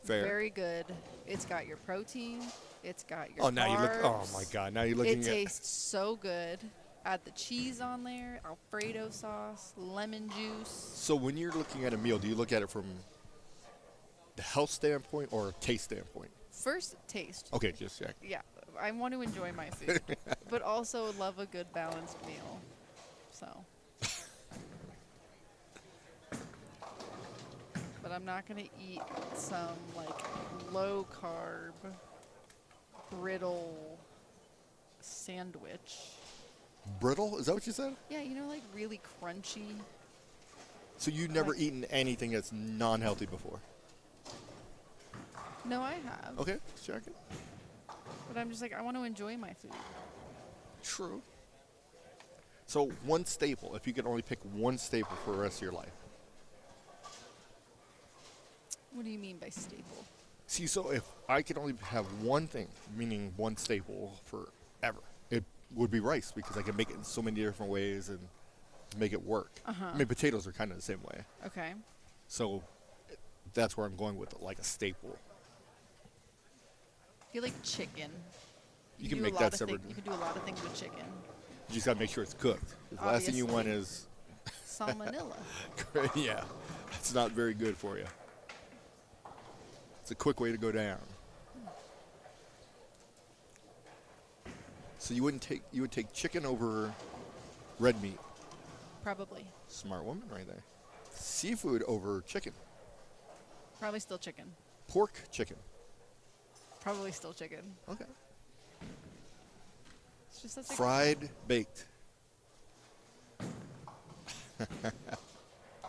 Fair. Very good. It's got your protein. It's got your Oh, now you look. Oh carbs. my God! Now you're looking It at. tastes so good. Add the cheese on there, Alfredo sauce, lemon juice. So when you're looking at a meal, do you look at it from the health standpoint or a taste standpoint? First, taste. Okay, just check. Yeah, I want to enjoy my food, but also love a good balanced meal. So. But I'm not gonna eat some like low carb, brittle sandwich. Brittle? Is that what you said? Yeah, you know, like really crunchy. So you've never Like- eaten anything that's non-healthy before? No, I have. Okay, check it. But I'm just like, I want to enjoy my food. True. So one staple, if you could only pick one staple for the rest of your life. What do you mean by staple? See, so if I could only have one thing, meaning one staple forever, it would be rice because I can make it in so many different ways and make it work. I mean, potatoes are kind of the same way. Okay. So that's where I'm going with it, like a staple. I feel like chicken. You can do make a lot that of separate. You can do a lot of things with chicken. You just got to make sure it's cooked. The last thing you want is, Salmonella. yeah, it's not very good for you. It's a quick way to go down. So you would take chicken over red meat. Probably. Smart woman right there. Seafood over chicken. Probably still chicken. Pork, chicken. Probably still chicken. Okay. It's just that's like Fried, baked.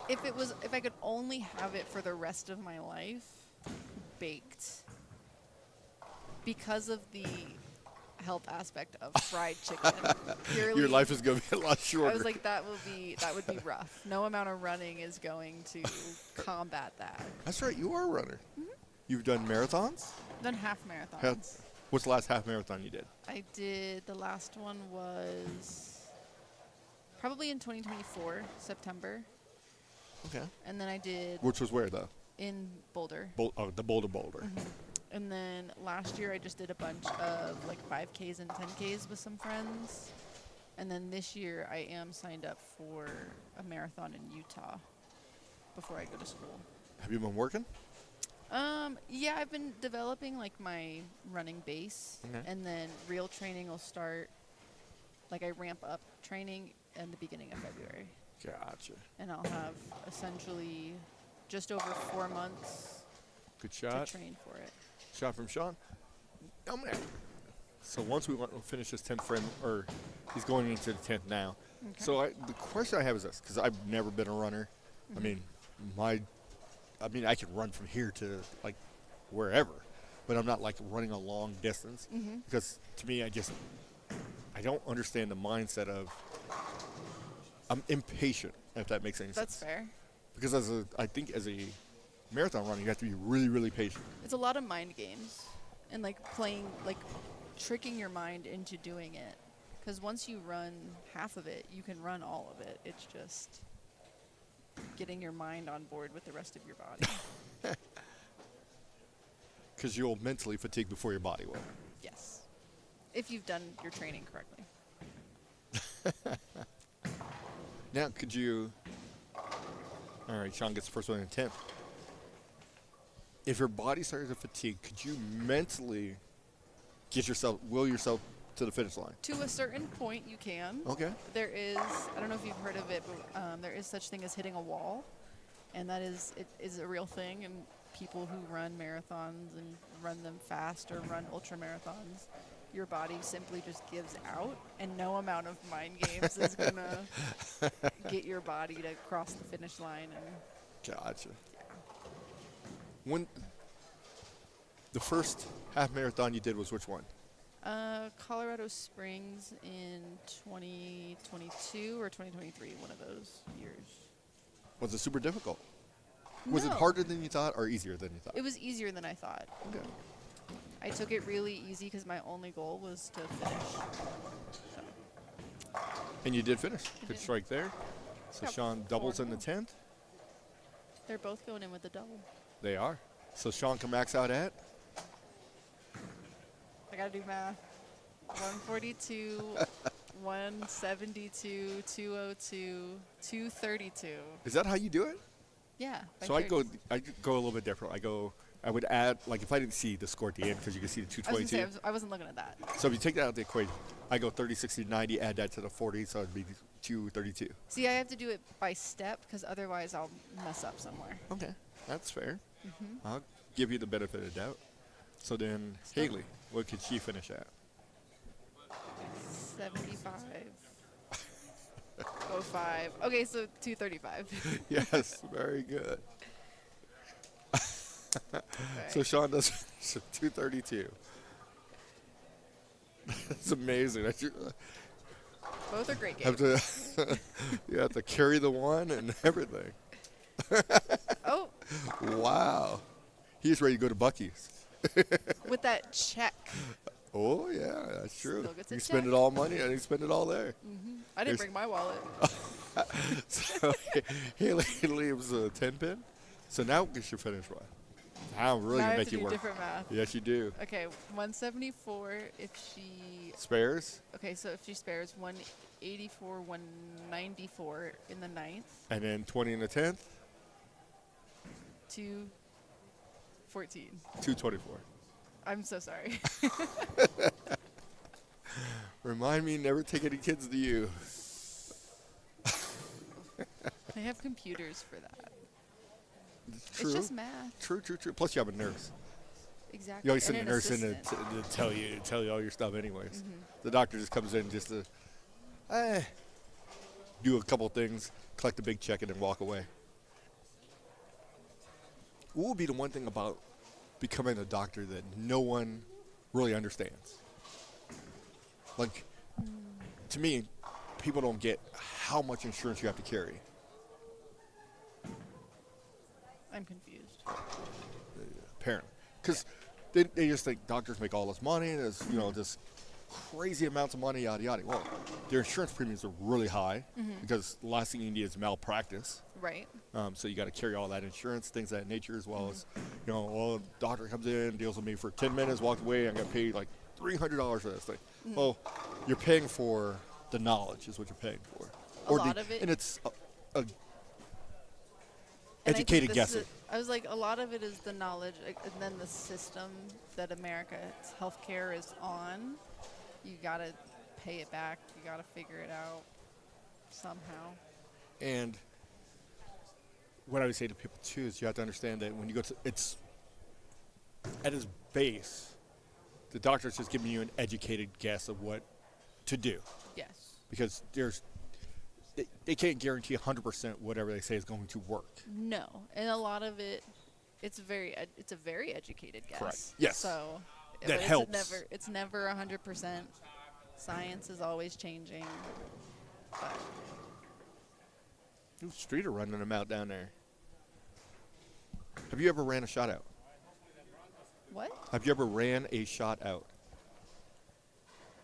if I could only have it for the rest of my life, baked. Because of the health aspect of fried chicken. Purely, Your life is going to be a lot shorter. I was like, that would be rough. No amount of running is going to combat that. That's right, you are a runner. You've done marathons? Done half marathons. What's the last half marathon you did? I did, the last one was probably in 2024, September. Okay. And then I did Which was where, though? in Boulder. The Boulder. And then last year I just did a bunch of like 5Ks and 10Ks with some friends. And then this year I am signed up for a marathon in Utah before I go to school. Have you been working? Yeah, I've been developing like my running base, Okay. and then real training will start. Like I ramp up training in the beginning of February, Gotcha. and I'll have essentially just over 4 months Good to shot. train for it. Shot from Sean. So once we finish this 10th friend, or he's going into the 10th now. Okay. So the question I have is this, because I've never been a runner. I mean, I can run from here to like wherever, but I'm not like running a long distance because to me, I don't understand the mindset of I'm impatient, if that makes any That's sense. fair. Because I think as a marathon runner, you have to be really, really patient. It's a lot of mind games, and like playing like tricking your mind into doing it. Because once you run half of it, you can run all of it. It's just getting your mind on board with the rest of your body. Because you'll mentally fatigue before your body will. Yes. If you've done your training correctly. Now, could you... All right, Sean gets the first one in 10th. If your body started to fatigue, could you mentally will yourself to the finish line? To a certain point, you can. Okay. There is, I don't know if you've heard of it, but there is such thing as hitting a wall. And that is a real thing. And people who run marathons and run them fast or run ultra marathons, your body simply just gives out, and no amount of mind games is going to get your body to cross the finish line. And Gotcha. When the first half marathon you did was which one? Colorado Springs in 2022 or 2023, one of those years. Was it super difficult? Was it No. harder than you thought or easier than you thought? It was easier than I thought. Okay. I took it really easy because my only goal was to finish. So, And you did finish. Good did. strike there. So Got Sean doubles in the 4 10th. they're both going in with a double. They are. So Sean can max out at? I gotta do math. 142, 172, 202, 232. Is that how you do it? Yeah. by So I go 30s. a little bit different. I would add, like if I didn't see the score at the end, because you can see the I was gonna say, 222. I wasn't looking at that. So if you take that out of the equation, I go 30, 60, 90, add that to the 40, so it'd be 232. See, I have to do it by step because otherwise I'll mess up somewhere. Okay, that's fair. Mm-hmm. I'll give you the benefit of the doubt. So then, Haley, what could she finish at? 75. 05. Okay, so 235. Yes, very good. So Right. Sean does so 232. That's amazing. Both are great Have games. to you have to carry the one and everything. Oh, Wow. He's ready to go to Buc-ee's. with that check. Oh yeah, that's true. Still gets a You spend check. it all money and you spend it all there. I didn't There's- bring my wallet. So Haley leaves a 10 pin. So now we should finish one. I'm really Now I gonna have make to you do work. different math. Yes, you do. Okay, 174 if she. Spares, Okay, so if she spares 184, 194 in the 9th, and then 20 in the 10th, 214. 224. I'm so sorry. Remind me never take any kids to you. They have computers for that. True. It's just math. True. Plus you have a nurse. Exactly. You always and send a an nurse in assistant. to tell you all your stuff anyways. Mm-hmm. The doctor just comes in just to do a couple things, collect a big check, and then walk away. What would be the one thing about becoming a doctor that no one really understands? Like, to me, people don't get how much insurance you have to carry. I'm confused. Apparently, because they just think doctors make all this money and there's this crazy amounts of money, yada yada. Well, their insurance premiums are really high because the last thing you need is malpractice. Right. So you got to carry all that insurance, things of that nature, as well as well, the doctor comes in, deals with me for 10 minutes, walks away, and I got paid like $300 for this thing. Well, you're paying for the knowledge, is what you're paying for. A lot of it- and it's And I think educated this guessing. is I was like, a lot of it is the knowledge, and then the system that America's healthcare is on. You gotta pay it back. You gotta figure it out somehow. And what I would say to people too is you have to understand that when you go to it's at its base, the doctor's just giving you an educated guess of what to do Yes. because they can't guarantee 100% whatever they say is going to work. No, and a lot of it, it's a very educated guess. Correct. Yes. So That but helps. It's never 100%. Science is always changing. But Ooh, Streeter running them out down there. Have you ever ran a shot out? what? Have you ever ran a shot out?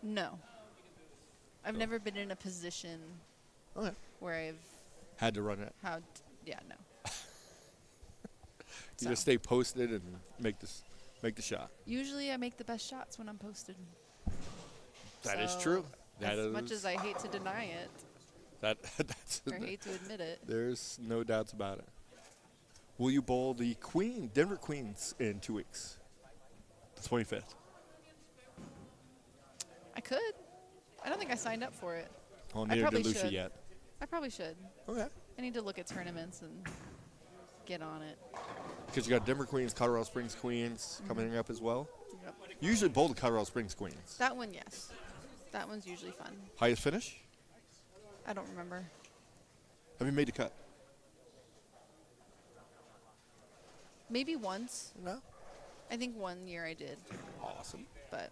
No. I've never been in a position Okay. where I've Had to run it. had. Yeah, no. You just stay posted and make the shot. Usually I make the best shots when I'm posted. That is So, true. That as is much as I hate to deny it, that's or hate to admit it, there's no doubts about it. Will you bowl the Denver Queens in 2 weeks? The 25th. I could. I don't think I signed up for it. Oh, I neither probably did Lucy should. yet. I probably should. Okay. I need to look at tournaments and get on it. Because you got Denver Queens, Colorado Springs Queens coming up as well. Yep. You usually bowl the Colorado Springs Queens. That one, yes. That one's usually fun. Highest finish? I don't remember. Have you made the cut? Maybe once. No. I think 1 year I did, Awesome. but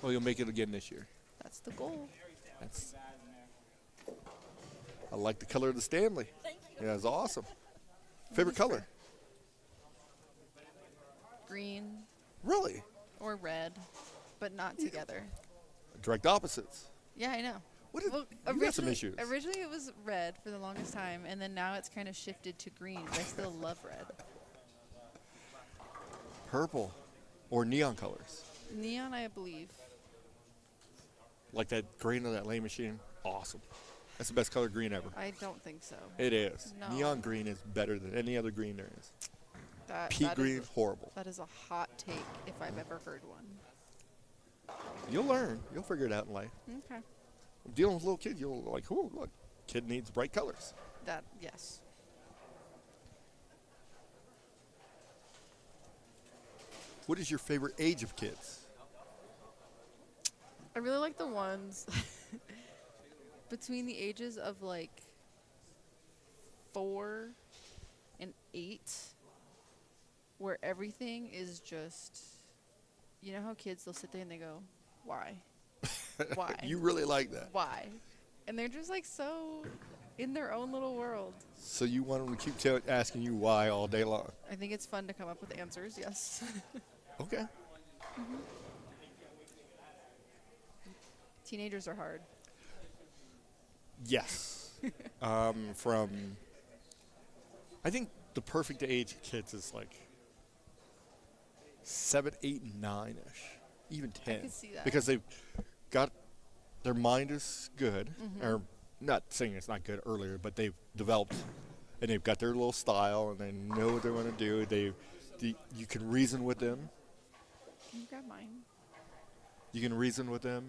Well, you'll make it again this year. that's the goal. That's. I like the color of the Stanley. Yeah, it's awesome. Favorite color? Green Really? or red, but not together. Direct opposites. Yeah, I know. What is, Well, you got some issues. originally it was red for the longest time, and then now it's kind of shifted to green, but I still love red. Purple or neon colors. Neon, I believe. Like that green of that lane machine. Awesome. That's the best color green ever. I don't think so. It is. No. Neon green is better than any other green there is. Pea That green, is horrible. that is a hot take if I've ever heard one. You'll learn. You'll figure it out in life. Okay. Dealing with little kids, you'll like, oh, look, kid needs bright colors. That, yes. What is your favorite age of kids? I really like the ones between the ages of like 4 and 8, where everything is just, you know how kids, they'll sit there and they go, why? Why? You really like that. Why? And they're just like so in their own little world. So you want them to keep asking you why all day long. I think it's fun to come up with answers, yes. Okay. Teenagers are hard. Yes. I think the perfect age of kids is like 7, 8, 9-ish, even 10. could see that. Because they've got their mind is good, or not saying it's not good earlier, but they've developed and they've got their little style and they know what they want to do. You can reason with them. Can you grab mine? You can reason with them.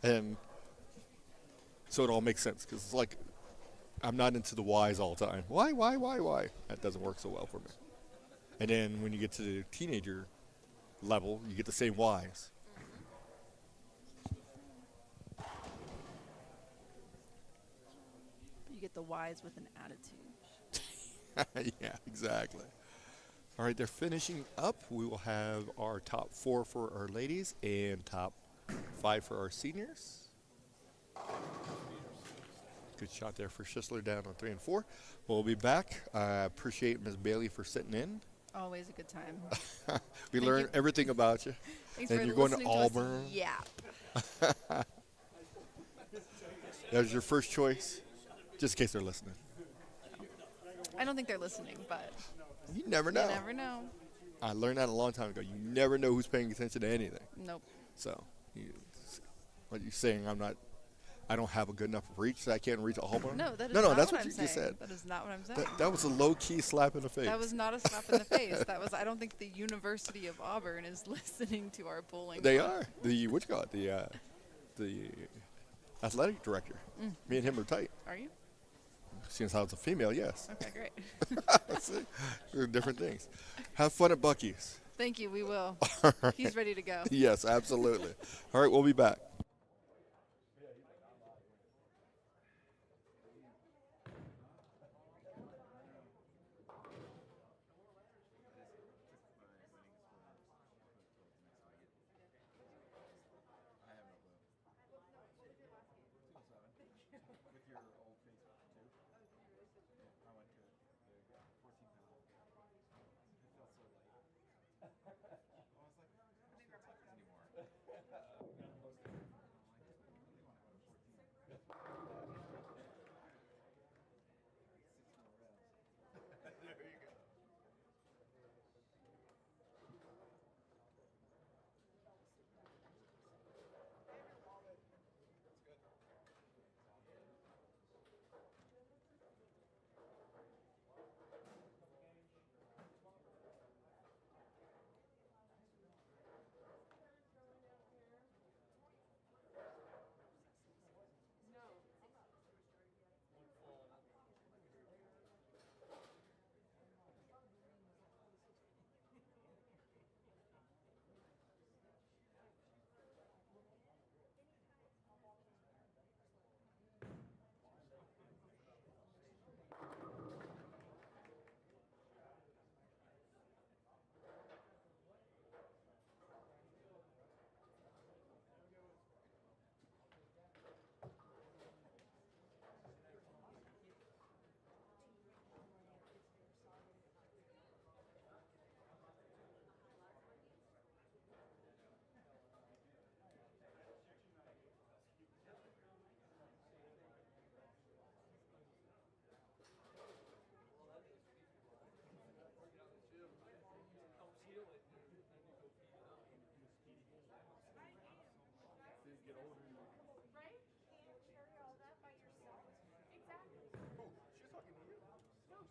And so it all makes sense because it's like I'm not into the whys all the time. Why? That doesn't work so well for me. And then when you get to the teenager level, you get the same whys. You get the wise with an attitude. Yeah, exactly. All right, they're finishing up. We will have our top 4 for our ladies and top 5 for our seniors. Good shot there for Schisler down on 3 and 4. We'll be back. I appreciate Ms. Bailey for sitting in. Always a good time. We Thank learned you. everything about you. Thanks And for you're going to listening us Auburn. yap. That was your first choice, just in case they're listening. I don't think they're listening, but You never know. you never know. I learned that a long time ago. You never know who's paying attention to anything. Nope. So, what you're saying, I don't have a good enough reach that I can't reach Auburn? No, that is no, not that's what what I'm you saying. just said. That is not what I'm saying. That was a low-key slap in the face. That was not a slap in the face. That was. I don't think the University of Auburn is listening to our polling. They are. What you call it? The athletic director. Me and him are tight. Are you? Since I was a female, yes. Okay, great. That's it. They're different things. Have fun at Buc-ee's. Thank you. We will. He's ready to go. Yes, absolutely. All right, we'll be back.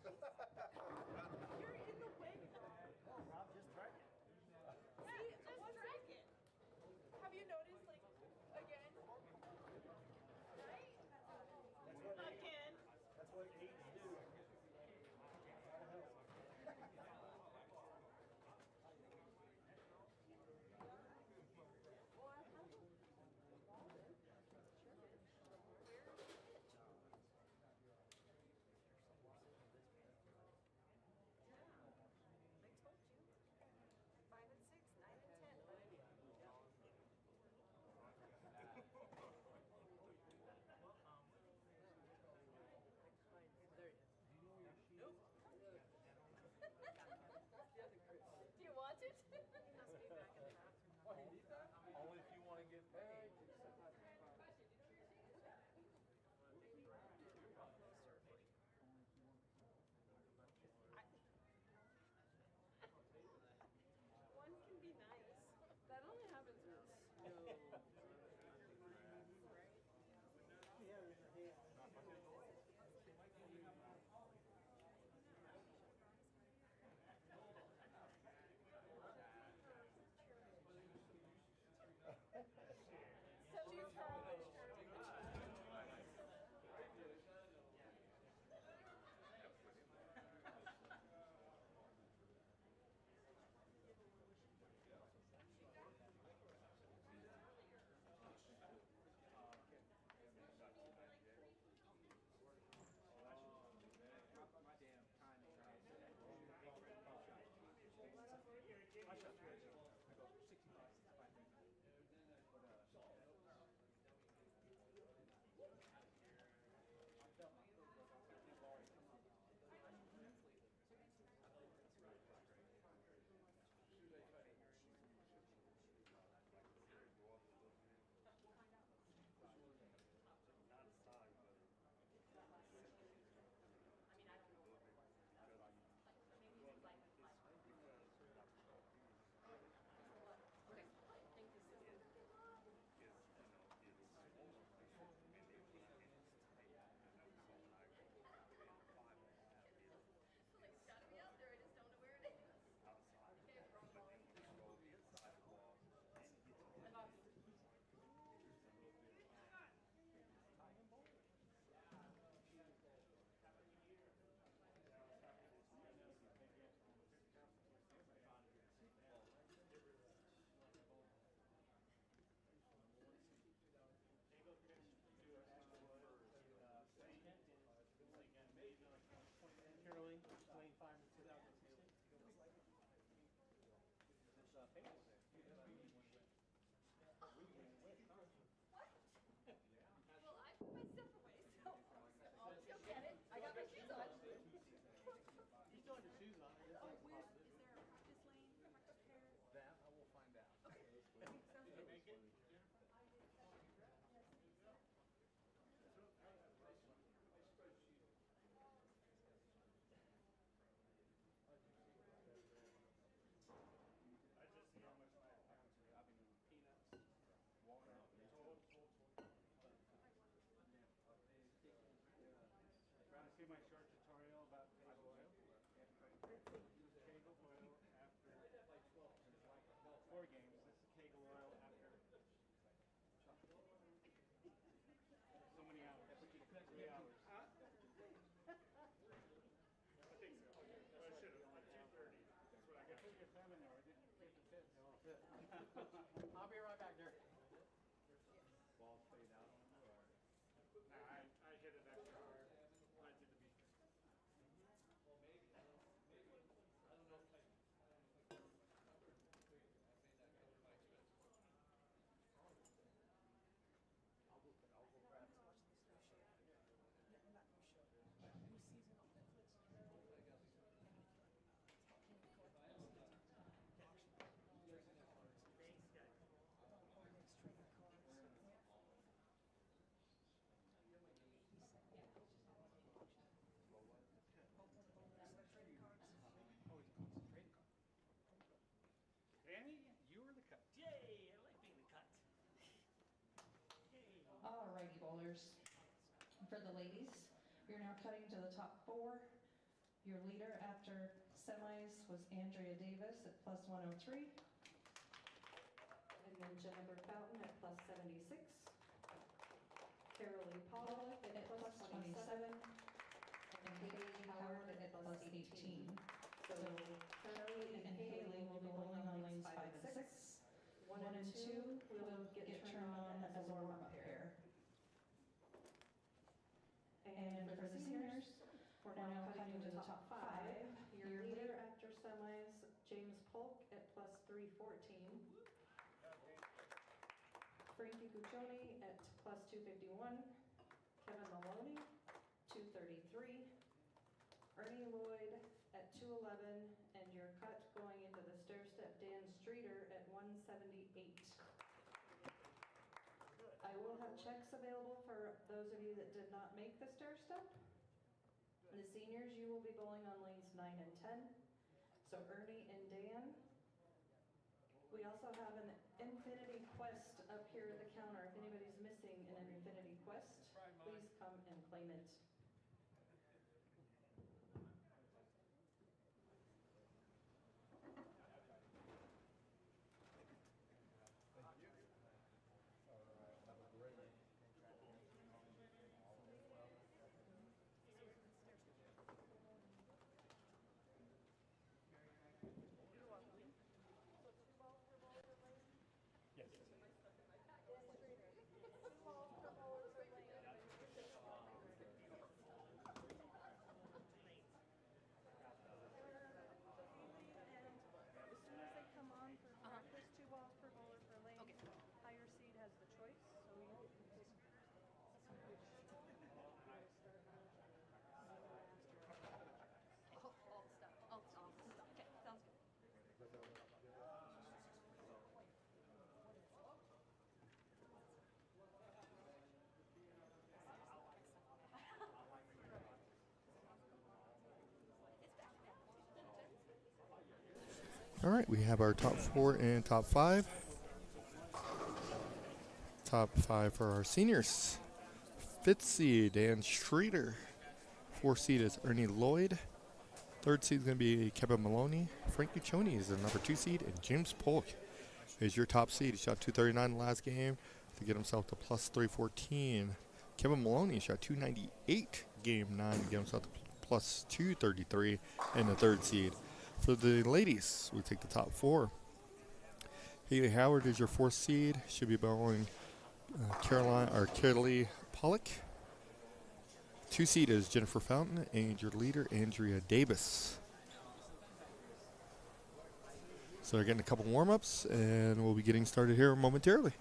You're in the way. Oh, Rob, just drag it. See, just drag it. Have you noticed, like, again? Right? Again. That's what AIDS do. That'll help. They told you. 5 and 6, 9 and 10. There he is. Nope. Do you want it? He must be back in the bathroom. Oh, you need that? Only if you want to get paid. One can be nice. That only happens once. I shot 2 I go 65, 65. Caroline, playing 5 in 2016. There's paper there. Well, I put my stuff away, so I'll just go get it. I got my shoes on. You still have your shoes on. I guess that's Where, positive. is there a practice lane, practice pair? That I will find out. Sounds good. I just see how much my accounts are. I've been doing peanuts, water, Trying to see my short tutorial about Kegel oil. Use Kegel oil after 4 games. This is Kegel oil after so many hours. 3 hours. I think so. I should have. Like 2:30. That's what I got. I put your time in there. I didn't get the fit. I'll be right back there. Balls fade out on you, or? No, I hit it extra hard. I did the beat. Well, maybe. I don't know if I. I'll go grab it. Watch this new show. Yeah, not new show. New season on Netflix. Thanks, guys. Trading cards. Trading cards. Oh, it's concentrated. Danny, you were the cut. Yay! I like being the cut. Yay! Alrighty, bowlers. For the ladies, we are now cutting to the top 4. Your leader after semis was Andrea Davis at plus 103. And then Jennifer Fountain at plus 76. Carolee Pollock at plus 27. And Haley Howard at plus 18. So Carolee and Haley will be bowling on lanes 5 and 6. 1 and 2 will get turned on as a warm-up pair. And for the seniors, we're now cutting to the top 5. Your leader after semis, James Polk at plus 314. Frankie Cuccioni at plus 251. Kevin Maloney, 233. Ernie Lloyd at 211. And your cut going into the stair step, Dan Streeter at 178. I will have checks available for those of you that did not make the stair step. The seniors, you will be bowling on lanes 9 and 10. So Ernie and Dan. We also have an Infinity Quest up here at the counter. If anybody's missing an Infinity Quest, please come and claim it. All right, we have our top 4 and top 5. Top 5 for our seniors. 5th seed, Dan Streeter. 4th seed is Ernie Lloyd. 3rd seed is going to be Kevin Maloney. Frank Cuccioni is the number 2 seed, and James Polk is your top seed. He shot 239 in the last game to get himself to plus 314. Kevin Maloney shot 298 game 9 to get himself to plus 233 in the 3rd seed. For the ladies, we take the top 4. Haley Howard is your 4th seed. Should be bowling Carolee Pollock. 2 seed is Jennifer Fountain, and your leader, Andrea Davis. So they're getting a couple warm-ups, and we'll be getting started here momentarily.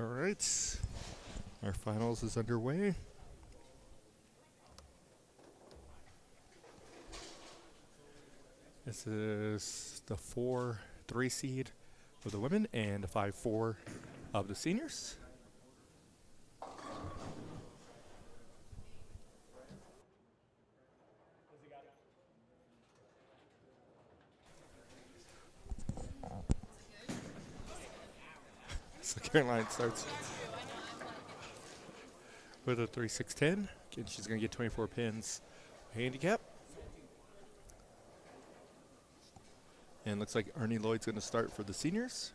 All right. Our finals is underway. This is the 4-3 seed of the women and the 5-4 of the seniors. So Caroline starts with a 3-6-10. And she's going to get 24 pins handicap. And looks like Ernie Lloyd's going to start for the seniors.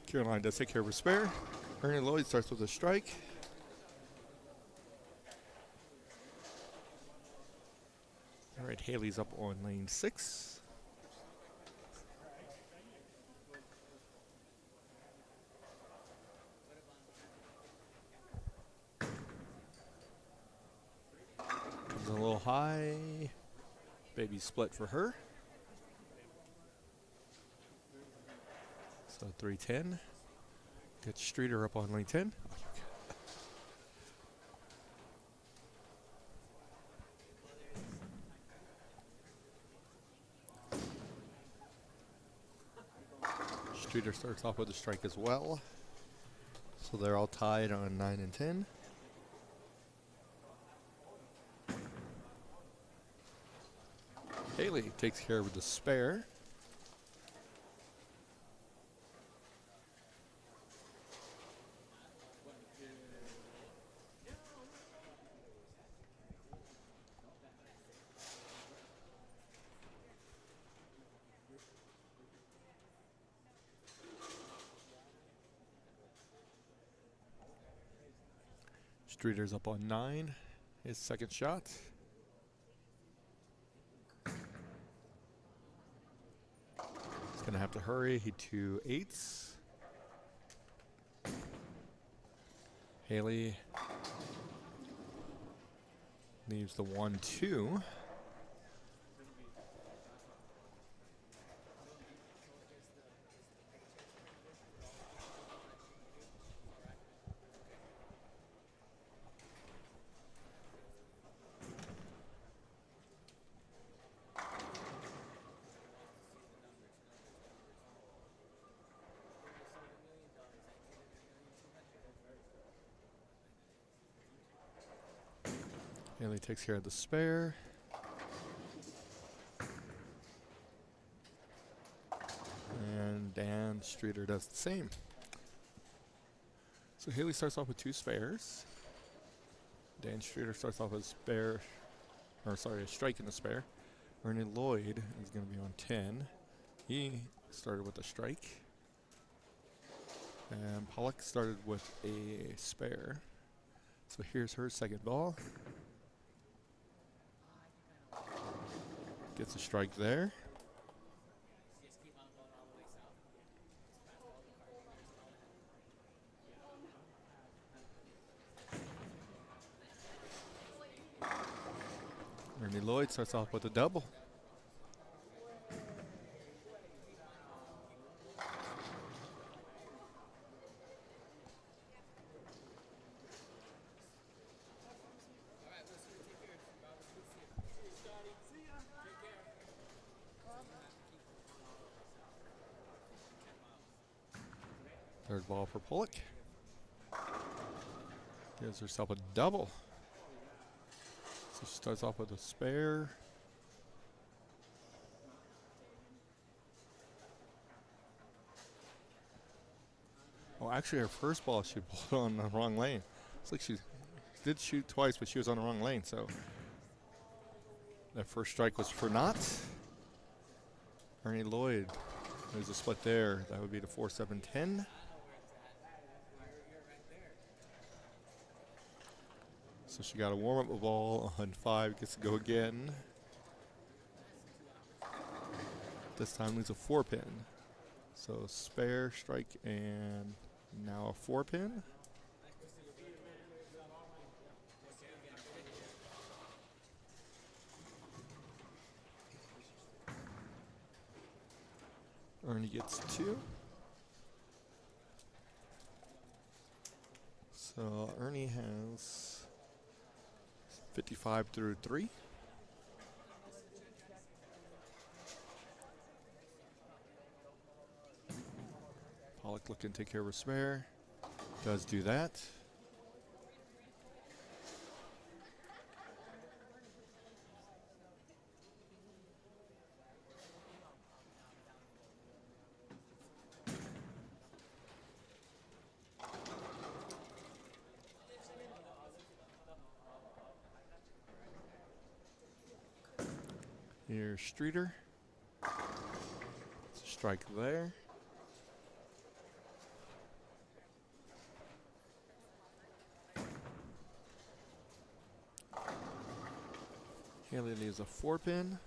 Caroline does take care of her spare. Ernie Lloyd starts with a strike. All right, Haley's up on lane 6. Comes in a little high. Baby split for her. So 310. Get Streeter up on lane 10. Streeter starts off with a strike as well. So they're all tied on 9 and 10. Haley takes care of the spare. Streeter's up on 9. His second shot. He's going to have to hurry. He 2 8s. Haley leaves the 1-2. Haley takes care of the spare. And Dan Streeter does the same. So Haley starts off with 2 spares. Dan Streeter starts off with a strike in the spare. Ernie Lloyd is going to be on 10. He started with a strike. And Pollock started with a spare. So here's her second ball. Gets a strike there. Ernie Lloyd starts off with a double. Third ball for Pollock. Gives herself a double. So she starts off with a spare. Oh, actually her first ball she pulled on the wrong lane. It's like she did shoot twice, but she was on the wrong lane, so that first strike was for naught. Ernie Lloyd, there's a split there. That would be the 4-7-10. So she got a warm-up ball on 5, gets to go again. This time leaves a 4-pin. So spare, strike, and now a 4-pin. Ernie gets 2. So Ernie has 55 through 3. Pollock looking to take care of her spare. Does do that. Here's Streeter. Strike there. Haley leaves a 4-pin.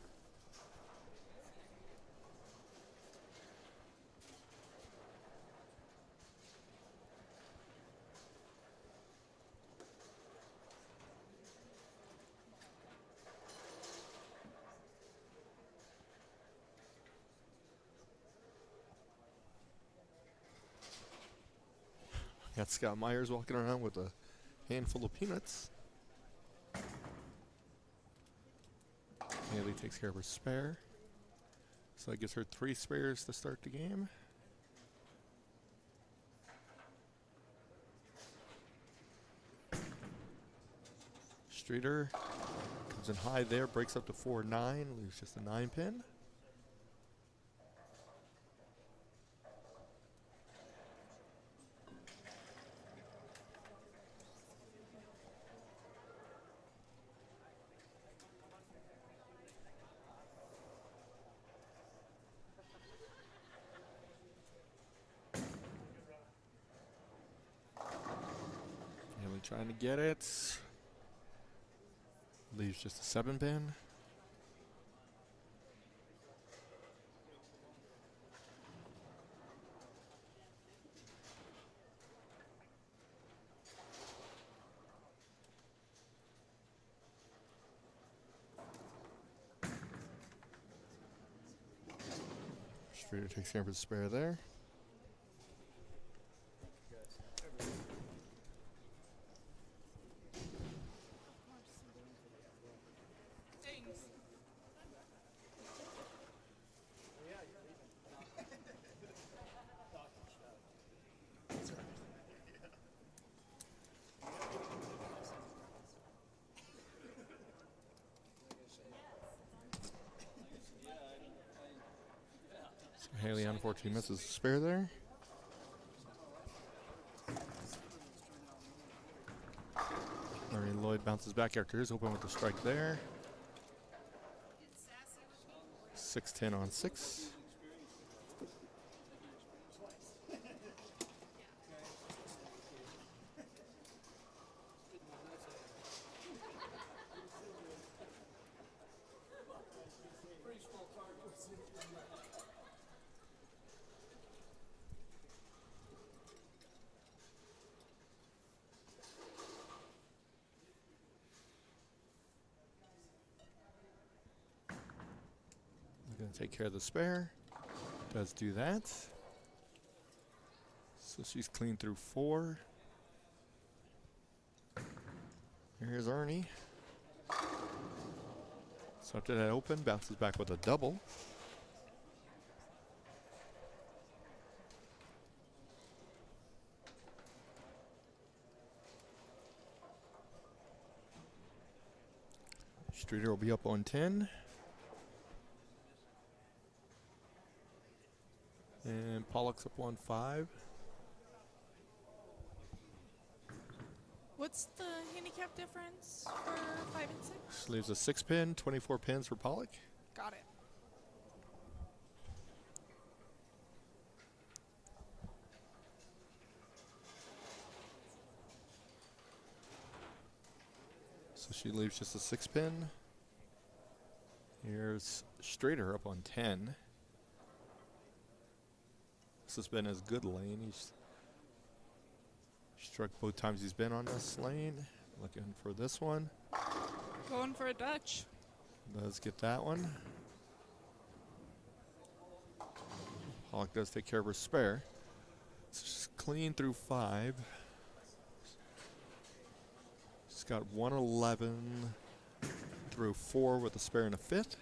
Got Scott Myers walking around with a handful of peanuts. Haley takes care of her spare. So that gives her 3 spares to start the game. Streeter comes in high there, breaks up to 4-9, leaves just a 9-pin. Haley trying to get it. Leaves just a 7-pin. Streeter takes care of his spare there. Haley unfortunately misses a spare there. Ernie Lloyd bounces back after his open with a strike there. 6-10 on 6. Going to take care of the spare. Does do that. So she's clean through 4. Here's Ernie. So after that open, bounces back with a double. Streeter will be up on 10. And Pollock's up on 5. What's the handicap difference for 5 and 6? She leaves a 6-pin, 24 pins for Pollock. Got it. So she leaves just a 6-pin. Here's Streeter up on 10. This has been his good lane. He's struck both times he's been on this lane. Looking for this one. Going for a Dutch. Does get that one. Pollock does take care of her spare. It's just clean through 5. She's got 111 through 4 with a spare in the 5th.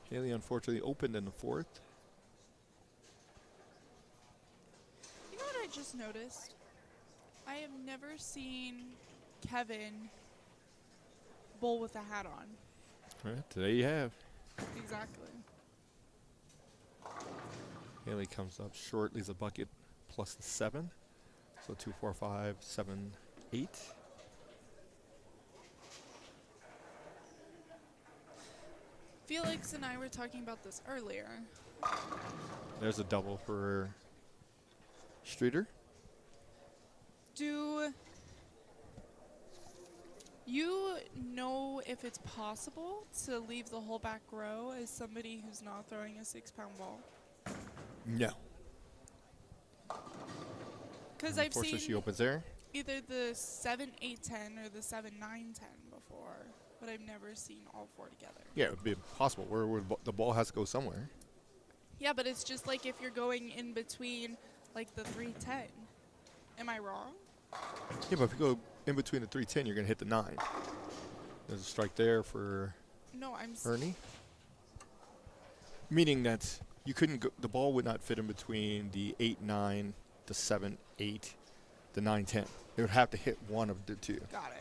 Haley unfortunately opened in the 4th. You know what I just noticed? I have never seen Kevin bowl with a hat on. All right, today you have. Exactly. Haley comes up short, leaves a bucket plus the 7. So 2, 4, 5, 7, 8. Felix and I were talking about this earlier. There's a double for Streeter. Do you know if it's possible to leave the whole back row as somebody who's not throwing a 6-pound ball? No. Because I've Unfortunately, she seen opens there. either the 7, 8, 10 or the 7, 9, 10 before, but I've never seen all 4 together. Yeah, it would be possible. The ball has to go somewhere. Yeah, but it's just like if you're going in between like the 3, 10. Am I wrong? Yeah, but if you go in between the 3, 10, you're going to hit the 9. There's a strike there for No, Ernie. Meaning that you couldn't go, the ball would not fit in between the 8, 9, the 7, 8, the 9, 10. It would have to hit one of the 2. Got it.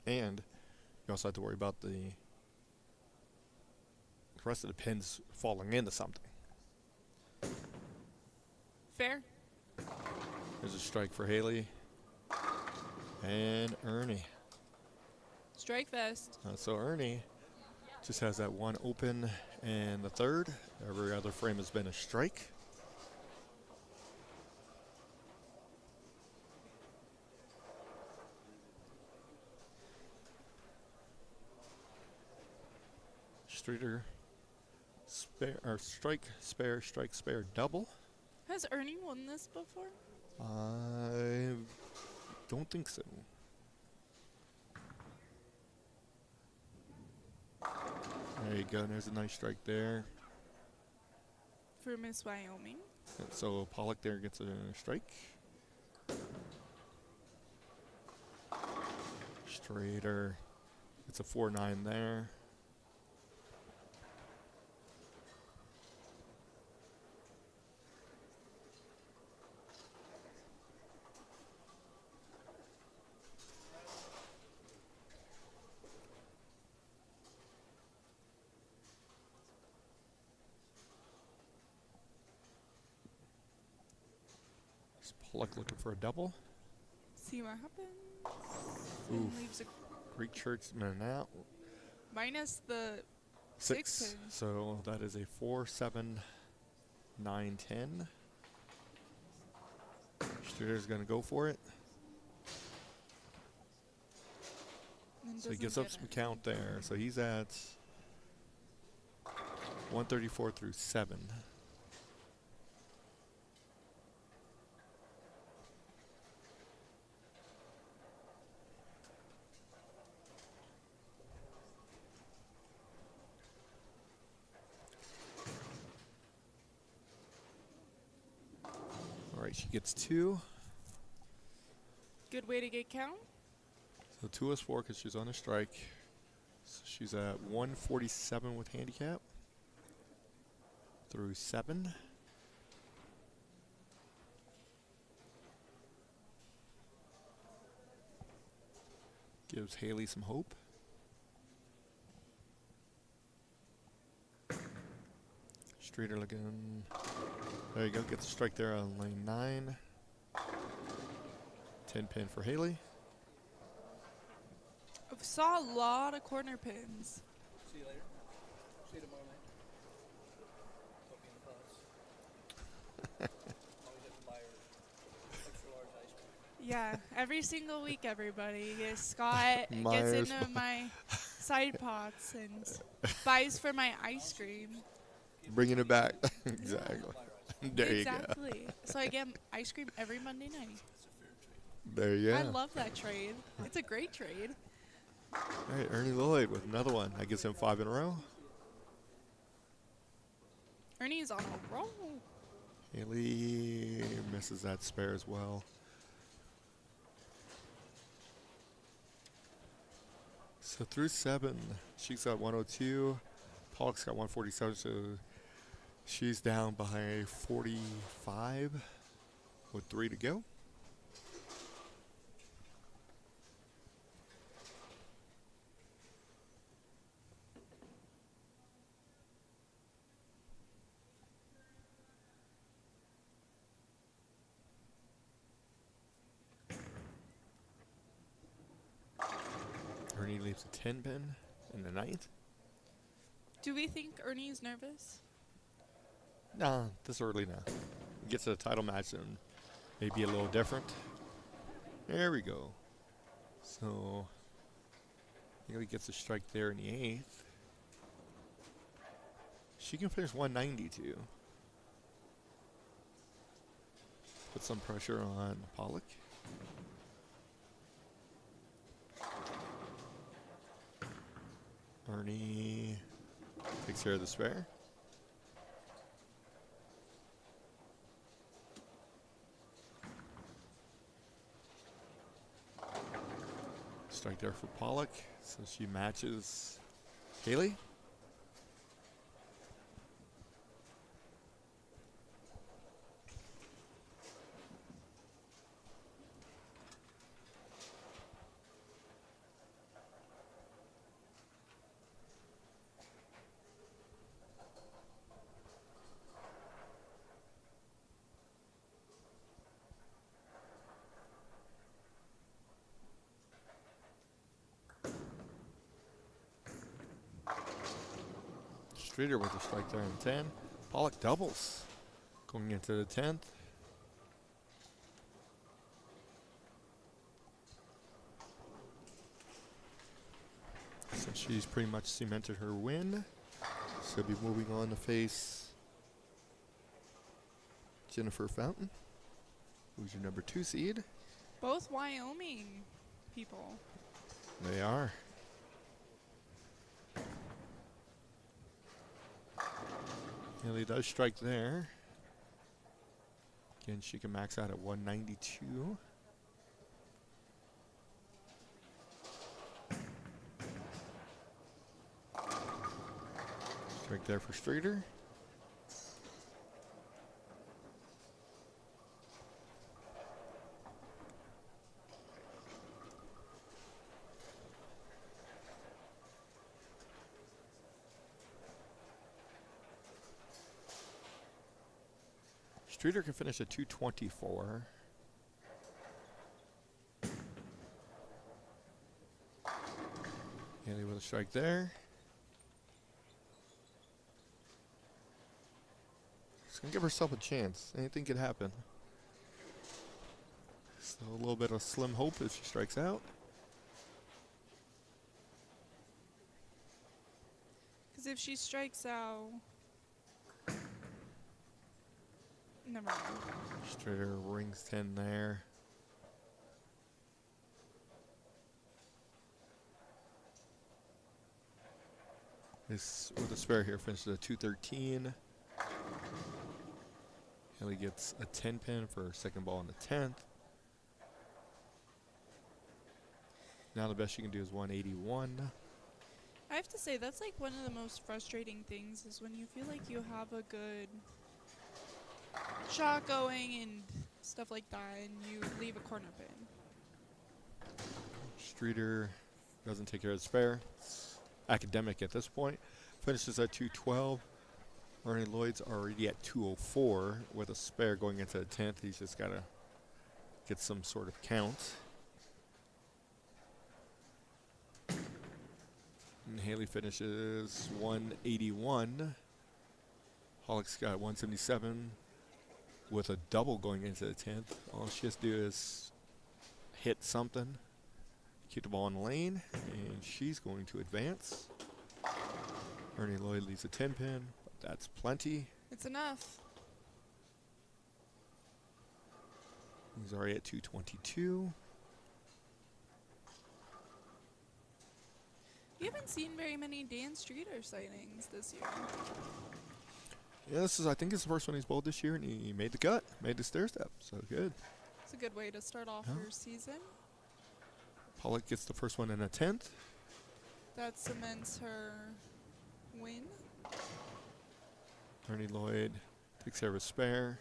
And you also have to worry about the rest of the pins falling into something. Fair. There's a strike for Haley. And Ernie. Strike fest. So Ernie just has that one open and the 3rd. Every other frame has been a strike. Streeter, spare or strike, spare, double. Has Ernie won this before? I don't think so. There you go. There's a nice strike there. For Miss Wyoming. So Pollock there gets a strike. Streeter, it's a 4-9 there. Pollock looking for a double. See what happens. Oof. And leaves a Greek church minute out. minus the 6. 6 pin. So that is a 4, 7, 9, 10. Streeter's going to go for it. And So he doesn't gives up get some it. count there. So he's at 134 through 7. All right, she gets 2. Good way to get count. So 2 is 4 because she's on a strike. So she's at 147 with handicap through 7. Gives Haley some hope. Streeter looking. There you go. Gets a strike there on lane 9. 10 pin for Haley. I saw a lot of corner pins. See you tomorrow night. Hope you in the pods. Always have to buy her extra large ice cream. Yeah, every single week, everybody. Scott gets Myers. into my side pots and buys for my ice cream. Bringing it back. Exactly. There you go. Exactly. So I get ice cream every Monday night. There you go. I love that trade. It's a great trade. All right, Ernie Lloyd with another one. I guess him 5 in a row. Ernie's on a roll. Haley misses that spare as well. So through 7, she's got 102. Pollock's got 147, so she's down by 45 with 3 to go. Ernie leaves a 10 pin in the 9th. Do we think Ernie's nervous? Nah, this early now. Gets to the title match and maybe a little different. There we go. So, Haley gets a strike there in the 8th. She can finish 192. Put some pressure on Pollock. Ernie takes care of the spare. Strike there for Pollock, so she matches Haley. Streeter with a strike there in 10. Pollock doubles going into the 10th. So she's pretty much cemented her win. She'll be moving on to face Jennifer Fountain, who's your number 2 seed. Both Wyoming people. They are. Haley does strike there. Again, she can max out at 192. Strike there for Streeter. Streeter can finish at 224. Haley with a strike there. She's going to give herself a chance. Anything could happen. So a little bit of slim hope if she strikes out. Because if she strikes out... Never mind. Streeter rings 10 there. This with a spare here finishes at 213. Haley gets a 10 pin for her second ball in the 10th. Now the best she can do is 181. I have to say, that's like one of the most frustrating things is when you feel like you have a good shot going and stuff like that, and you leave a corner pin. Streeter doesn't take care of the spare. It's academic at this point. Finishes at 212. Ernie Lloyd's already at 204 with a spare going into the 10th. He's just got to get some sort of count. And Haley finishes 181. Pollock's got 177 with a double going into the 10th. All she has to do is hit something, keep the ball in the lane, and she's going to advance. Ernie Lloyd leads a 10 pin, but that's plenty. It's enough. He's already at 222. We haven't seen very many Dan Streeter sightings this year. Yeah, I think it's the first one he's bowled this year, and he made the cut, made the stair step, so good. It's a good way to start off your season. Pollock gets the first one in a 10th. That cements her win. Ernie Lloyd takes care of a spare.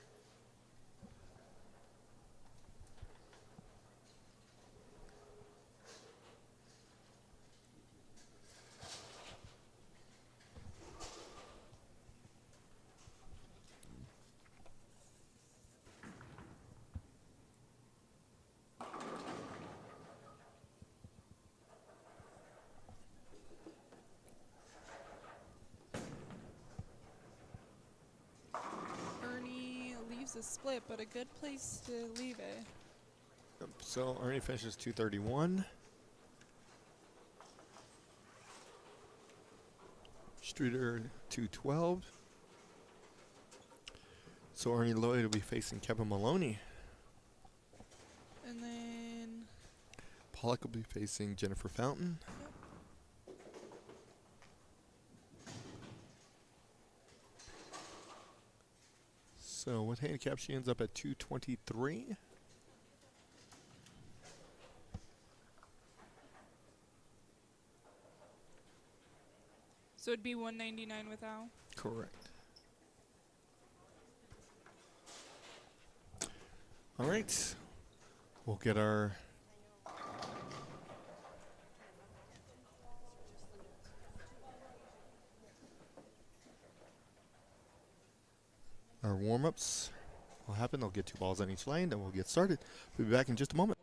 Ernie leaves a split, but a good place to leave it. So Ernie finishes 231. Streeter 212. So Ernie Lloyd will be facing Kevin Maloney. And then Pollock will be facing Jennifer Fountain. So with handicap, she ends up at 223. so it'd be 199 without. Correct. All right. We'll get our warm-ups will happen. They'll get 2 balls on each lane, then we'll get started. We'll be back in just a moment.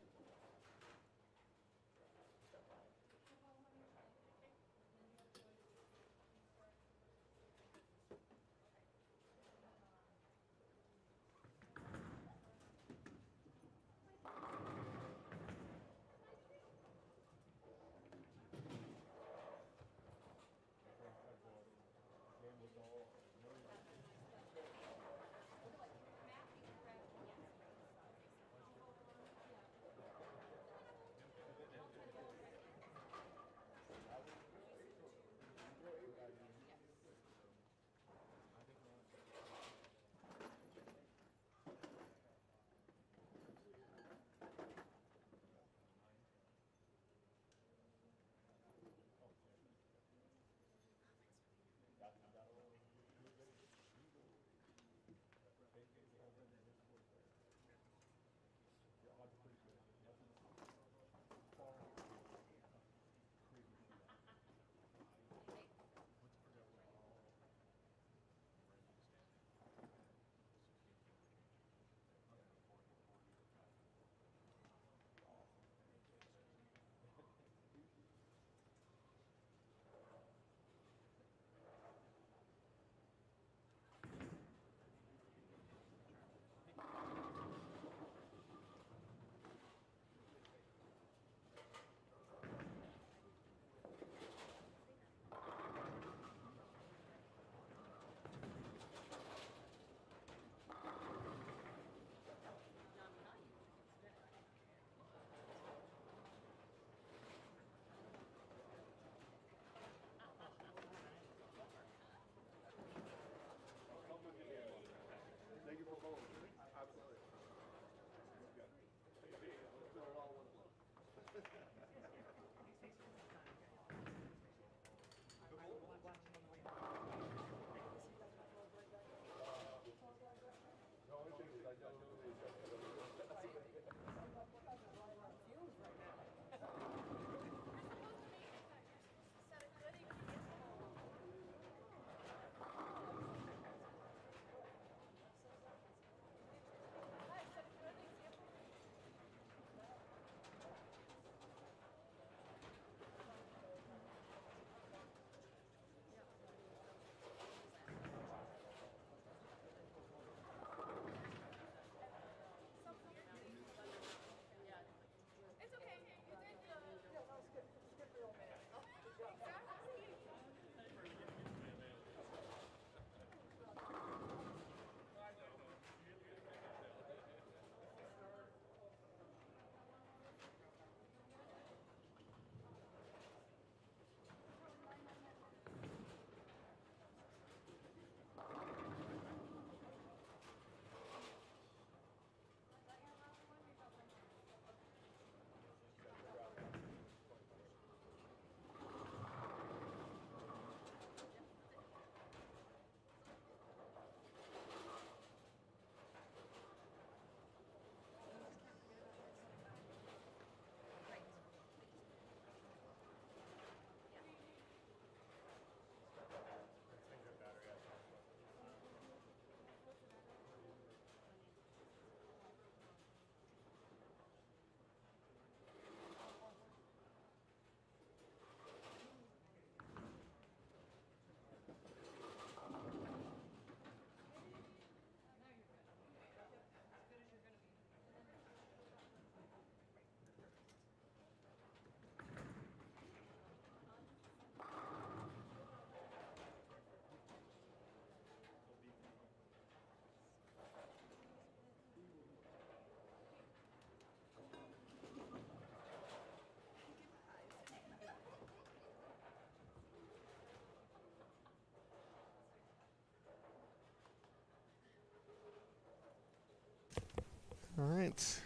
All right.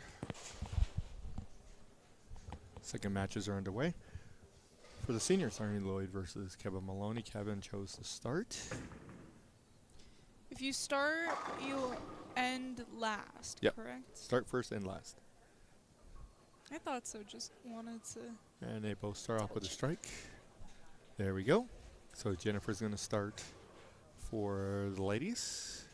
Second matches are underway. For the seniors, Arnie Lloyd versus Kevin Maloney. Kevin chose to start. If you start, you end last, Yep. correct? Start first and last. I thought so, just wanted to. And they both start off with a strike. There we go. So Jennifer's going to start for the ladies.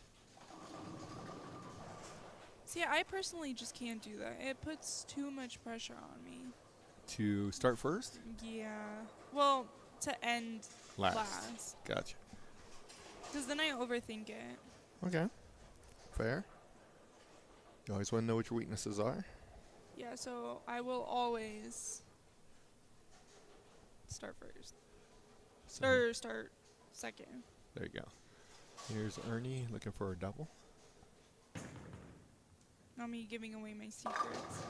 See, I personally just can't do that. It puts too much pressure on me. To start first? Yeah. Well, to end Last. last. Gotcha. Because then I overthink it. Okay. Fair. You always want to know what your weaknesses are. Yeah, so I will always start first. So Or start second. there you go. Here's Ernie looking for a double. Not me giving away my secrets.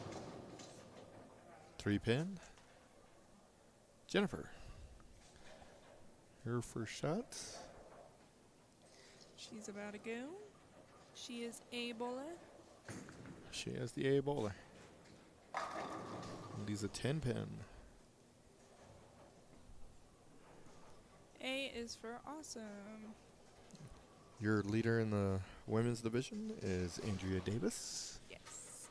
3-pin. Jennifer. Her first shot. She's about to go. She is a bowler. She has the A bowler. And he's a 10-pin. A is for awesome. Your leader in the women's division is Andrea Davis. Yes.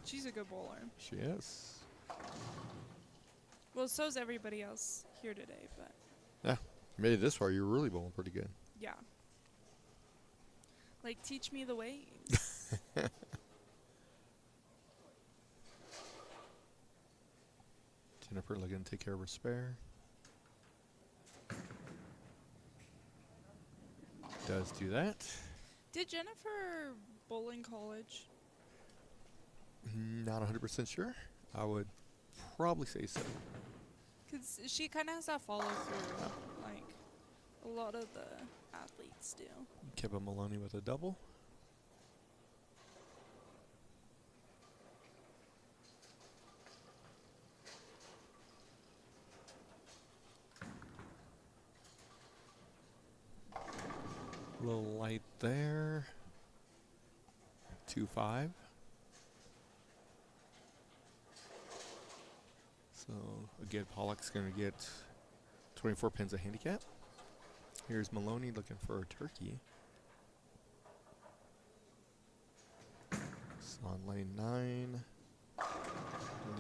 She's a good bowler. She is. Well, so's everybody else here today, but Yeah. You made it this far. You're really bowling pretty good. yeah. Like, teach me the ways. Jennifer looking to take care of her spare. Does do that. Did Jennifer bowl in college? Not 100% sure. I would probably say so. Because she kind of has that follow through, like a lot of the athletes do. Kevin Maloney with a double. A little light there. 2-5. So again, Pollock's going to get 24 pins of handicap. Here's Maloney looking for a turkey. It's on lane 9.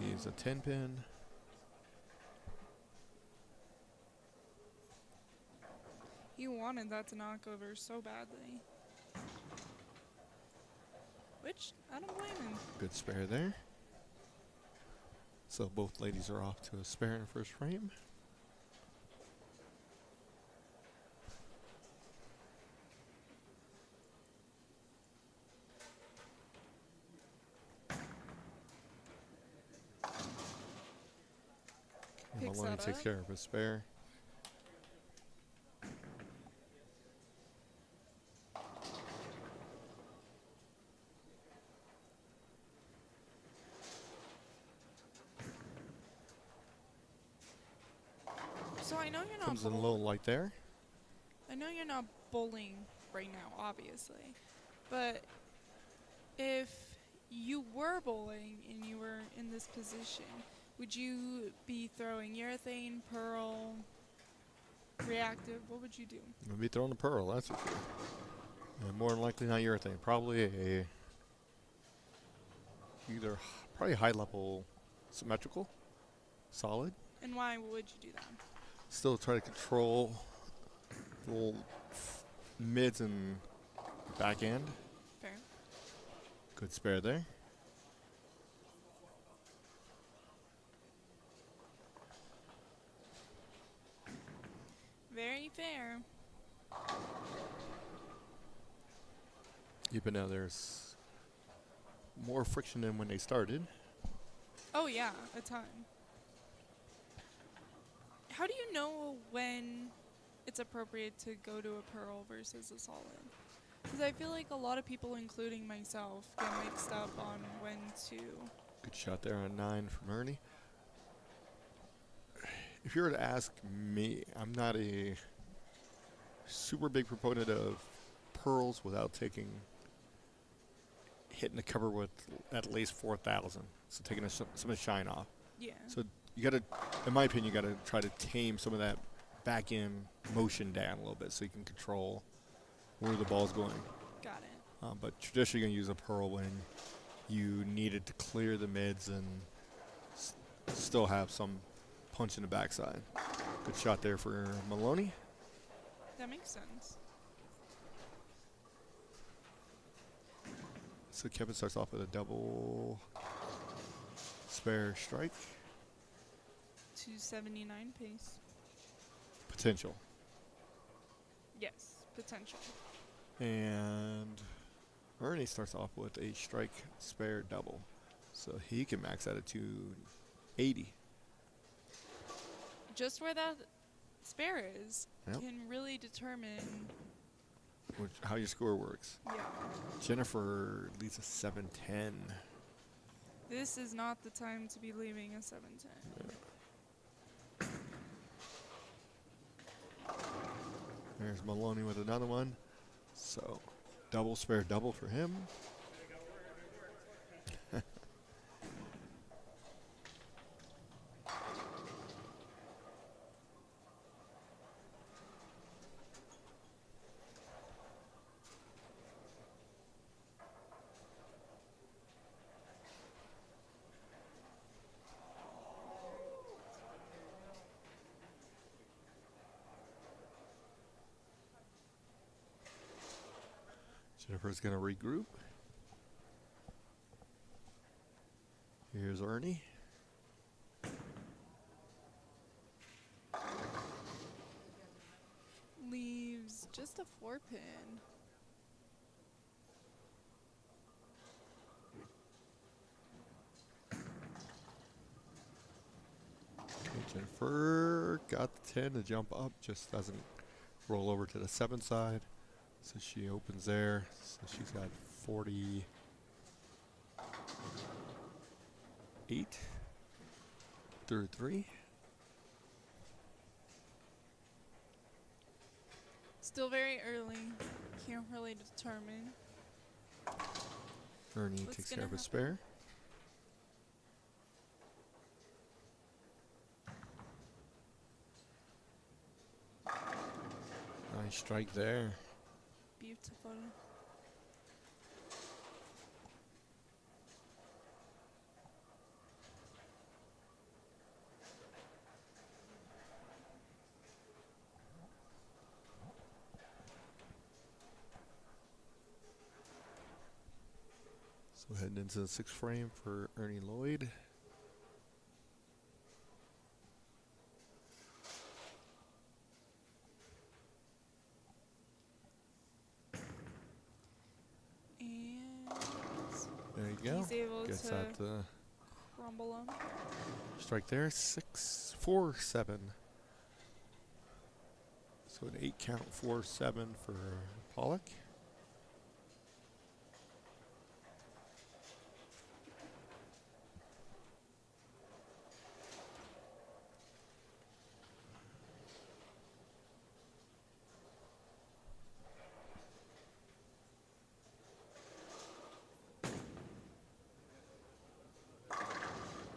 Needs a 10 pin. You wanted that to knock over so badly. Which, I don't blame him. Good spare there. So both ladies are off to a spare in the first frame. Picks Maloney that takes up. care of his spare. So I know you're not Comes in a bowling. little light there. I know you're not bowling right now, obviously. But if you were bowling and you were in this position, would you be throwing urethane, pearl, reactive? What would you do? We'll be throwing the pearl, that's for sure. And more than likely not urethane. Probably probably high level symmetrical, solid. And why would you do that? Still try to control little mids and back end. Fair. Good spare there. Very fair. Even though there's more friction than when they started. Oh yeah, a ton. How do you know when it's appropriate to go to a pearl versus a solid? Because I feel like a lot of people, including myself, get mixed up on when to. Good shot there on 9 from Ernie. If you were to ask me, I'm not a super big proponent of pearls without taking hitting the cover with at least 4,000. So taking some of the shine off. Yeah. So you got to, in my opinion, you got to try to tame some of that back end motion down a little bit so you can control where the ball's going. Got it. But traditionally, you're going to use a pearl when you needed to clear the mids and still have some punch in the backside. Good shot there for Maloney. That makes sense. So Kevin starts off with a double spare strike. 279 pace. Potential. Yes, potential. And Ernie starts off with a strike spare double. So he can max out at 280. Just where that spare is Yep. can really determine. How your score works. Yeah. Jennifer leads a 710. This is not the time to be leaving a 710. There's Maloney with another one. So double spare double for him. Jennifer's going to regroup. Here's Ernie. Leaves just a 4-pin. Okay, Jennifer got the 10 to jump up, just doesn't roll over to the 7 side. So she opens there. So she's got 48 through 3. Still very early. Can't really determine. Ernie What's takes gonna care of a happen? spare. Nice strike there. Beautiful. So heading into the 6th frame for Ernie Lloyd. And There you go. he's able Gets to that crumble him. strike there. 6-4-7. So an 8 count 4-7 for Pollock.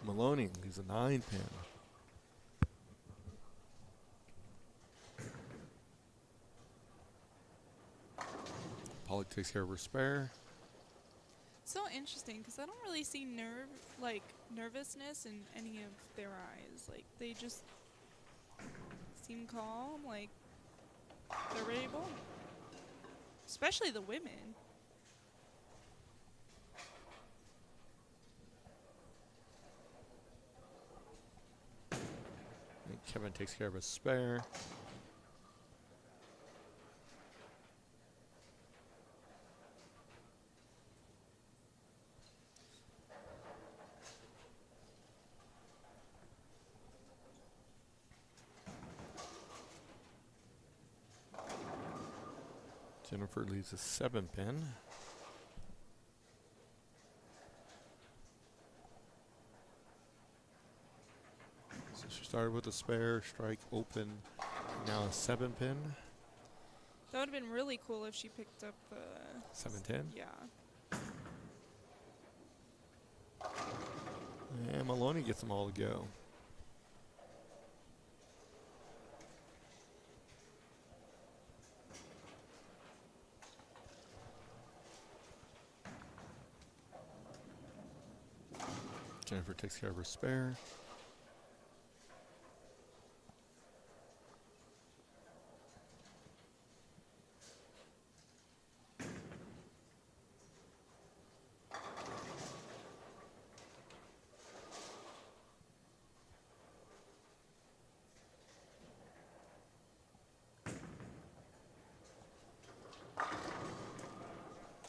Maloney leaves a 9-pin. Pollock takes care of her spare. So interesting because I don't really see nervousness in any of their eyes. Like they just seem calm, like they're ready to bowl. Especially the women. And Kevin takes care of his spare. Jennifer leaves a 7-pin. So she started with a spare, strike, open, now a 7-pin. That would have been really cool if she picked up the 7-10. Yeah. And Maloney gets them all to go. Jennifer takes care of her spare.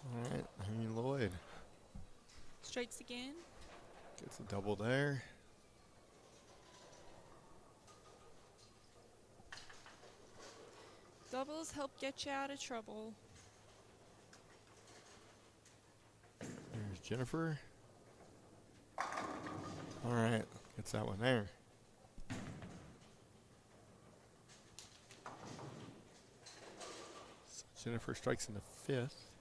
All right, Amy Lloyd Strikes again. gets a double there. Doubles help get you out of trouble. There's Jennifer. All right, gets that one there. So Jennifer strikes in the fifth.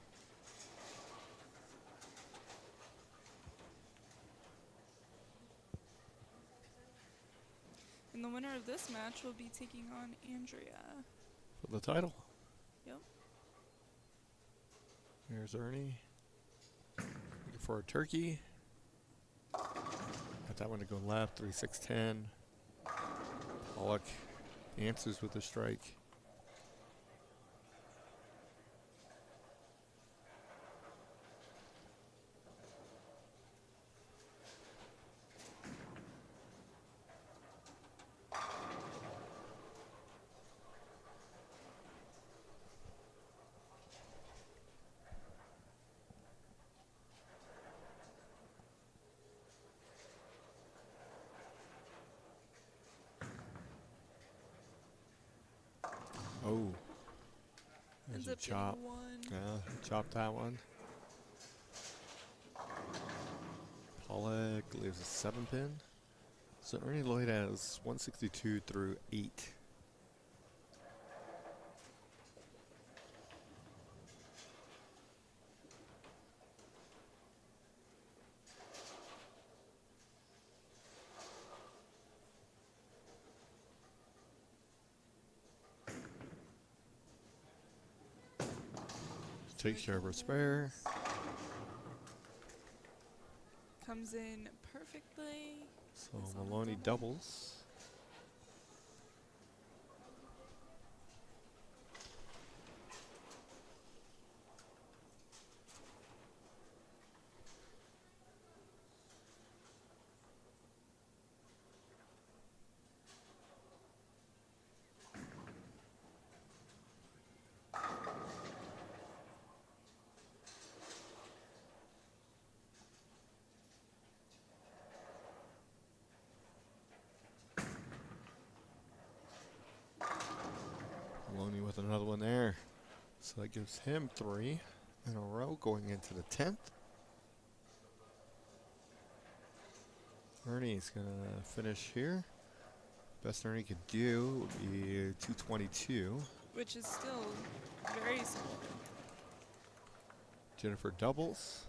And the winner of this match will be taking on Andrea. For the title. Yep. There's Ernie. Looking for a turkey. Got that one to go left, 3-6-10. Pollock answers with a strike. Oh. There's Ends a up getting chop. one. Yeah, chop that one. Pollock leaves a 7-pin. So Ernie Lloyd has 162 through 8. Takes care of her spare. Comes in perfectly. So It's on a Maloney double. doubles. Maloney with another one there. So that gives him 3 in a row going into the 10th. Ernie's going to finish here. Best Ernie could do would be 222. Which is still very small. Jennifer doubles.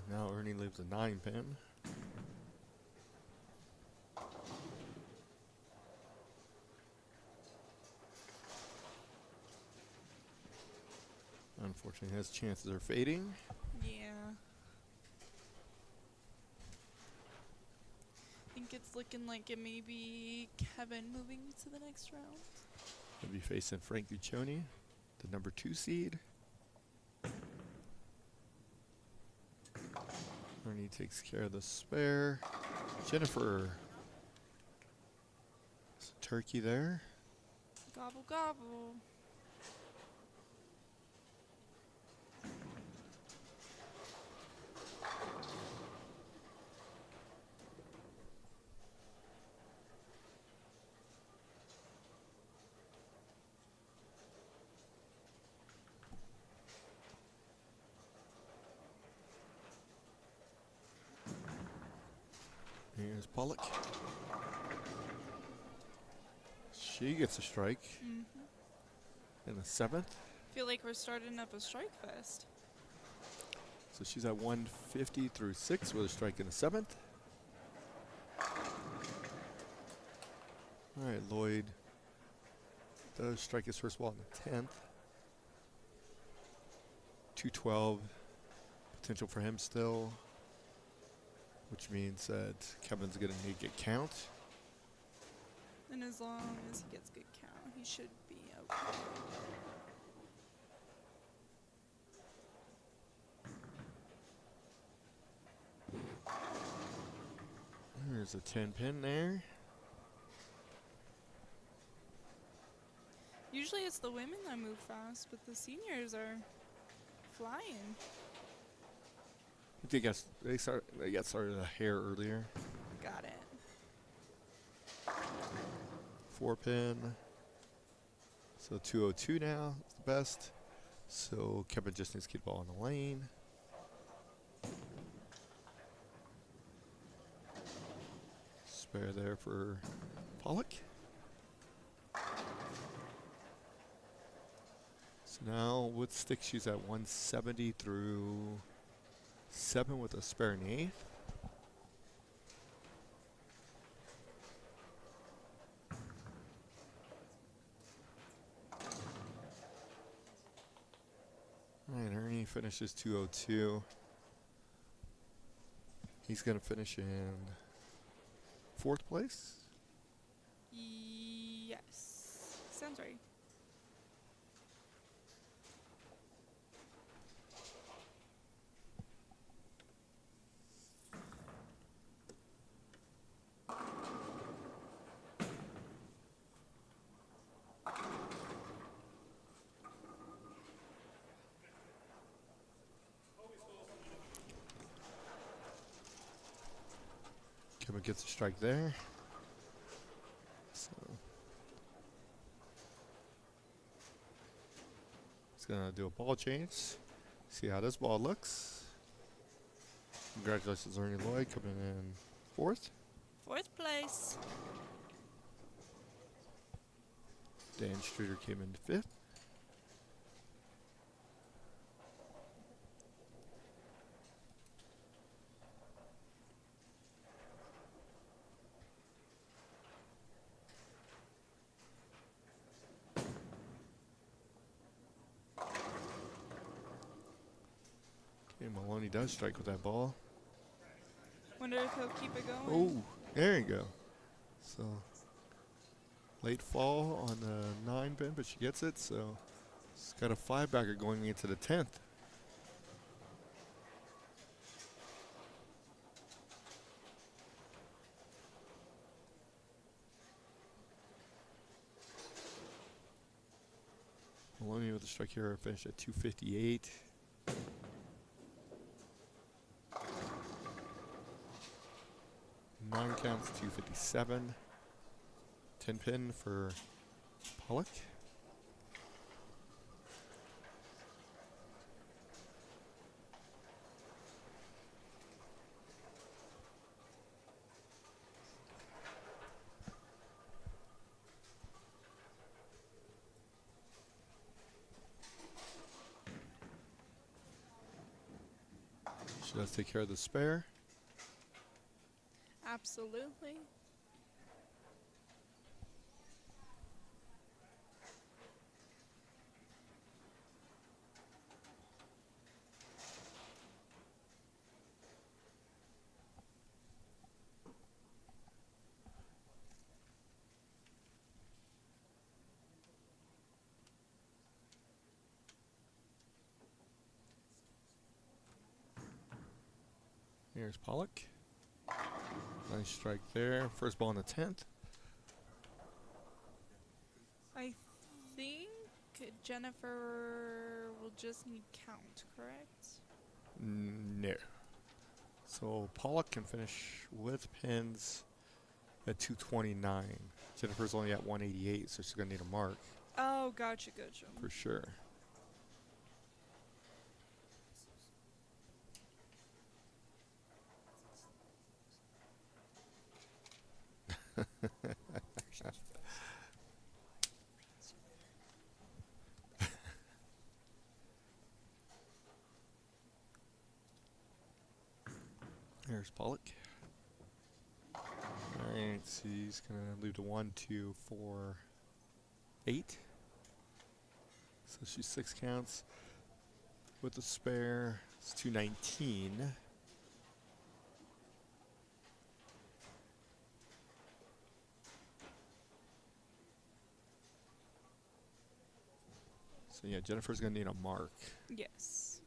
Now Ernie leaves a 9-pin. Unfortunately, his chances are fading. Yeah. I think it's looking like it may be Kevin moving to the next round. He'll be facing Frank Guccione, the number 2 seed. Ernie takes care of the spare. Jennifer. There's a turkey there. Gobble gobble. Pollock. She gets a strike in the 7th. Feel like we're starting up a strike fest. So she's at 150 through 6 with a strike in the 7th. All right, Lloyd does strike his first ball in the 10th. 212 potential for him still, which means that Kevin's going to need to get count. And as long as he gets good count, he should be okay. There's a 10 pin there. Usually it's the women that move fast, but the seniors are flying. I think they got started a hair earlier. Got it. 4 pin. So 202 now is the best. So Kevin just needs to get the ball in the lane. Spare there for Pollock. So now with stick, she's at 170 through 7 with a spare in the 8th. All right, Ernie finishes 202. He's going to finish in 4th place. Yes. Sounds right. Kevin gets a strike there. So he's gonna do a ball change. See how this ball looks. Congratulations, Ernie Lloyd, coming in 4th. 4th place. Dan Streeter came in 5th. Okay, Maloney does strike with that ball. Wonder if he'll keep it going. Oh, there you go. So late fall on the 9 pin, but she gets it. So she's got a 5-bagger going into the 10th. Maloney with the strike here, finished at 258. Nine counts, 257. 10 pin for Pollock. She does take care of the spare. Absolutely. Here's Pollock. Nice strike there. First ball in the 10th. I think Jennifer will just need count, correct? No. So Pollock can finish with pins at 229. Jennifer's only at 188, so she's going to need a mark Oh, gotcha. for sure. There's Pollock. Alright, so he's going to leave to 1, 2, 4, 8. So she's 6 counts. With the spare, it's 219. So yeah, Jennifer's going to need a mark. Yes.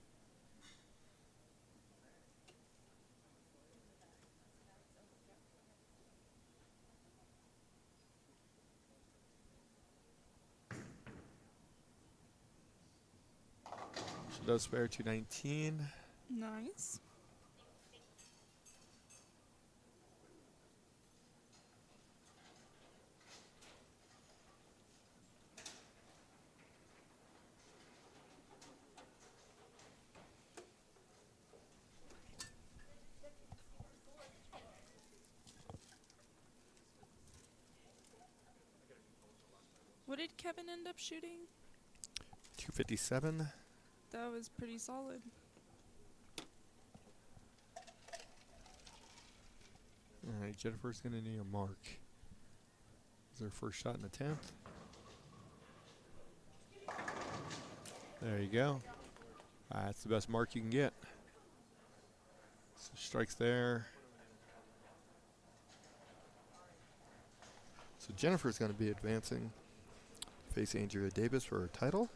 She does spare 219. Nice. What did Kevin end up shooting? 257. That was pretty solid. Alright, Jennifer's going to need a mark. Is her first shot in the 10th. There you go. That's the best mark you can get. So strikes there. So Jennifer's going to be advancing. Face Andrea Davis for her title.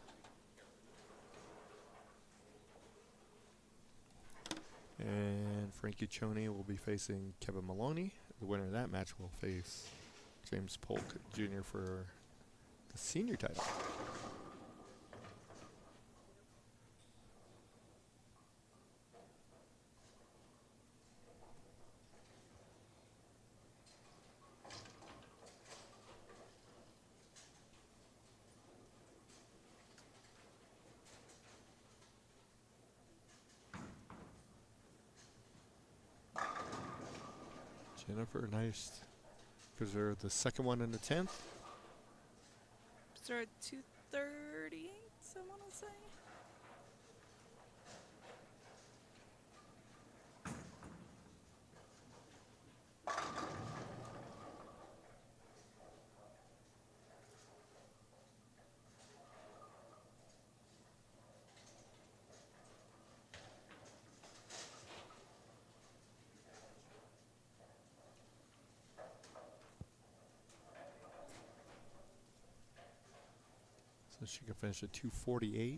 And Frankie Choney will be facing Kevin Maloney. The winner of that match will face James Polk Jr. for the senior title. Jennifer, nice. Because they're the second one in the 10th. Start at 238, someone will say. So she can finish at 248.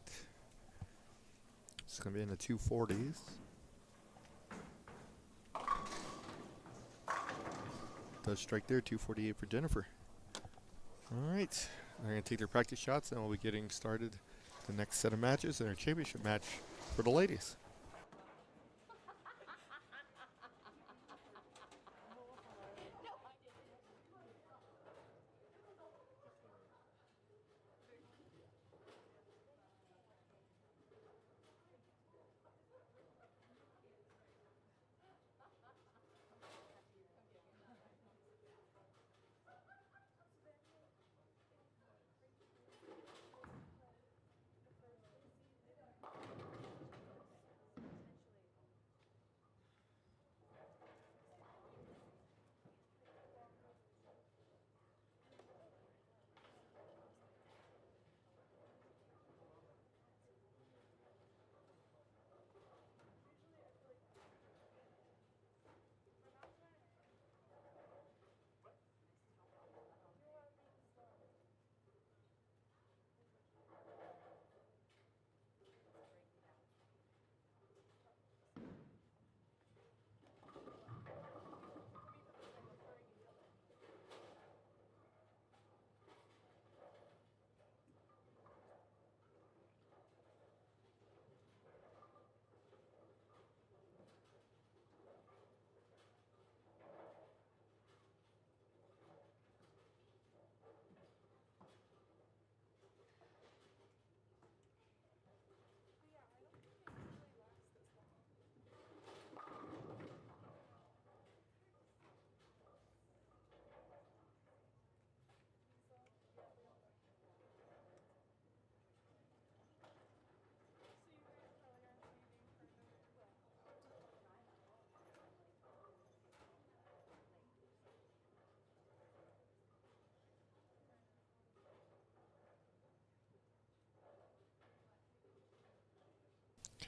It's going to be in the 240s. Does strike there, 248 for Jennifer. All right, they're going to take their practice shots, and we'll be getting started the next set of matches and our championship match for the ladies.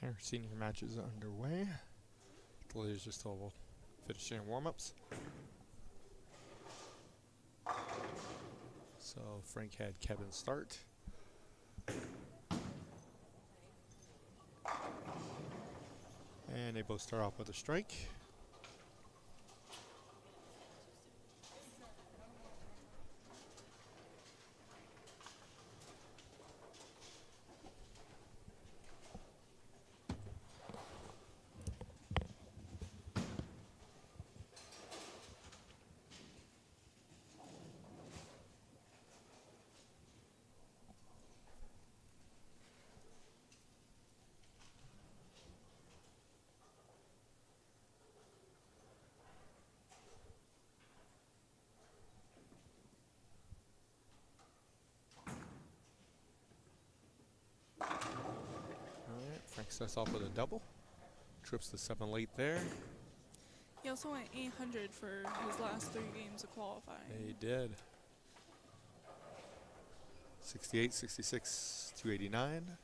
Okay, our senior match is underway. The ladies are still finishing warm-ups. So Frank had Kevin start. And they both start off with a strike. Frank starts off with a double. Trips the 7 late there. He also went 800 for his last 3 games of qualifying. They did. 68, 66, 289.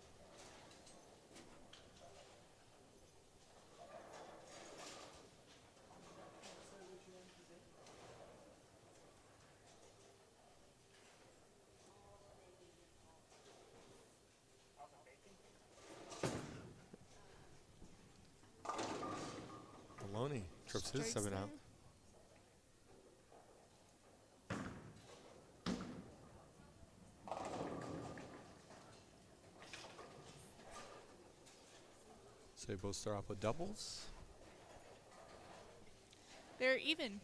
Maloney trips his Strikes 7 there. out. So they both start off with doubles. They're even.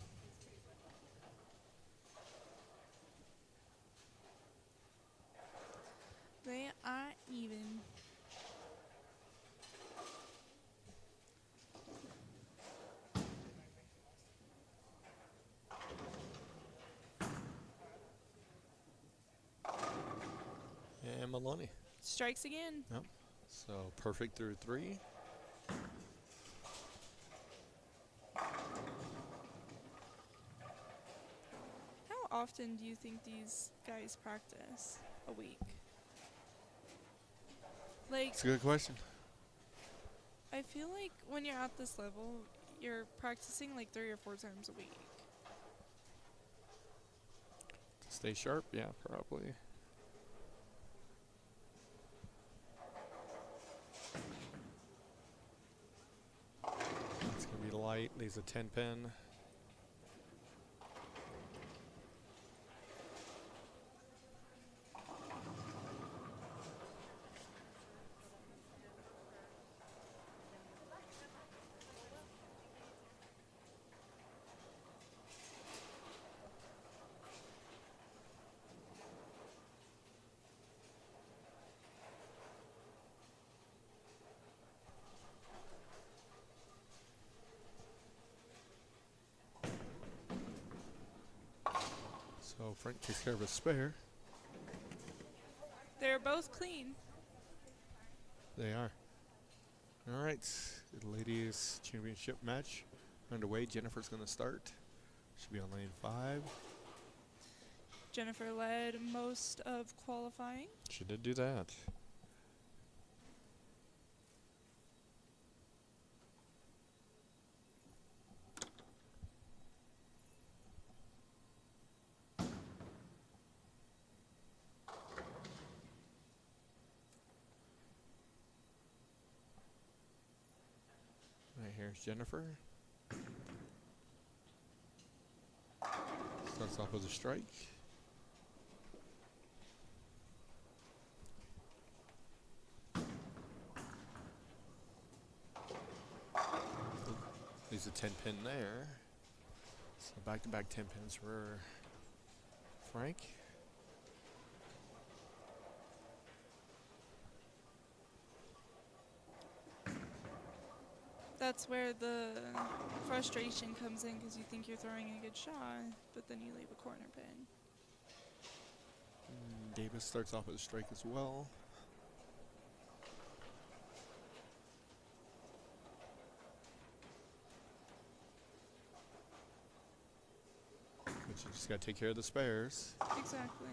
They are even. And Maloney. Strikes again. Yep. So perfect through 3. How often do you think these guys practice a week? Like, That's a good question. I feel like when you're at this level, you're practicing like 3 or 4 times a week. To stay sharp, yeah, probably. It's gonna be light. Leaves a 10 pin. So Frank takes care of a spare. They're both clean. They are. All right, the ladies championship match underway. Jennifer's going to start. Should be on lane 5. Jennifer led most of qualifying. She did do that. Right, here's Jennifer. Starts off with a strike. Leaves a 10 pin there. So back-to-back 10 pins for Frank. That's where the frustration comes in because you think you're throwing a good shot, but then you leave a corner pin. Davis starts off with a strike as well. But you just got to take care of the spares. Exactly.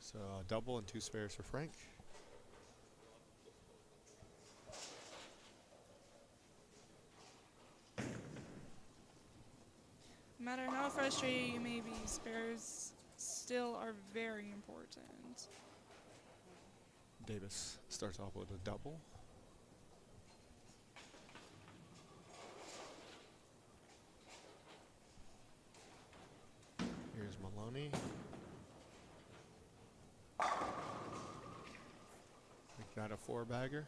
So a double and 2 spares for Frank. No matter how frustrated you may be, spares still are very important. Davis starts off with a double. Here's Maloney. We got a four-bagger.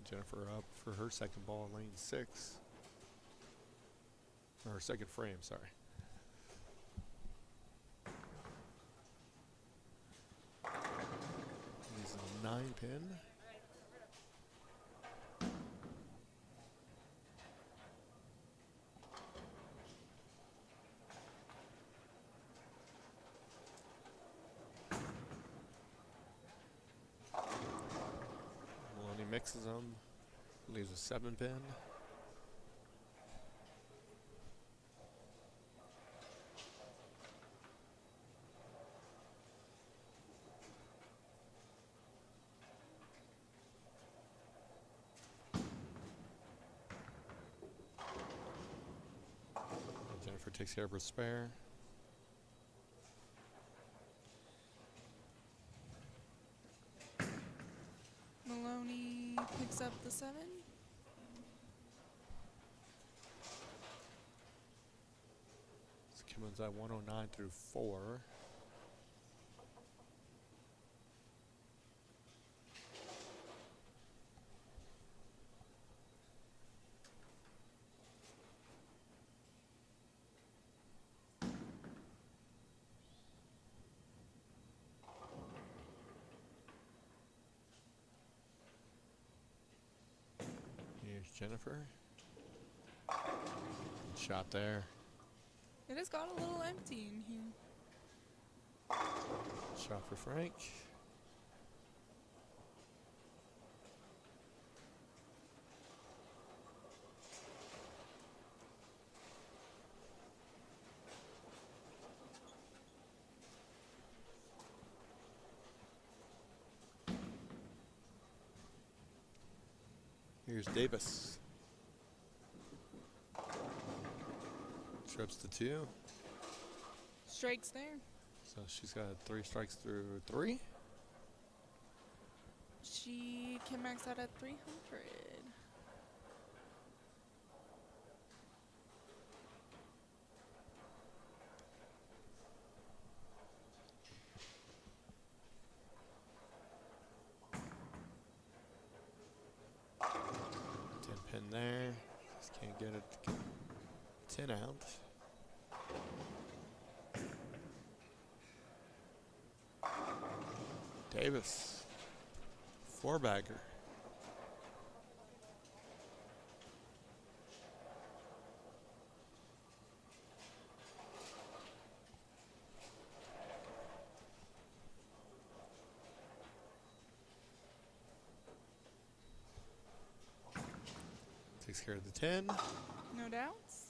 Jennifer up for her second ball, lane 6. Or her second frame, sorry. He's a 9-pin. Maloney mixes them, leaves a 7-pin. Jennifer takes care of her spare. Maloney picks up the 7. So Kimmon's at 109 through 4. Here's Jennifer. Good shot there. It has got a little empty in here. Shot for Frank. Here's Davis. Trips to 2. Strikes there. So she's got 3 strikes through 3. She can max out at 300. Pin there. Just can't get it. Get 10 out. Davis. 4-bagger. Takes care of the 10. No doubts.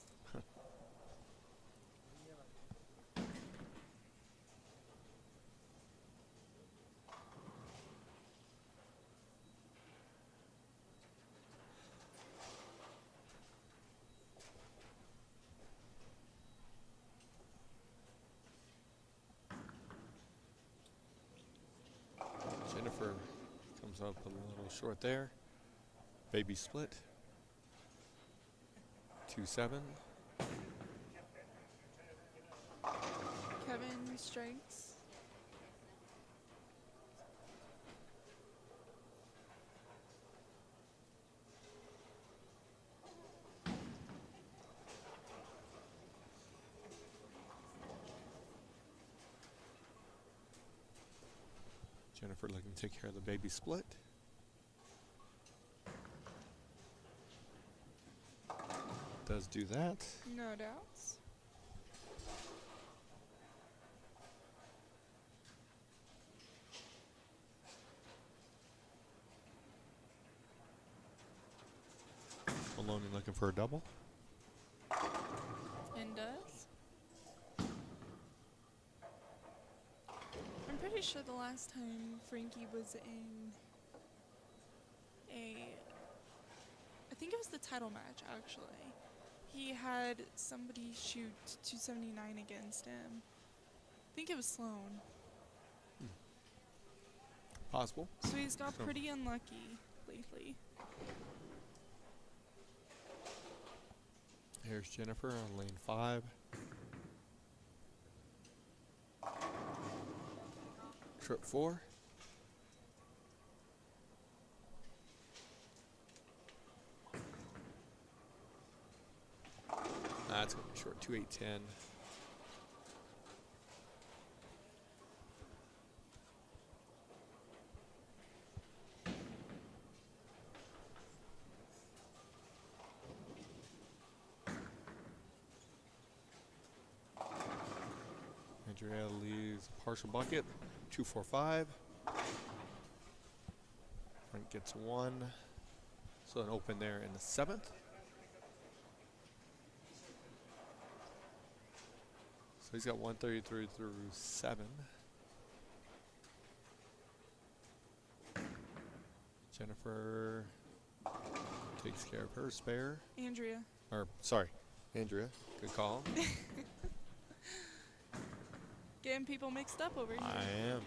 Jennifer comes up a little short there. Baby split. 2-7. Kevin strikes. Jennifer looking to take care of the baby split. Does do that. No doubts. Maloney looking for a double. And does. pretty sure the last time Frankie was in I think it was the title match actually. He had somebody shoot 279 against him. I think it was Sloan. Possible. So he's got So- pretty unlucky lately. Here's Jennifer on lane 5. Trip 4. That's going to be short, 2-8-10. Andrea leaves a partial bucket, 2-4-5. Frank gets 1. So an open there in the 7th. So he's got 133 through 7. Jennifer takes care of her spare. Andrea. Or, sorry, Andrea. Good call. Getting people mixed up over here. I am.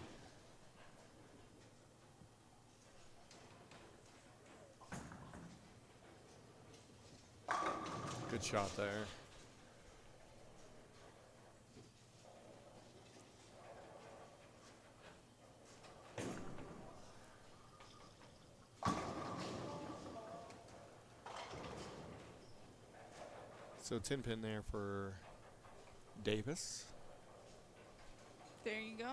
Good shot there. So 10 pin there for Davis. There you go.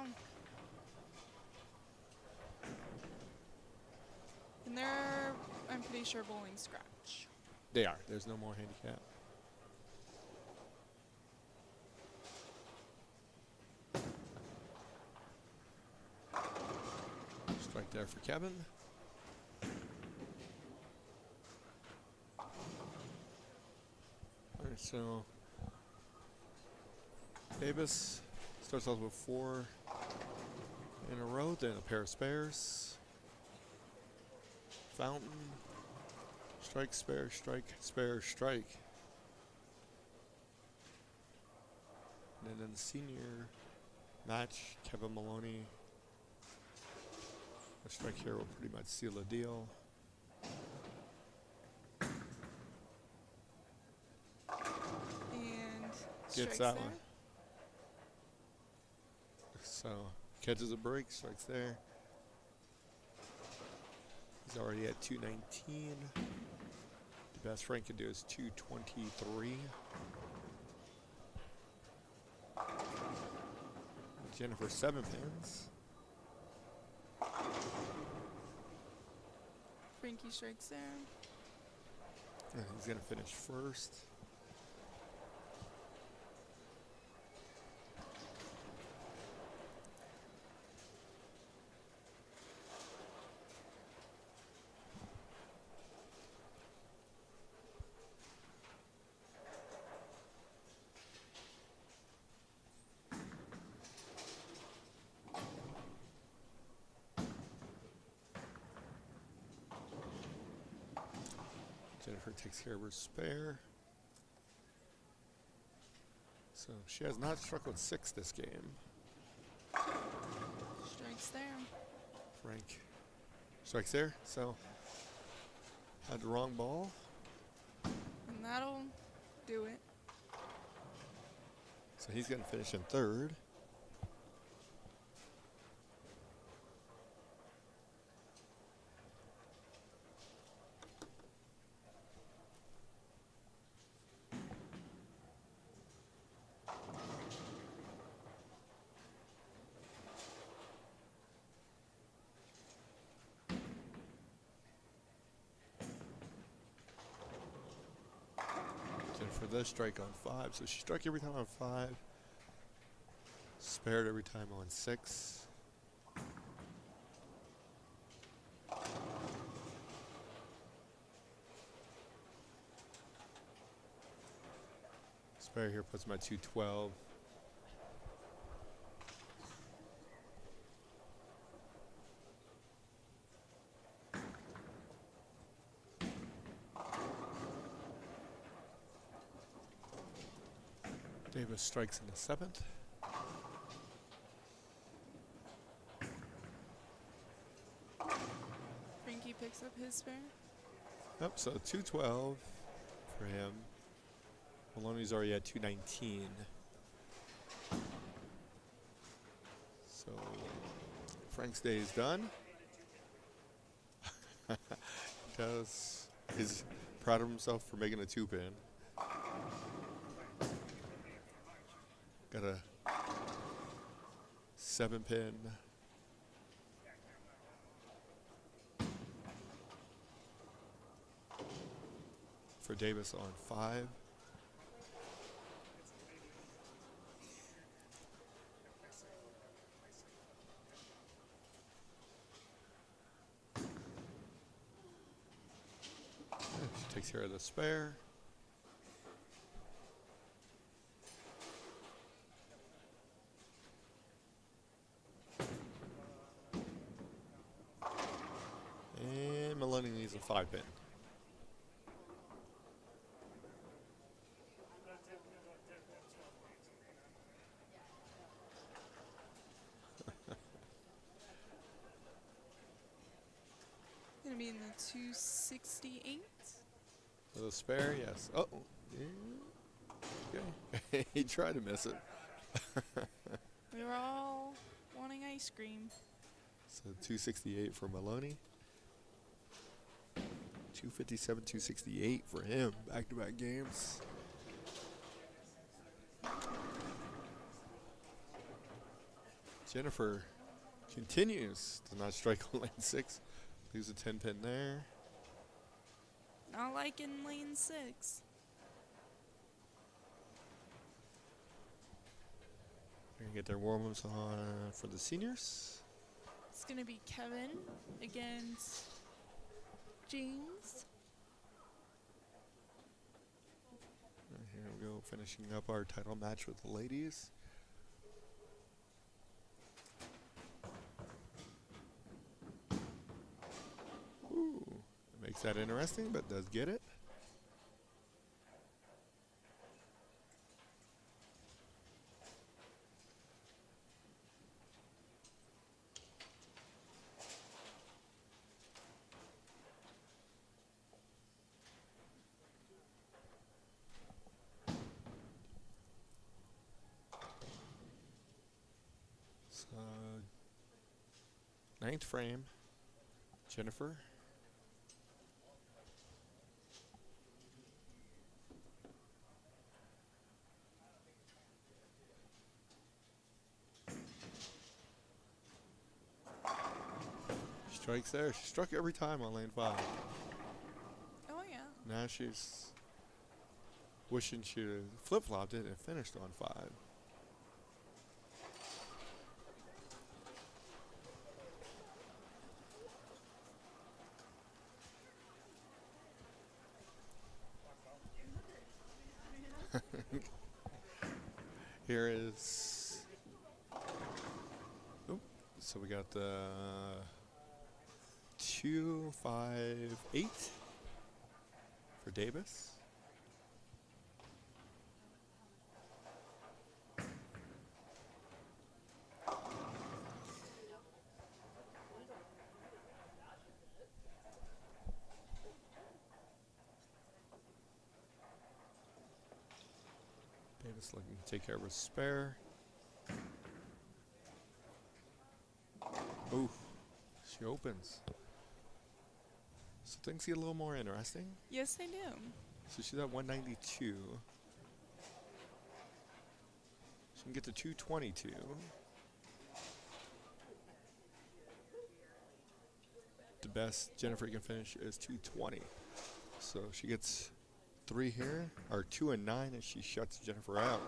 And they're, I'm pretty sure, bowling scratch. They are. There's no more handicap. Strike there for Kevin. All right, so Davis starts off with 4 in a row, then a pair of spares. Fountain. Strike, spare, strike, spare, strike. And then in the senior match, Kevin Maloney. A strike here will pretty much seal the deal. And Gets strikes that there. one. So catches a break, strikes there. He's already at 219. The best Frank can do is 223. Jennifer 7 pins. Frankie strikes there. And he's gonna finish first. Jennifer takes care of her spare. So she has not struck with 6 this game. Strikes there. Frank strikes there, so had the wrong ball. And that'll do it. So he's going to finish in 3rd. Jennifer does strike on 5, so she struck every time on 5. Spared every time on 6. Spare here puts him at 212. Davis strikes in the 7th. Frankie picks up his spare. Yep, so 212 for him. Maloney's already at 219. So Frank's day is done. He's proud of himself for making a 2-pin. Got a 7-pin. For Davis on 5. She takes care of the spare. And Maloney needs a 5-pin. Gonna be in the 268. With a spare, yes. Oh, yeah. Okay. He tried to miss it. We were all wanting ice cream. So 268 for Maloney. 257, 268 for him. Back-to-back games. Jennifer continues to not strike on lane 6. Leaves a 10-pin there. Not like in lane 6. They're going to get their warm-ups on for the seniors. It's gonna be Kevin against James. And here we go, finishing up our title match with the ladies. Ooh, it makes that interesting, but does get it. So, 9th frame, Jennifer. Strikes there. She struck every time on lane 5. Oh yeah. Now she's wishing she flip-flopped it and finished on 5. Here is, so we got the 258 for Davis. Davis looking to take care of his spare. Ooh, she opens. So things get a little more interesting. Yes, they do. So she's at 192. She can get to 222. The best Jennifer can finish is 220. So she gets 3 here, or 2 and 9, and she shuts Jennifer out.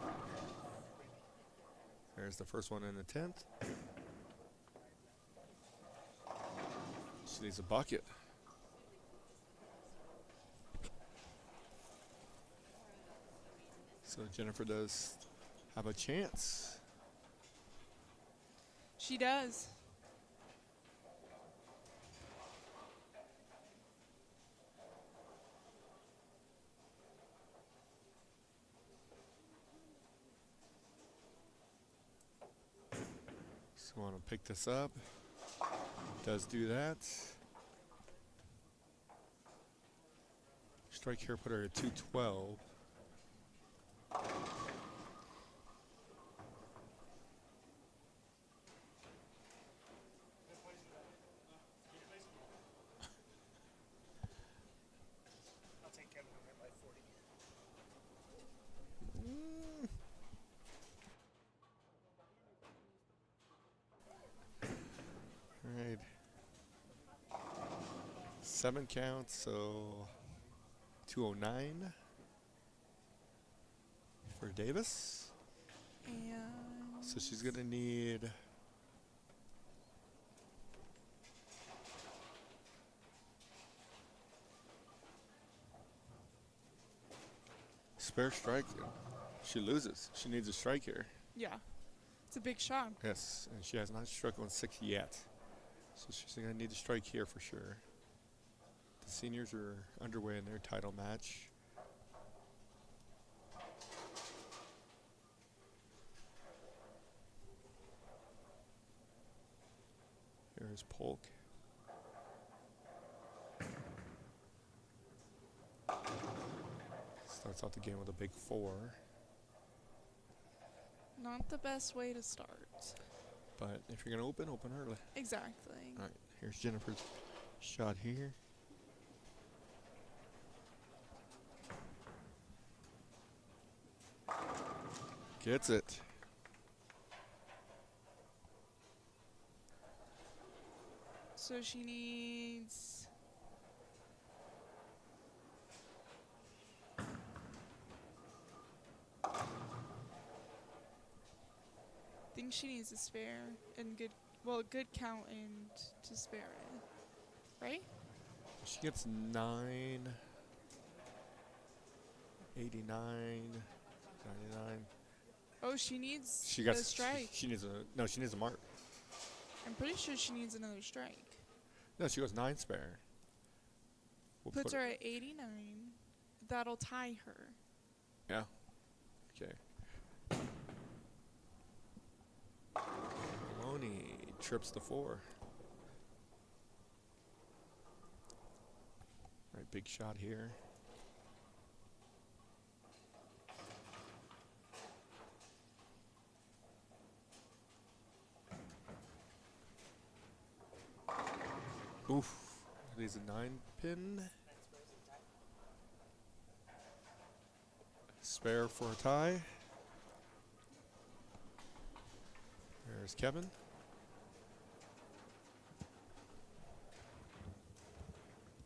There's the first one in the 10th. She needs a bucket. So Jennifer does have a chance. She does. So want to pick this up. Does do that. Strike here, put her at 212. I'll take Kevin on that by 40. All right. 7 counts, so 209 for Davis. And So she's gonna need spare strike. She loses. She needs a strike here. yeah, it's a big shot. Yes, and she has not struck on 6 yet. So she's gonna need a strike here for sure. The seniors are underway in their title match. Here's Polk. Starts off the game with a big 4. Not the best way to start. But if you're gonna open early. Exactly. All right, here's Jennifer's shot here. Gets it. So she needs. I think she needs a spare and good count and to spare it, right? She gets 9, 89, 99. Oh, she needs She got a strike. She needs a mark. I'm pretty sure she needs another strike. No, she goes 9 spare. We'll Puts put her at 89. That'll tie her. Yeah. Okay. Maloney trips the 4. Right, big shot here. Oof. Leaves a 9 pin. Spare for a tie. There's Kevin.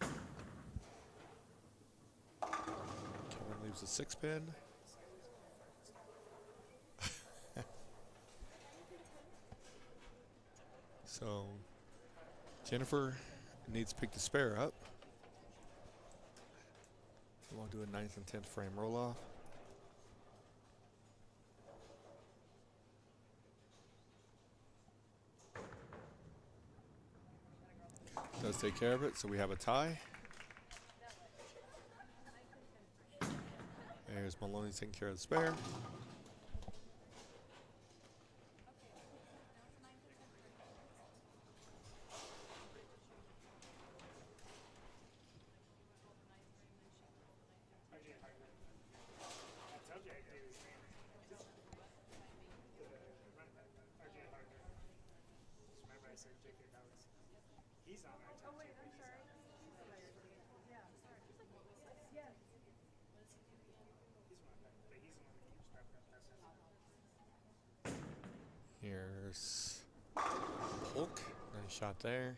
Kevin leaves a 6 pin. So Jennifer needs to pick the spare up. We'll do a 9th and 10th frame roll off. Does take care of it, so we have a tie. There's Maloney taking care of the spare. He's on there too. Oh, wait, I'm sorry. Yeah, sorry. Yes. He's one, but he's the one that keeps track of that. Here's Polk. Nice shot there.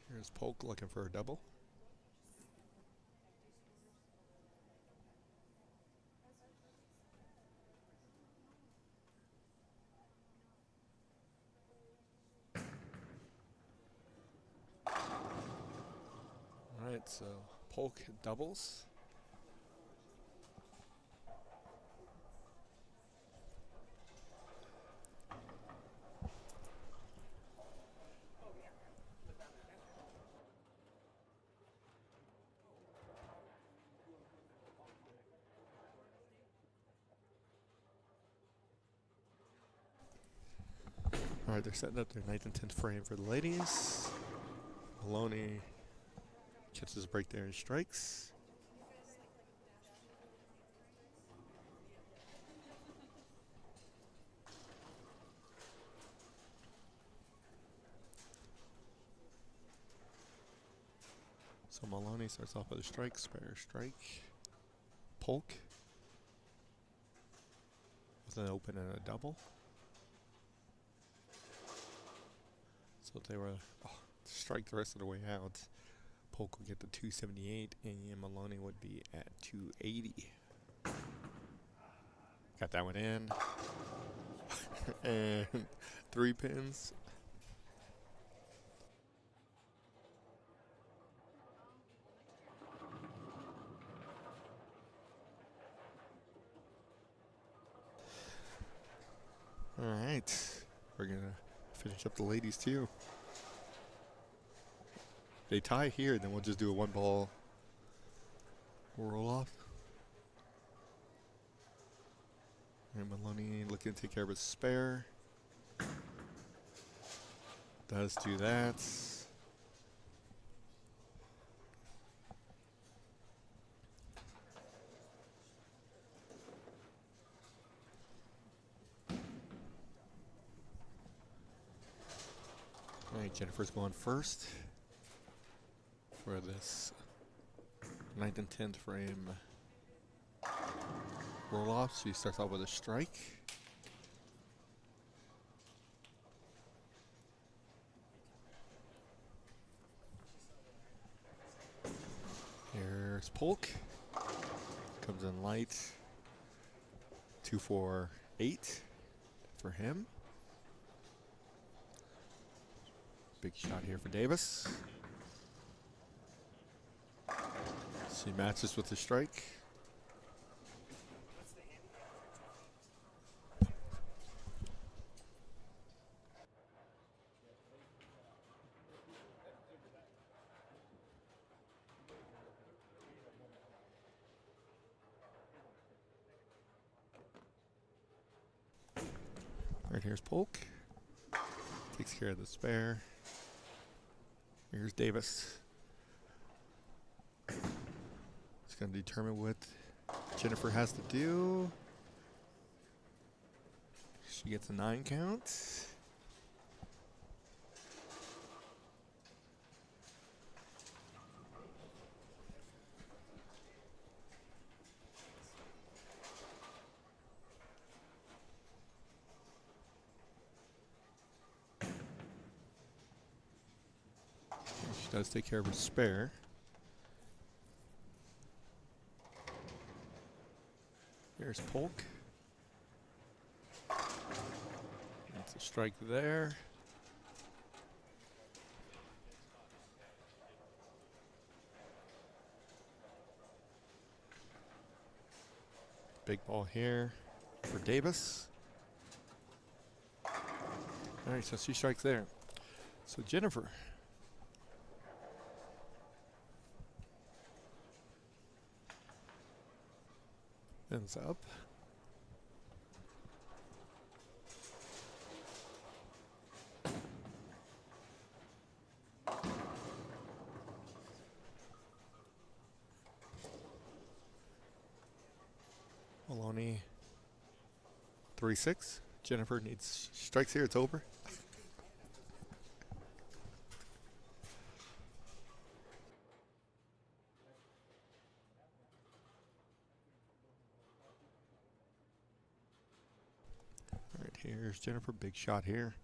Here's Polk looking for a double. Alright, so Polk doubles. Alright, they're setting up their 9th and 10th frame for the ladies. Maloney catches a break there and strikes. So Maloney starts off with a strike, spare strike. Polk with an open and a double. So if they were strike the rest of the way out, Polk would get to 278 and Maloney would be at 280. Got that one in. And 3 pins. Alright. We're going to finish up the ladies too. They tie here, then we'll just do a 1-ball roll off. And Maloney looking to take care of his spare. Does do that. Alright, Jennifer's going first for this 9th and 10th frame roll off. She starts off with a strike. Here's Polk. Comes in light. 248 for him. Big shot here for Davis. She matches with the strike. Right here's Polk. Takes care of the spare. Here's Davis. It's going to determine what Jennifer has to do. She gets a 9 count. She does take care of her spare. Here's Polk. That's a strike there. Big ball here for Davis. All right, so she strikes there. So Jennifer. Ends up. Maloney 3-6. Jennifer needs strikes here. It's over. All right, here's Jennifer. Big shot here.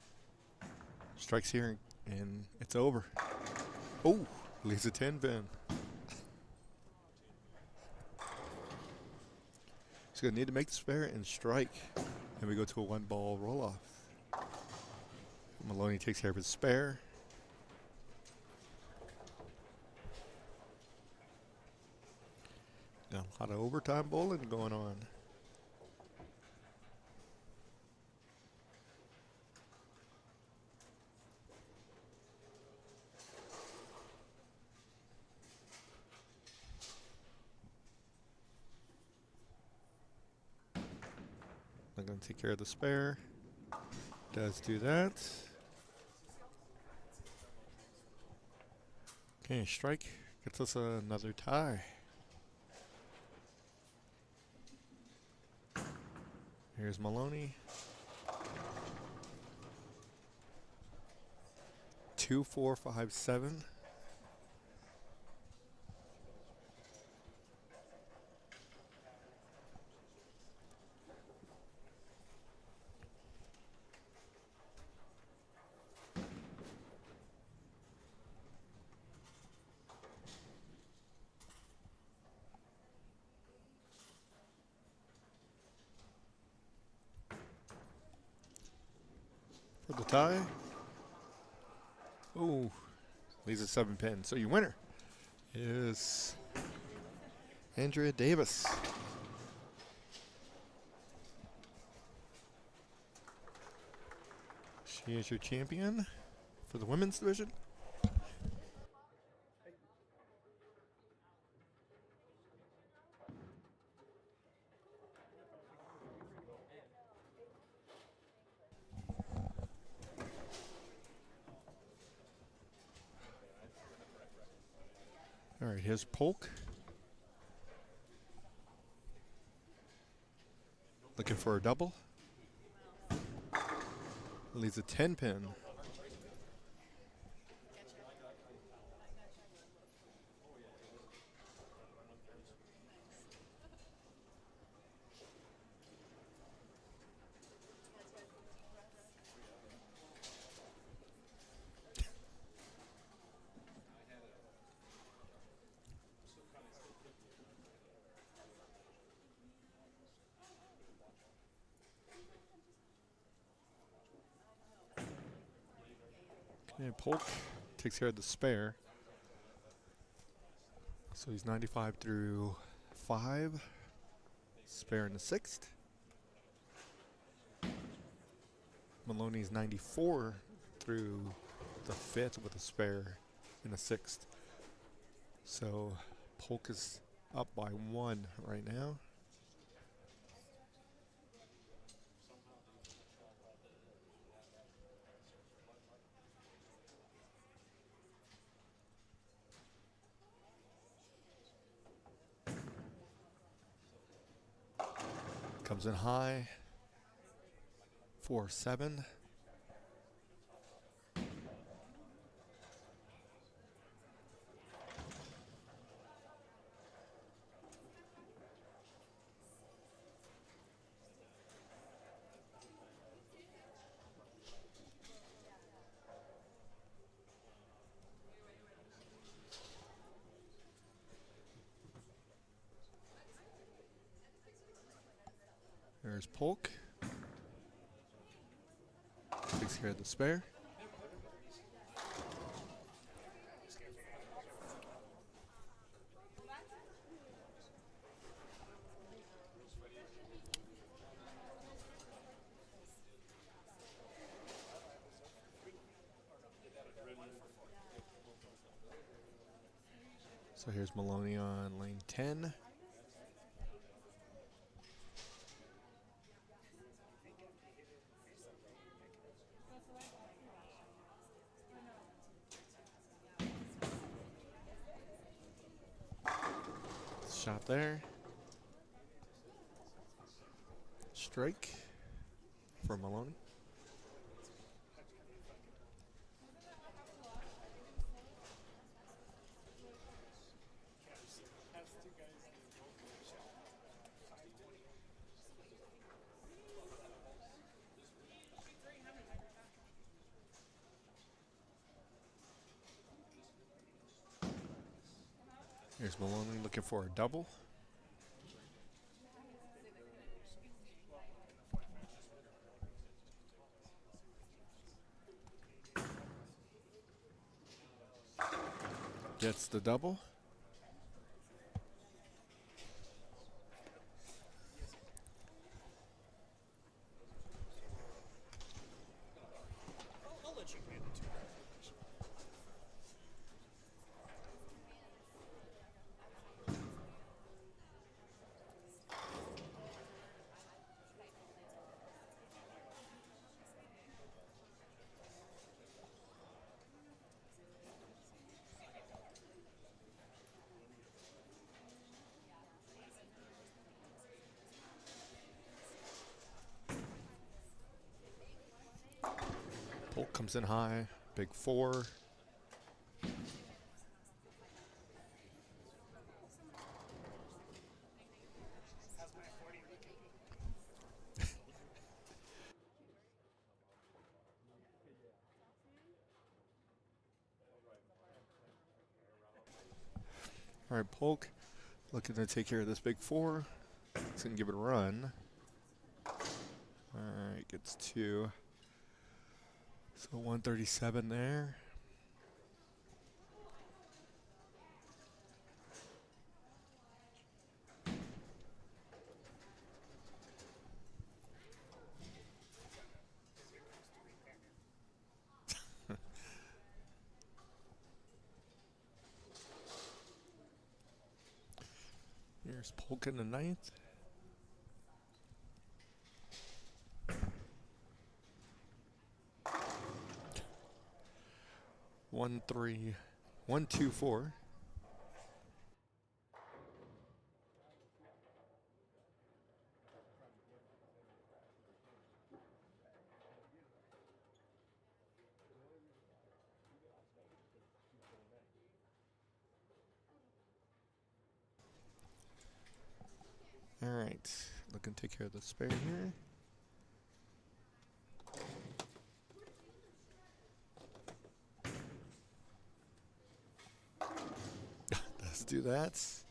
Strikes here, and it's over. Oh, leaves a 10 pin. She's going to need to make the spare and strike. And we go to a 1-ball roll-off. Maloney takes care of his spare. Got a lot of overtime bowling going on. I'm going to take care of the spare. Does do that. Okay, strike gets us another tie. Here's Maloney. 2, 4, 5, 7. For the tie. Ooh, leaves a 7 pin. So your winner is Andrea Davis. She is your champion for the women's division. All right, here's Polk. Looking for a double. Leaves a 10 pin. Okay, Polk takes care of the spare. So he's 95 through 5. Spare in the 6th. Maloney's 94 through the 5th with a spare in the 6th. So Polk is up by 1 right now. Comes in high. 4-7. There's Polk. Takes care of the spare. So here's Maloney on lane 10. Shot there. Strike for Maloney. Here's Maloney looking for a double. Gets the double. Polk comes in high, big 4. All right, Polk looking to take care of this big 4. He's going to give it a run. All right, gets 2. So 137 there. Here's Polk in the 9th. One, 3, 1, 2, 4. All right, looking to take care of the spare here. Let's do that. So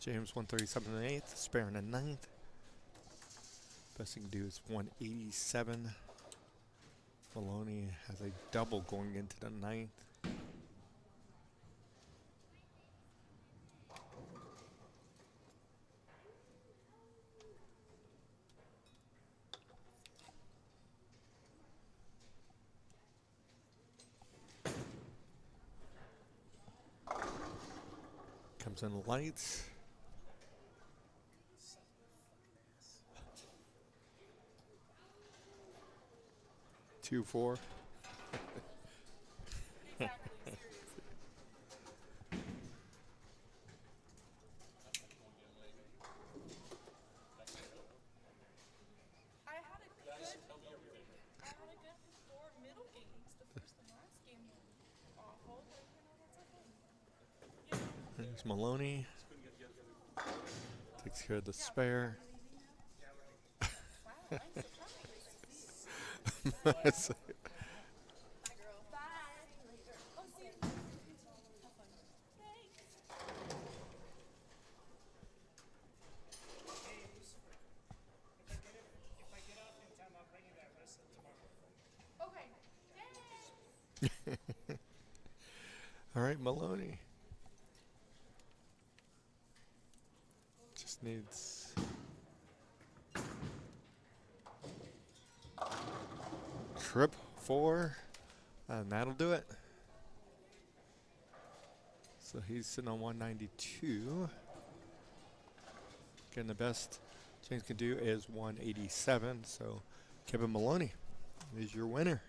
James 137 in the 8th, spare in the 9th. Best thing to do is 187. Maloney has a double going into the 9th. Comes in lights. Two, 4. I had a good 4 middle games. The first and last game were awful, but that's okay. There's Maloney. Takes care of the spare. If I get off in time, I'll bring you that wrestling tomorrow. Okay. All right, Maloney. Just needs trip 4, and that'll do it. So he's sitting on 192. Again, the best James can do is 187. So Kevin Maloney is your winner.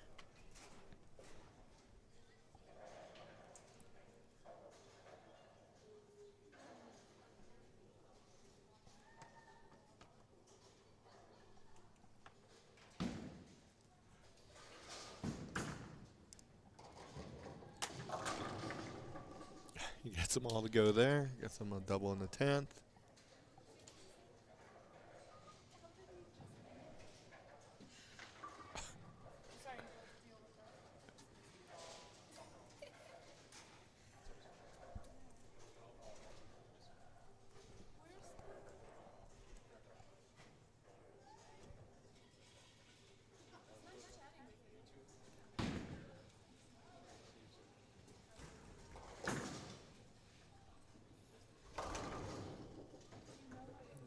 He gets them all to go there. Gets them a double in the 10th.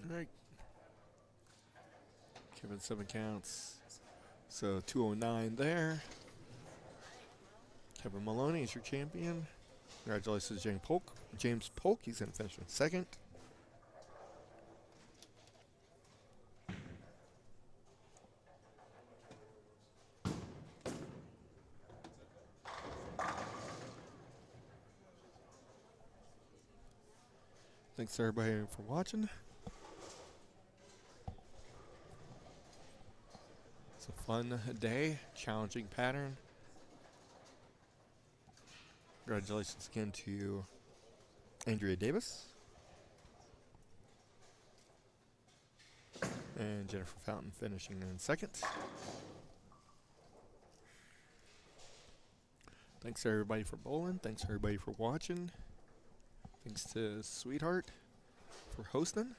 All right. Kevin 7 counts. So 209 there. Kevin Maloney is your champion. Congratulations, James Polk. James Polk, he's going to finish in 2nd. Thanks everybody for watching. fun day, challenging pattern. Congratulations again to Andrea Davis and Jennifer Fountain finishing in second. Thanks to everybody for bowling. Thanks to everybody for watching. Thanks to Sweetheart for hosting.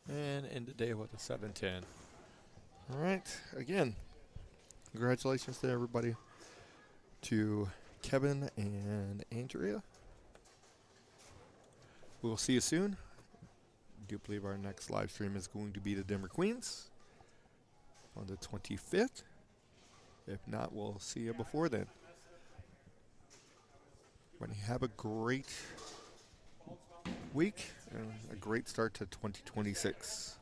And end the day with a 7-10. All right, again, congratulations to everybody, to Kevin and Andrea. We will see you soon. I do believe our next live stream is going to be the Denver Queens on the 25th. If not, we'll see you before then. Everybody have a great week and a great start to 2026.